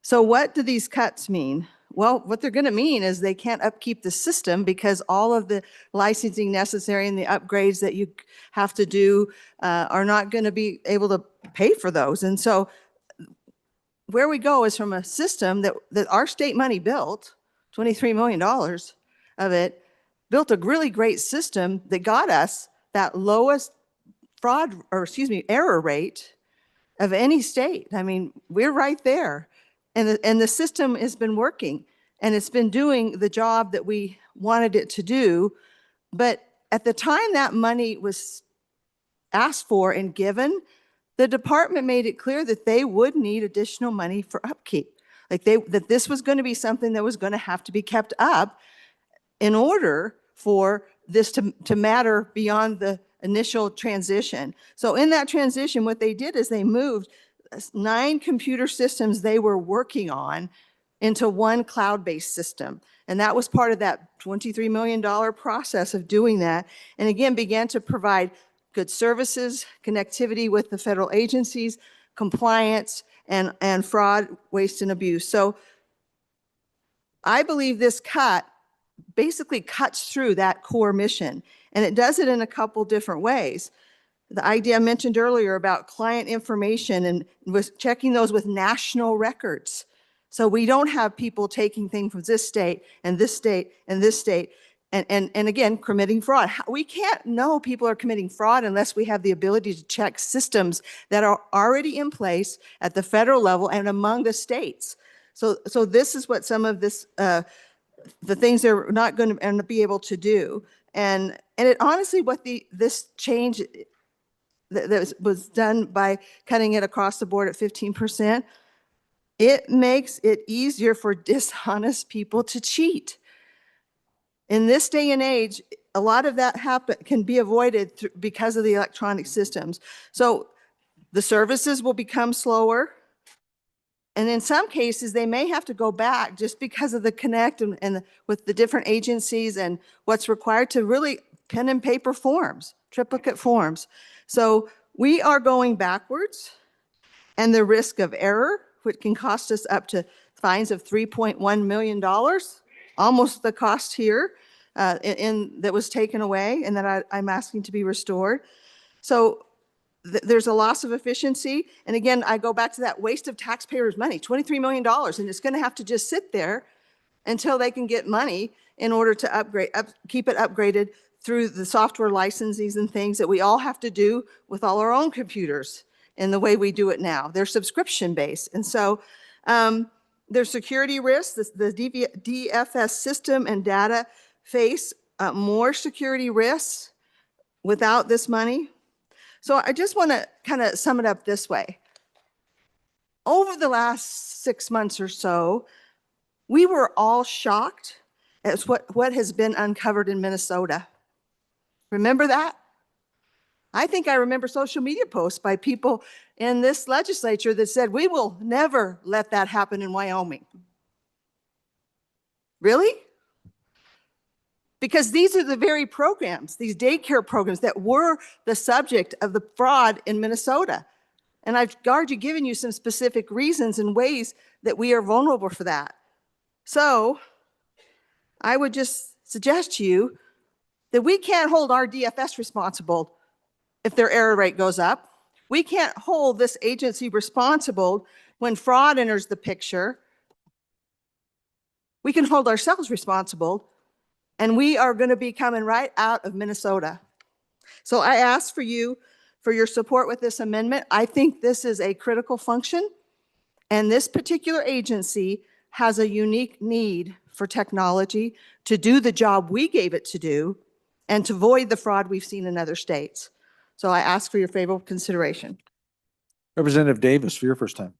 So what do these cuts mean? Well, what they're going to mean is they can't upkeep the system, because all of the licensing necessary and the upgrades that you have to do are not going to be able to pay for those. And so where we go is from a system that our state money built, $23 million of it, built a really great system that got us that lowest error rate of any state. I mean, we're right there. And the system has been working, and it's been doing the job that we wanted it to do. But at the time that money was asked for and given, the department made it clear that they would need additional money for upkeep. That this was going to be something that was going to have to be kept up in order for this to matter beyond the initial transition. So in that transition, what they did is they moved 9 computer systems they were working on into one cloud-based system. And that was part of that $23 million process of doing that. And again, began to provide good services, connectivity with the federal agencies, compliance, and fraud, waste, and abuse. So I believe this cut basically cuts through that core mission, and it does it in a couple different ways. The idea I mentioned earlier about client information and was checking those with national records. So we don't have people taking things from this state and this state and this state and again, committing fraud. We can't know people are committing fraud unless we have the ability to check systems that are already in place at the federal level and among the states. So this is what some of this, the things they're not going to be able to do. And it honestly, what this change that was done by cutting it across the board at 15%, it makes it easier for dishonest people to cheat. In this day and age, a lot of that can be avoided because of the electronic systems. So the services will become slower. And in some cases, they may have to go back just because of the connect and with the different agencies and what's required to really pen and paper forms, triplicate forms. So we are going backwards, and the risk of error, which can cost us up to fines of $3.1 million, almost the cost here that was taken away and that I'm asking to be restored. So there's a loss of efficiency. And again, I go back to that waste of taxpayers' money, $23 million, and it's going to have to just sit there until they can get money in order to keep it upgraded through the software licenses and things that we all have to do with all our own computers in the way we do it now. They're subscription-based. And so there's security risks. The DFS system and data face more security risks without this money. So I just want to kind of sum it up this way. Over the last 6 months or so, we were all shocked at what has been uncovered in Minnesota. Remember that? I think I remember social media posts by people in this legislature that said, we will never let that happen in Wyoming. Really? Because these are the very programs, these daycare programs that were the subject of the fraud in Minnesota. And I've already given you some specific reasons and ways that we are vulnerable for that. So I would just suggest to you that we can't hold our DFS responsible if their error rate goes up. We can't hold this agency responsible when fraud enters the picture. We can hold ourselves responsible, and we are going to be coming right out of Minnesota. So I ask for you for your support with this amendment. I think this is a critical function, and this particular agency has a unique need for technology to do the job we gave it to do and to avoid the fraud we've seen in other states. So I ask for your favorable consideration. Representative Davis, for your first time.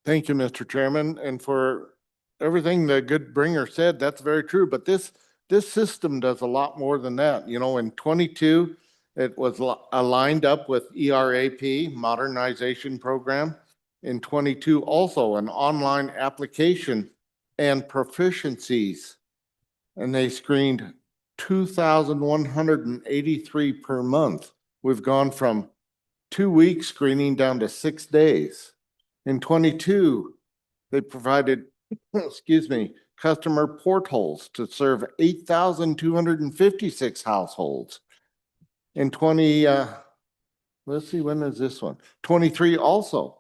Thank you, Mr. Chairman, and for everything the good bringer said, that's very true. But this system does a lot more than that. You know, in 22, it was aligned up with ERAP, Modernization Program. In 22, also an online application and proficiencies. And they screened 2,183 per month. We've gone from 2 weeks screening down to 6 days. In 22, they provided, excuse me, customer portals to serve 8,256 households. In let's see, when is this one? 23 also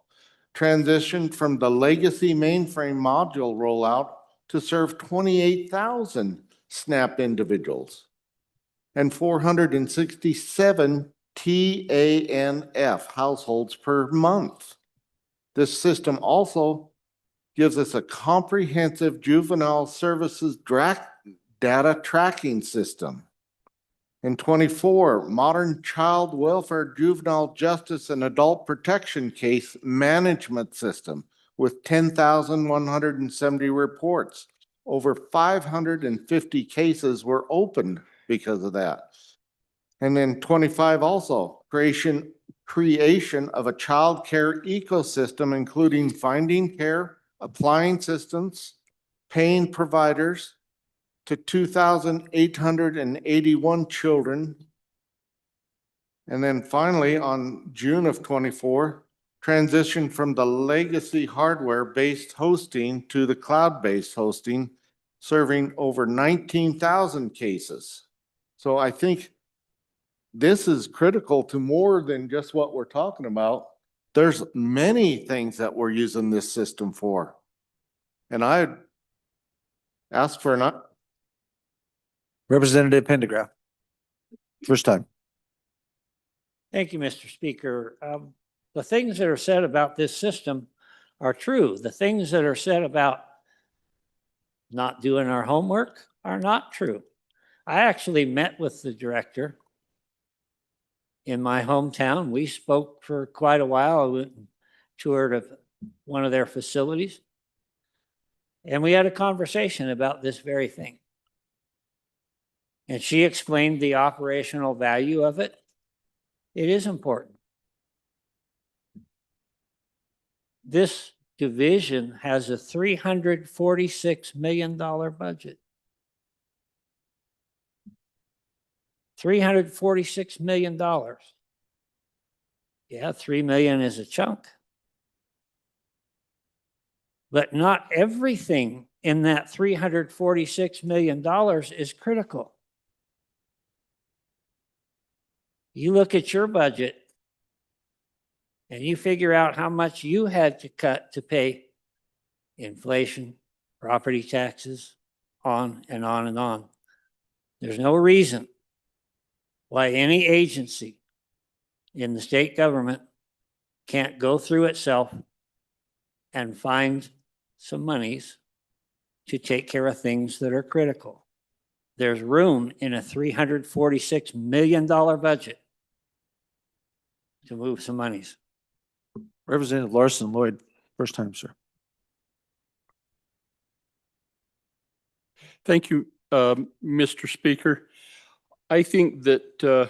transitioned from the legacy mainframe module rollout to serve 28,000 SNAP individuals and 467 TANF households per month. This system also gives us a comprehensive juvenile services data tracking system. In 24, modern child welfare, juvenile justice, and adult protection case management system with 10,170 reports. Over 550 cases were opened because of that. And then 25 also, creation of a child care ecosystem, including finding care, applying systems, paying providers to 2,881 children. And then finally, on June of 24, transition from the legacy hardware-based hosting to the cloud-based hosting, serving over 19,000 cases. So I think this is critical to more than just what we're talking about. There's many things that we're using this system for. And I ask for an Representative Pendergraft, first time. Thank you, Mr. Speaker. The things that are said about this system are true. The things that are said about not doing our homework are not true. I actually met with the director in my hometown. We spoke for quite a while. I went and toured one of their facilities, and we had a conversation about this very thing. And she explained the operational value of it. It is important. This division has a $346 million budget. $346 million. Yeah, 3 million is a chunk. But not everything in that $346 million is critical. You look at your budget and you figure out how much you had to cut to pay inflation, property taxes, on and on and on. There's no reason why any agency in the state government can't go through itself and find some monies to take care of things that are critical. There's room in a $346 million budget to move some monies. Representative Larson Lloyd, first time, sir. Thank you, Mr. Speaker. I think that the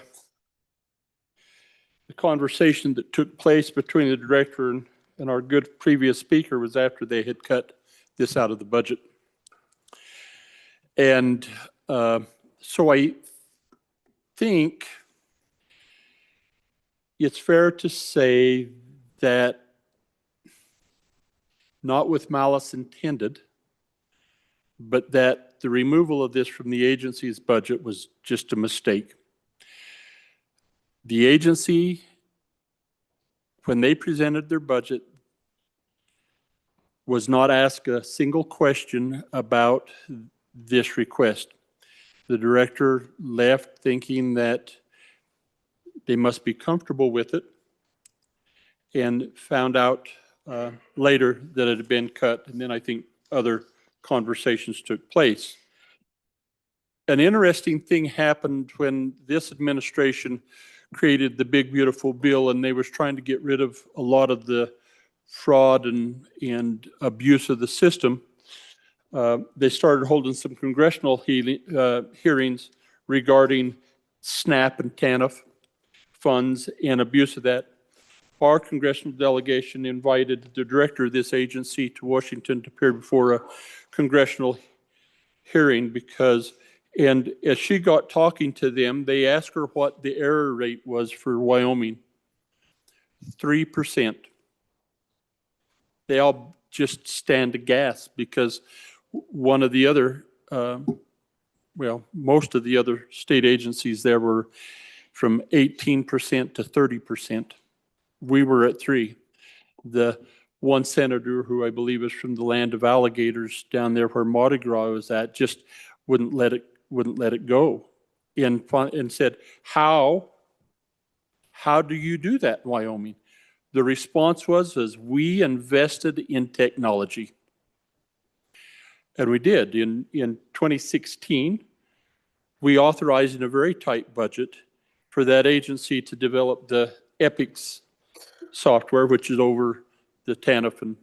conversation that took place between the director and our good previous speaker was after they had cut this out of the budget. And so I think it's fair to say that, not with malice intended, but that the removal of this from the agency's budget was just a mistake. The agency, when they presented their budget, was not asked a single question about this request. The director left thinking that they must be comfortable with it, and found out later that it had been cut, and then I think other conversations took place. An interesting thing happened when this administration created the big beautiful bill, and they was trying to get rid of a lot of the fraud and abuse of the system. They started holding some congressional hearings regarding SNAP and TANF funds and abuse of that. Our congressional delegation invited the director of this agency to Washington to appear before a congressional hearing because, and as she got talking to them, they asked her what the error rate was for Wyoming. 3%. They all just stand aghast because one of the other, most of the other state agencies there were from 18% to 30%. We were at 3%. The one senator, who I believe is from the land of alligators down there where Mardi Gras was at, just wouldn't let it go, and said, how do you do that in Wyoming? The response was we invested in technology. And we did. In 2016, we authorized in a very tight budget for that agency to develop the EPICS software, which is over the TANF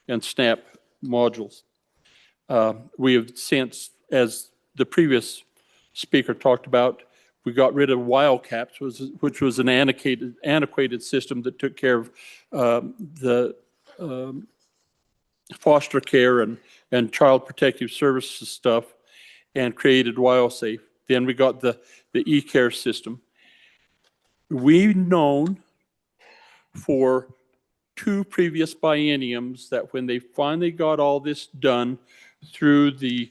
and SNAP modules. We have since, as the previous speaker talked about, we got rid of Wildcats, which was an antiquated system that took care of the foster care and child protective services stuff, and created WildSafe. Then we got the e-care system. We've known for 2 previous bienniums that when they finally got all this done through the,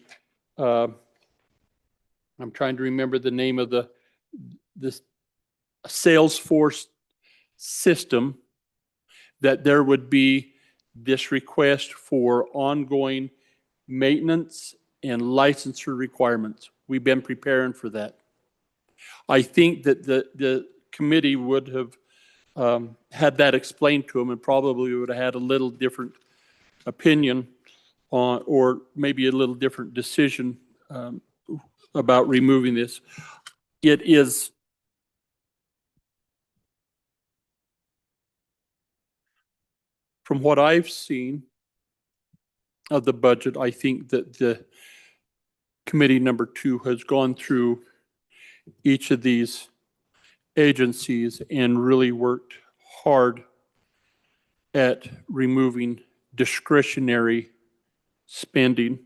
I'm trying to remember the name of this Salesforce system, that there would be this request for ongoing maintenance and licensure requirements. We've been preparing for that. I think that the committee would have had that explained to them and probably would have had a little different opinion on, or maybe a little different decision about removing this. It is from what I've seen of the budget, I think that the committee number 2 has gone through each of these agencies and really worked hard at removing discretionary spending.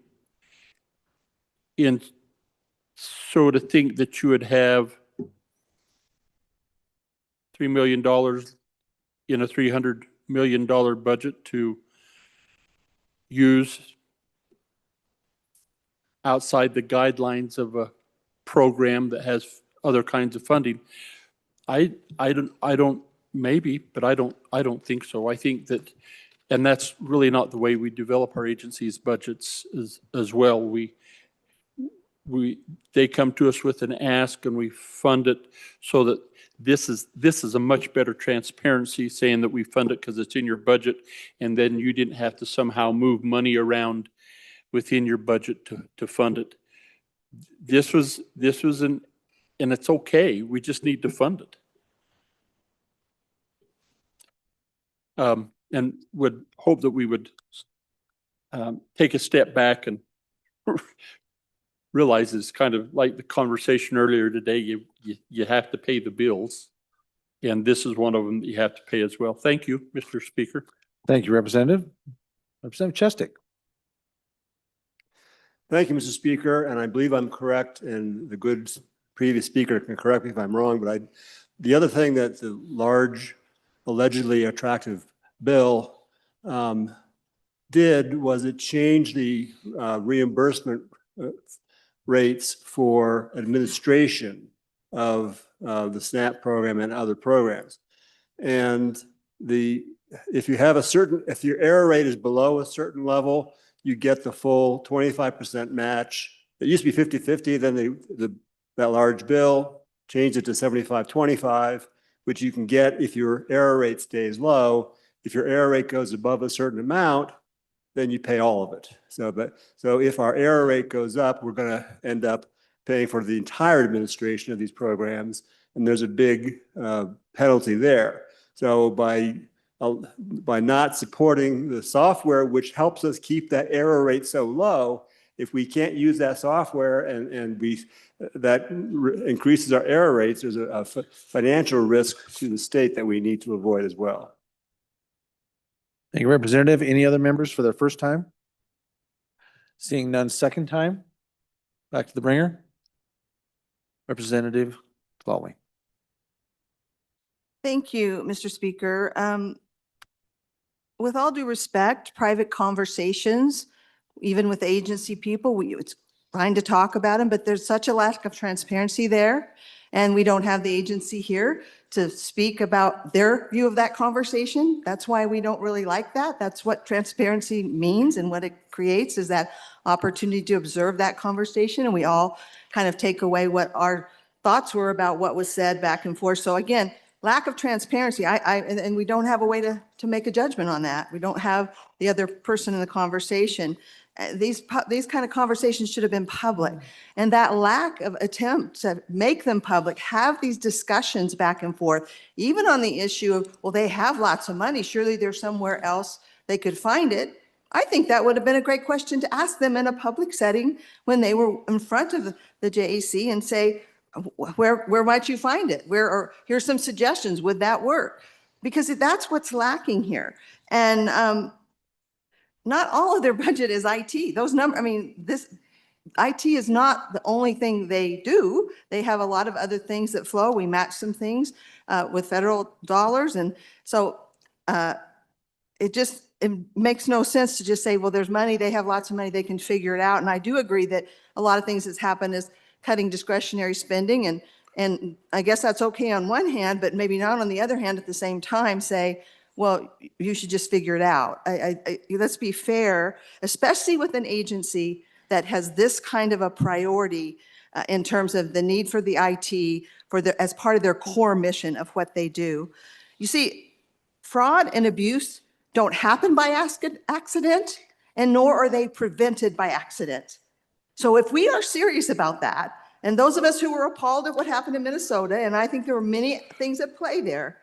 And so to think that you would have $3 million in a $300 million budget to use outside the guidelines of a program that has other kinds of funding. I don't, maybe, but I don't think so. I think that, and that's really not the way we develop our agency's budgets as well. They come to us with an ask and we fund it so that this is a much better transparency, saying that we fund it because it's in your budget, and then you didn't have to somehow move money around within your budget to fund it. This was and it's okay. We just need to fund it. And would hope that we would take a step back and realize it's kind of like the conversation earlier today. You have to pay the bills, and this is one of them that you have to pay as well. Thank you, Mr. Speaker. Thank you, Representative. Representative Chestik. Thank you, Mr. Speaker, and I believe I'm correct, and the good previous speaker can correct me if I'm wrong, but the other thing that the large, allegedly attractive bill did was it changed the reimbursement rates for administration of the SNAP program and other programs. And if you have if your error rate is below a certain level, you get the full 25% match. It used to be 50-50, then that large bill changed it to 75-25, which you can get if your error rate stays low. If your error rate goes above a certain amount, then you pay all of it. So if our error rate goes up, we're going to end up paying for the entire administration of these programs, and there's a big penalty there. So by not supporting the software, which helps us keep that error rate so low, if we can't use that software and that increases our error rates, there's a financial risk to the state that we need to avoid as well. Thank you, Representative. Any other members for their first time? Seeing none second time? Back to the bringer. Representative Lawley. Thank you, Mr. Speaker. With all due respect, private conversations, even with agency people, it's fine to talk about them, but there's such a lack of transparency there. And we don't have the agency here to speak about their view of that conversation. That's why we don't really like that. That's what transparency means, and what it creates is that opportunity to observe that conversation. And we all kind of take away what our thoughts were about what was said back and forth. So again, lack of transparency. And we don't have a way to make a judgment on that. We don't have the other person in the conversation. These kind of conversations should have been public. And that lack of attempt to make them public, have these discussions back and forth, even on the issue of, well, they have lots of money, surely there's somewhere else they could find it. I think that would have been a great question to ask them in a public setting when they were in front of the JAC and say, where might you find it? Or here's some suggestions, would that work? Because that's what's lacking here. And not all of their budget is IT. Those numbers, I mean, this IT is not the only thing they do. They have a lot of other things that flow. We match some things with federal dollars. And so it makes no sense to just say, well, there's money, they have lots of money, they can figure it out. And I do agree that a lot of things that's happened is cutting discretionary spending. And I guess that's okay on one hand, but maybe not on the other hand at the same time say, well, you should just figure it out. Let's be fair, especially with an agency that has this kind of a priority in terms of the need for the IT as part of their core mission of what they do. You see, fraud and abuse don't happen by accident, and nor are they prevented by accident. So if we are serious about that, and those of us who were appalled at what happened in Minnesota, and I think there were many things at play there,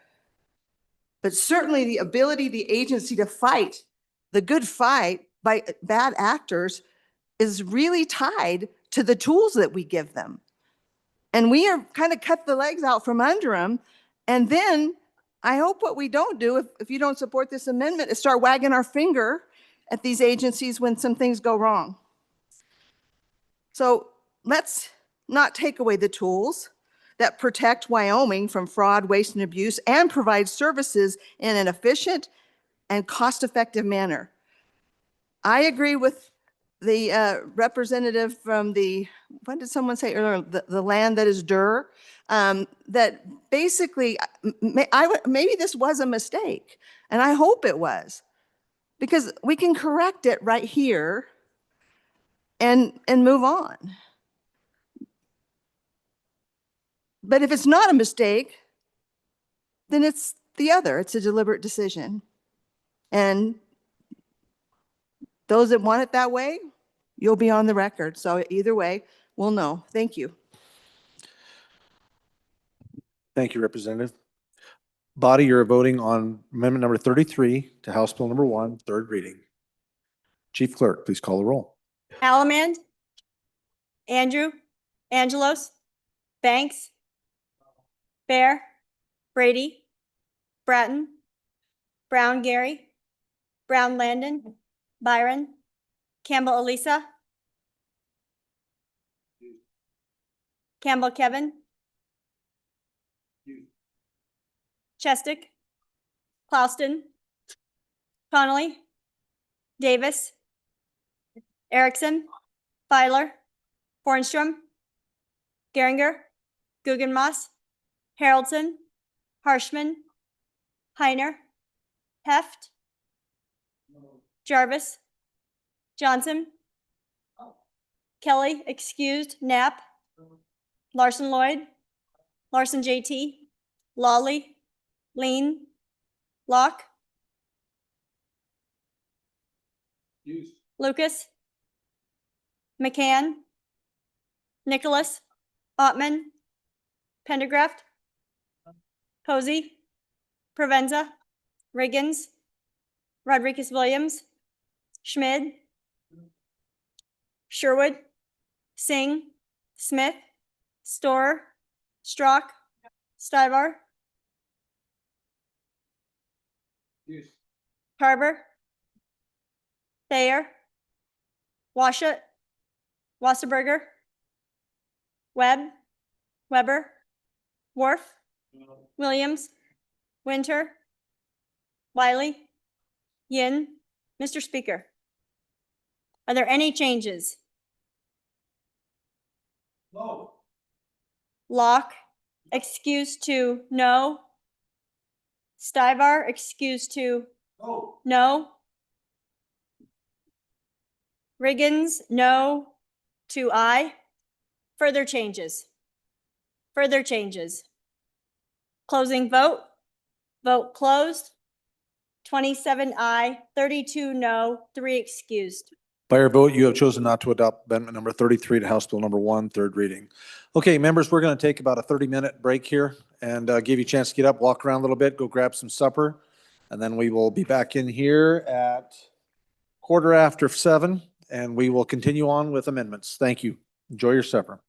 but certainly the ability of the agency to fight the good fight by bad actors is really tied to the tools that we give them. And we are kind of cut the legs out from under them. And then I hope what we don't do, if you don't support this amendment, is start wagging our finger at these agencies when some things go wrong. So let's not take away the tools that protect Wyoming from fraud, waste, and abuse and provide services in an efficient and cost-effective manner. I agree with the representative from the, what did someone say earlier, the land that is DER, that basically, maybe this was a mistake, and I hope it was, because we can correct it right here and move on. But if it's not a mistake, then it's the other. It's a deliberate decision. And those that want it that way, you'll be on the record. So either way, we'll know. Thank you. Thank you, Representative. Body, you're voting on amendment number 33 to House Bill number 1, third reading. Chief Clerk, please call the roll. Allemand, Andrew, Angelos, Banks, Bear, Brady, Bratton, Brown Gary, Brown Landon, Byron, Campbell Elisa, Campbell Kevin, Chestick, Clouston, Connolly, Davis, Erickson, Filer, Hornstrom, Geringer, Guggenmoss, Haroldson, Harshman, Heiner, Heft, Jarvis, Johnson, Kelly, excused, Knapp, Larson Lloyd, Larson JT, Lawley, Lean, Locke, Lucas, McCann, Nicholas, Ottman, Pendergraft, Posey, Provenza, Riggins, Rodriguez Williams, Schmid, Sherwood, Singh, Smith, Storer, Strock, Stivar, Harbor, Thayer, Washut, Wasserberger, Webb, Weber, Worf, Williams, Winter, Wiley, Yin. Mr. Speaker, are there any changes? No. Locke, excuse to no. Stivar, excuse to no. No. Riggins, no to aye. Further changes. Further changes. Closing vote. Vote closed. 27 aye, 32 no, 3 excused. By your vote, you have chosen not to adopt amendment number 33 to House Bill number 1, third reading. Okay, members, we're going to take about a 30-minute break here and give you a chance to get up, walk around a little bit, go grab some supper, and then we will be back in here at 7:15, and we will continue on with amendments. Thank you. Enjoy your supper.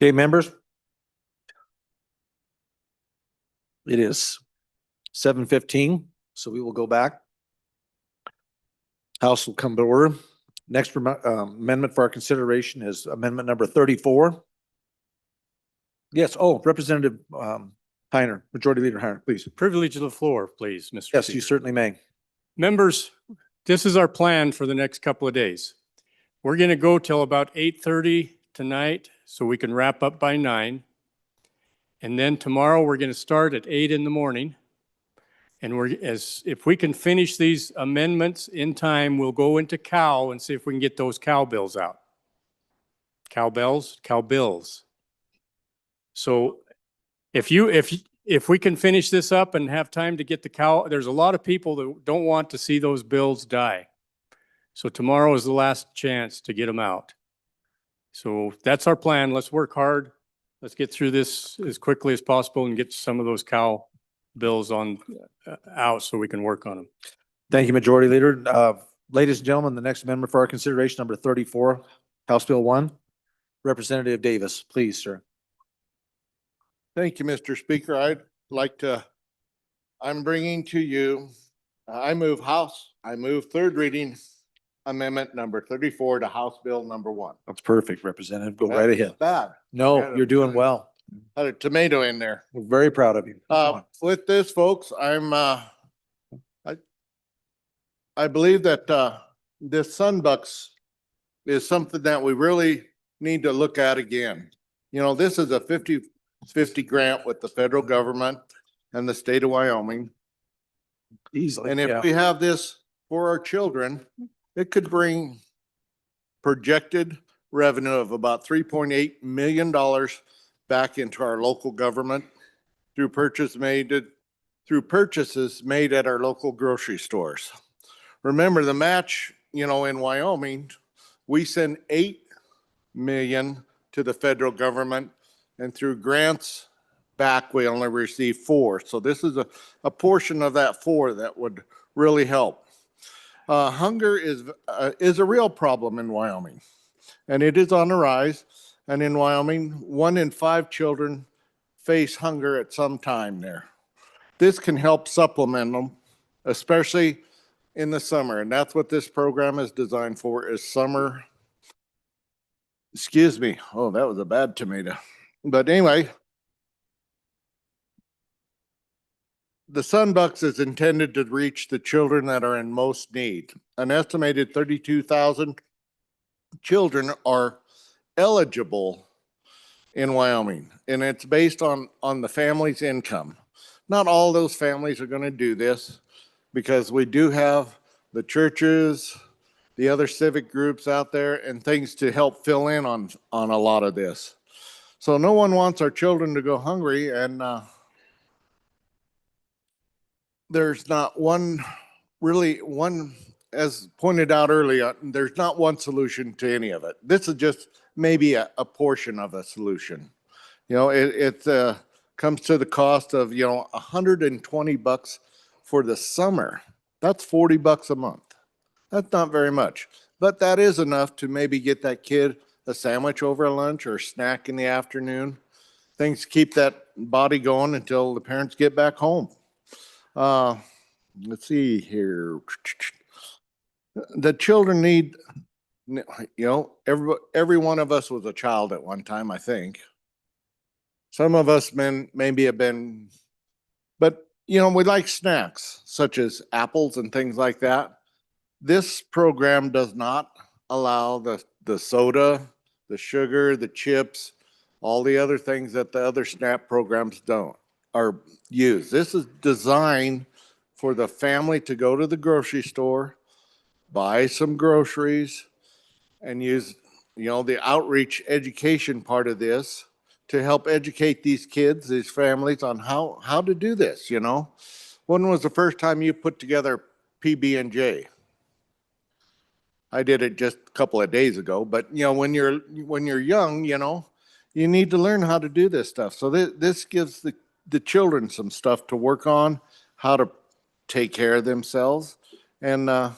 Okay, members. It is 7:15, so we will go back. House will come to order. Next amendment for our consideration is amendment number 34. Yes, Representative Heiner, Majority Leader Heiner, please. Privilege of the floor, please, Mr. Yes, you Speaker. certainly may. Members, this is our plan for the next couple of days. We're going to go till about 8:30 tonight so we can wrap up by 9. And then tomorrow we're going to start at 8 in the morning. And if we can finish these amendments in time, we'll go into cow and see if we can get those cow bills out. Cow bills. So if we can finish this up and have time to get the cow, there's a lot of people that don't want to see those bills die. So tomorrow is the last chance to get them out. So that's our plan. Let's work hard. Let's get through this as quickly as possible and get some of those cow bills out so we can work on them. Thank you, Majority Leader. Ladies and gentlemen, the next amendment for our consideration, number 34, House Bill 1. Representative Davis, please, sir. Thank you, Mr. Speaker. I'm bringing to you, I move third reading amendment number 34 to House Bill number 1. That's perfect, Representative. Go right ahead. Bad. No, you're doing well. Had a tomato in there. We're very proud of you. With this, folks, I believe that this Sunbucks is something that we really need to look at again. You know, this is a 50-50 grant with the federal government and the state of Wyoming. Easily. And if we have this for our children, it could bring projected revenue of about $3.8 million back into our local government through purchases made at our local grocery stores. Remember the match, in Wyoming, we send $8 million to the federal government, and through grants back, we only receive $4 million. So this is a portion of that $4 million that would really help. Hunger is a real problem in Wyoming, and it is on the rise. And in Wyoming, 1 in 5 children face hunger at some time there. This can help supplement them, especially in the summer. And that's what this program is designed for, is summer. Excuse me. Oh, that was a bad tomato. But anyway, the Sunbucks is intended to reach the children that are in most need. An estimated 32,000 children are eligible in Wyoming, and it's based on the family's income. Not all those families are going to do this, because we do have the churches, the other civic groups out there, and things to help fill in on a lot of this. So no one wants our children to go hungry, and there's not one, as pointed out earlier, there's not one solution to any of it. This is just maybe a portion of a solution. It comes to the cost of, $120 for the summer. That's $40 a month. That's not very much, but that is enough to maybe get that kid a sandwich over lunch or a snack in the afternoon. Things keep that body going until the parents get back home. Let's see here. The children need, every one of us was a child at one time, I think. Some of us maybe have been, but we like snacks such as apples and things like that. This program does not allow the soda, the sugar, the chips, all the other things that the other SNAP programs are used. This is designed for the family to go to the grocery store, buy some groceries, and use, the outreach education part of this to help educate these kids, these families, on how to do this. When was the first time you put together PB&J? I did it just a couple of days ago, but when you're young, you need to learn how to do this stuff. So this gives the children some stuff to work on, how to take care of themselves, And, oh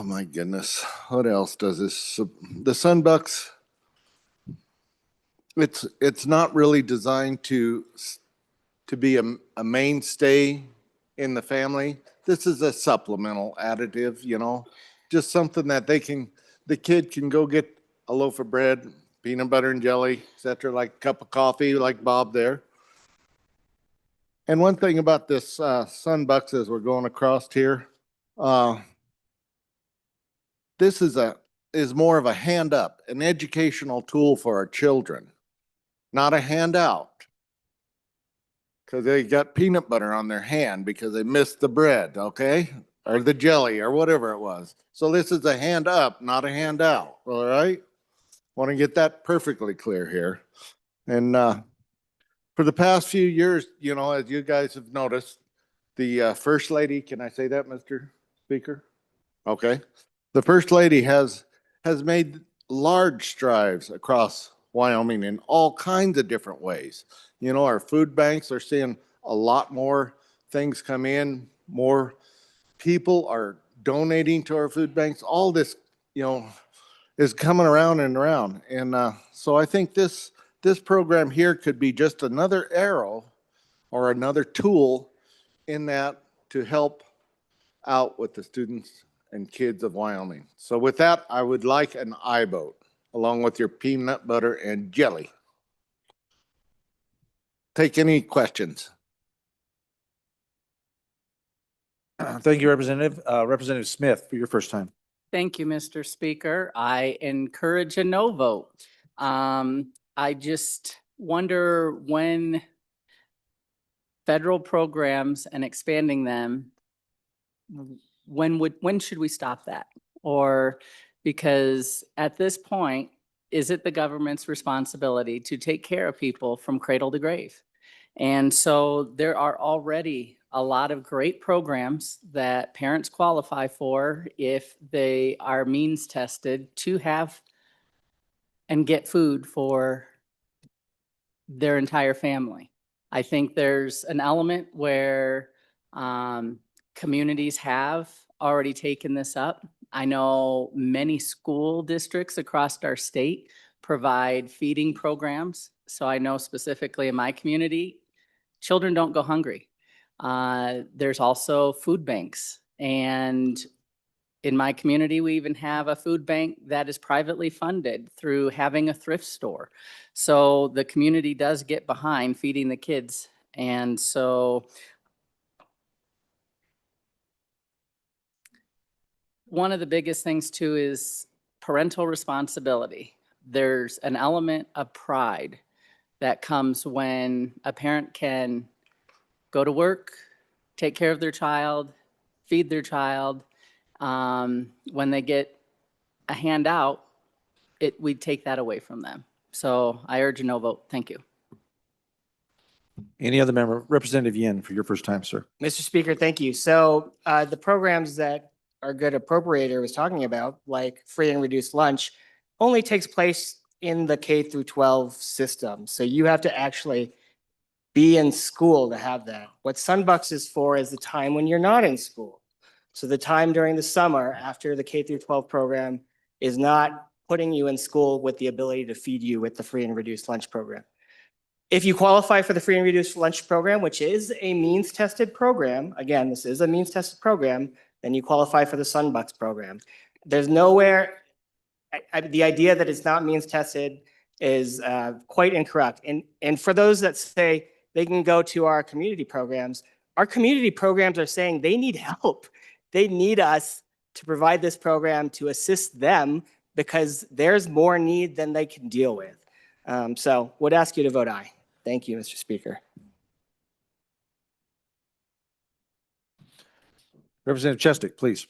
my goodness, what else does this, the Sunbucks, it's not really designed to be a mainstay in the family. This is a supplemental additive, you know, just something that the kid can go get a loaf of bread, peanut butter and jelly, et cetera, like a cup of coffee, like Bob there. And one thing about this Sunbucks as we're going across here, this is more of a hand up, an educational tool for our children, not a handout. Because they got peanut butter on their hand because they missed the bread, okay? Or the jelly or whatever it was. So this is a hand up, not a handout, all right? Want to get that perfectly clear here. And for the past few years, you know, as you guys have noticed, the First Lady, can I say that, Mr. Speaker? Okay. The First Lady has made large strides across Wyoming in all kinds of different ways. You know, our food banks are seeing a lot more things come in, more people are donating to our food banks. All this, you know, is coming around and around. And so I think this program here could be just another arrow or another tool in that to help out with the students and kids of Wyoming. So with that, I would like an aye vote along with your peanut butter and jelly. Take any questions. Thank you, Representative. Representative Smith, for your first time. Thank you, Mr. Speaker. I encourage a no vote. I just wonder when federal programs and expanding them, when should we stop that? Or because at this point, is it the government's responsibility to take care of people from cradle to grave? And so there are already a lot of great programs that parents qualify for if they are means tested to have and get food for their entire family. I think there's an element where communities have already taken this up. I know many school districts across our state provide feeding programs. So I know specifically in my community, children don't go hungry. There's also food banks. And in my community, we even have a food bank that is privately funded through having a thrift store. So the community does get behind feeding the kids. And so one of the biggest things too is parental responsibility. There's an element of pride that comes when a parent can go to work, take care of their child, feed their child. When they get a handout, we take that away from them. So I urge a no vote. Thank you. Any other member? Representative Yin, for your first time, sir. Mr. Speaker, thank you. So the programs that our good appropriator was talking about, like free and reduced lunch, only takes place in the K through 12 system. So you have to actually be in school to have that. What Sunbucks is for is the time when you're not in school. So the time during the summer after the K through 12 program is not putting you in school with the ability to feed you with the free and reduced lunch program. If you qualify for the free and reduced lunch program, which is a means tested program, again, this is a means tested program, then you qualify for the Sunbucks program. There's nowhere, the idea that it's not means tested is quite incorrect. And for those that say they can go to our community programs are saying they need help. They need us to provide this program to assist them because there's more need than they can deal with. So would ask you to vote aye. Thank you, Mr. Speaker. Representative Chestick, please.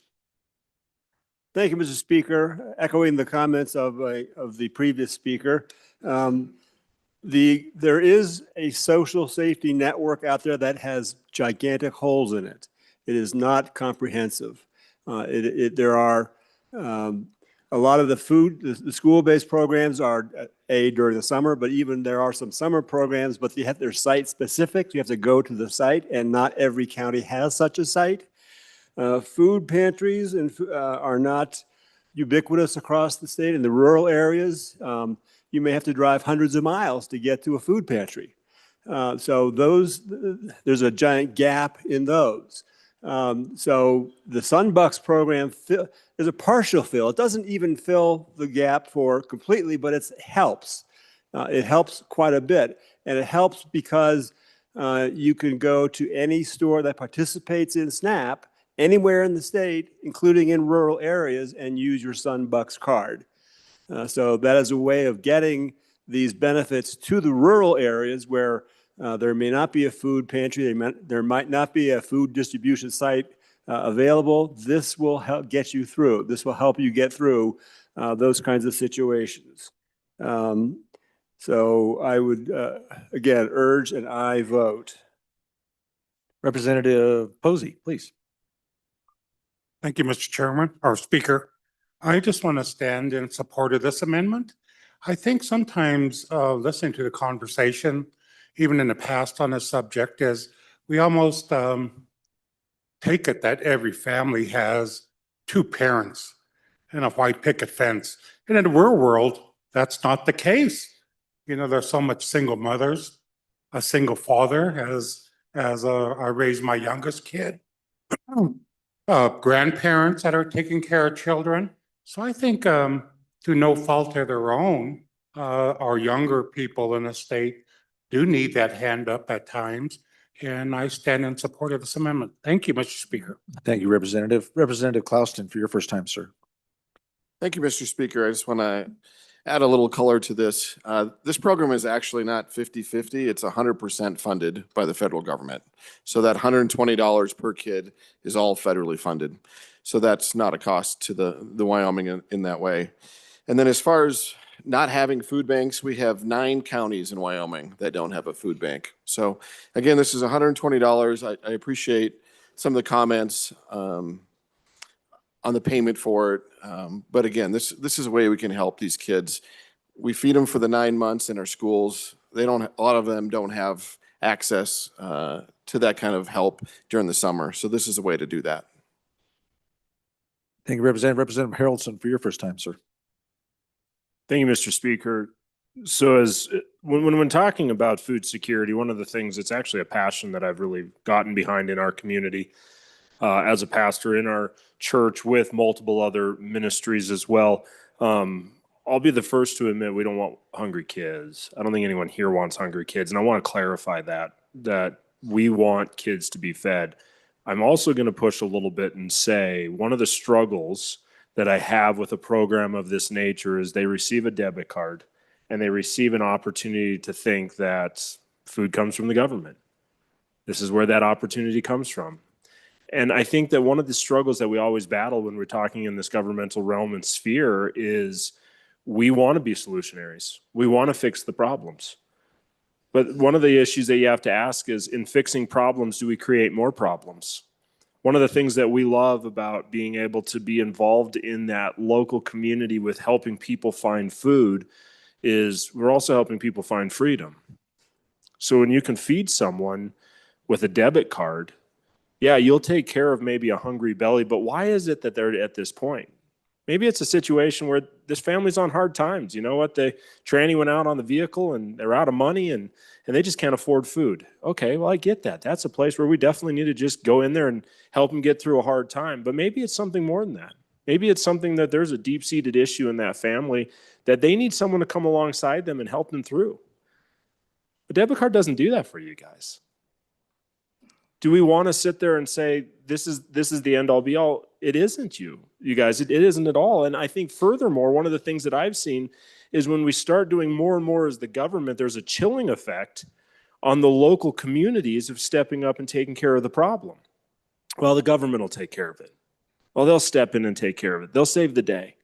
Thank you, Mr. Speaker. Echoing the comments of the previous speaker, there is a social safety network out there that has gigantic holes in it. It is not comprehensive. There are a lot of the school-based programs are during the summer, but even there are some summer programs, but they're site specific. You have to go to the site, and not every county has such a site. Food pantries are not ubiquitous across the state. In the rural areas, you may have to drive hundreds of miles to get to a food pantry. So there's a giant gap in those. So the Sunbucks program is a partial fill. It doesn't even fill the gap for completely, but it helps. It helps quite a bit. And it helps because you can go to any store that participates in SNAP anywhere in the state, including in rural areas, and use your Sunbucks card. So that is a way of getting these benefits to the rural areas where there may not be a food pantry, there might not be a food distribution site available. This will help get you through. This will help you get through those kinds of situations. So I would, again, urge an aye vote. Representative Posey, please. Thank you, Mr. Chairman, or Speaker. I just want to stand in support of this amendment. I think sometimes listening to the conversation, even in the past on this subject, is we almost take it that every family has two parents and a white picket fence. And in the real world, that's not the case. You know, there's so much single mothers, a single father, as I raised my youngest kid, grandparents that are taking care of children. So I think to no fault of their own, our younger people in the state do need that hand up at times. And I stand in support of this amendment. Thank you, Mr. Speaker. Thank you, Representative. Representative Clouston, for your first time, sir. Thank you, Mr. Speaker. I just want to add a little color to this. This program is actually not 50-50. It's 100% funded by the federal government. So that $120 per kid is all federally funded. So that's not a cost to the Wyoming in that way. And then as far as not having food banks, we have 9 counties in Wyoming that don't have a food bank. So again, this is $120. I appreciate some of the comments on the payment for it. But again, this is a way we can help these kids. We feed them for the 9 months in our schools. A lot of them don't have access to that kind of help during the summer. So this is a way to do that. Thank you, Representative. Representative Harrelson, for your first time, sir. Thank you, Mr. Speaker. So when talking about food security, one of the things that's actually a passion that I've really gotten behind in our community as a pastor in our church with multiple other ministries as well. I'll be the first to admit we don't want hungry kids. I don't think anyone here wants hungry kids. And I want to clarify that we want kids to be fed. I'm also going to push a little bit and say one of the struggles that I have with a program of this nature is they receive a debit card and they receive an opportunity to think that food comes from the government. This is where that opportunity comes from. And I think that one of the struggles that we always battle when we're talking in this governmental realm and sphere is we want to be solutionaries. We want to fix the problems. But one of the issues that you have to ask is, in fixing problems, do we create more problems? One of the things that we love about being able to be involved in that local community with helping people find food is we're also helping people find freedom. So when you can feed someone with a debit card, yeah, you'll take care of maybe a hungry belly, but why is it that they're at this point? Maybe it's a situation where this family's on hard times. You know what? The tranny went out on the vehicle and they're out of money and they just can't afford food. Okay, well, I get that. That's a place where we definitely need to just go in there and help them get through a hard time. But maybe it's something more than that. Maybe it's something that there's a deep-seated issue in that family that they need someone to come alongside them and help them through. A debit card doesn't do that for you guys. Do we want to sit there and say, this is the end all be all? It isn't you guys. It isn't at all. And I think furthermore, one of the things that I've seen is when we start doing more and more as the government, there's a chilling effect on the local communities of stepping up and taking care of the problem. Well, the government will take care of it. Well, they'll step in and take care of it. They'll save the day.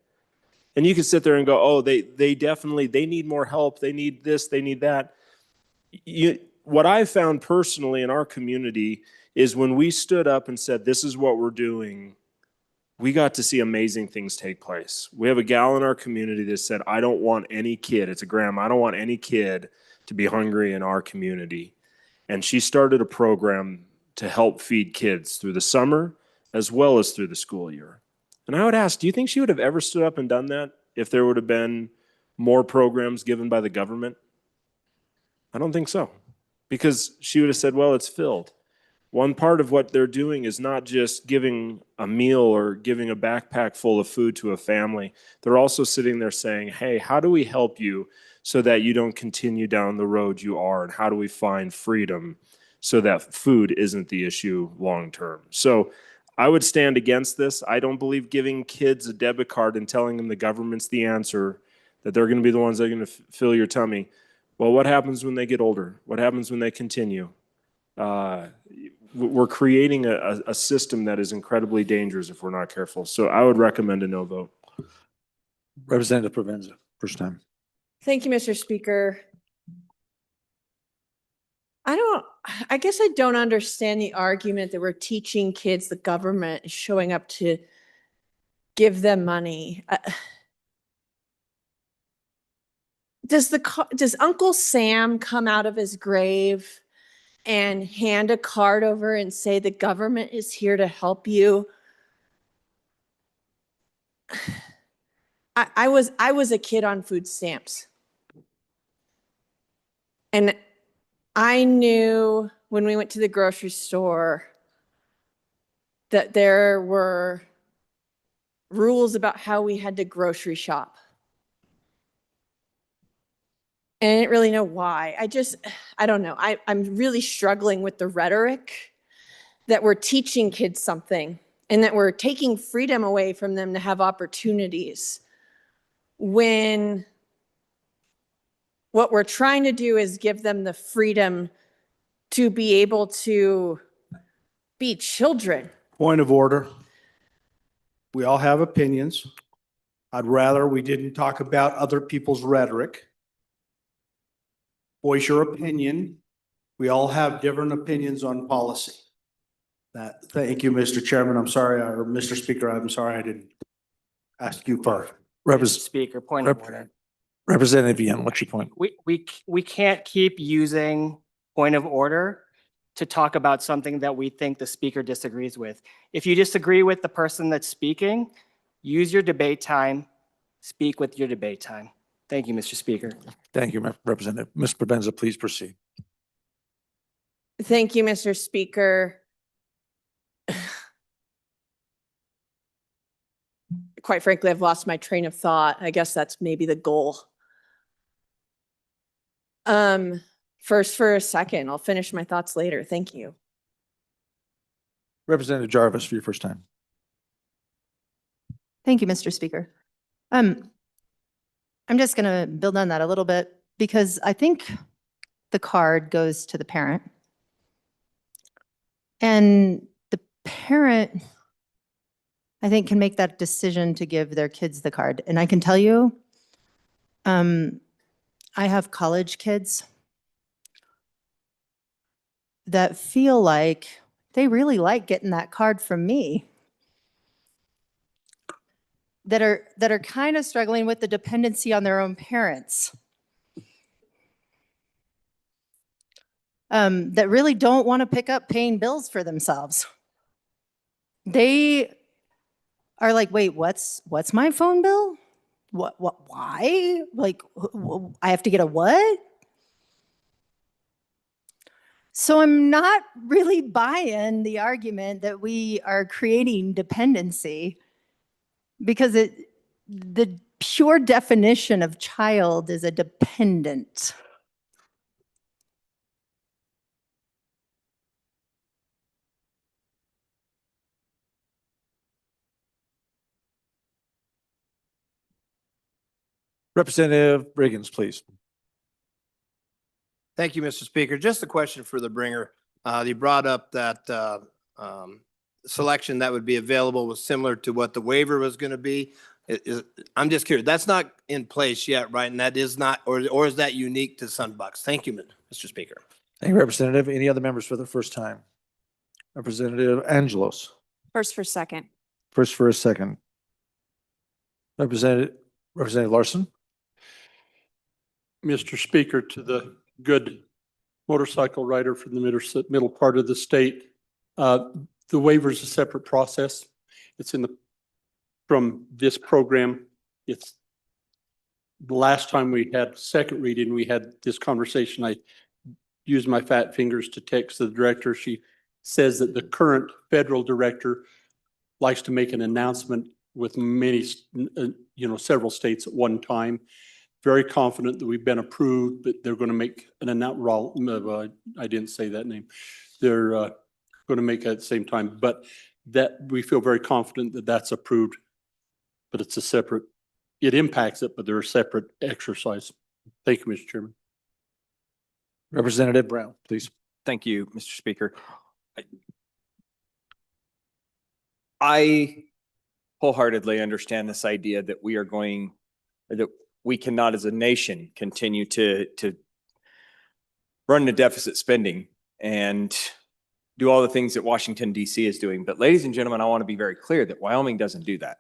And you can sit there and go, oh, they need more help. They need this, they need that. What I've found personally in our community is when we stood up and said, this is what we're doing, we got to see amazing things take place. We have a gal in our community that said, I don't want any kid, it's a grandma, I don't want any kid to be hungry in our community. And she started a program to help feed kids through the summer as well as through the school year. And I would ask, do you think she would have ever stood up and done that if there would have been more programs given by the government? I don't think so, because she would have said, well, it's filled. One part of what they're doing is not just giving a meal or giving a backpack full of food to a family. They're also sitting there saying, hey, how do we help you so that you don't continue down the road you are? And how do we find freedom so that food isn't the issue long term? So I would stand against this. I don't believe giving kids a debit card and telling them the government's the answer, that they're going to be the ones that are going to fill your tummy. Well, what happens when they get older? What happens when they continue? We're creating a system that is incredibly dangerous if we're not careful. So I would recommend a no vote. Representative Provenza, first time. Thank you, Mr. Speaker. I guess I don't understand the argument that we're teaching kids the government is showing up to give them money. Does Uncle Sam come out of his grave and hand a card over and say the government is here to help you? I was a kid on food stamps. And I knew when we went to the grocery store that there were rules about how we had to grocery shop. And I didn't really know why. I don't know. I'm really struggling with the rhetoric that we're teaching kids something and that we're taking freedom away from them to have opportunities, when what we're trying to do is give them the freedom to be able to be children. Point of order. We all have opinions. I'd rather we didn't talk about other people's rhetoric. Voice your opinion. We all have different opinions on policy. Thank you, Mr. Chairman. I'm sorry, or Mr. Speaker, I'm sorry I didn't ask you first. Speaker, point of order. Representative Ian, what's your point? We can't keep using point of order to talk about something that we think the speaker disagrees with. If you disagree with the person that's speaking, use your debate time, speak with your debate time. Thank you, Mr. Speaker. Thank you, Representative. Ms. Provenza, please proceed. Thank you, Mr. Speaker. Quite frankly, I've lost my train of thought. I guess that's maybe the goal. First for a second, I'll finish my thoughts later. Thank you. Representative Jarvis for your first time. Thank you, Mr. Speaker. I'm just going to build on that a little bit because I think the card goes to the parent. And the parent, I think, can make that decision to give their kids the card. And I can tell you, I have college kids that feel like they really like getting that card from me, that are kind of struggling with the dependency on their own parents, that really don't want to pick up paying bills for themselves. They are like, wait, what's my phone bill? Why? Like, I have to get a what? So I'm not really buying the argument that we are creating dependency, because the pure definition of child is a dependent. Representative Riggins, please. Thank you, Mr. Speaker. Just a question for the bringer. You brought up that selection that would be available was similar to what the waiver was going to be. I'm just curious. That's not in place yet, right? And that is not, or is that unique to Sunbucks? Thank you, Mr. Speaker. Thank you, Representative. Any other members for the first time? Representative Angelos. First for second. First for a second. Representative Larson. Mr. Speaker, to the good motorcycle rider from the middle part of the state, the waiver is a separate process. It's from this program. It's the last time we had second reading, we had this conversation. I used my fat fingers to text the director. She says that the current federal director likes to make an announcement with many, several states at one time. Very confident that we've been approved, but they're going to make an announcement. I didn't say that name. They're going to make it at the same time, but that we feel very confident that that's approved, but it's a separate, it impacts it, but they're a separate exercise. Thank you, Mr. Chairman. Representative Brown, please. Thank you, Mr. Speaker. I wholeheartedly understand this idea that that we cannot as a nation continue to run into deficit spending and do all the things that Washington, D.C. is doing. But ladies and gentlemen, I want to be very clear that Wyoming doesn't do that.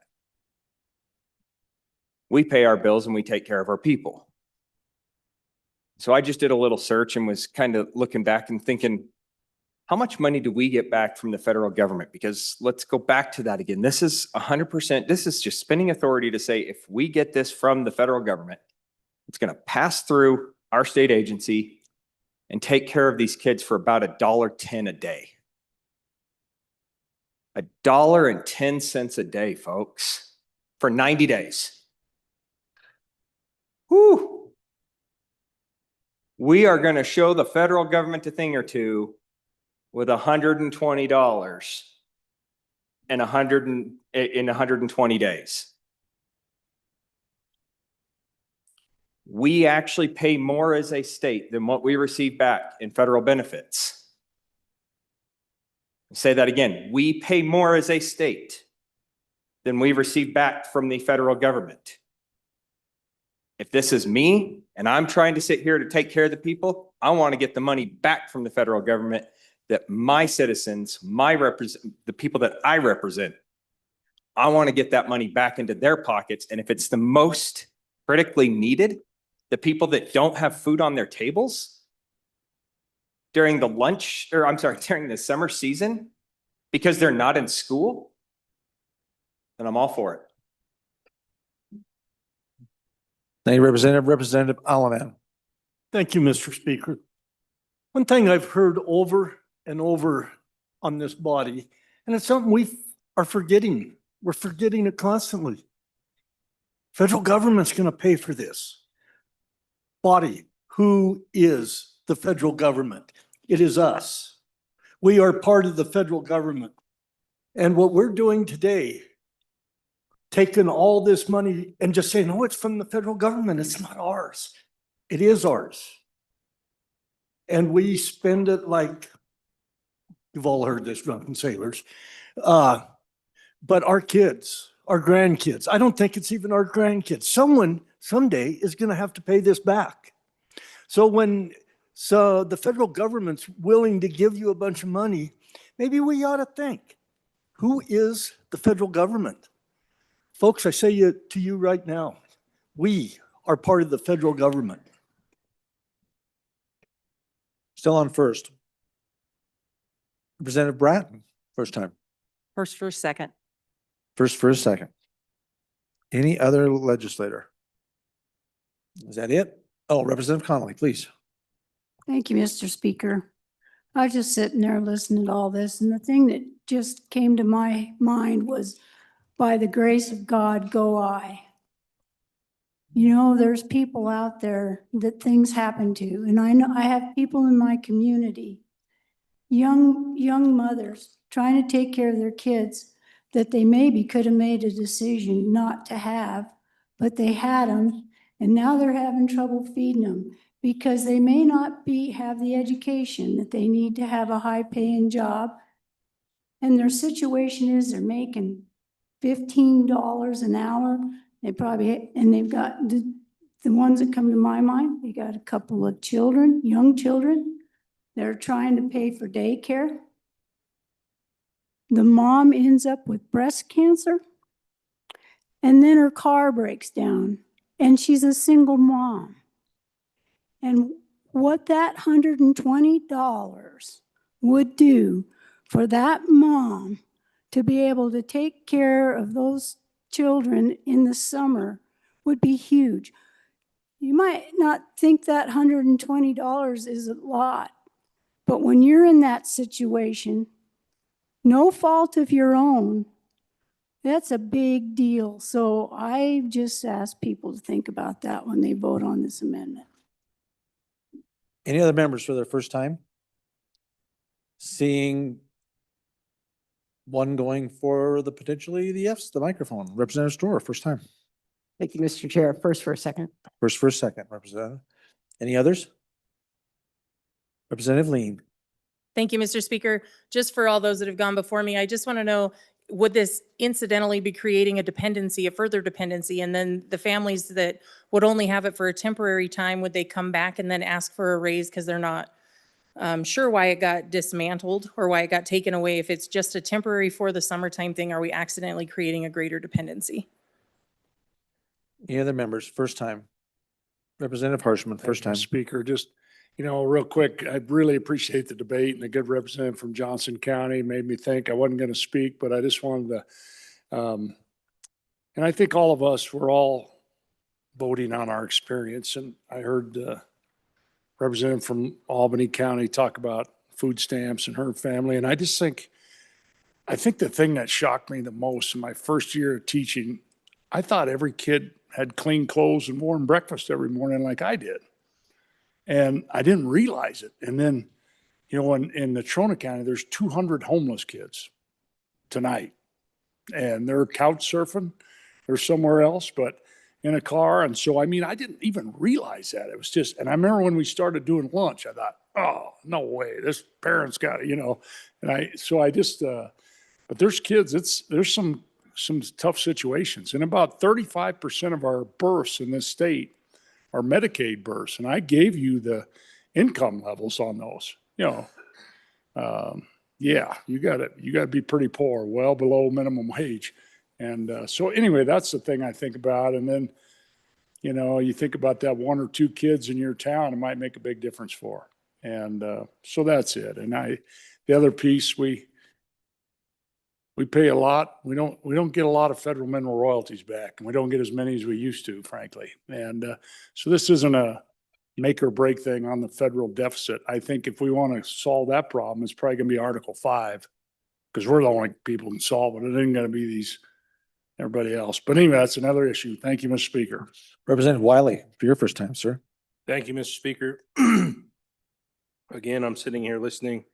We pay our bills and we take care of our people. So I just did a little search and was kind of looking back and thinking, how much money do we get back from the federal government? Because let's go back to that again. This is 100%, this is just spending authority to say, if we get this from the federal government, it's going to pass through our state agency and take care of these kids for about $1.10 a day. $1.10 a day, folks, for 90 days. Whew. We are going to show the federal government a thing or two with $120 and in 120 days. We actually pay more as a state than what we receive back in federal benefits. I'll say that again. We pay more as a state than we receive back from the federal government. If this is me and I'm trying to sit here to take care of the people, I want to get the money back from the federal government that my citizens, the people that I represent, I want to get that money back into their pockets. And if it's the most critically needed, the people that don't have food on their tables during the during the summer season because they're not in school, then I'm all for it. Thank you, Representative Alaman. Thank you, Mr. Speaker. One thing I've heard over and over on this body, and it's something we are forgetting. We're forgetting it constantly. Federal government's going to pay for this. Body, who is the federal government? It is us. We are part of the federal government. And what we're doing today, taking all this money and just saying, oh, it's from the federal government. It's not ours. It is ours. And we spend it like, you've all heard this, drunken sailors. But our kids, our grandkids, I don't think it's even our grandkids. Someone someday is going to have to pay this back. So when the federal government's willing to give you a bunch of money, maybe we ought to think, who is the federal government? Folks, I say to you right now, we are part of the federal government. Still on first. Representative Bratton, first time. First, second. First, second. Any other legislator? Is that it? Oh, Representative Connolly, please. Thank you, Mr. Speaker. I was just sitting there listening to all this, and the thing that just came to my mind was, by the grace of God, go I. You know, there's people out there that things happen to, and I know I have people in my community, young mothers trying to take care of their kids that they maybe could have made a decision not to have, but they had them, and now they're having trouble feeding them because they may not have the education that they need to have a high-paying job, and their situation is they're making $15 an hour. They've got the ones that come to my mind, they got a couple of children, young children. They're trying to pay for daycare. The mom ends up with breast cancer, and then her car breaks down, and she's a single mom. And what that $120 would do for that mom to be able to take care of those children in the summer would be huge. You might not think that $120 is a lot, but when you're in that situation, no fault of your own, that's a big deal. So I just ask people to think about that when they vote on this amendment. Any other members for their first time? Seeing one going for the potentially the Fs, the microphone. Representative Storer, first time. Thank you, Mr. Chair. First for a second. First for a second, Representative. Any others? Representative Lean. Thank you, Mr. Speaker. Just for all those that have gone before me, I just want to know, would this incidentally be creating a dependency, a further dependency? And then the families that would only have it for a temporary time, would they come back and then ask for a raise because they're not sure why it got dismantled or why it got taken away? If it's just a temporary for the summertime thing, are we accidentally creating a greater dependency? Any other members? First time. Representative Harshman, first time. Speaker, just, real quick, I really appreciate the debate and the good representative from Johnson County made me think I wasn't going to speak, but I just wanted to, and I think all of us, we're all voting on our experience. And I heard the representative from Albany County talk about food stamps and her family. And I just think, I think the thing that shocked me the most in my first year of teaching, I thought every kid had clean clothes and warm breakfast every morning like I did. And I didn't realize it. And then, in Natrona County, there's 200 homeless kids tonight. And they're couch surfing. They're somewhere else, but in a car. And so, I didn't even realize that. It was just, and I remember when we started doing lunch, I thought, oh, no way, this parent's got it, but there's kids, there's some tough situations. And about 35% of our births in this state are Medicaid births. And I gave you the income levels on those, yeah, you gotta be pretty poor, well below minimum wage. And so anyway, that's the thing I think about. And then, you think about that one or two kids in your town, it might make a big difference for. And so that's it. And the other piece, we pay a lot. We don't get a lot of federal mineral royalties back, and we don't get as many as we used to, frankly. And so this isn't a make or break thing on the federal deficit. I think if we want to solve that problem, it's probably going to be Article 5, because we're the only people who can solve it. It ain't going to be everybody else. But anyway, that's another issue. Thank you, Mr. Speaker. Representative Wiley, for your first time, sir. Thank you, Mr. Speaker. Again, I'm sitting here listening.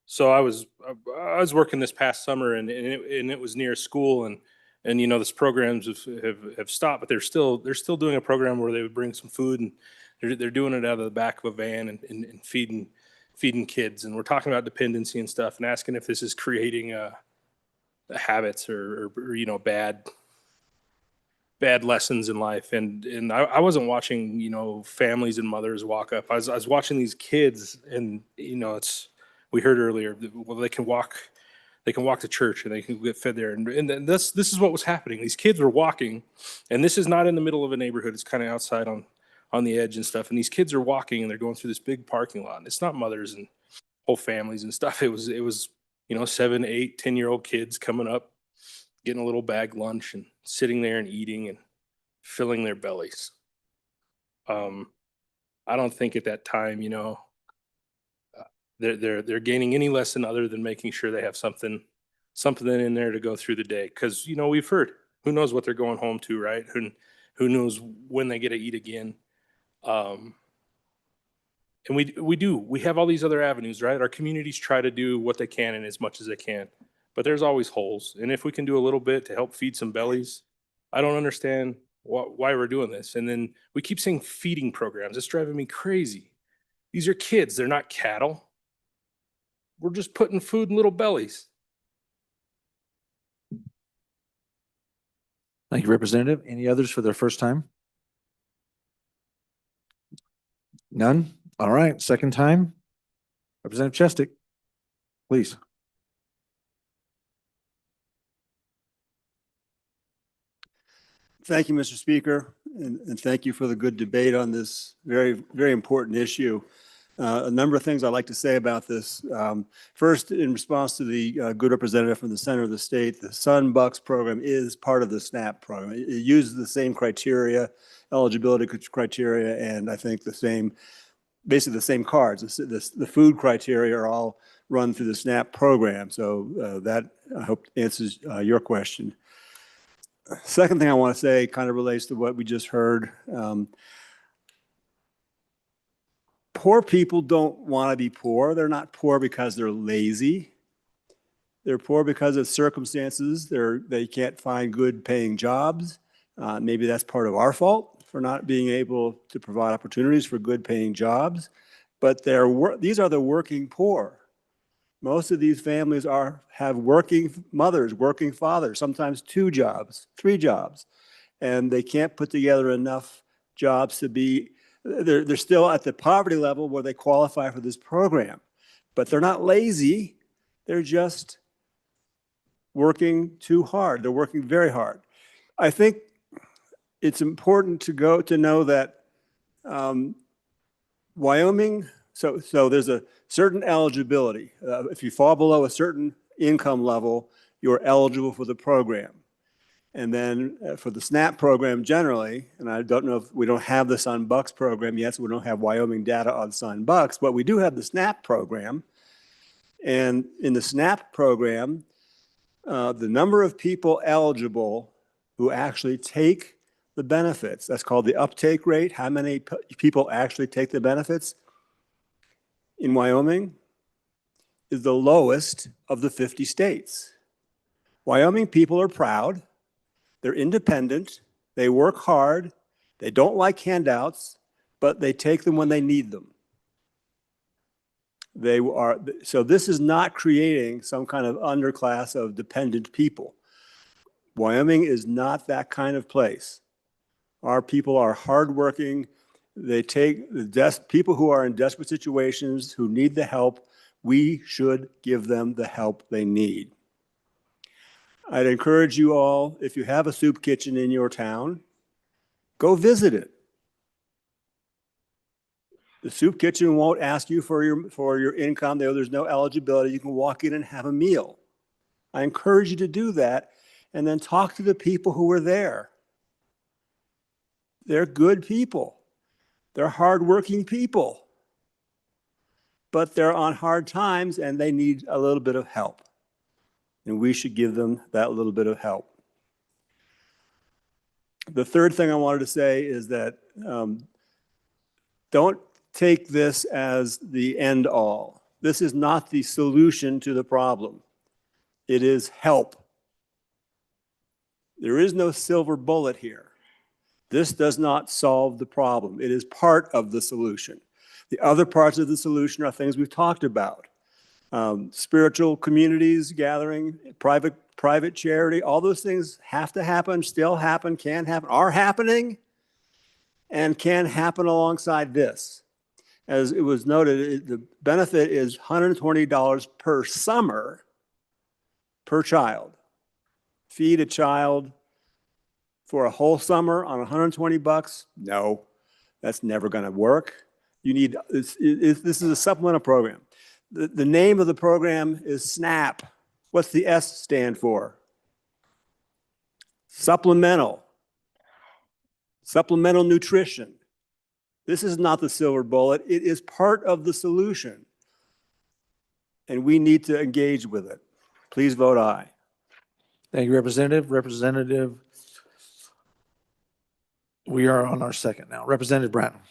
So I was working this past summer, and it was near school, and this programs have stopped, but they're still doing a program where they would bring some food, and they're doing it out of the back of a van and feeding kids. And we're talking about dependency and stuff, and asking if this is creating habits or bad lessons in life. And I wasn't watching families and mothers walk up. I was watching these kids, and we heard earlier, well, they can walk to church and they can get fed there. And this is what was happening. These kids were walking, and this is not in the middle of a neighborhood. It's kind of outside on the edge and stuff. And these kids are walking, and they're going through this big parking lot. And it's not mothers and whole families and stuff. It was 7, 8, 10-year-old kids coming up, getting a little bag lunch and sitting there and eating and filling their bellies. I don't think at that time, they're gaining any lesson other than making sure they have something in there to go through the day. Because we've heard, who knows what they're going home to, right? Who knows when they get to eat again. And we have all these other avenues, right? Our communities try to do what they can and as much as they can, but there's always holes. And if we can do a little bit to help feed some bellies, I don't understand why we're doing this. And then we keep saying feeding programs. It's driving me crazy. These are kids. They're not cattle. We're just putting food in little bellies. Thank you, Representative. Any others for their first time? None? All right, second time. Representative Chestick, please. Thank you, Mr. Speaker, and thank you for the good debate on this very, very important issue. A number of things I'd like to say about this. First, in response to the good representative from the center of the state, the Sun Bucks program is part of the SNAP program. It uses the same criteria, eligibility criteria, and I think basically the same cards. The food criteria are all run through the SNAP program. So that, I hope, answers your question. Second thing I want to say kind of relates to what we just heard. Poor people don't want to be poor. They're not poor because they're lazy. They're poor because of circumstances. They can't find good paying jobs. Maybe that's part of our fault for not being able to provide opportunities for good paying jobs. But these are the working poor. Most of these families have working mothers, working fathers, sometimes 2 jobs, 3 jobs, and they can't put together enough jobs to be. They're still at the poverty level where they qualify for this program, but they're not lazy. They're just working too hard. They're working very hard. I think it's important to know that Wyoming. So there's a certain eligibility. If you fall below a certain income level, you're eligible for the program. And then for the SNAP program generally, and I don't know if we don't have the Sun Bucks program yet, so we don't have Wyoming data on Sun Bucks, but we do have the SNAP program. And in the SNAP program, the number of people eligible who actually take the benefits, that's called the uptake rate, how many people actually take the benefits in Wyoming, is the lowest of the 50 states. Wyoming people are proud. They're independent, they work hard, they don't like handouts, but they take them when they need them. So this is not creating some kind of underclass of dependent people. Wyoming is not that kind of place. Our people are hardworking. They take people who are in desperate situations, who need the help. We should give them the help they need. I'd encourage you all, if you have a soup kitchen in your town, go visit it. The soup kitchen won't ask you for your income. There's no eligibility. You can walk in and have a meal. I encourage you to do that and then talk to the people who are there. They're good people. They're hardworking people. But they're on hard times and they need a little bit of help. And we should give them that little bit of help. The third thing I wanted to say is that don't take this as the end all. This is not the solution to the problem. It is help. There is no silver bullet here. This does not solve the problem. It is part of the solution. The other parts of the solution are things we've talked about. Spiritual communities gathering, private charity, all those things have to happen, still happen, can happen, are happening, and can happen alongside this. As it was noted, the benefit is $120 per summer per child. Feed a child for a whole summer on $120? No, that's never going to work. This is a supplemental program. The name of the program is SNAP. What's the S stand for? Supplemental. Supplemental nutrition. This is not the silver bullet. It is part of the solution. And we need to engage with it. Please vote aye. Thank you, Representative. Representative, we are on our second now. Representative Bratton.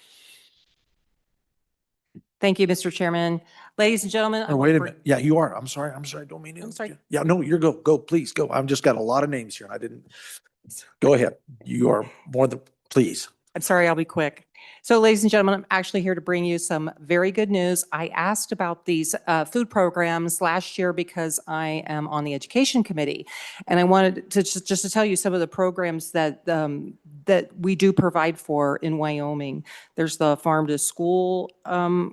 Thank you, Mr. Chairman. Ladies and gentlemen. Oh, wait a minute. Yeah, you are. I'm sorry. Don't mean to. I'm sorry. Yeah, no, you're go. Please go. I've just got a lot of names here. I didn't. Go ahead. You are more than, please. I'm sorry, I'll be quick. So ladies and gentlemen, I'm actually here to bring you some very good news. I asked about these food programs last year because I am on the education committee. And I wanted to just to tell you some of the programs that that we do provide for in Wyoming. There's the farm to school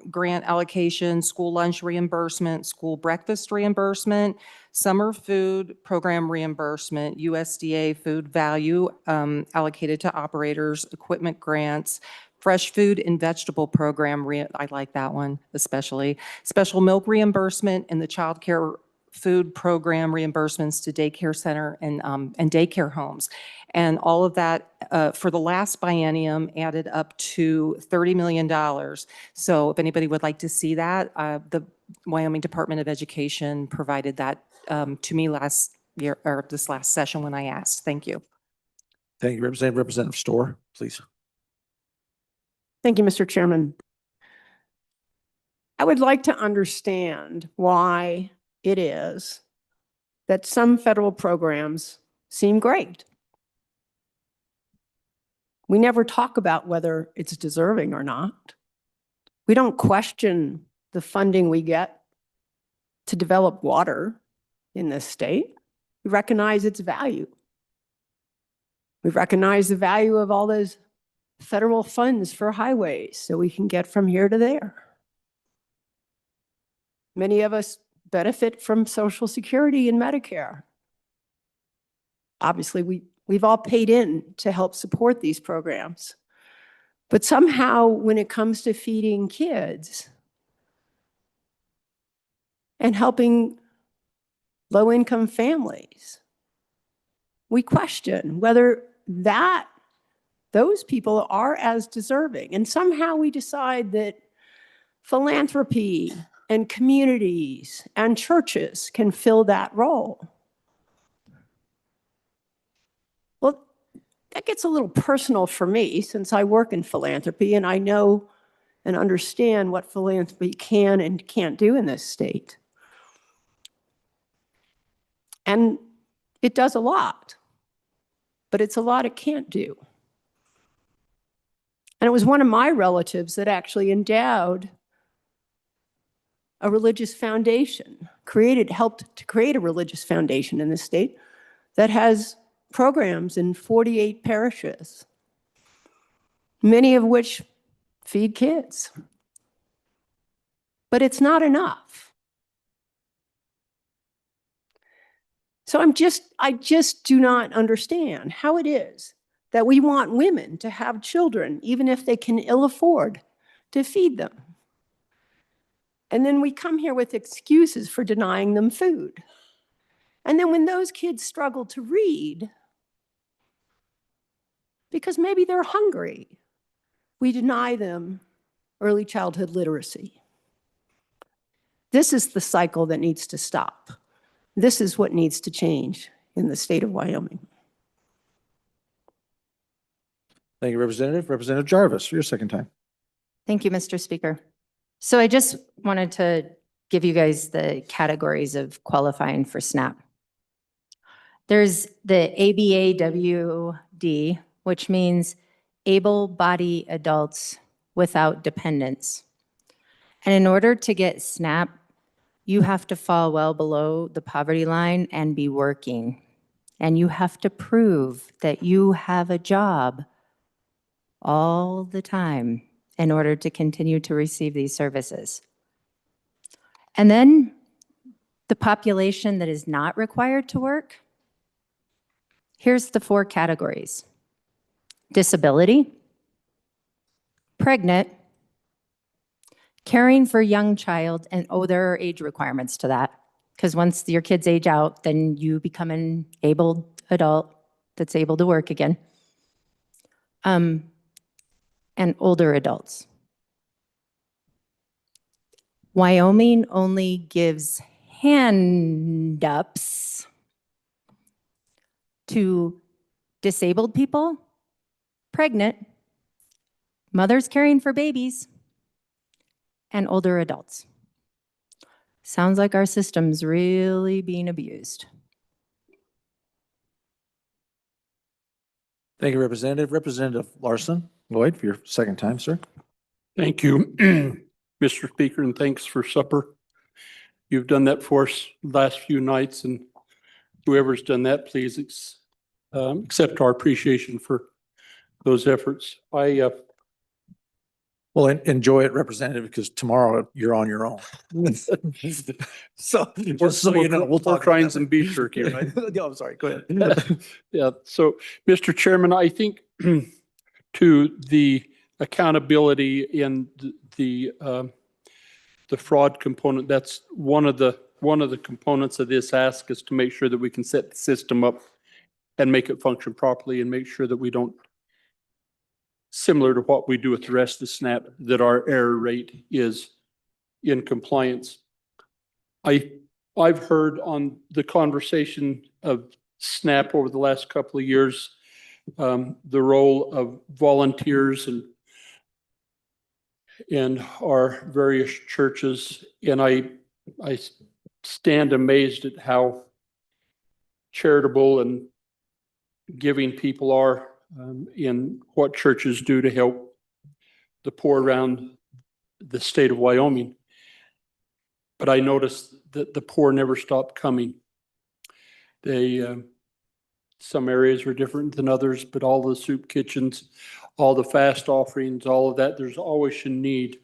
grant allocation, school lunch reimbursement, school breakfast reimbursement, summer food program reimbursement, USDA food value allocated to operators, equipment grants, Fresh food and vegetable program, I like that one especially. Special milk reimbursement and the child care food program reimbursements to daycare center and daycare homes. And all of that for the last biennium added up to $30 million. So if anybody would like to see that, the Wyoming Department of Education provided that to me last year, or this last session when I asked. Thank you. Thank you, Representative Storr, please. Thank you, Mr. Chairman. I would like to understand why it is that some federal programs seem great. We never talk about whether it's deserving or not. We don't question the funding we get to develop water in this state. We recognize its value. We recognize the value of all those federal funds for highways so we can get from here to there. Many of us benefit from Social Security and Medicare. Obviously, we've all paid in to help support these programs. But somehow, when it comes to feeding kids and helping low-income families, we question whether those people are as deserving. And somehow we decide that philanthropy and communities and churches can fill that role. Well, that gets a little personal for me since I work in philanthropy and I know and understand what philanthropy can and can't do in this state. And it does a lot, but it's a lot it can't do. And it was one of my relatives that actually endowed a religious foundation, helped to create a religious foundation in the state that has programs in 48 parishes, many of which feed kids. But it's not enough. So I just do not understand how it is that we want women to have children, even if they can ill afford to feed them. And then we come here with excuses for denying them food. And then when those kids struggle to read, because maybe they're hungry, we deny them early childhood literacy. This is the cycle that needs to stop. This is what needs to change in the state of Wyoming. Thank you, Representative. Representative Jarvis, for your second time. Thank you, Mr. Speaker. So I just wanted to give you guys the categories of qualifying for SNAP. There's the ABAWD, which means able-bodied adults without dependents. And in order to get SNAP, you have to fall well below the poverty line and be working. And you have to prove that you have a job all the time in order to continue to receive these services. And then the population that is not required to work, here's the 4 categories: disability, pregnant, caring for young child, and there are age requirements to that, because once your kids age out, then you become an able adult that's able to work again. And older adults. Wyoming only gives hand-ups to disabled people, pregnant, mothers caring for babies, and older adults. Sounds like our system's really being abused. Thank you, Representative. Representative Larson Lloyd, for your second time, sir. Thank you, Mr. Speaker, and thanks for supper. You've done that for us the last few nights, and whoever's done that, please accept our appreciation for those efforts. Well, enjoy it, Representative, because tomorrow you're on your own. So, just so you know, we'll talk. Pork rinds and beef jerky, right? No, I'm sorry, go ahead. Yeah, so, Mr. Chairman, I think to the accountability in the fraud component. That's one of the components of this ask, is to make sure that we can set the system up and make it function properly, and make sure that we don't, similar to what we do with the rest of SNAP, that our error rate is in compliance. I've heard on the conversation of SNAP over the last couple of years, the role of volunteers in our various churches, and I stand amazed at how charitable and giving people are in what churches do to help the poor around the state of Wyoming. But I noticed that the poor never stopped coming. Some areas are different than others, but all the soup kitchens, all the fast offerings, all of that, there's always a need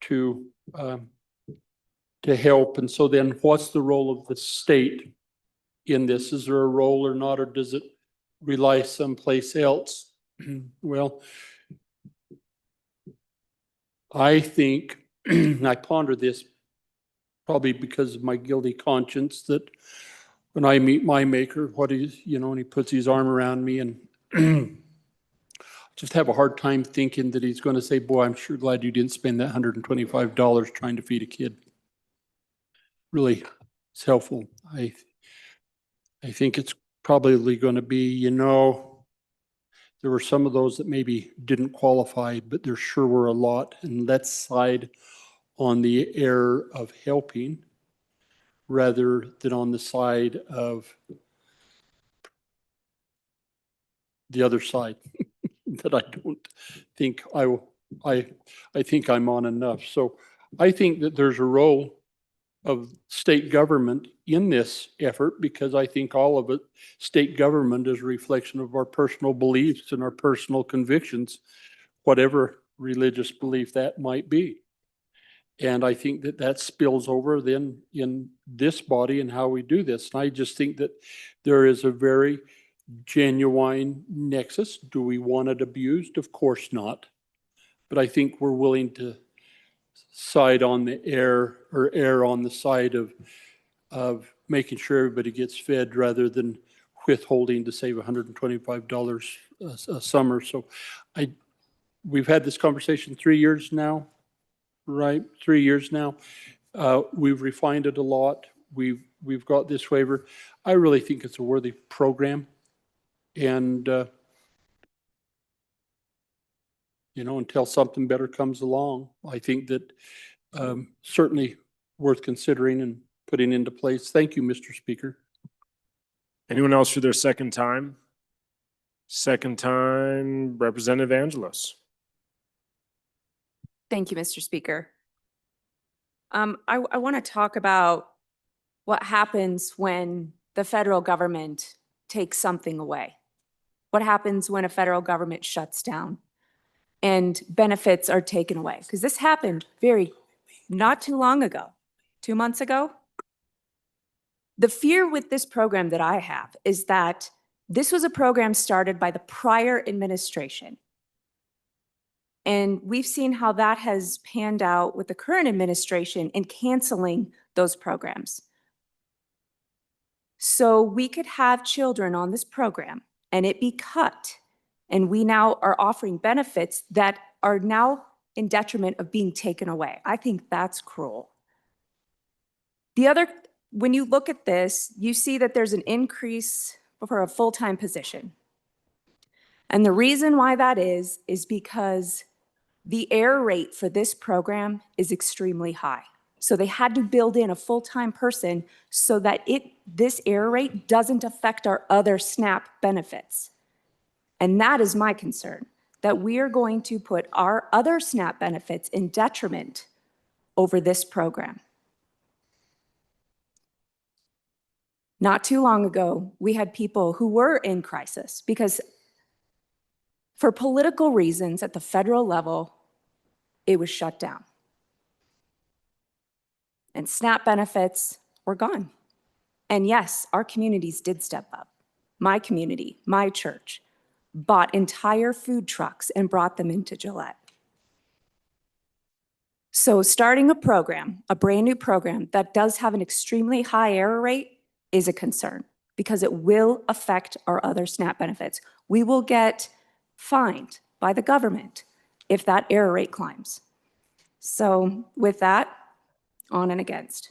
to help. And so then what's the role of the state in this? Is there a role or not, or does it rely someplace else? Well, I think, I ponder this probably because of my guilty conscience, that when I meet my maker, what he's, and he puts his arm around me, and just have a hard time thinking that he's going to say, boy, I'm sure glad you didn't spend that $125 trying to feed a kid. Really, it's helpful. I think it's probably going to be, there were some of those that maybe didn't qualify, but there sure were a lot. And let's side on the error of helping rather than on the side of the other side that I don't think I think I'm on enough. So I think that there's a role of state government in this effort, because I think all of it, state government, is a reflection of our personal beliefs and our personal convictions, whatever religious belief that might be. And I think that that spills over then in this body and how we do this. And I just think that there is a very genuine nexus. Do we want it abused? Of course not. But I think we're willing to side on the err on the side of making sure everybody gets fed rather than withholding to save $125 a summer. So we've had this conversation 3 years now, right? 3 years now. We've refined it a lot. We've got this waiver. I really think it's a worthy program. And until something better comes along, I think that certainly worth considering and putting into place. Thank you, Mr. Speaker. Anyone else for their second time? Second time, Representative Angelos. Thank you, Mr. Speaker. I want to talk about what happens when the federal government takes something away. What happens when a federal government shuts down and benefits are taken away? Because this happened not too long ago, 2 months ago. The fear with this program that I have is that this was a program started by the prior administration. And we've seen how that has panned out with the current administration in canceling those programs. So we could have children on this program and it be cut, and we now are offering benefits that are now in detriment of being taken away. I think that's cruel. When you look at this, you see that there's an increase for a full-time position. And the reason why that is because the error rate for this program is extremely high. So they had to build in a full-time person so that this error rate doesn't affect our other SNAP benefits. And that is my concern, that we are going to put our other SNAP benefits in detriment over this program. Not too long ago, we had people who were in crisis because for political reasons at the federal level, it was shut down. And SNAP benefits were gone. And yes, our communities did step up. My community, my church. bought entire food trucks and brought them into Gillette. So starting a program, a brand new program that does have an extremely high error rate is a concern because it will affect our other SNAP benefits. We will get fined by the government if that error rate climbs. So with that, on and against.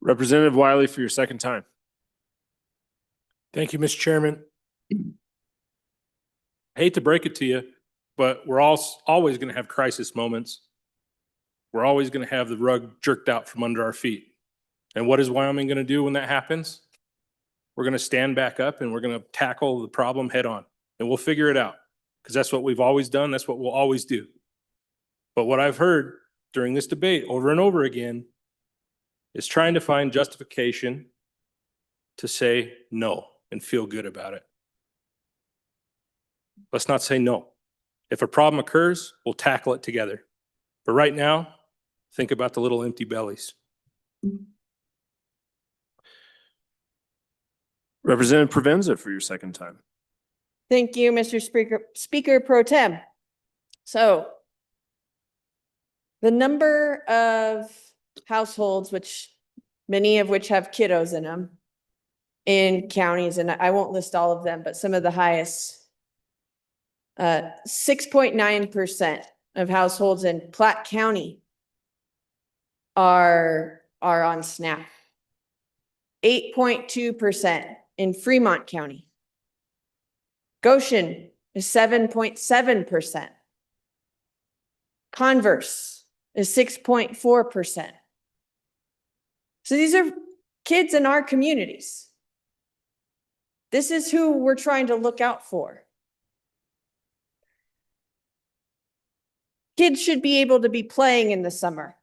Representative Wiley for your second time. Thank you, Mr. Chairman. I hate to break it to you, but we're always going to have crisis moments. We're always going to have the rug jerked out from under our feet. And what is Wyoming going to do when that happens? We're going to stand back up and we're going to tackle the problem head on, and we'll figure it out because that's what we've always done. That's what we'll always do. But what I've heard during this debate over and over again is trying to find justification to say no and feel good about it. Let's not say no. If a problem occurs, we'll tackle it together. But right now, think about the little empty bellies. Representative Provenza for your second time. Thank you, Mr. Speaker Pro Tem. So the number of households, many of which have kiddos in them, in counties, and I won't list all of them, but some of the highest, 6.9% of households in Platte County are on SNAP. 8.2% in Fremont County. Goshen is 7.7%. Converse is 6.4%. So these are kids in our communities. This is who we're trying to look out for. Kids should be able to be playing in the summer.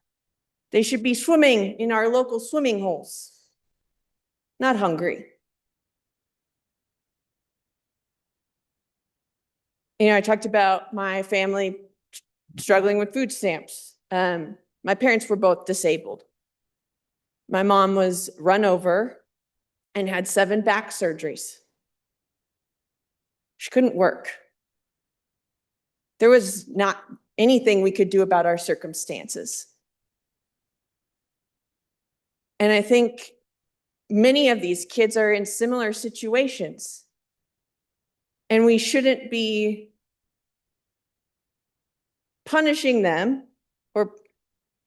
They should be swimming in our local swimming holes, not hungry. You know, I talked about my family struggling with food stamps. My parents were both disabled. My mom was run over and had 7 back surgeries. She couldn't work. There was not anything we could do about our circumstances. And I think many of these kids are in similar situations. And we shouldn't be punishing them or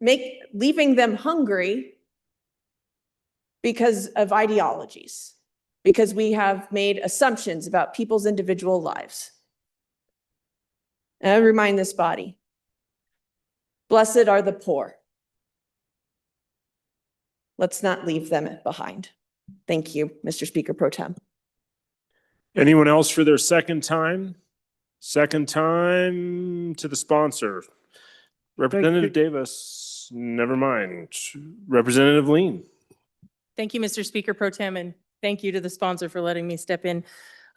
leaving them hungry because of ideologies, because we have made assumptions about people's individual lives. And I remind this body, blessed are the poor. Let's not leave them behind. Thank you, Mr. Speaker Pro Tem. Anyone else for their second time? Second time to the sponsor. Representative Davis, never mind. Representative Lean. Thank you, Mr. Speaker Pro Tem, and thank you to the sponsor for letting me step in.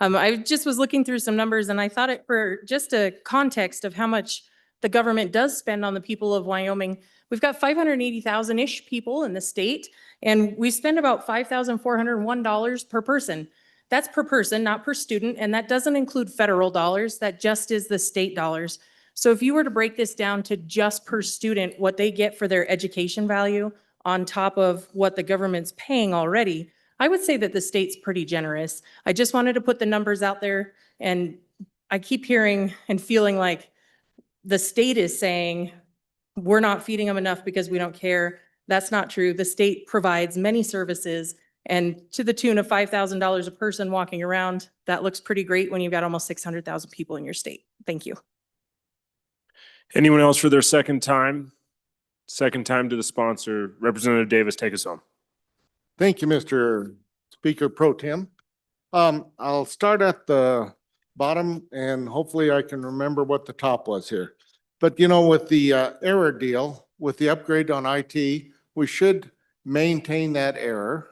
I just was looking through some numbers and I thought it for just a context of how much the government does spend on the people of Wyoming. We've got 580,000-ish people in the state, and we spend about $5,401 per person. That's per person, not per student, and that doesn't include federal dollars. That just is the state dollars. So if you were to break this down to just per student, what they get for their education value on top of what the government's paying already, I would say that the state's pretty generous. I just wanted to put the numbers out there, and I keep hearing and feeling like the state is saying, we're not feeding them enough because we don't care. That's not true. The state provides many services, and to the tune of $5,000 a person walking around, that looks pretty great when you've got almost 600,000 people in your state. Thank you. Anyone else for their second time? Second time to the sponsor. Representative Davis, take us home. Thank you, Mr. Speaker Pro Tem. I'll start at the bottom and hopefully I can remember what the top was here. But you know, with the error deal, with the upgrade on IT, we should maintain that error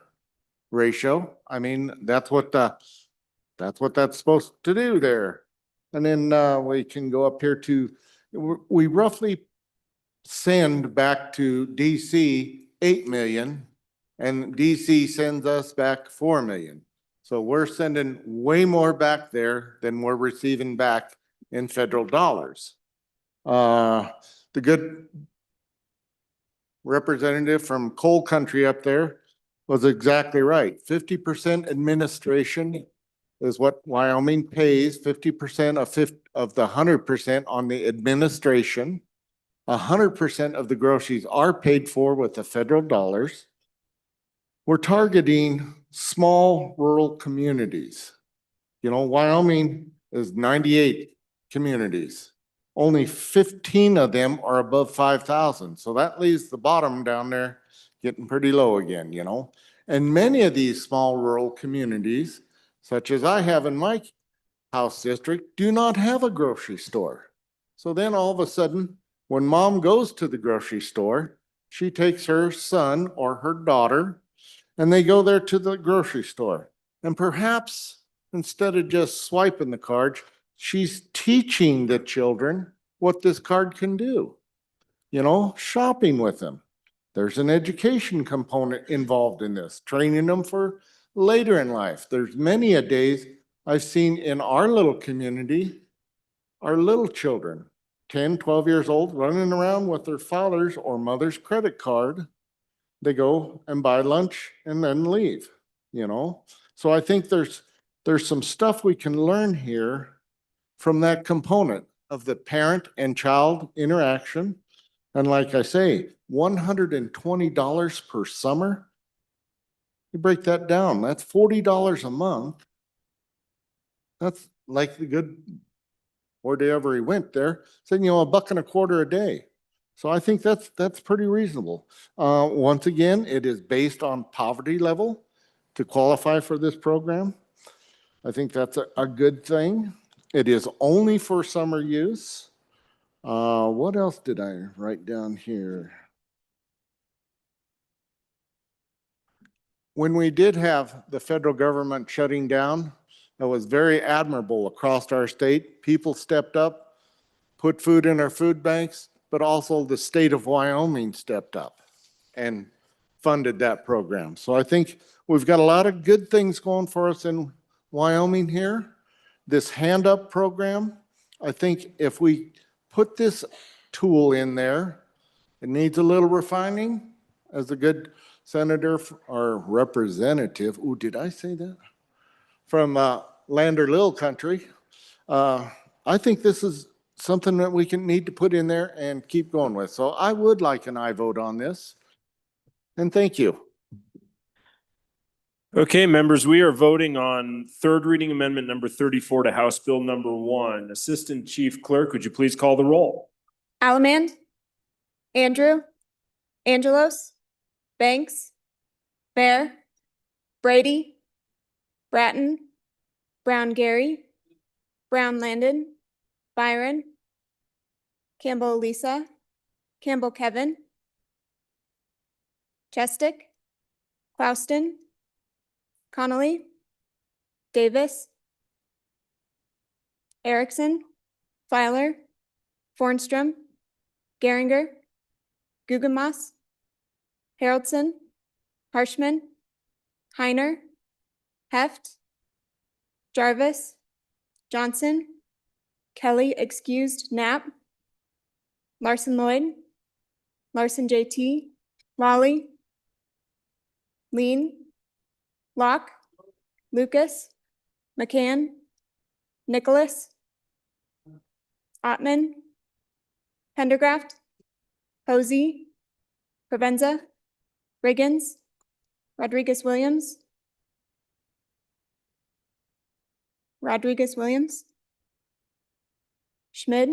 ratio. I mean, that's what that's supposed to do there. And then we can go up here to, we roughly send back to DC 8 million and DC sends us back 4 million. So we're sending way more back there than we're receiving back in federal dollars. The good representative from coal country up there was exactly right. 50% administration is what Wyoming pays, 50% of the 100% on the administration. 100% of the groceries are paid for with the federal dollars. We're targeting small rural communities. You know, Wyoming is 98 communities. Only 15 of them are above 5,000. So that leaves the bottom down there getting pretty low again, you know. And many of these small rural communities, such as I have in my house district, do not have a grocery store. So then all of a sudden, when mom goes to the grocery store, she takes her son or her daughter and they go there to the grocery store. And perhaps instead of just swiping the cards, she's teaching the children what this card can do. You know, shopping with them. There's an education component involved in this, training them for later in life. There's many a days I've seen in our little community, our little children, 10, 12 years old, running around with their father's or mother's credit card. They go and buy lunch and then leave, you know? So I think there's some stuff we can learn here from that component of the parent and child interaction. And like I say, $120 per summer. You break that down, that's $40 a month. That's like the good, wherever he went there, said, you know, $1.25 a day. So I think that's pretty reasonable. Once again, it is based on poverty level to qualify for this program. I think that's a good thing. It is only for summer use. What else did I write down here? When we did have the federal government shutting down, it was very admirable across our state. People stepped up, put food in our food banks, but also the state of Wyoming stepped up and funded that program. So I think we've got a lot of good things going for us in Wyoming here. This hand up program, I think if we put this tool in there, it needs a little refining as a good senator or representative. Ooh, did I say that? From Lander Little Country. I think this is something that we need to put in there and keep going with. So I would like an aye vote on this. And thank you. Okay, members, we are voting on third reading amendment number 34 to House Bill number 1. Assistant Chief Clerk, would you please call the roll? Allemand, Andrew, Angelos, Banks, Bear, Brady, Bratton, Brown Gary, Brown Landon, Byron, Campbell Lisa, Campbell Kevin, Chestick, Clouston, Connolly, Davis, Erickson, Filer, Fornstrom, Geringer, Guggenmoss, Haroldson, Harshman, Heiner, Heft, Jarvis, Johnson, Kelly excused Knapp, Larson Lloyd, Larson JT, Lawley, Lean, Locke, Lucas, McCann, Nicholas, Ottman, Pendergraft, Posey, Provenza, Riggins, Rodriguez Williams, Schmid,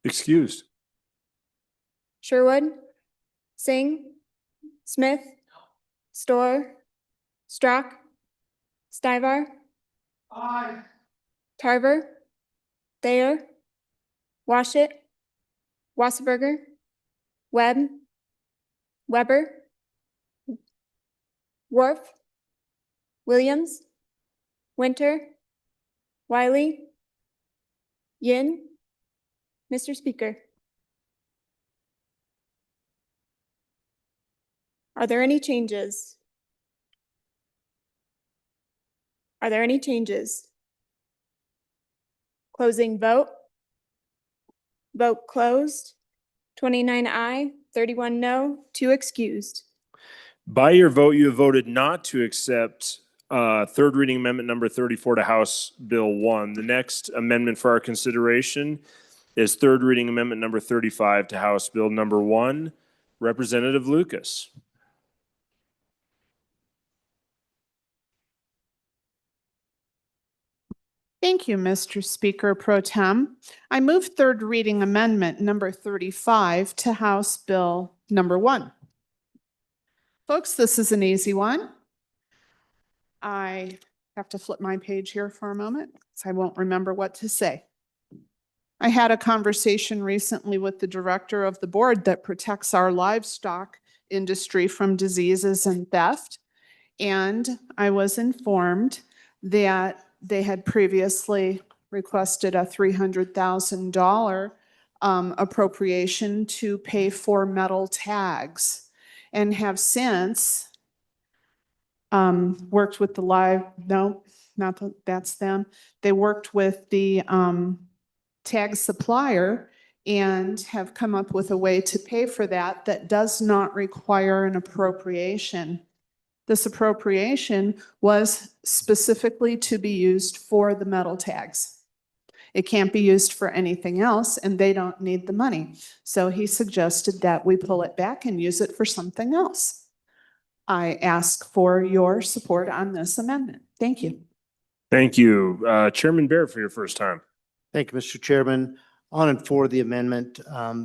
Excused. Sherwood, Singh, Smith, Storr, Strock, Stivar, Tarver, Thayer, Washit, Wasserberger, Webb, Weber, Worf, Williams, Winter, Wiley, Yin. Mr. Speaker, Are there any changes? Are there any changes? Closing vote. Vote closed. 29 aye, 31 no, 2 excused. By your vote, you have voted not to accept third reading amendment number 34 to House Bill 1. The next amendment for our consideration is third reading amendment number 35 to House Bill number 1. Representative Lucas. Thank you, Mr. Speaker Pro Tem. I move third reading amendment number 35 to House Bill number 1. Folks, this is an easy one. I have to flip my page here for a moment, so I won't remember what to say. I had a conversation recently with the director of the board that protects our livestock industry from diseases and theft. And I was informed that they had previously requested a $300,000 appropriation to pay for metal tags and have since worked with that's them. They worked with the tag supplier and have come up with a way to pay for that does not require an appropriation. This appropriation was specifically to be used for the metal tags. It can't be used for anything else, and they don't need the money. So he suggested that we pull it back and use it for something else. I ask for your support on this amendment. Thank you. Thank you. Chairman Baird for your first time. Thank you, Mr. Chairman. On and for the amendment.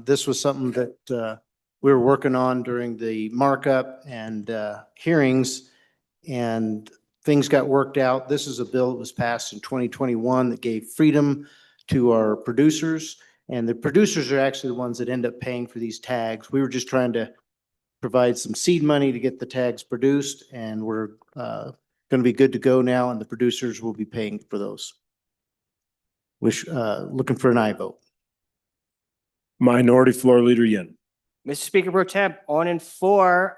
This was something that we were working on during the markup and hearings, and things got worked out. This is a bill that was passed in 2021 that gave freedom to our producers, and the producers are actually the ones that end up paying for these tags. We were just trying to provide some seed money to get the tags produced, and we're going to be good to go now, and the producers will be paying for those. Looking for an aye vote. Minority Floor Leader Yin. Mr. Speaker Pro Tem, on and for,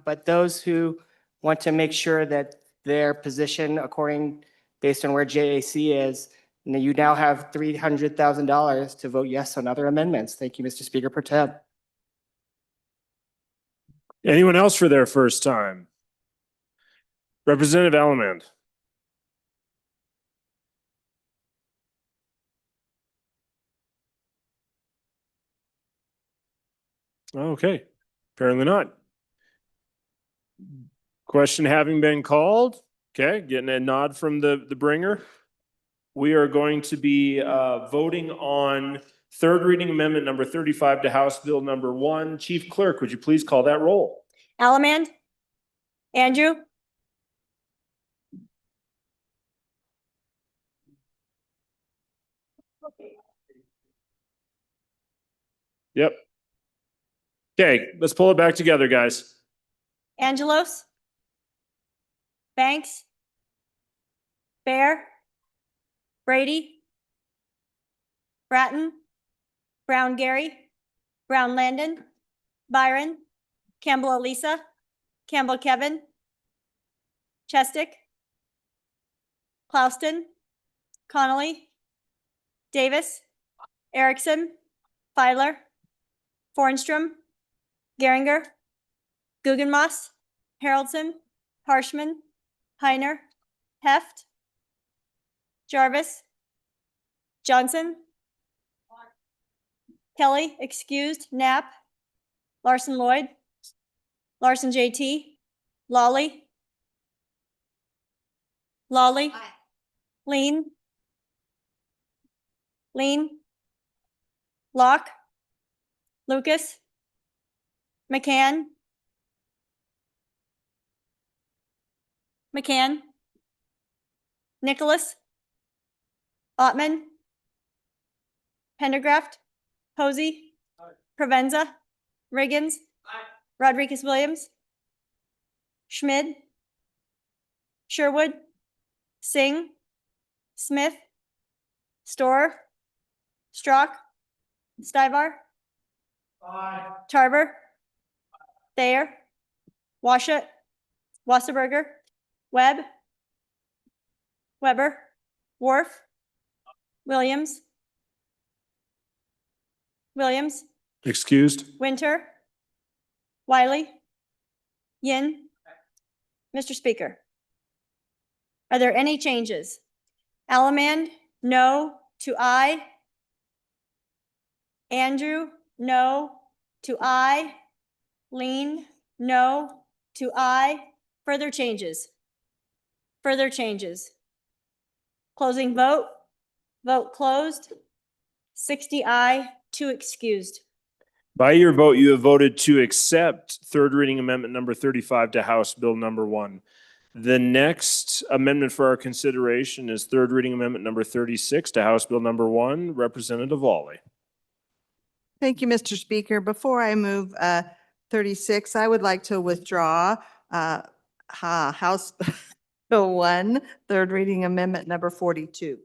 but those who want to make sure that their position based on where JAC is, you now have $300,000 to vote yes on other amendments. Thank you, Mr. Speaker Pro Tem. Anyone else for their first time? Representative Allemand. Okay, apparently not. Question having been called. Okay, getting a nod from the bringer. We are going to be voting on third reading amendment number 35 to House Bill number 1. Chief Clerk, would you please call that roll? Allemand? Andrew? Yep. Okay, let's pull it back together, guys. Angelos? Banks? Bear? Brady? Bratton? Brown Gary? Brown Landon? Byron? Campbell Elisa? Campbell Kevin? Chestick? Clouston? Connolly? Davis? Erickson? Filer? Fornstrom? Geringer? Guggenmoss? Haroldson? Harshman? Heiner? Heft? Jarvis? Johnson? Kelly, excused. Knapp? Larson Lloyd? Larson JT? Lawley? Lawley? Lean? Lean? Locke? Lucas? McCann? McCann? Nicholas? Ottman? Pendergraft? Posey? Provenza? Riggins? Rodriguez Williams? Schmid? Sherwood? Singh? Smith? Storer? Strock? Stivar? Tarver? Thayer? Washut, Wasserberger, Webb, Weber, Wharf, Williams, Williams, Excused? Winter, Wiley, Yin. Mr. Speaker, are there any changes? Allemand, no to aye. Andrew, no to aye. Lean, no to aye. Further changes? Further changes? Closing vote. Vote closed. 60 aye, 2 excused. By your vote, you have voted to accept third reading amendment number 35 to House Bill number 1. The next amendment for our consideration is third reading amendment number 36 to House Bill number 1. Representative Lawley. Thank you, Mr. Speaker. Before I move 36, I would like to withdraw House Bill 1, third reading amendment number 42.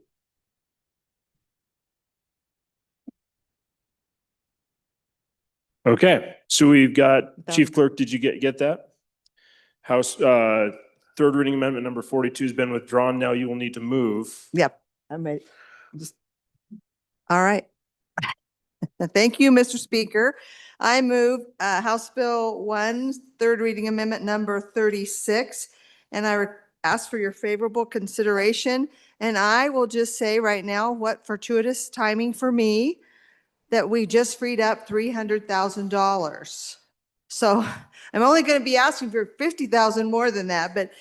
Okay, so we've got, Chief Clerk, did you get that? House, third reading amendment number 42 has been withdrawn. Now you will need to move. Yep, I'm ready. All right. Thank you, Mr. Speaker. I move House Bill 1, third reading amendment number 36, and I ask for your favorable consideration. And I will just say right now, what fortuitous timing for me that we just freed up $300,000. So I'm only going to be asking for 50,000 more than that, but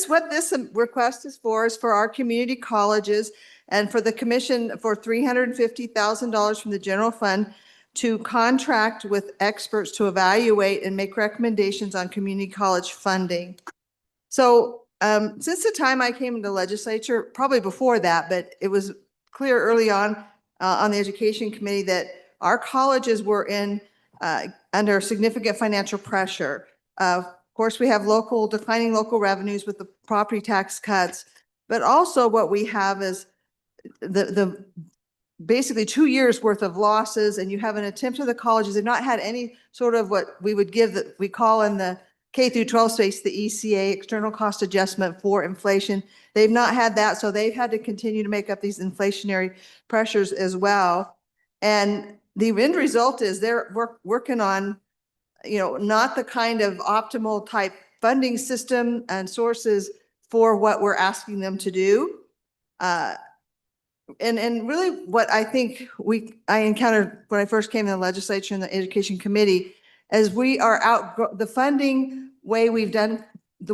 what this request is for our community colleges and for the commission for $350,000 from the general fund to contract with experts to evaluate and make recommendations on community college funding. So since the time I came into the legislature, probably before that, but it was clear early on the education committee that our colleges were under significant financial pressure. Of course, we have declining local revenues with the property tax cuts, but also what we have is the basically 2 years worth of losses, and you have an attempt of the colleges. They've not had any sort of what we would give that we call in the K through 12 space, the ECA, external cost adjustment for inflation. They've not had that, so they've had to continue to make up these inflationary pressures as well. And the end result is they're working on, not the kind of optimal type funding system and sources for what we're asking them to do. And really what I think I encountered when I first came to the legislature and the education committee, as we are the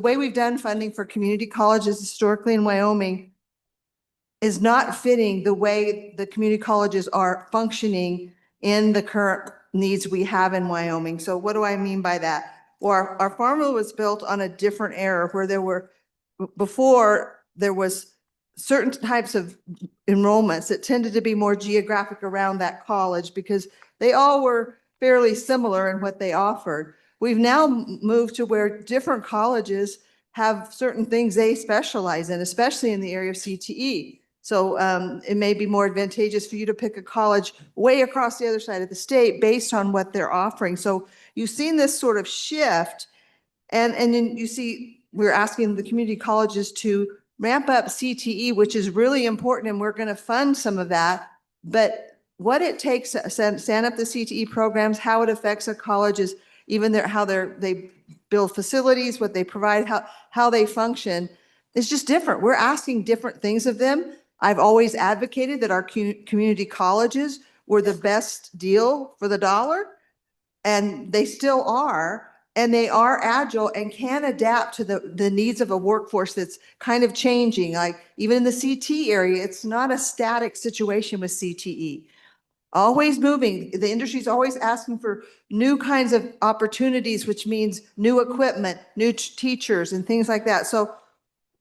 way we've done funding for community colleges historically in Wyoming is not fitting the way the community colleges are functioning in the current needs we have in Wyoming. So what do I mean by that? Well, our formula was built on a different era where before there was certain types of enrollments that tended to be more geographic around that college because they all were fairly similar in what they offered. We've now moved to where different colleges have certain things they specialize in, especially in the area of CTE. So it may be more advantageous for you to pick a college way across the other side of the state based on what they're offering. So you've seen this sort of shift, and then you see we're asking the community colleges to ramp up CTE, which is really important, and we're going to fund some of that. But what it takes to stand up the CTE programs, how it affects a college is even how they build facilities, what they provide, how they function is just different. We're asking different things of them. I've always advocated that our community colleges were the best deal for the dollar, and they still are. And they are agile and can adapt to the needs of a workforce that's kind of changing. Like even in the CT area, it's not a static situation with CTE. Always moving. The industry is always asking for new kinds of opportunities, which means new equipment, new teachers, and things like that. So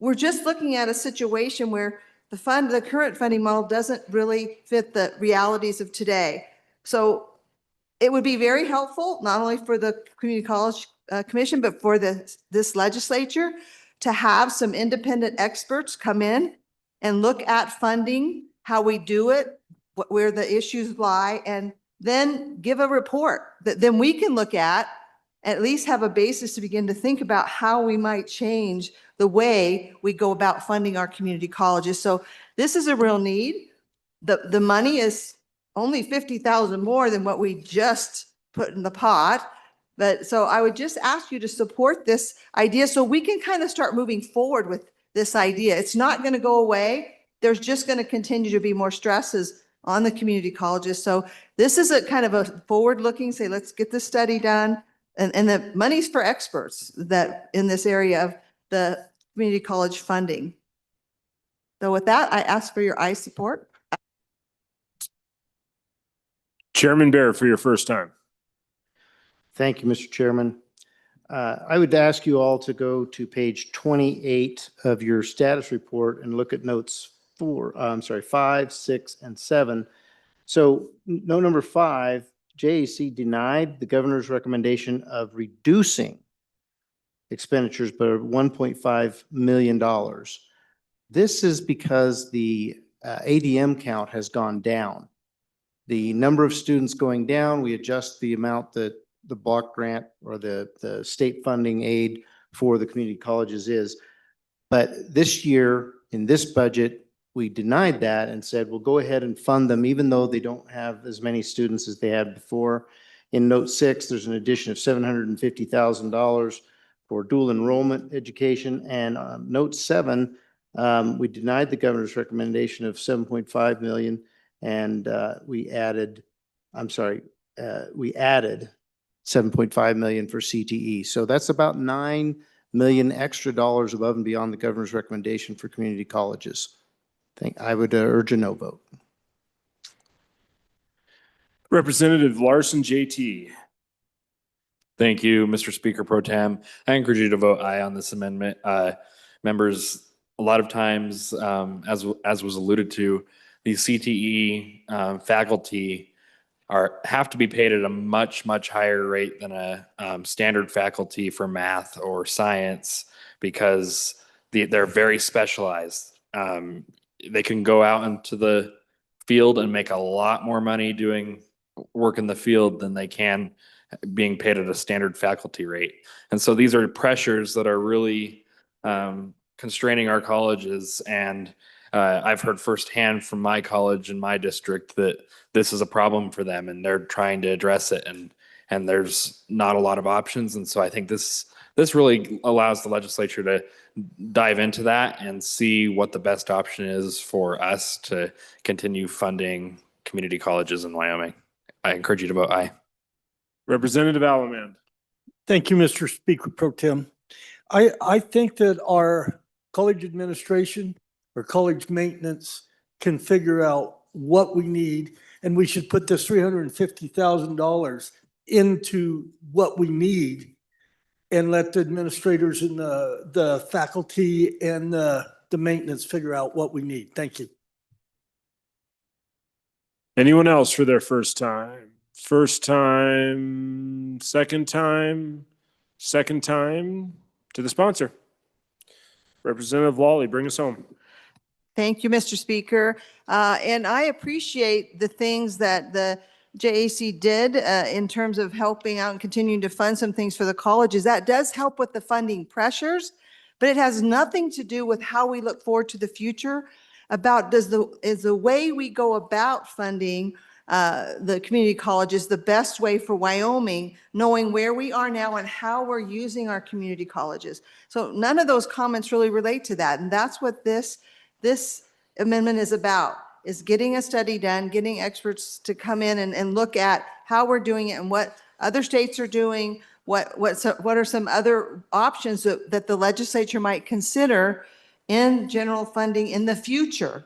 we're just looking at a situation where the current funding model doesn't really fit the realities of today. So it would be very helpful, not only for the Community College Commission, but for this legislature to have some independent experts come in and look at funding, how we do it, where the issues lie, and then give a report that then we can look at at least have a basis to begin to think about how we might change the way we go about funding our community colleges. So this is a real need. The money is only 50,000 more than what we just put in the pot. But so I would just ask you to support this idea so we can kind of start moving forward with this idea. It's not going to go away. There's just going to continue to be more stresses on the community colleges. So this is a kind of a forward-looking, say, let's get this study done. And the money's for experts that in this area of the community college funding. So with that, I ask for your aye support. Chairman Bear for your first time. Thank you, Mr. Chairman. I would ask you all to go to page 28 of your status report and look at notes 5, 6, and 7. So note number 5, JAC denied the governor's recommendation of reducing expenditures by $1.5 million. This is because the ADM count has gone down. The number of students going down, we adjust the amount that the block grant or the state funding aid for the community colleges is. But this year, in this budget, we denied that and said, we'll go ahead and fund them even though they don't have as many students as they had before. In note 6, there's an addition of $750,000 for dual enrollment education. And note 7, we denied the governor's recommendation of $7.5 million and we added $7.5 million for CTE. So that's about $9 million extra dollars above and beyond the governor's recommendation for community colleges. I would urge a no vote. Representative Larson, JT. Thank you, Mr. Speaker Pro Tem. I encourage you to vote aye on this amendment. Members, a lot of times, as was alluded to, these CTE faculty have to be paid at a much higher rate than a standard faculty for math or science because they're very specialized. They can go out into the field and make a lot more money doing work in the field than they can being paid at a standard faculty rate. And so these are pressures that are really constraining our colleges. And I've heard firsthand from my college and my district that this is a problem for them and they're trying to address it. And there's not a lot of options. And so I think this really allows the legislature to dive into that and see what the best option is for us to continue funding community colleges in Wyoming. I encourage you to vote aye. Representative Allemand. Thank you, Mr. Speaker Pro Tem. I think that our college administration or college maintenance can figure out what we need, and we should put this $350,000 into what we need and let the administrators and the faculty and the maintenance figure out what we need. Thank you. Anyone else for their first time? First time, second time to the sponsor. Representative Lawley, bring us home. Thank you, Mr. Speaker. And I appreciate the things that the JAC did in terms of helping out and continuing to fund some things for the colleges. That does help with the funding pressures, but it has nothing to do with how we look forward to the future about is the way we go about funding the community colleges the best way for Wyoming, knowing where we are now and how we're using our community colleges. So none of those comments really relate to that. And that's what this amendment is about, is getting a study done, getting experts to come in and look at how we're doing it and what other states are doing, what are some other options that the legislature might consider in general funding in the future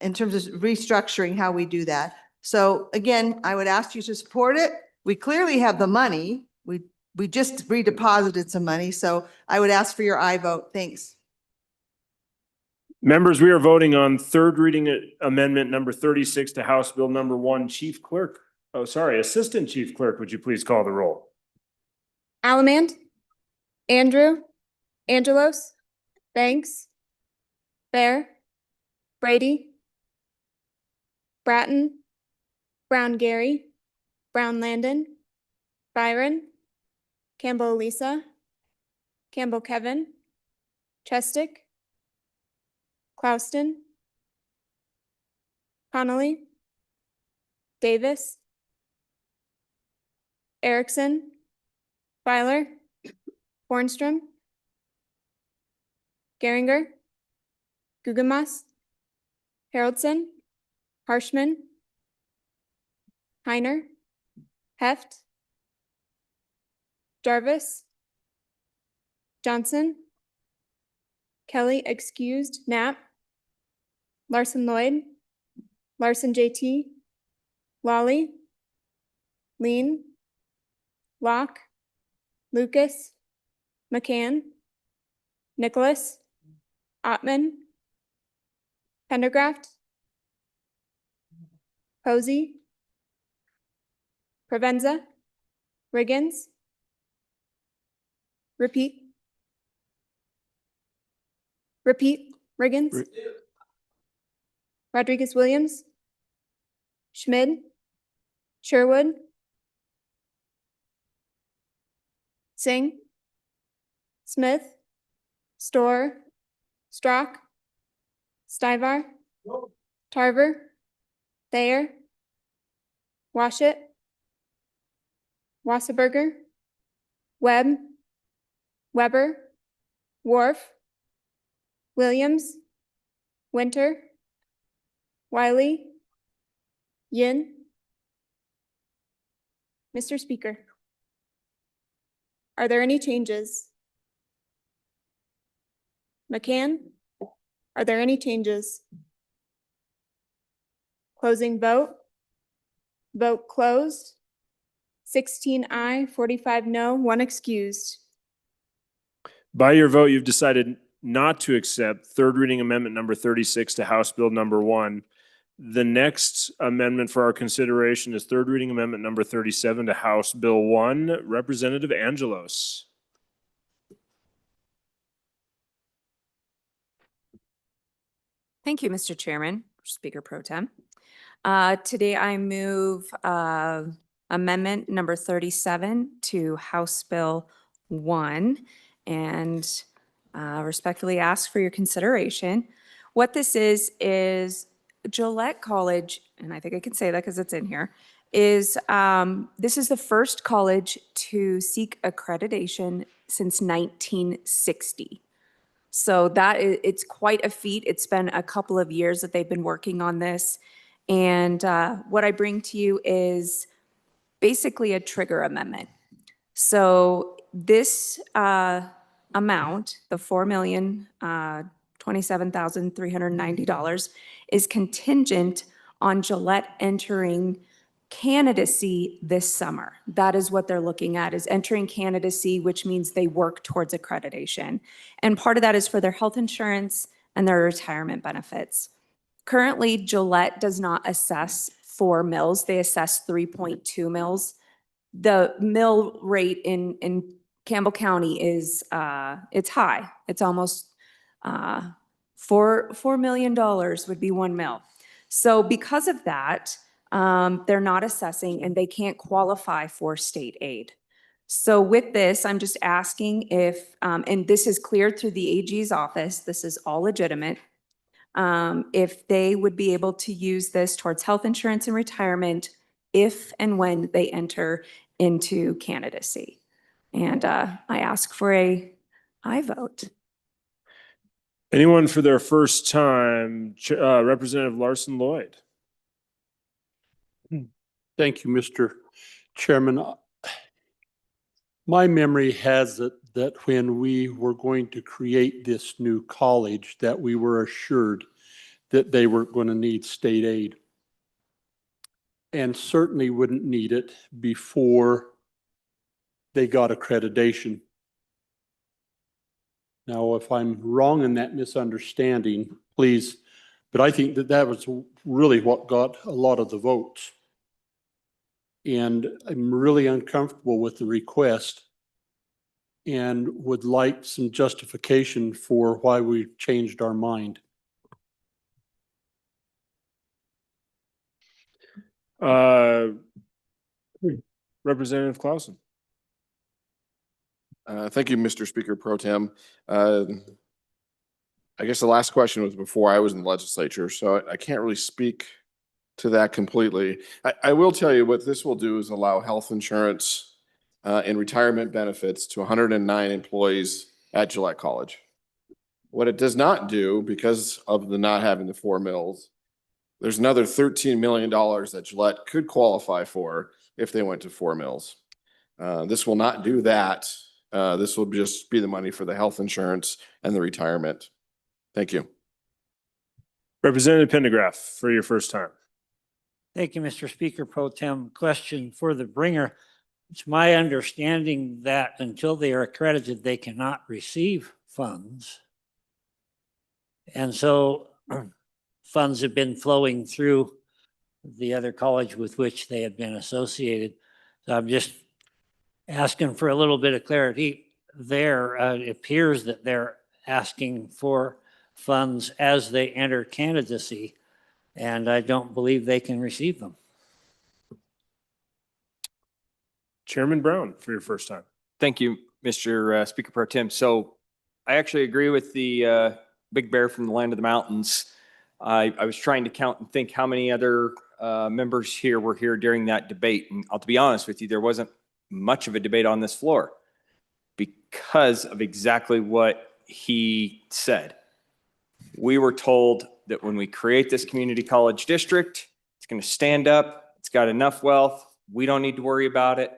in terms of restructuring how we do that. So again, I would ask you to support it. We clearly have the money. We just redeposited some money. So I would ask for your aye vote. Thanks. Members, we are voting on third reading amendment number 36 to House Bill number 1. Assistant Chief Clerk, would you please call the roll? Allemand, Andrew, Angelos, Banks, Bear, Brady, Bratton, Brown Gary, Brown Landon, Byron, Campbell Elisa, Campbell Kevin, Chestick, Clouston, Connolly, Davis, Erickson, Feiler, Bornstrom, Geringer, Gugemas, Haroldson, Harshman, Heiner, Heft, Jarvis, Johnson, Kelly excused, Knapp, Larson Lloyd, Larson JT, Lawley, Lean, Locke, Lucas, McCann, Nicholas, Ottman, Pendergraft, Posey, Provenza, Riggins, repeat, Riggins, Rodriguez Williams, Schmid, Sherwood, Singh, Smith, Storr, Strock, Stivar, Tarver, Thayer, Washit, Wasserberger, Webb, Weber, Wharf, Williams, Winter, Wiley, Yin. Mr. Speaker, are there any changes? McCann, are there any changes? Closing vote. Vote closed. 16 aye, 45 no, 1 excused. By your vote, you've decided not to accept third reading amendment number 36 to House Bill number 1. The next amendment for our consideration is third reading amendment number 37 to House Bill 1. Representative Angelos. Thank you, Mr. Chairman, Speaker Pro Tem. Today I move amendment number 37 to House Bill 1 and respectfully ask for your consideration. What this is Gillette College, and I think I can say that because it's in here, is this is the first college to seek accreditation since 1960. So it's quite a feat. It's been a couple of years that they've been working on this. And what I bring to you is basically a trigger amendment. So this amount, the $4,027,390, is contingent on Gillette entering candidacy this summer. That is what they're looking at, is entering candidacy, which means they work towards accreditation. And part of that is for their health insurance and their retirement benefits. Currently, Gillette does not assess 4 mills. They assess 3.2 mills. The mill rate in Campbell County is, it's high. It's almost $4 million would be 1 mill. So because of that, they're not assessing and they can't qualify for state aid. So with this, I'm just asking if, and this is cleared through the AG's office, this is all legitimate, if they would be able to use this towards health insurance and retirement if and when they enter into candidacy. And I ask for a aye vote. Anyone for their first time? Representative Larson Lloyd. Thank you, Mr. Chairman. My memory has it that when we were going to create this new college, that we were assured that they weren't going to need state aid. And certainly wouldn't need it before they got accreditation. Now, if I'm wrong in that misunderstanding, please, but I think that was really what got a lot of the votes. And I'm really uncomfortable with the request and would like some justification for why we changed our mind. Representative Clausen. Thank you, Mr. Speaker Pro Tem. I guess the last question was before I was in the legislature, so I can't really speak to that completely. I will tell you what this will do is allow health insurance and retirement benefits to 109 employees at Gillette College. What it does not do, because of the not having the 4 mills, there's another $13 million that Gillette could qualify for if they went to 4 mills. This will not do that. This will just be the money for the health insurance and the retirement. Thank you. Representative Pendergraph for your first time. Thank you, Mr. Speaker Pro Tem. Question for the bringer. It's my understanding that until they are accredited, they cannot receive funds. And so funds have been flowing through the other college with which they have been associated. So I'm just asking for a little bit of clarity there. It appears that they're asking for funds as they enter candidacy, and I don't believe they can receive them. Chairman Brown for your first time. Thank you, Mr. Speaker Pro Tem. So I actually agree with the big bear from the land of the mountains. I was trying to count and think how many other members here were here during that debate. And to be honest with you, there wasn't much of a debate on this floor because of exactly what he said. We were told that when we create this community college district, it's going to stand up. It's got enough wealth. We don't need to worry about it.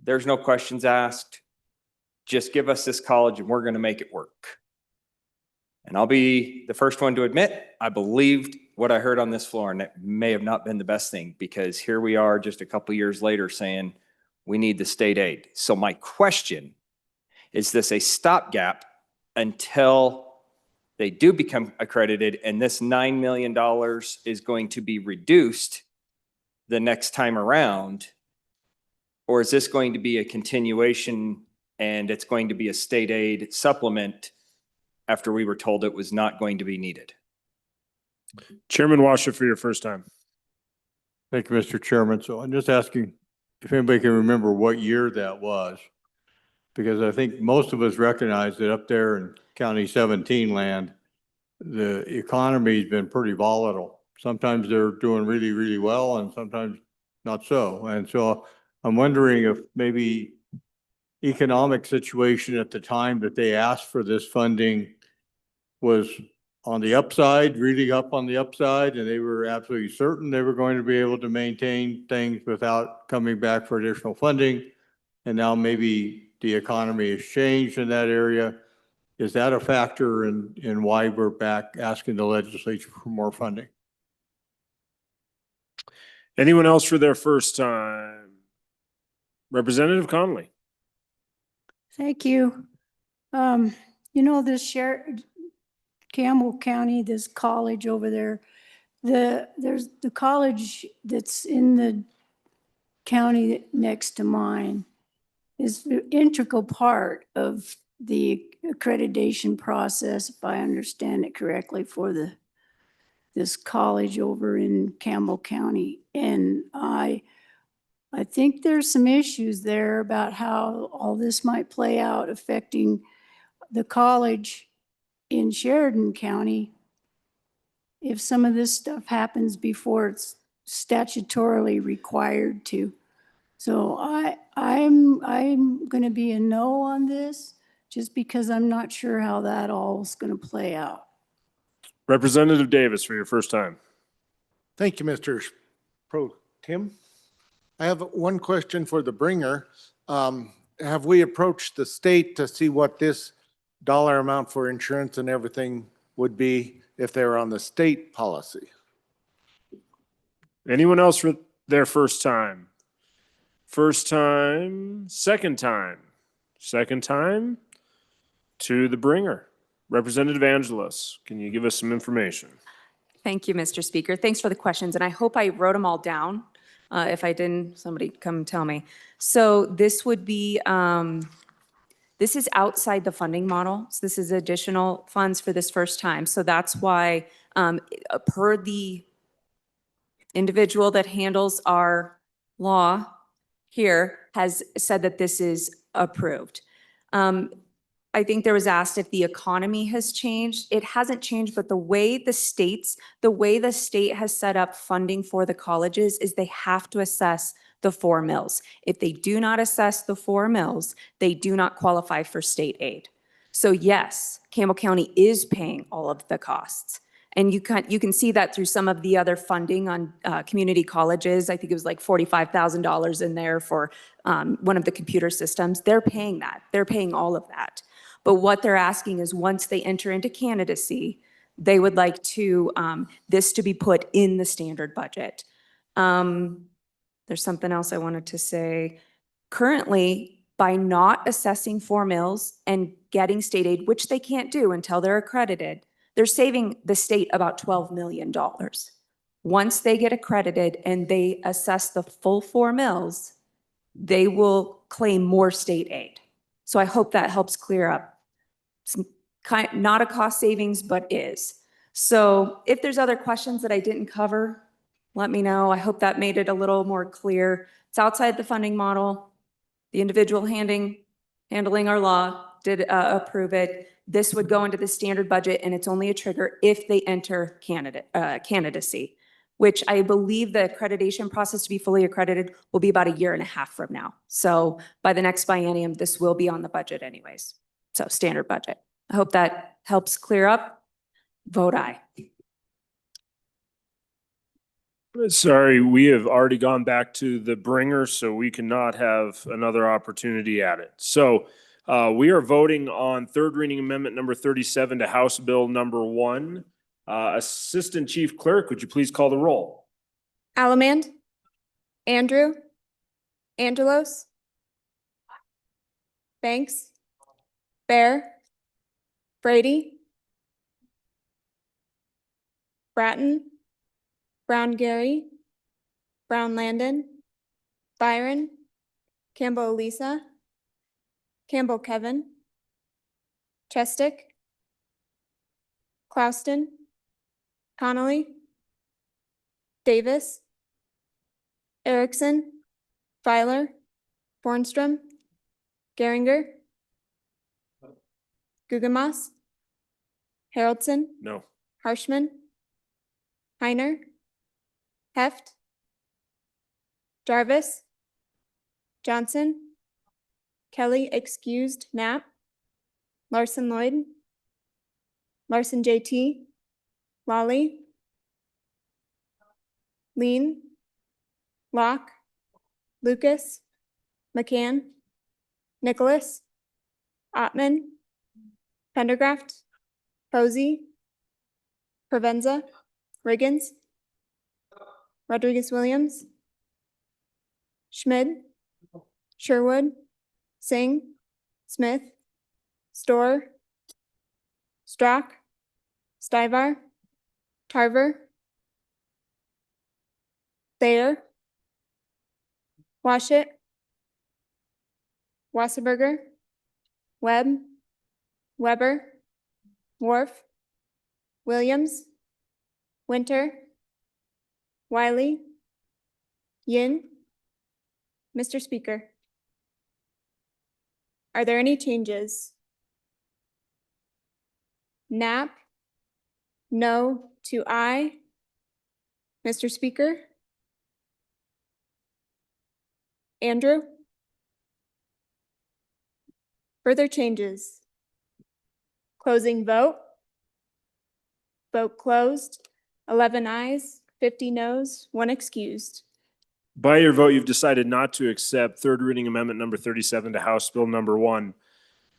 There's no questions asked. Just give us this college and we're going to make it work. And I'll be the first one to admit, I believed what I heard on this floor, and it may have not been the best thing because here we are just a couple years later saying we need the state aid. So my question, is this a stopgap until they do become accredited and this $9 million is going to be reduced the next time around? Or is this going to be a continuation and it's going to be a state aid supplement after we were told it was not going to be needed? Chairman Washer for your first time. Thank you, Mr. Chairman. So I'm just asking if anybody can remember what year that was, because I think most of us recognize that up there in County 17 land, the economy's been pretty volatile. Sometimes they're doing really, really well and sometimes not so. And so I'm wondering if maybe economic situation at the time that they asked for this funding was on the upside, really up on the upside, and they were absolutely certain they were going to be able to maintain things without coming back for additional funding. And now maybe the economy has changed in that area. Is that a factor in why we're back asking the legislature for more funding? Anyone else for their first time? Representative Conley. Thank you. This Campbell County, this college over there, there's the college that's in the county next to mine is the integral part of the accreditation process, if I understand it correctly, for this college over in Campbell County. And I think there's some issues there about how all this might play out affecting the college in Sheridan County if some of this stuff happens before it's statutorily required to. So I'm going to be a no on this just because I'm not sure how that all is going to play out. Representative Davis for your first time. Thank you, Mr. Pro Tem. I have one question for the bringer. Have we approached the state to see what this dollar amount for insurance and everything would be if they were on the state policy? Anyone else for their first time? First time, second time to the bringer. Representative Angelos, can you give us some information? Thank you, Mr. Speaker. Thanks for the questions. And I hope I wrote them all down. If I didn't, somebody come tell me. So this would be, this is outside the funding model. So this is additional funds for this first time. So that's why per the individual that handles our law here has said that this is approved. I think there was asked if the economy has changed. It hasn't changed, but the way the state has set up funding for the colleges is they have to assess the 4 mills. If they do not assess the 4 mills, they do not qualify for state aid. So yes, Campbell County is paying all of the costs. And you can see that through some of the other funding on community colleges. I think it was like $45,000 in there for one of the computer systems. They're paying that. They're paying all of that. But what they're asking is once they enter into candidacy, they would like to this to be put in the standard budget. There's something else I wanted to say. Currently, by not assessing 4 mills and getting state aid, which they can't do until they're accredited, they're saving the state about $12 million. Once they get accredited and they assess the full 4 mills, they will claim more state aid. So I hope that helps clear up. Not a cost savings, but is. So if there's other questions that I didn't cover, let me know. I hope that made it a little more clear. It's outside the funding model. The individual handling our law did approve it. This would go into the standard budget, and it's only a trigger if they enter candidacy, which I believe the accreditation process to be fully accredited will be about 1.5 years from now. So by the next biennium, this will be on the budget anyways. So standard budget. I hope that helps clear up. Vote aye. Sorry, we have already gone back to the bringer, so we cannot have another opportunity at it. So we are voting on third reading amendment number 37 to House Bill number 1. Assistant Chief Clerk, would you please call the roll? Allemand, Andrew, Angelos, Banks, Bear, Brady, Bratton, Brown Gary, Brown Landon, Byron, Campbell Elisa, Campbell Kevin, Chestick, Clouston, Connolly, Davis, Erickson, Filer, Bornstrom, Geringer, Gugemas, Haroldson, No. Harshman, Heiner, Heft, Jarvis, Johnson, Kelly excused, Knapp, Larson Lloyd, Larson JT, Lawley, Lean, Locke, Lucas, McCann, Nicholas, Ottman, Pendergraft, Posey, Provenza, Riggins, Rodriguez Williams, Schmid, Sherwood, Singh, Smith, Storr, Strock, Stivar, Tarver, Thayer, Washit, Wasserberger, Webb, Weber, Wharf, Williams, Winter, Wiley, Yin. Mr. Speaker, are there any changes? Knapp, no to aye. Mr. Speaker? Andrew? Further changes? Closing vote? Vote closed. 11 ayes, 50 noes, 1 excused. By your vote, you've decided not to accept third reading amendment number 37 to House Bill number 1.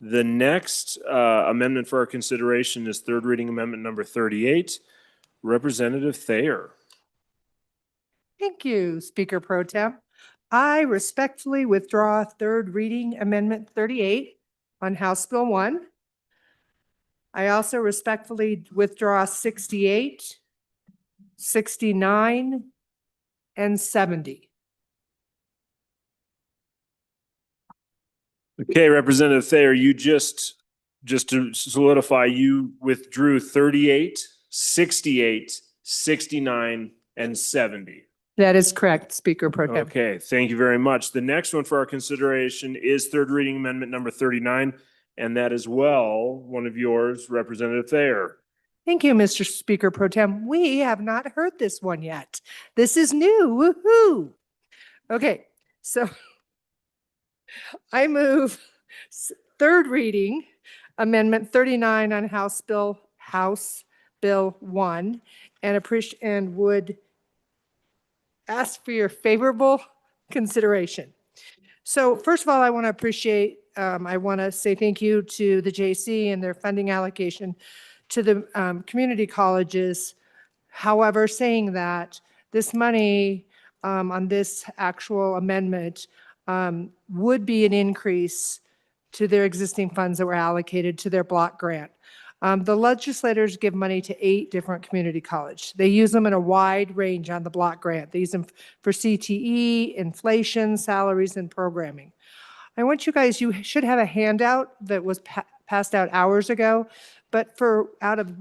The next amendment for our consideration is third reading amendment number 38. Representative Thayer. Thank you, Speaker Pro Tem. I respectfully withdraw third reading Amendment 38 on House Bill 1. I also respectfully withdraw 68, 69, and 70. Okay, Representative Thayer, you just to solidify, you withdrew 38, 68, 69, and 70. That is correct, Speaker Pro Tem. Okay, thank you very much. The next one for our consideration is third reading amendment number 39, and that is well one of yours, Representative Thayer. Thank you, Mr. Speaker Pro Tem. We have not heard this one yet. This is new. Woohoo! Okay, so I move third reading Amendment 39 on House Bill 1 and appreciate and would ask for your favorable consideration. So first of all, I want to say thank you to the JC and their funding allocation to the community colleges. However, saying that, this money on this actual amendment would be an increase to their existing funds that were allocated to their block grant. The legislators give money to 8 different community colleges. They use them in a wide range on the block grant. They use them for CTE, inflation, salaries, and programming. I want you guys, you should have a handout that was passed out hours ago, but for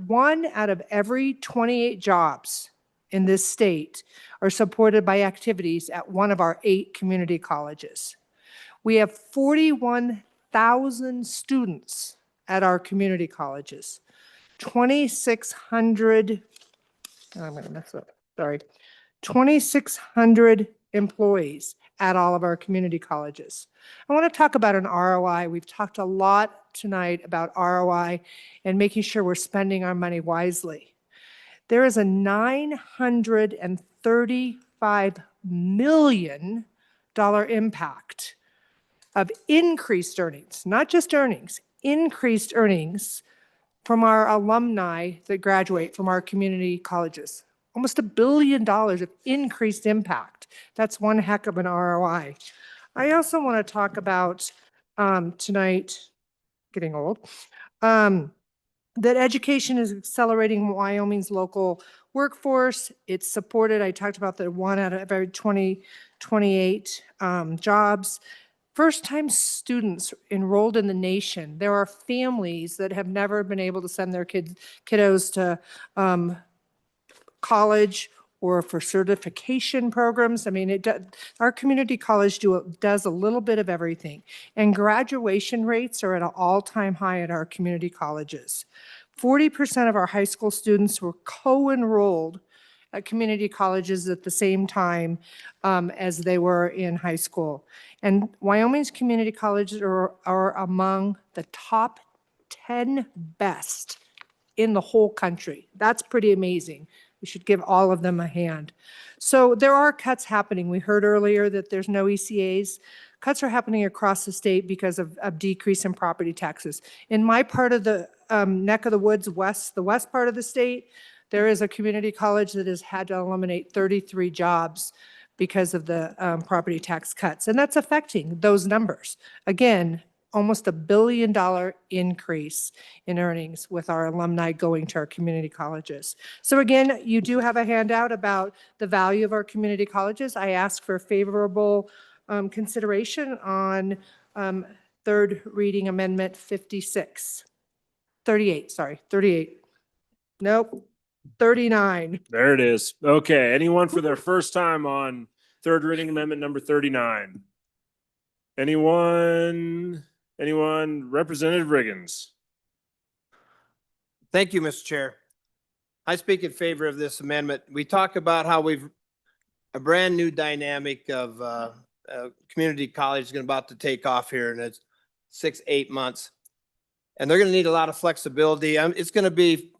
one out of every 28 jobs in this state are supported by activities at one of our 8 community colleges. We have 41,000 students at our community colleges, 2,600, I'm going to mess up, sorry, 2,600 employees at all of our community colleges. I want to talk about an ROI. We've talked a lot tonight about ROI and making sure we're spending our money wisely. There is a $935 million impact of increased earnings, not just earnings, increased earnings from our alumni that graduate from our community colleges. Almost $1 billion of increased impact. That's one heck of an ROI. I also want to talk about tonight, getting old, that education is accelerating Wyoming's local workforce. It's supported, I talked about the 1 out of every 28 jobs. First-time students enrolled in the nation. There are families that have never been able to send their kiddos to college or for certification programs. I mean, our community college does a little bit of everything. And graduation rates are at an all-time high at our community colleges. 40% of our high school students were co-enrolled at community colleges at the same time as they were in high school. And Wyoming's community colleges are among the top 10 best in the whole country. That's pretty amazing. We should give all of them a hand. So there are cuts happening. We heard earlier that there's no ECAs. Cuts are happening across the state because of decrease in property taxes. In my part of the neck of the woods, the west part of the state, there is a community college that has had to eliminate 33 jobs because of the property tax cuts. And that's affecting those numbers. Again, almost $1 billion increase in earnings with our alumni going to our community colleges. So again, you do have a handout about the value of our community colleges. I ask for favorable consideration on third reading amendment 38. Nope, 39. There it is. Okay, anyone for their first time on third reading amendment number 39? Anyone? Representative Riggins? Thank you, Mr. Chair. I speak in favor of this amendment. We talk about how we've a brand new dynamic of community college is about to take off here in 6-8 months. And they're going to need a lot of flexibility. It's going to be,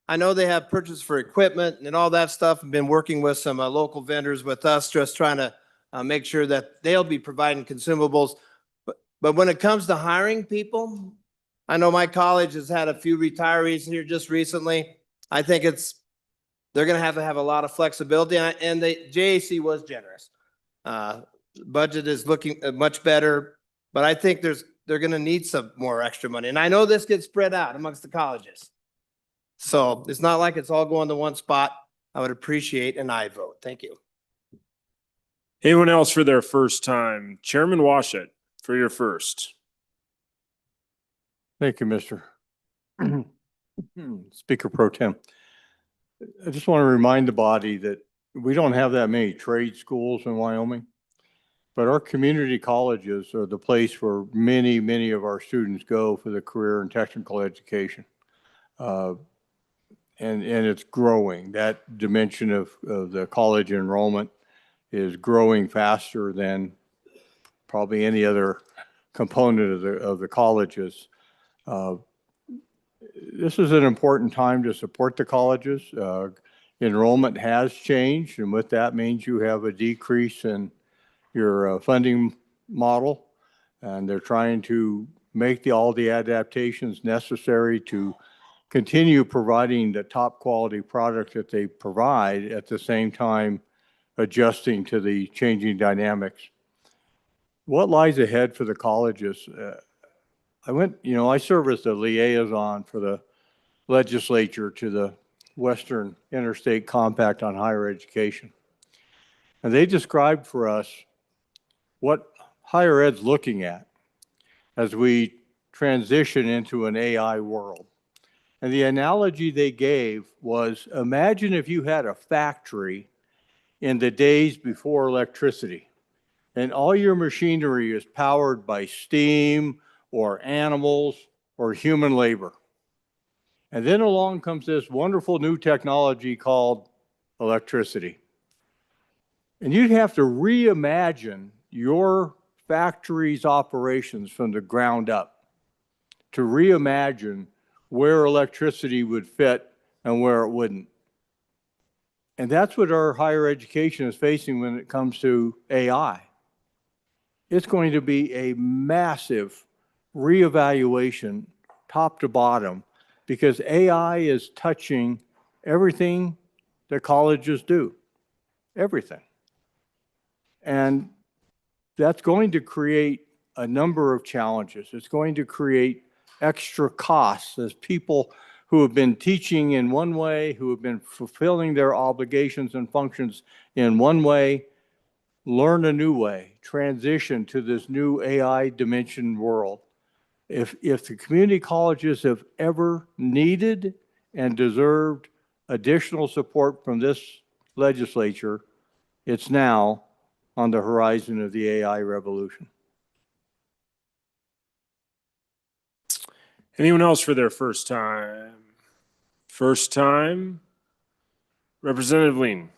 I know they have purchase for equipment and all that stuff. I've been working with some local vendors with us, just trying to make sure that they'll be providing consumables. But when it comes to hiring people, I know my college has had a few retirees here just recently. I think they're going to have a lot of flexibility, and the JAC was generous. Budget is looking much better, but I think they're going to need some more extra money. And I know this gets spread out amongst the colleges. So it's not like it's all going to one spot. I would appreciate an aye vote. Thank you. Anyone else for their first time? Chairman Washut, for your first. Thank you, Mr. Speaker Pro Tem. I just want to remind the body that we don't have that many trade schools in Wyoming, but our community colleges are the place where many of our students go for the career and technical education. And it's growing. That dimension of the college enrollment is growing faster than probably any other component of the colleges. This is an important time to support the colleges. Enrollment has changed, and with that means you have a decrease in your funding model, and they're trying to make all the adaptations necessary to continue providing the top quality product that they provide, at the same time adjusting to the changing dynamics. What lies ahead for the colleges? I serve as the liaison for the legislature to the Western Interstate Compact on Higher Education. And they described for us what higher ed's looking at as we transition into an AI world. And the analogy they gave was, imagine if you had a factory in the days before electricity, and all your machinery is powered by steam or animals or human labor. And then along comes this wonderful new technology called electricity. And you'd have to reimagine your factory's operations from the ground up to reimagine where electricity would fit and where it wouldn't. And that's what our higher education is facing when it comes to AI. It's going to be a massive reevaluation, top to bottom, because AI is touching everything that colleges do, everything. And that's going to create a number of challenges. It's going to create extra costs as people who have been teaching in one way, who have been fulfilling their obligations and functions in one way, learn a new way, transition to this new AI dimension world. If the community colleges have ever needed and deserved additional support from this legislature, it's now on the horizon of the AI revolution. Anyone else for their first time? First time? Representative Lean.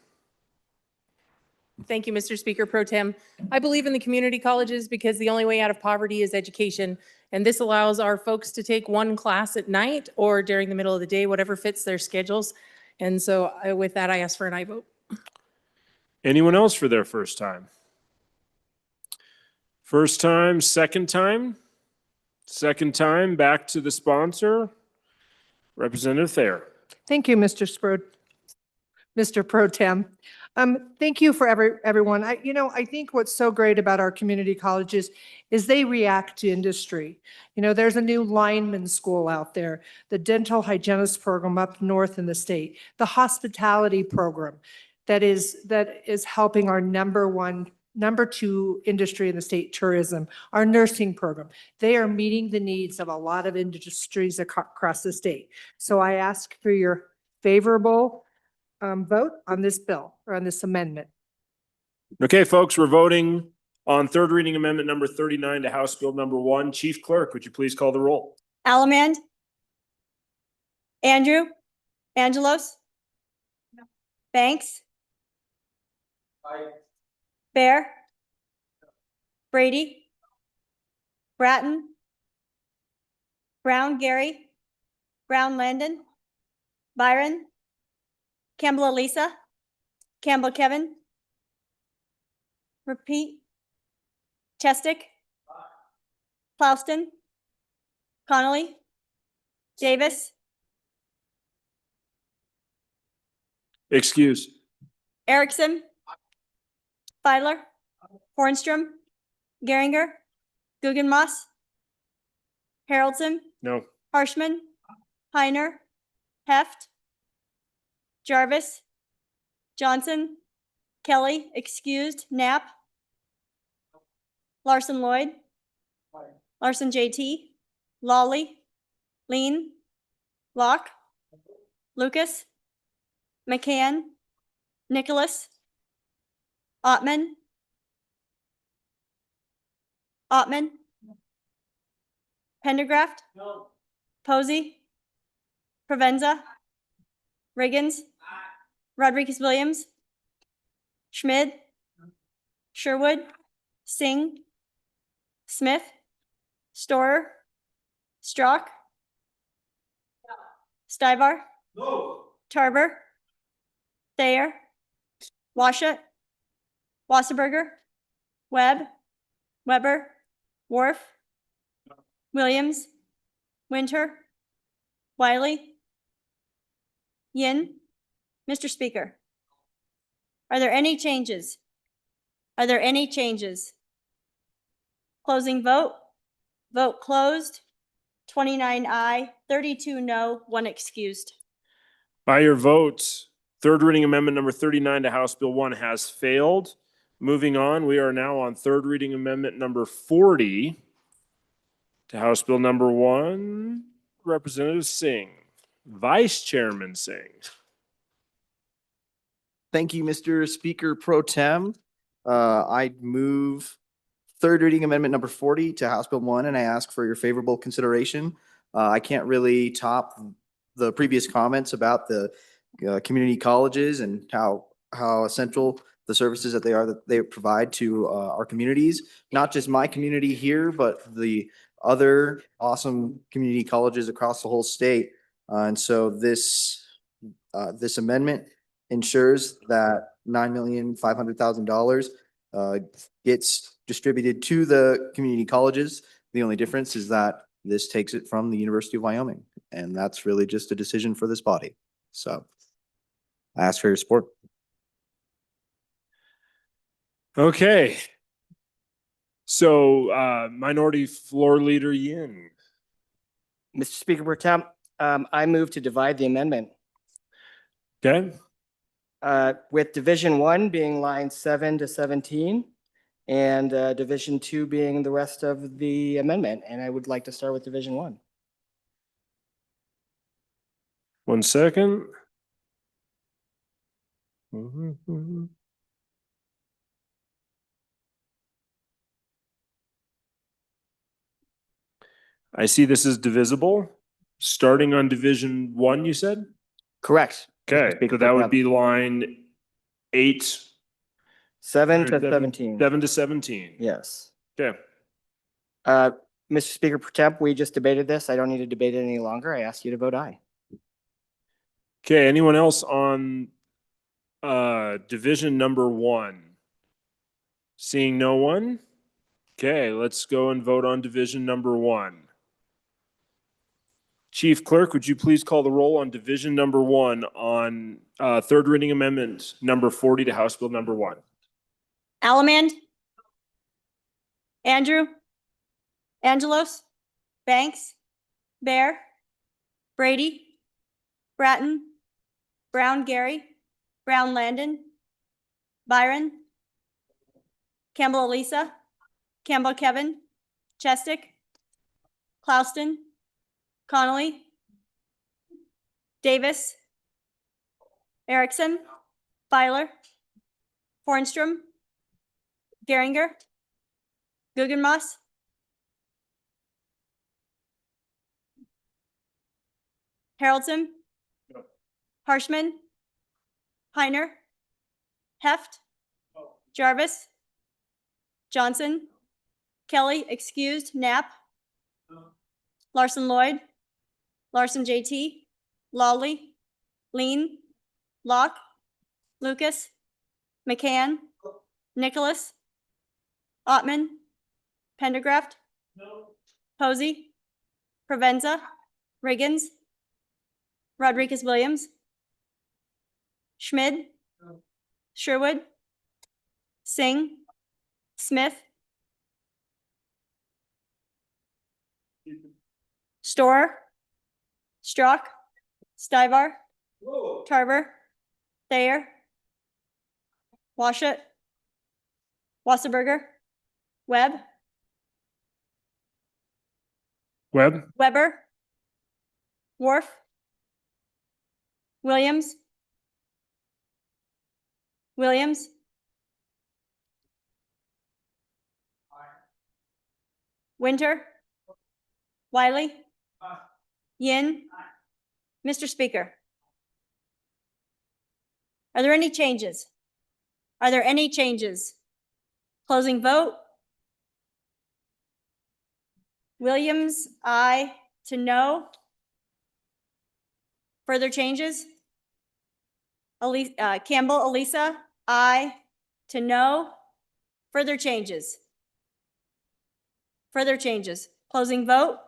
Thank you, Mr. Speaker Pro Tem. I believe in the community colleges because the only way out of poverty is education. And this allows our folks to take one class at night or during the middle of the day, whatever fits their schedules. And so with that, I ask for an aye vote. Anyone else for their first time? First time, second time? Second time, back to the sponsor. Representative Thayer. Thank you, Mr. Pro Tem. Thank you for everyone. I think what's so great about our community colleges is they react to industry. There's a new lineman school out there, the dental hygienist program up north in the state, the hospitality program that is helping our number two industry in the state, tourism, our nursing program. They are meeting the needs of a lot of industries across the state. So I ask for your favorable vote on this bill or on this amendment. Okay, folks, we're voting on third reading amendment number 39 to House Bill number 1. Chief Clerk, would you please call the roll? Allemand? Andrew? Angelos? Banks? Bear? Brady? Bratton? Brown Gary? Brown Landon? Byron? Campbell Elisa? Campbell Kevin? Repeat. Chestick? Plouston? Connolly? Davis? Excuse. Erickson? Feiler? Hornstrom? Geringer? Guggenmoss? Haroldson? No. Harshman? Heiner? Heft? Jarvis? Johnson? Kelly, excused. Knapp? Larson Lloyd? Larson JT? Lawley? Lean? Locke? Lucas? McCann? Nicholas, Ottman, Ottman, Pendergraft, Posey, Provenza, Riggins, Rodriguez Williams, Schmid, Sherwood, Singh, Smith, Storer, Strock, Stivar, Tarver, Thayer, Washut, Wasserberger, Webb, Weber, Worf, Williams, Winter, Wiley, Yin. Mr. Speaker, are there any changes? Are there any changes? Closing vote. Vote closed. 29 aye, 32 no, 1 excused. By your votes, third reading amendment number 39 to House Bill 1 has failed. Moving on, we are now on third reading amendment number 40 to House Bill number 1. Representative Singh, Vice Chairman Singh. Thank you, Mr. Speaker Pro Tem. I move third reading amendment number 40 to House Bill 1, and I ask for your favorable consideration. I can't really top the previous comments about the community colleges and how essential the services that they provide to our communities, not just my community here, but the other awesome community colleges across the whole state. And so this amendment ensures that $9,500,000 gets distributed to the community colleges. The only difference is that this takes it from the University of Wyoming, and that's really just a decision for this body. So I ask for your support. Okay. So Minority Floor Leader Yin. Mr. Speaker Pro Tem, I move to divide the amendment. Okay. With Division 1 being lines 7 to 17 and Division 2 being the rest of the amendment. And I would like to start with Division 1. 1 second. I see this is divisible. Starting on Division 1, you said? Correct. Okay, so that would be line 8. 7 to 17. 7 to 17. Yes. Okay. Mr. Speaker Pro Tem, we just debated this. I don't need to debate it any longer. I ask you to vote aye. Okay, anyone else on division number 1? Seeing no one? Okay, let's go and vote on division number 1. Chief Clerk, would you please call the roll on division number 1 on third reading amendment number 40 to House Bill number 1? Alamand, Andrew, Angelos, Banks, Bear, Brady, Bratton, Brown Gary, Brown Landon, Byron, Campbell Elisa, Campbell Kevin, Chestick, Clouston, Connolly, Davis, Erickson, Filer, Hornstrom, Geringer, Guggenmoss, Haroldson, Harshman, Heiner, Heft, Jarvis, Johnson, Kelly, excused, Knapp, Larson Lloyd, Larson JT, Lawley, Lean, Locke, Lucas, McCann, Nicholas, Ottman, Pendergraft, Posey, Provenza, Riggins, Rodriguez Williams, Schmid, Sherwood, Singh, Smith, Storer, Strock, Stivar, Tarver, Thayer, Washut, Wasserberger, Webb, Weber, Worf, Williams, Williams. Winter. Wiley. Yin. Mr. Speaker. Are there any changes? Are there any changes? Closing vote. Williams, aye to no. Further changes? Campbell, Elisa, aye to no. Further changes? Further changes? Closing vote?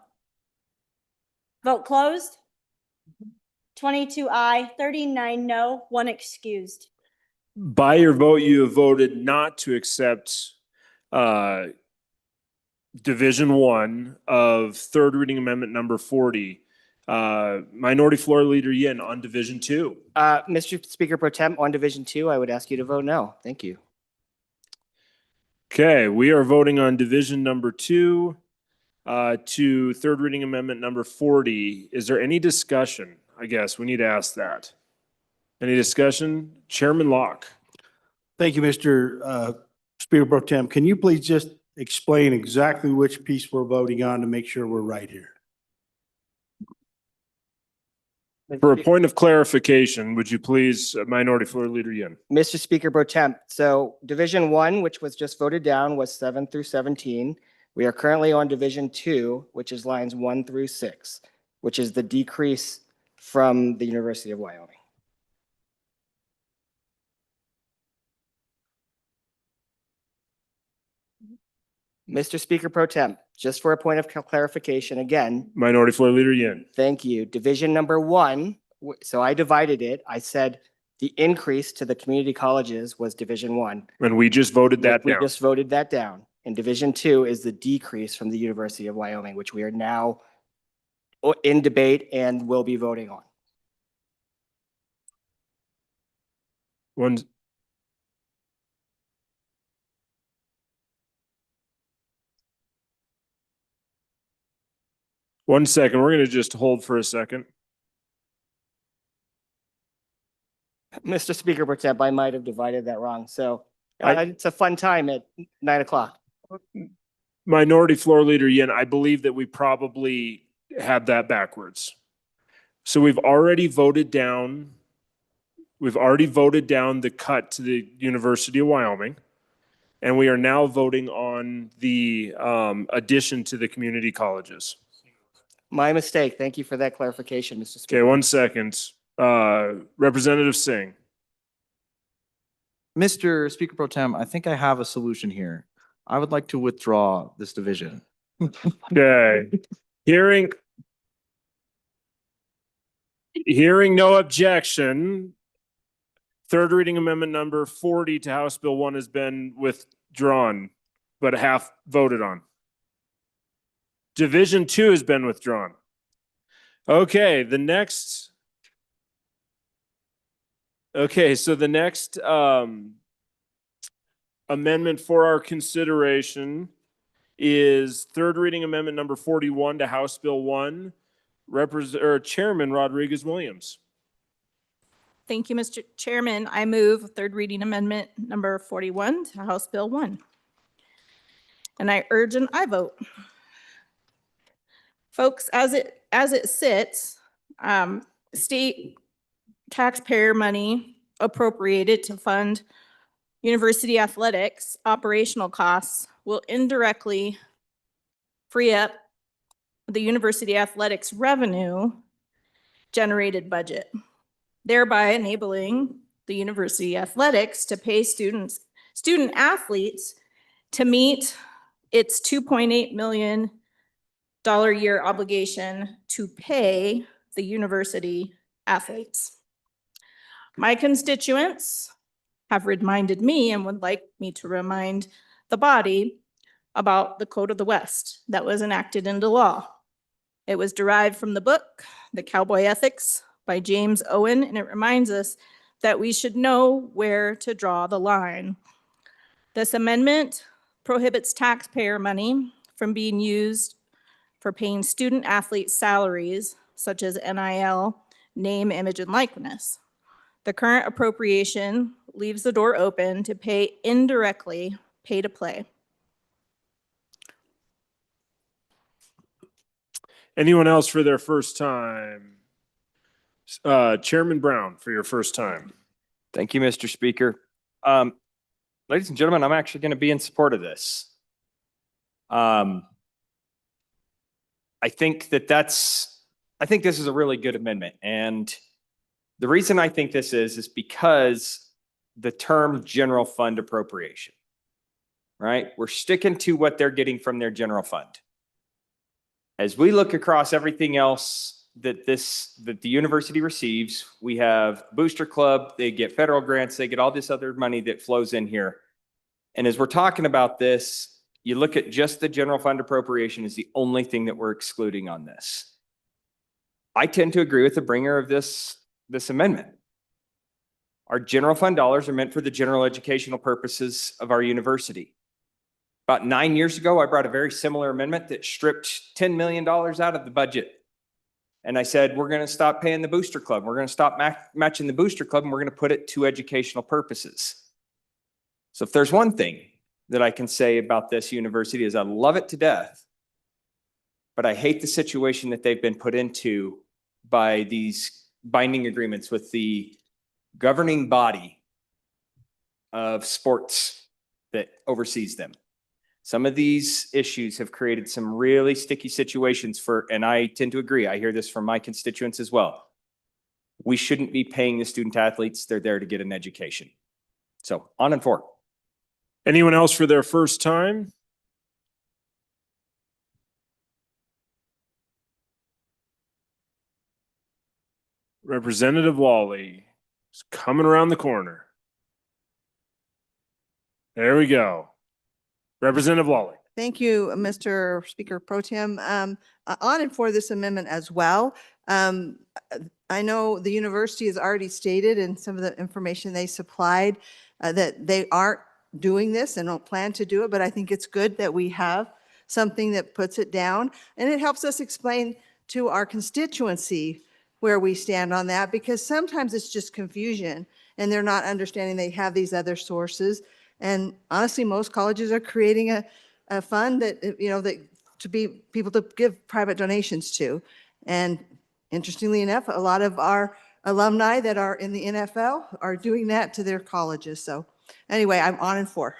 Vote closed? 22 aye, 39 no, 1 excused. By your vote, you have voted not to accept Division 1 of third reading amendment number 40. Minority Floor Leader Yin on Division 2. Mr. Speaker Pro Tem, on Division 2, I would ask you to vote no. Thank you. Okay, we are voting on Division number 2 to third reading amendment number 40. Is there any discussion? I guess we need to ask that. Any discussion? Chairman Locke. Thank you, Mr. Speaker Pro Tem. Can you please just explain exactly which piece we're voting on to make sure we're right here? For a point of clarification, would you please, Minority Floor Leader Yin? Mr. Speaker Pro Tem, so Division 1, which was just voted down, was 7 through 17. We are currently on Division 2, which is lines 1 through 6, which is the decrease from the University of Wyoming. Mr. Speaker Pro Tem, just for a point of clarification again. Minority Floor Leader Yin. Thank you. Division number 1, so I divided it. I said the increase to the community colleges was Division 1. And we just voted that We down. just voted that down. And Division 2 is the decrease from the University of Wyoming, which we are now in debate and will be voting on. One second, we're going to just hold for a second. Mr. Speaker Pro Tem, I might have divided that wrong. So it's a fun time at 9 o'clock. Minority Floor Leader Yin, I believe that we probably had that backwards. So we've already voted down the cut to the University of Wyoming. And we are now voting on the addition to the community colleges. My mistake. Thank you for that clarification, Mr. Speaker. Okay, 1 second. Representative Singh. Mr. Speaker Pro Tem, I think I have a solution here. I would like to withdraw this division. Okay. Hearing no objection, third reading amendment number 40 to House Bill 1 has been withdrawn, but half voted on. Division 2 has been withdrawn. Okay, so the next amendment for our consideration is third reading amendment number 41 to House Bill 1. Chairman Rodriguez Williams. Thank you, Mr. Chairman. I move third reading amendment number 41 to House Bill 1. And I urge an aye vote. Folks, as it sits, state taxpayer money appropriated to fund university athletics operational costs will indirectly free up the university athletics revenue generated budget, thereby enabling the university athletics to pay student athletes to meet its $2.8 million year obligation to pay the university athletes. My constituents have reminded me and would like me to remind the body about the Code of the West that was enacted into law. It was derived from the book, The Cowboy Ethics by James Owen, and it reminds us that we should know where to draw the line. This amendment prohibits taxpayer money from being used for paying student athlete salaries such as NIL, name, image, and likeness. The current appropriation leaves the door open to pay indirectly, pay to play. Anyone else for their first time? Chairman Brown, for your first time. Thank you, Mr. Speaker. Ladies and gentlemen, I'm actually going to be in support of this. I think I think this is a really good amendment. And the reason I think this is because the term general fund appropriation, right? We're sticking to what they're getting from their general fund. As we look across everything else that the university receives, we have Booster Club, they get federal grants, they get all this other money that flows in here. And as we're talking about this, you look at just the general fund appropriation is the only thing that we're excluding on this. I tend to agree with the bringer of this amendment. Our general fund dollars are meant for the general educational purposes of our university. About 9 years ago, I brought a very similar amendment that stripped $10 million out of the budget. And I said, we're going to stop paying the Booster Club. We're going to stop matching the Booster Club, and we're going to put it to educational purposes. So if there's one thing that I can say about this university is I love it to death, but I hate the situation that they've been put into by these binding agreements with the governing body of sports that oversees them. Some of these issues have created some really sticky situations and I tend to agree, I hear this from my constituents as well. We shouldn't be paying the student athletes, they're there to get an education. So on and for. Anyone else for their first time? Representative Lawley is coming around the corner. There we go. Representative Lawley. Thank you, Mr. Speaker Pro Tem. On and for this amendment as well. I know the university has already stated in some of the information they supplied that they aren't doing this and don't plan to do it, but I think it's good that we have something that puts it down. And it helps us explain to our constituency where we stand on that, because sometimes it's just confusion and they're not understanding they have these other sources. And honestly, most colleges are creating a fund that, that to be people to give private donations to. And interestingly enough, a lot of our alumni that are in the NFL are doing that to their colleges. So anyway, I'm on and for.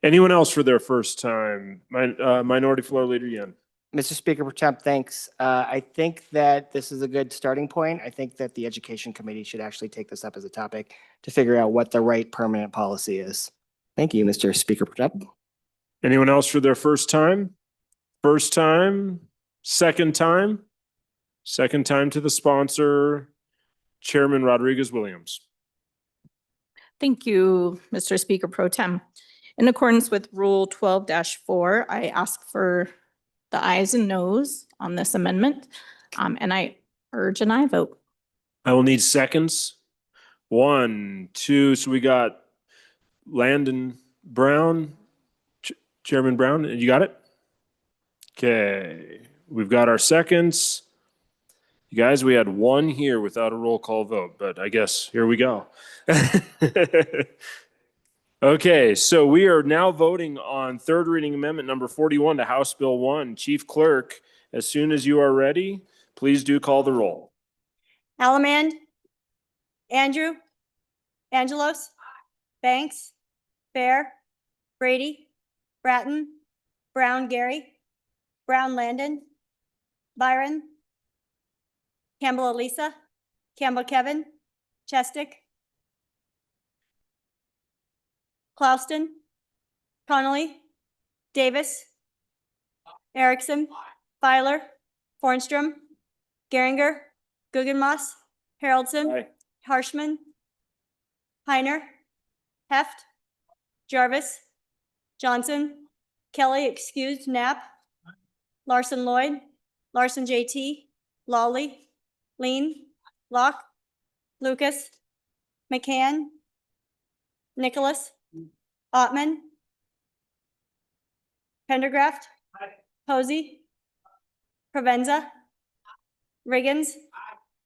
Anyone else for their first time? Minority Floor Leader Yen. Mr. Speaker Pro Tem, thanks. I think that this is a good starting point. I think that the Education Committee should actually take this up as a topic to figure out what the right permanent policy is. Thank you, Mr. Speaker Pro Tem. Anyone else for their first time? First time? Second time? Second time to the sponsor, Chairman Rodriguez-Williams. Thank you, Mr. Speaker Pro Tem. In accordance with Rule 12-4, I ask for the ayes and noes on this amendment, and I urge an aye vote. I will need seconds. 1, 2, so we got Landon Brown, Chairman Brown, you got it? Okay, we've got our seconds. You guys, we had one here without a roll call vote, but I guess here we go. Okay, so we are now voting on third reading amendment number 41 to House Bill 1. Chief Clerk, as soon as you are ready, please do call the roll. Allemand, Andrew, Angelos, Banks, Fair, Brady, Bratton, Brown Gary, Brown Landon, Byron, Campbell Elisa, Campbell Kevin, Chestick, Clouston, Connolly, Davis, Erickson, Filer, Fornstrom, Geringer, Guggenmoss, Haroldson, Harshman, Heiner, Heft, Jarvis, Johnson, Kelly excused, Knapp, Larson Lloyd, Larson JT, Lawley, Lean, Locke, Lucas, McCann, Nicholas, Ottman, Pendergraft, Posey, Provenza, Riggins,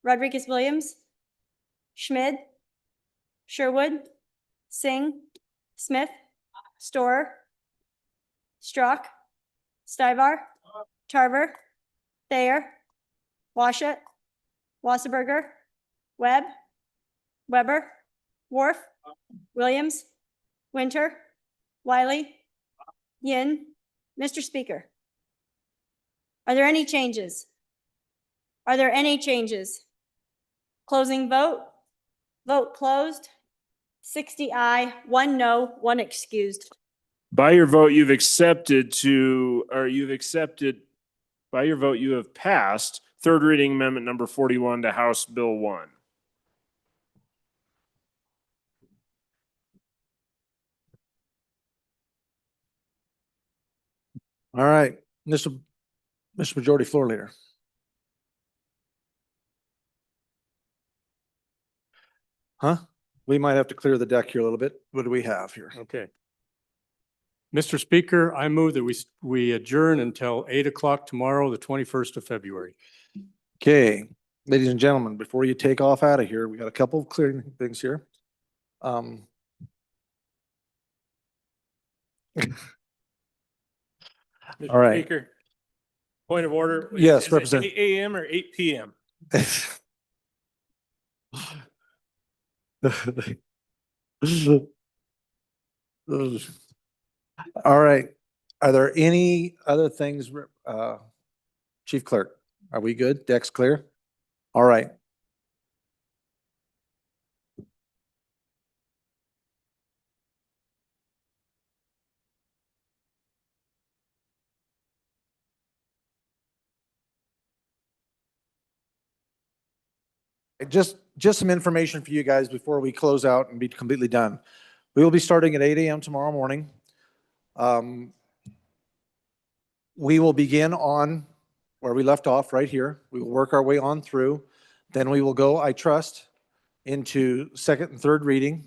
Rodriguez-Williams, Schmid, Sherwood, Singh, Smith, Storer, Strock, Stivar, Tarver, Thayer, Washut, Wasserberger, Webb, Weber, Wharf, Williams, Winter, Wiley, Yin. Mr. Speaker, are there any changes? Are there any changes? Closing vote. Vote closed. 60 aye, 1 no, 1 excused. By your vote, you've by your vote, you have passed third reading amendment number 41 to House Bill 1. All right, Mr. Majority Floor Leader. Huh? We might have to clear the deck here a little bit. What do we have here? Okay. Mr. Speaker, I move that we adjourn until 8 o'clock tomorrow, the 21st of February. Okay, ladies and gentlemen, before you take off out of here, we got a couple of clearing things here. All right. Speaker, point of order. Yes, Is it Representative. 8 a.m. or 8 p.m.? All right. Are there any other things, Chief Clerk? Are we good? Deck's clear? All right. Just some information for you guys before we close out and be completely done. We will be starting at 8 a.m. tomorrow morning. We will begin on where we left off right here. We will work our way on through. Then we will go, I trust, into second and third reading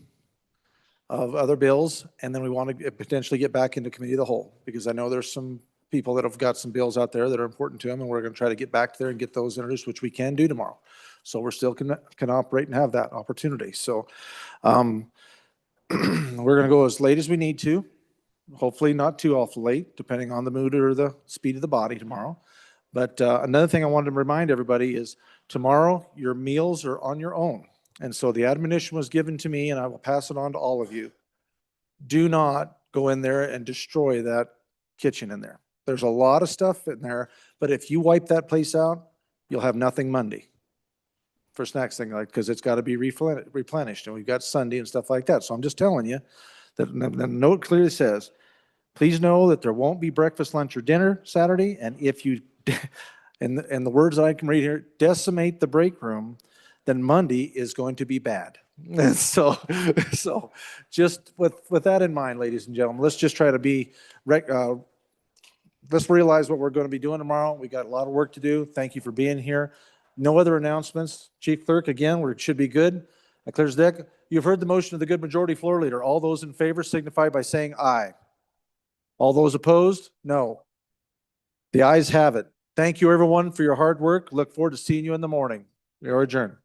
of other bills. And then we want to potentially get back into committee of the whole, because I know there's some people that have got some bills out there that are important to them, and we're going to try to get back there and get those introduced, which we can do tomorrow. So we're still can operate and have that opportunity. So we're going to go as late as we need to. Hopefully not too awful late, depending on the mood or the speed of the body tomorrow. But another thing I wanted to remind everybody is tomorrow, your meals are on your own. And so the admonition was given to me, and I will pass it on to all of you. Do not go in there and destroy that kitchen in there. There's a lot of stuff in there, but if you wipe that place out, you'll have nothing Monday for snacks thing, like, because it's got to be replenished, and we've got Sunday and stuff like that. So I'm just telling you that the note clearly says, please know that there won't be breakfast, lunch, or dinner Saturday. And if you, and the words that I can read here, decimate the break room, then Monday is going to be bad. So just with that in mind, ladies and gentlemen, let's just try to be, let's realize what we're going to be doing tomorrow. We got a lot of work to do. Thank you for being here. No other announcements. Chief Clerk, again, it should be good. That clears the deck. You've heard the motion of the good majority floor leader. All those in favor signify by saying aye. All those opposed? No. The ayes have it. Thank you, everyone, for your hard work. Look forward to seeing you in the morning. We are adjourned.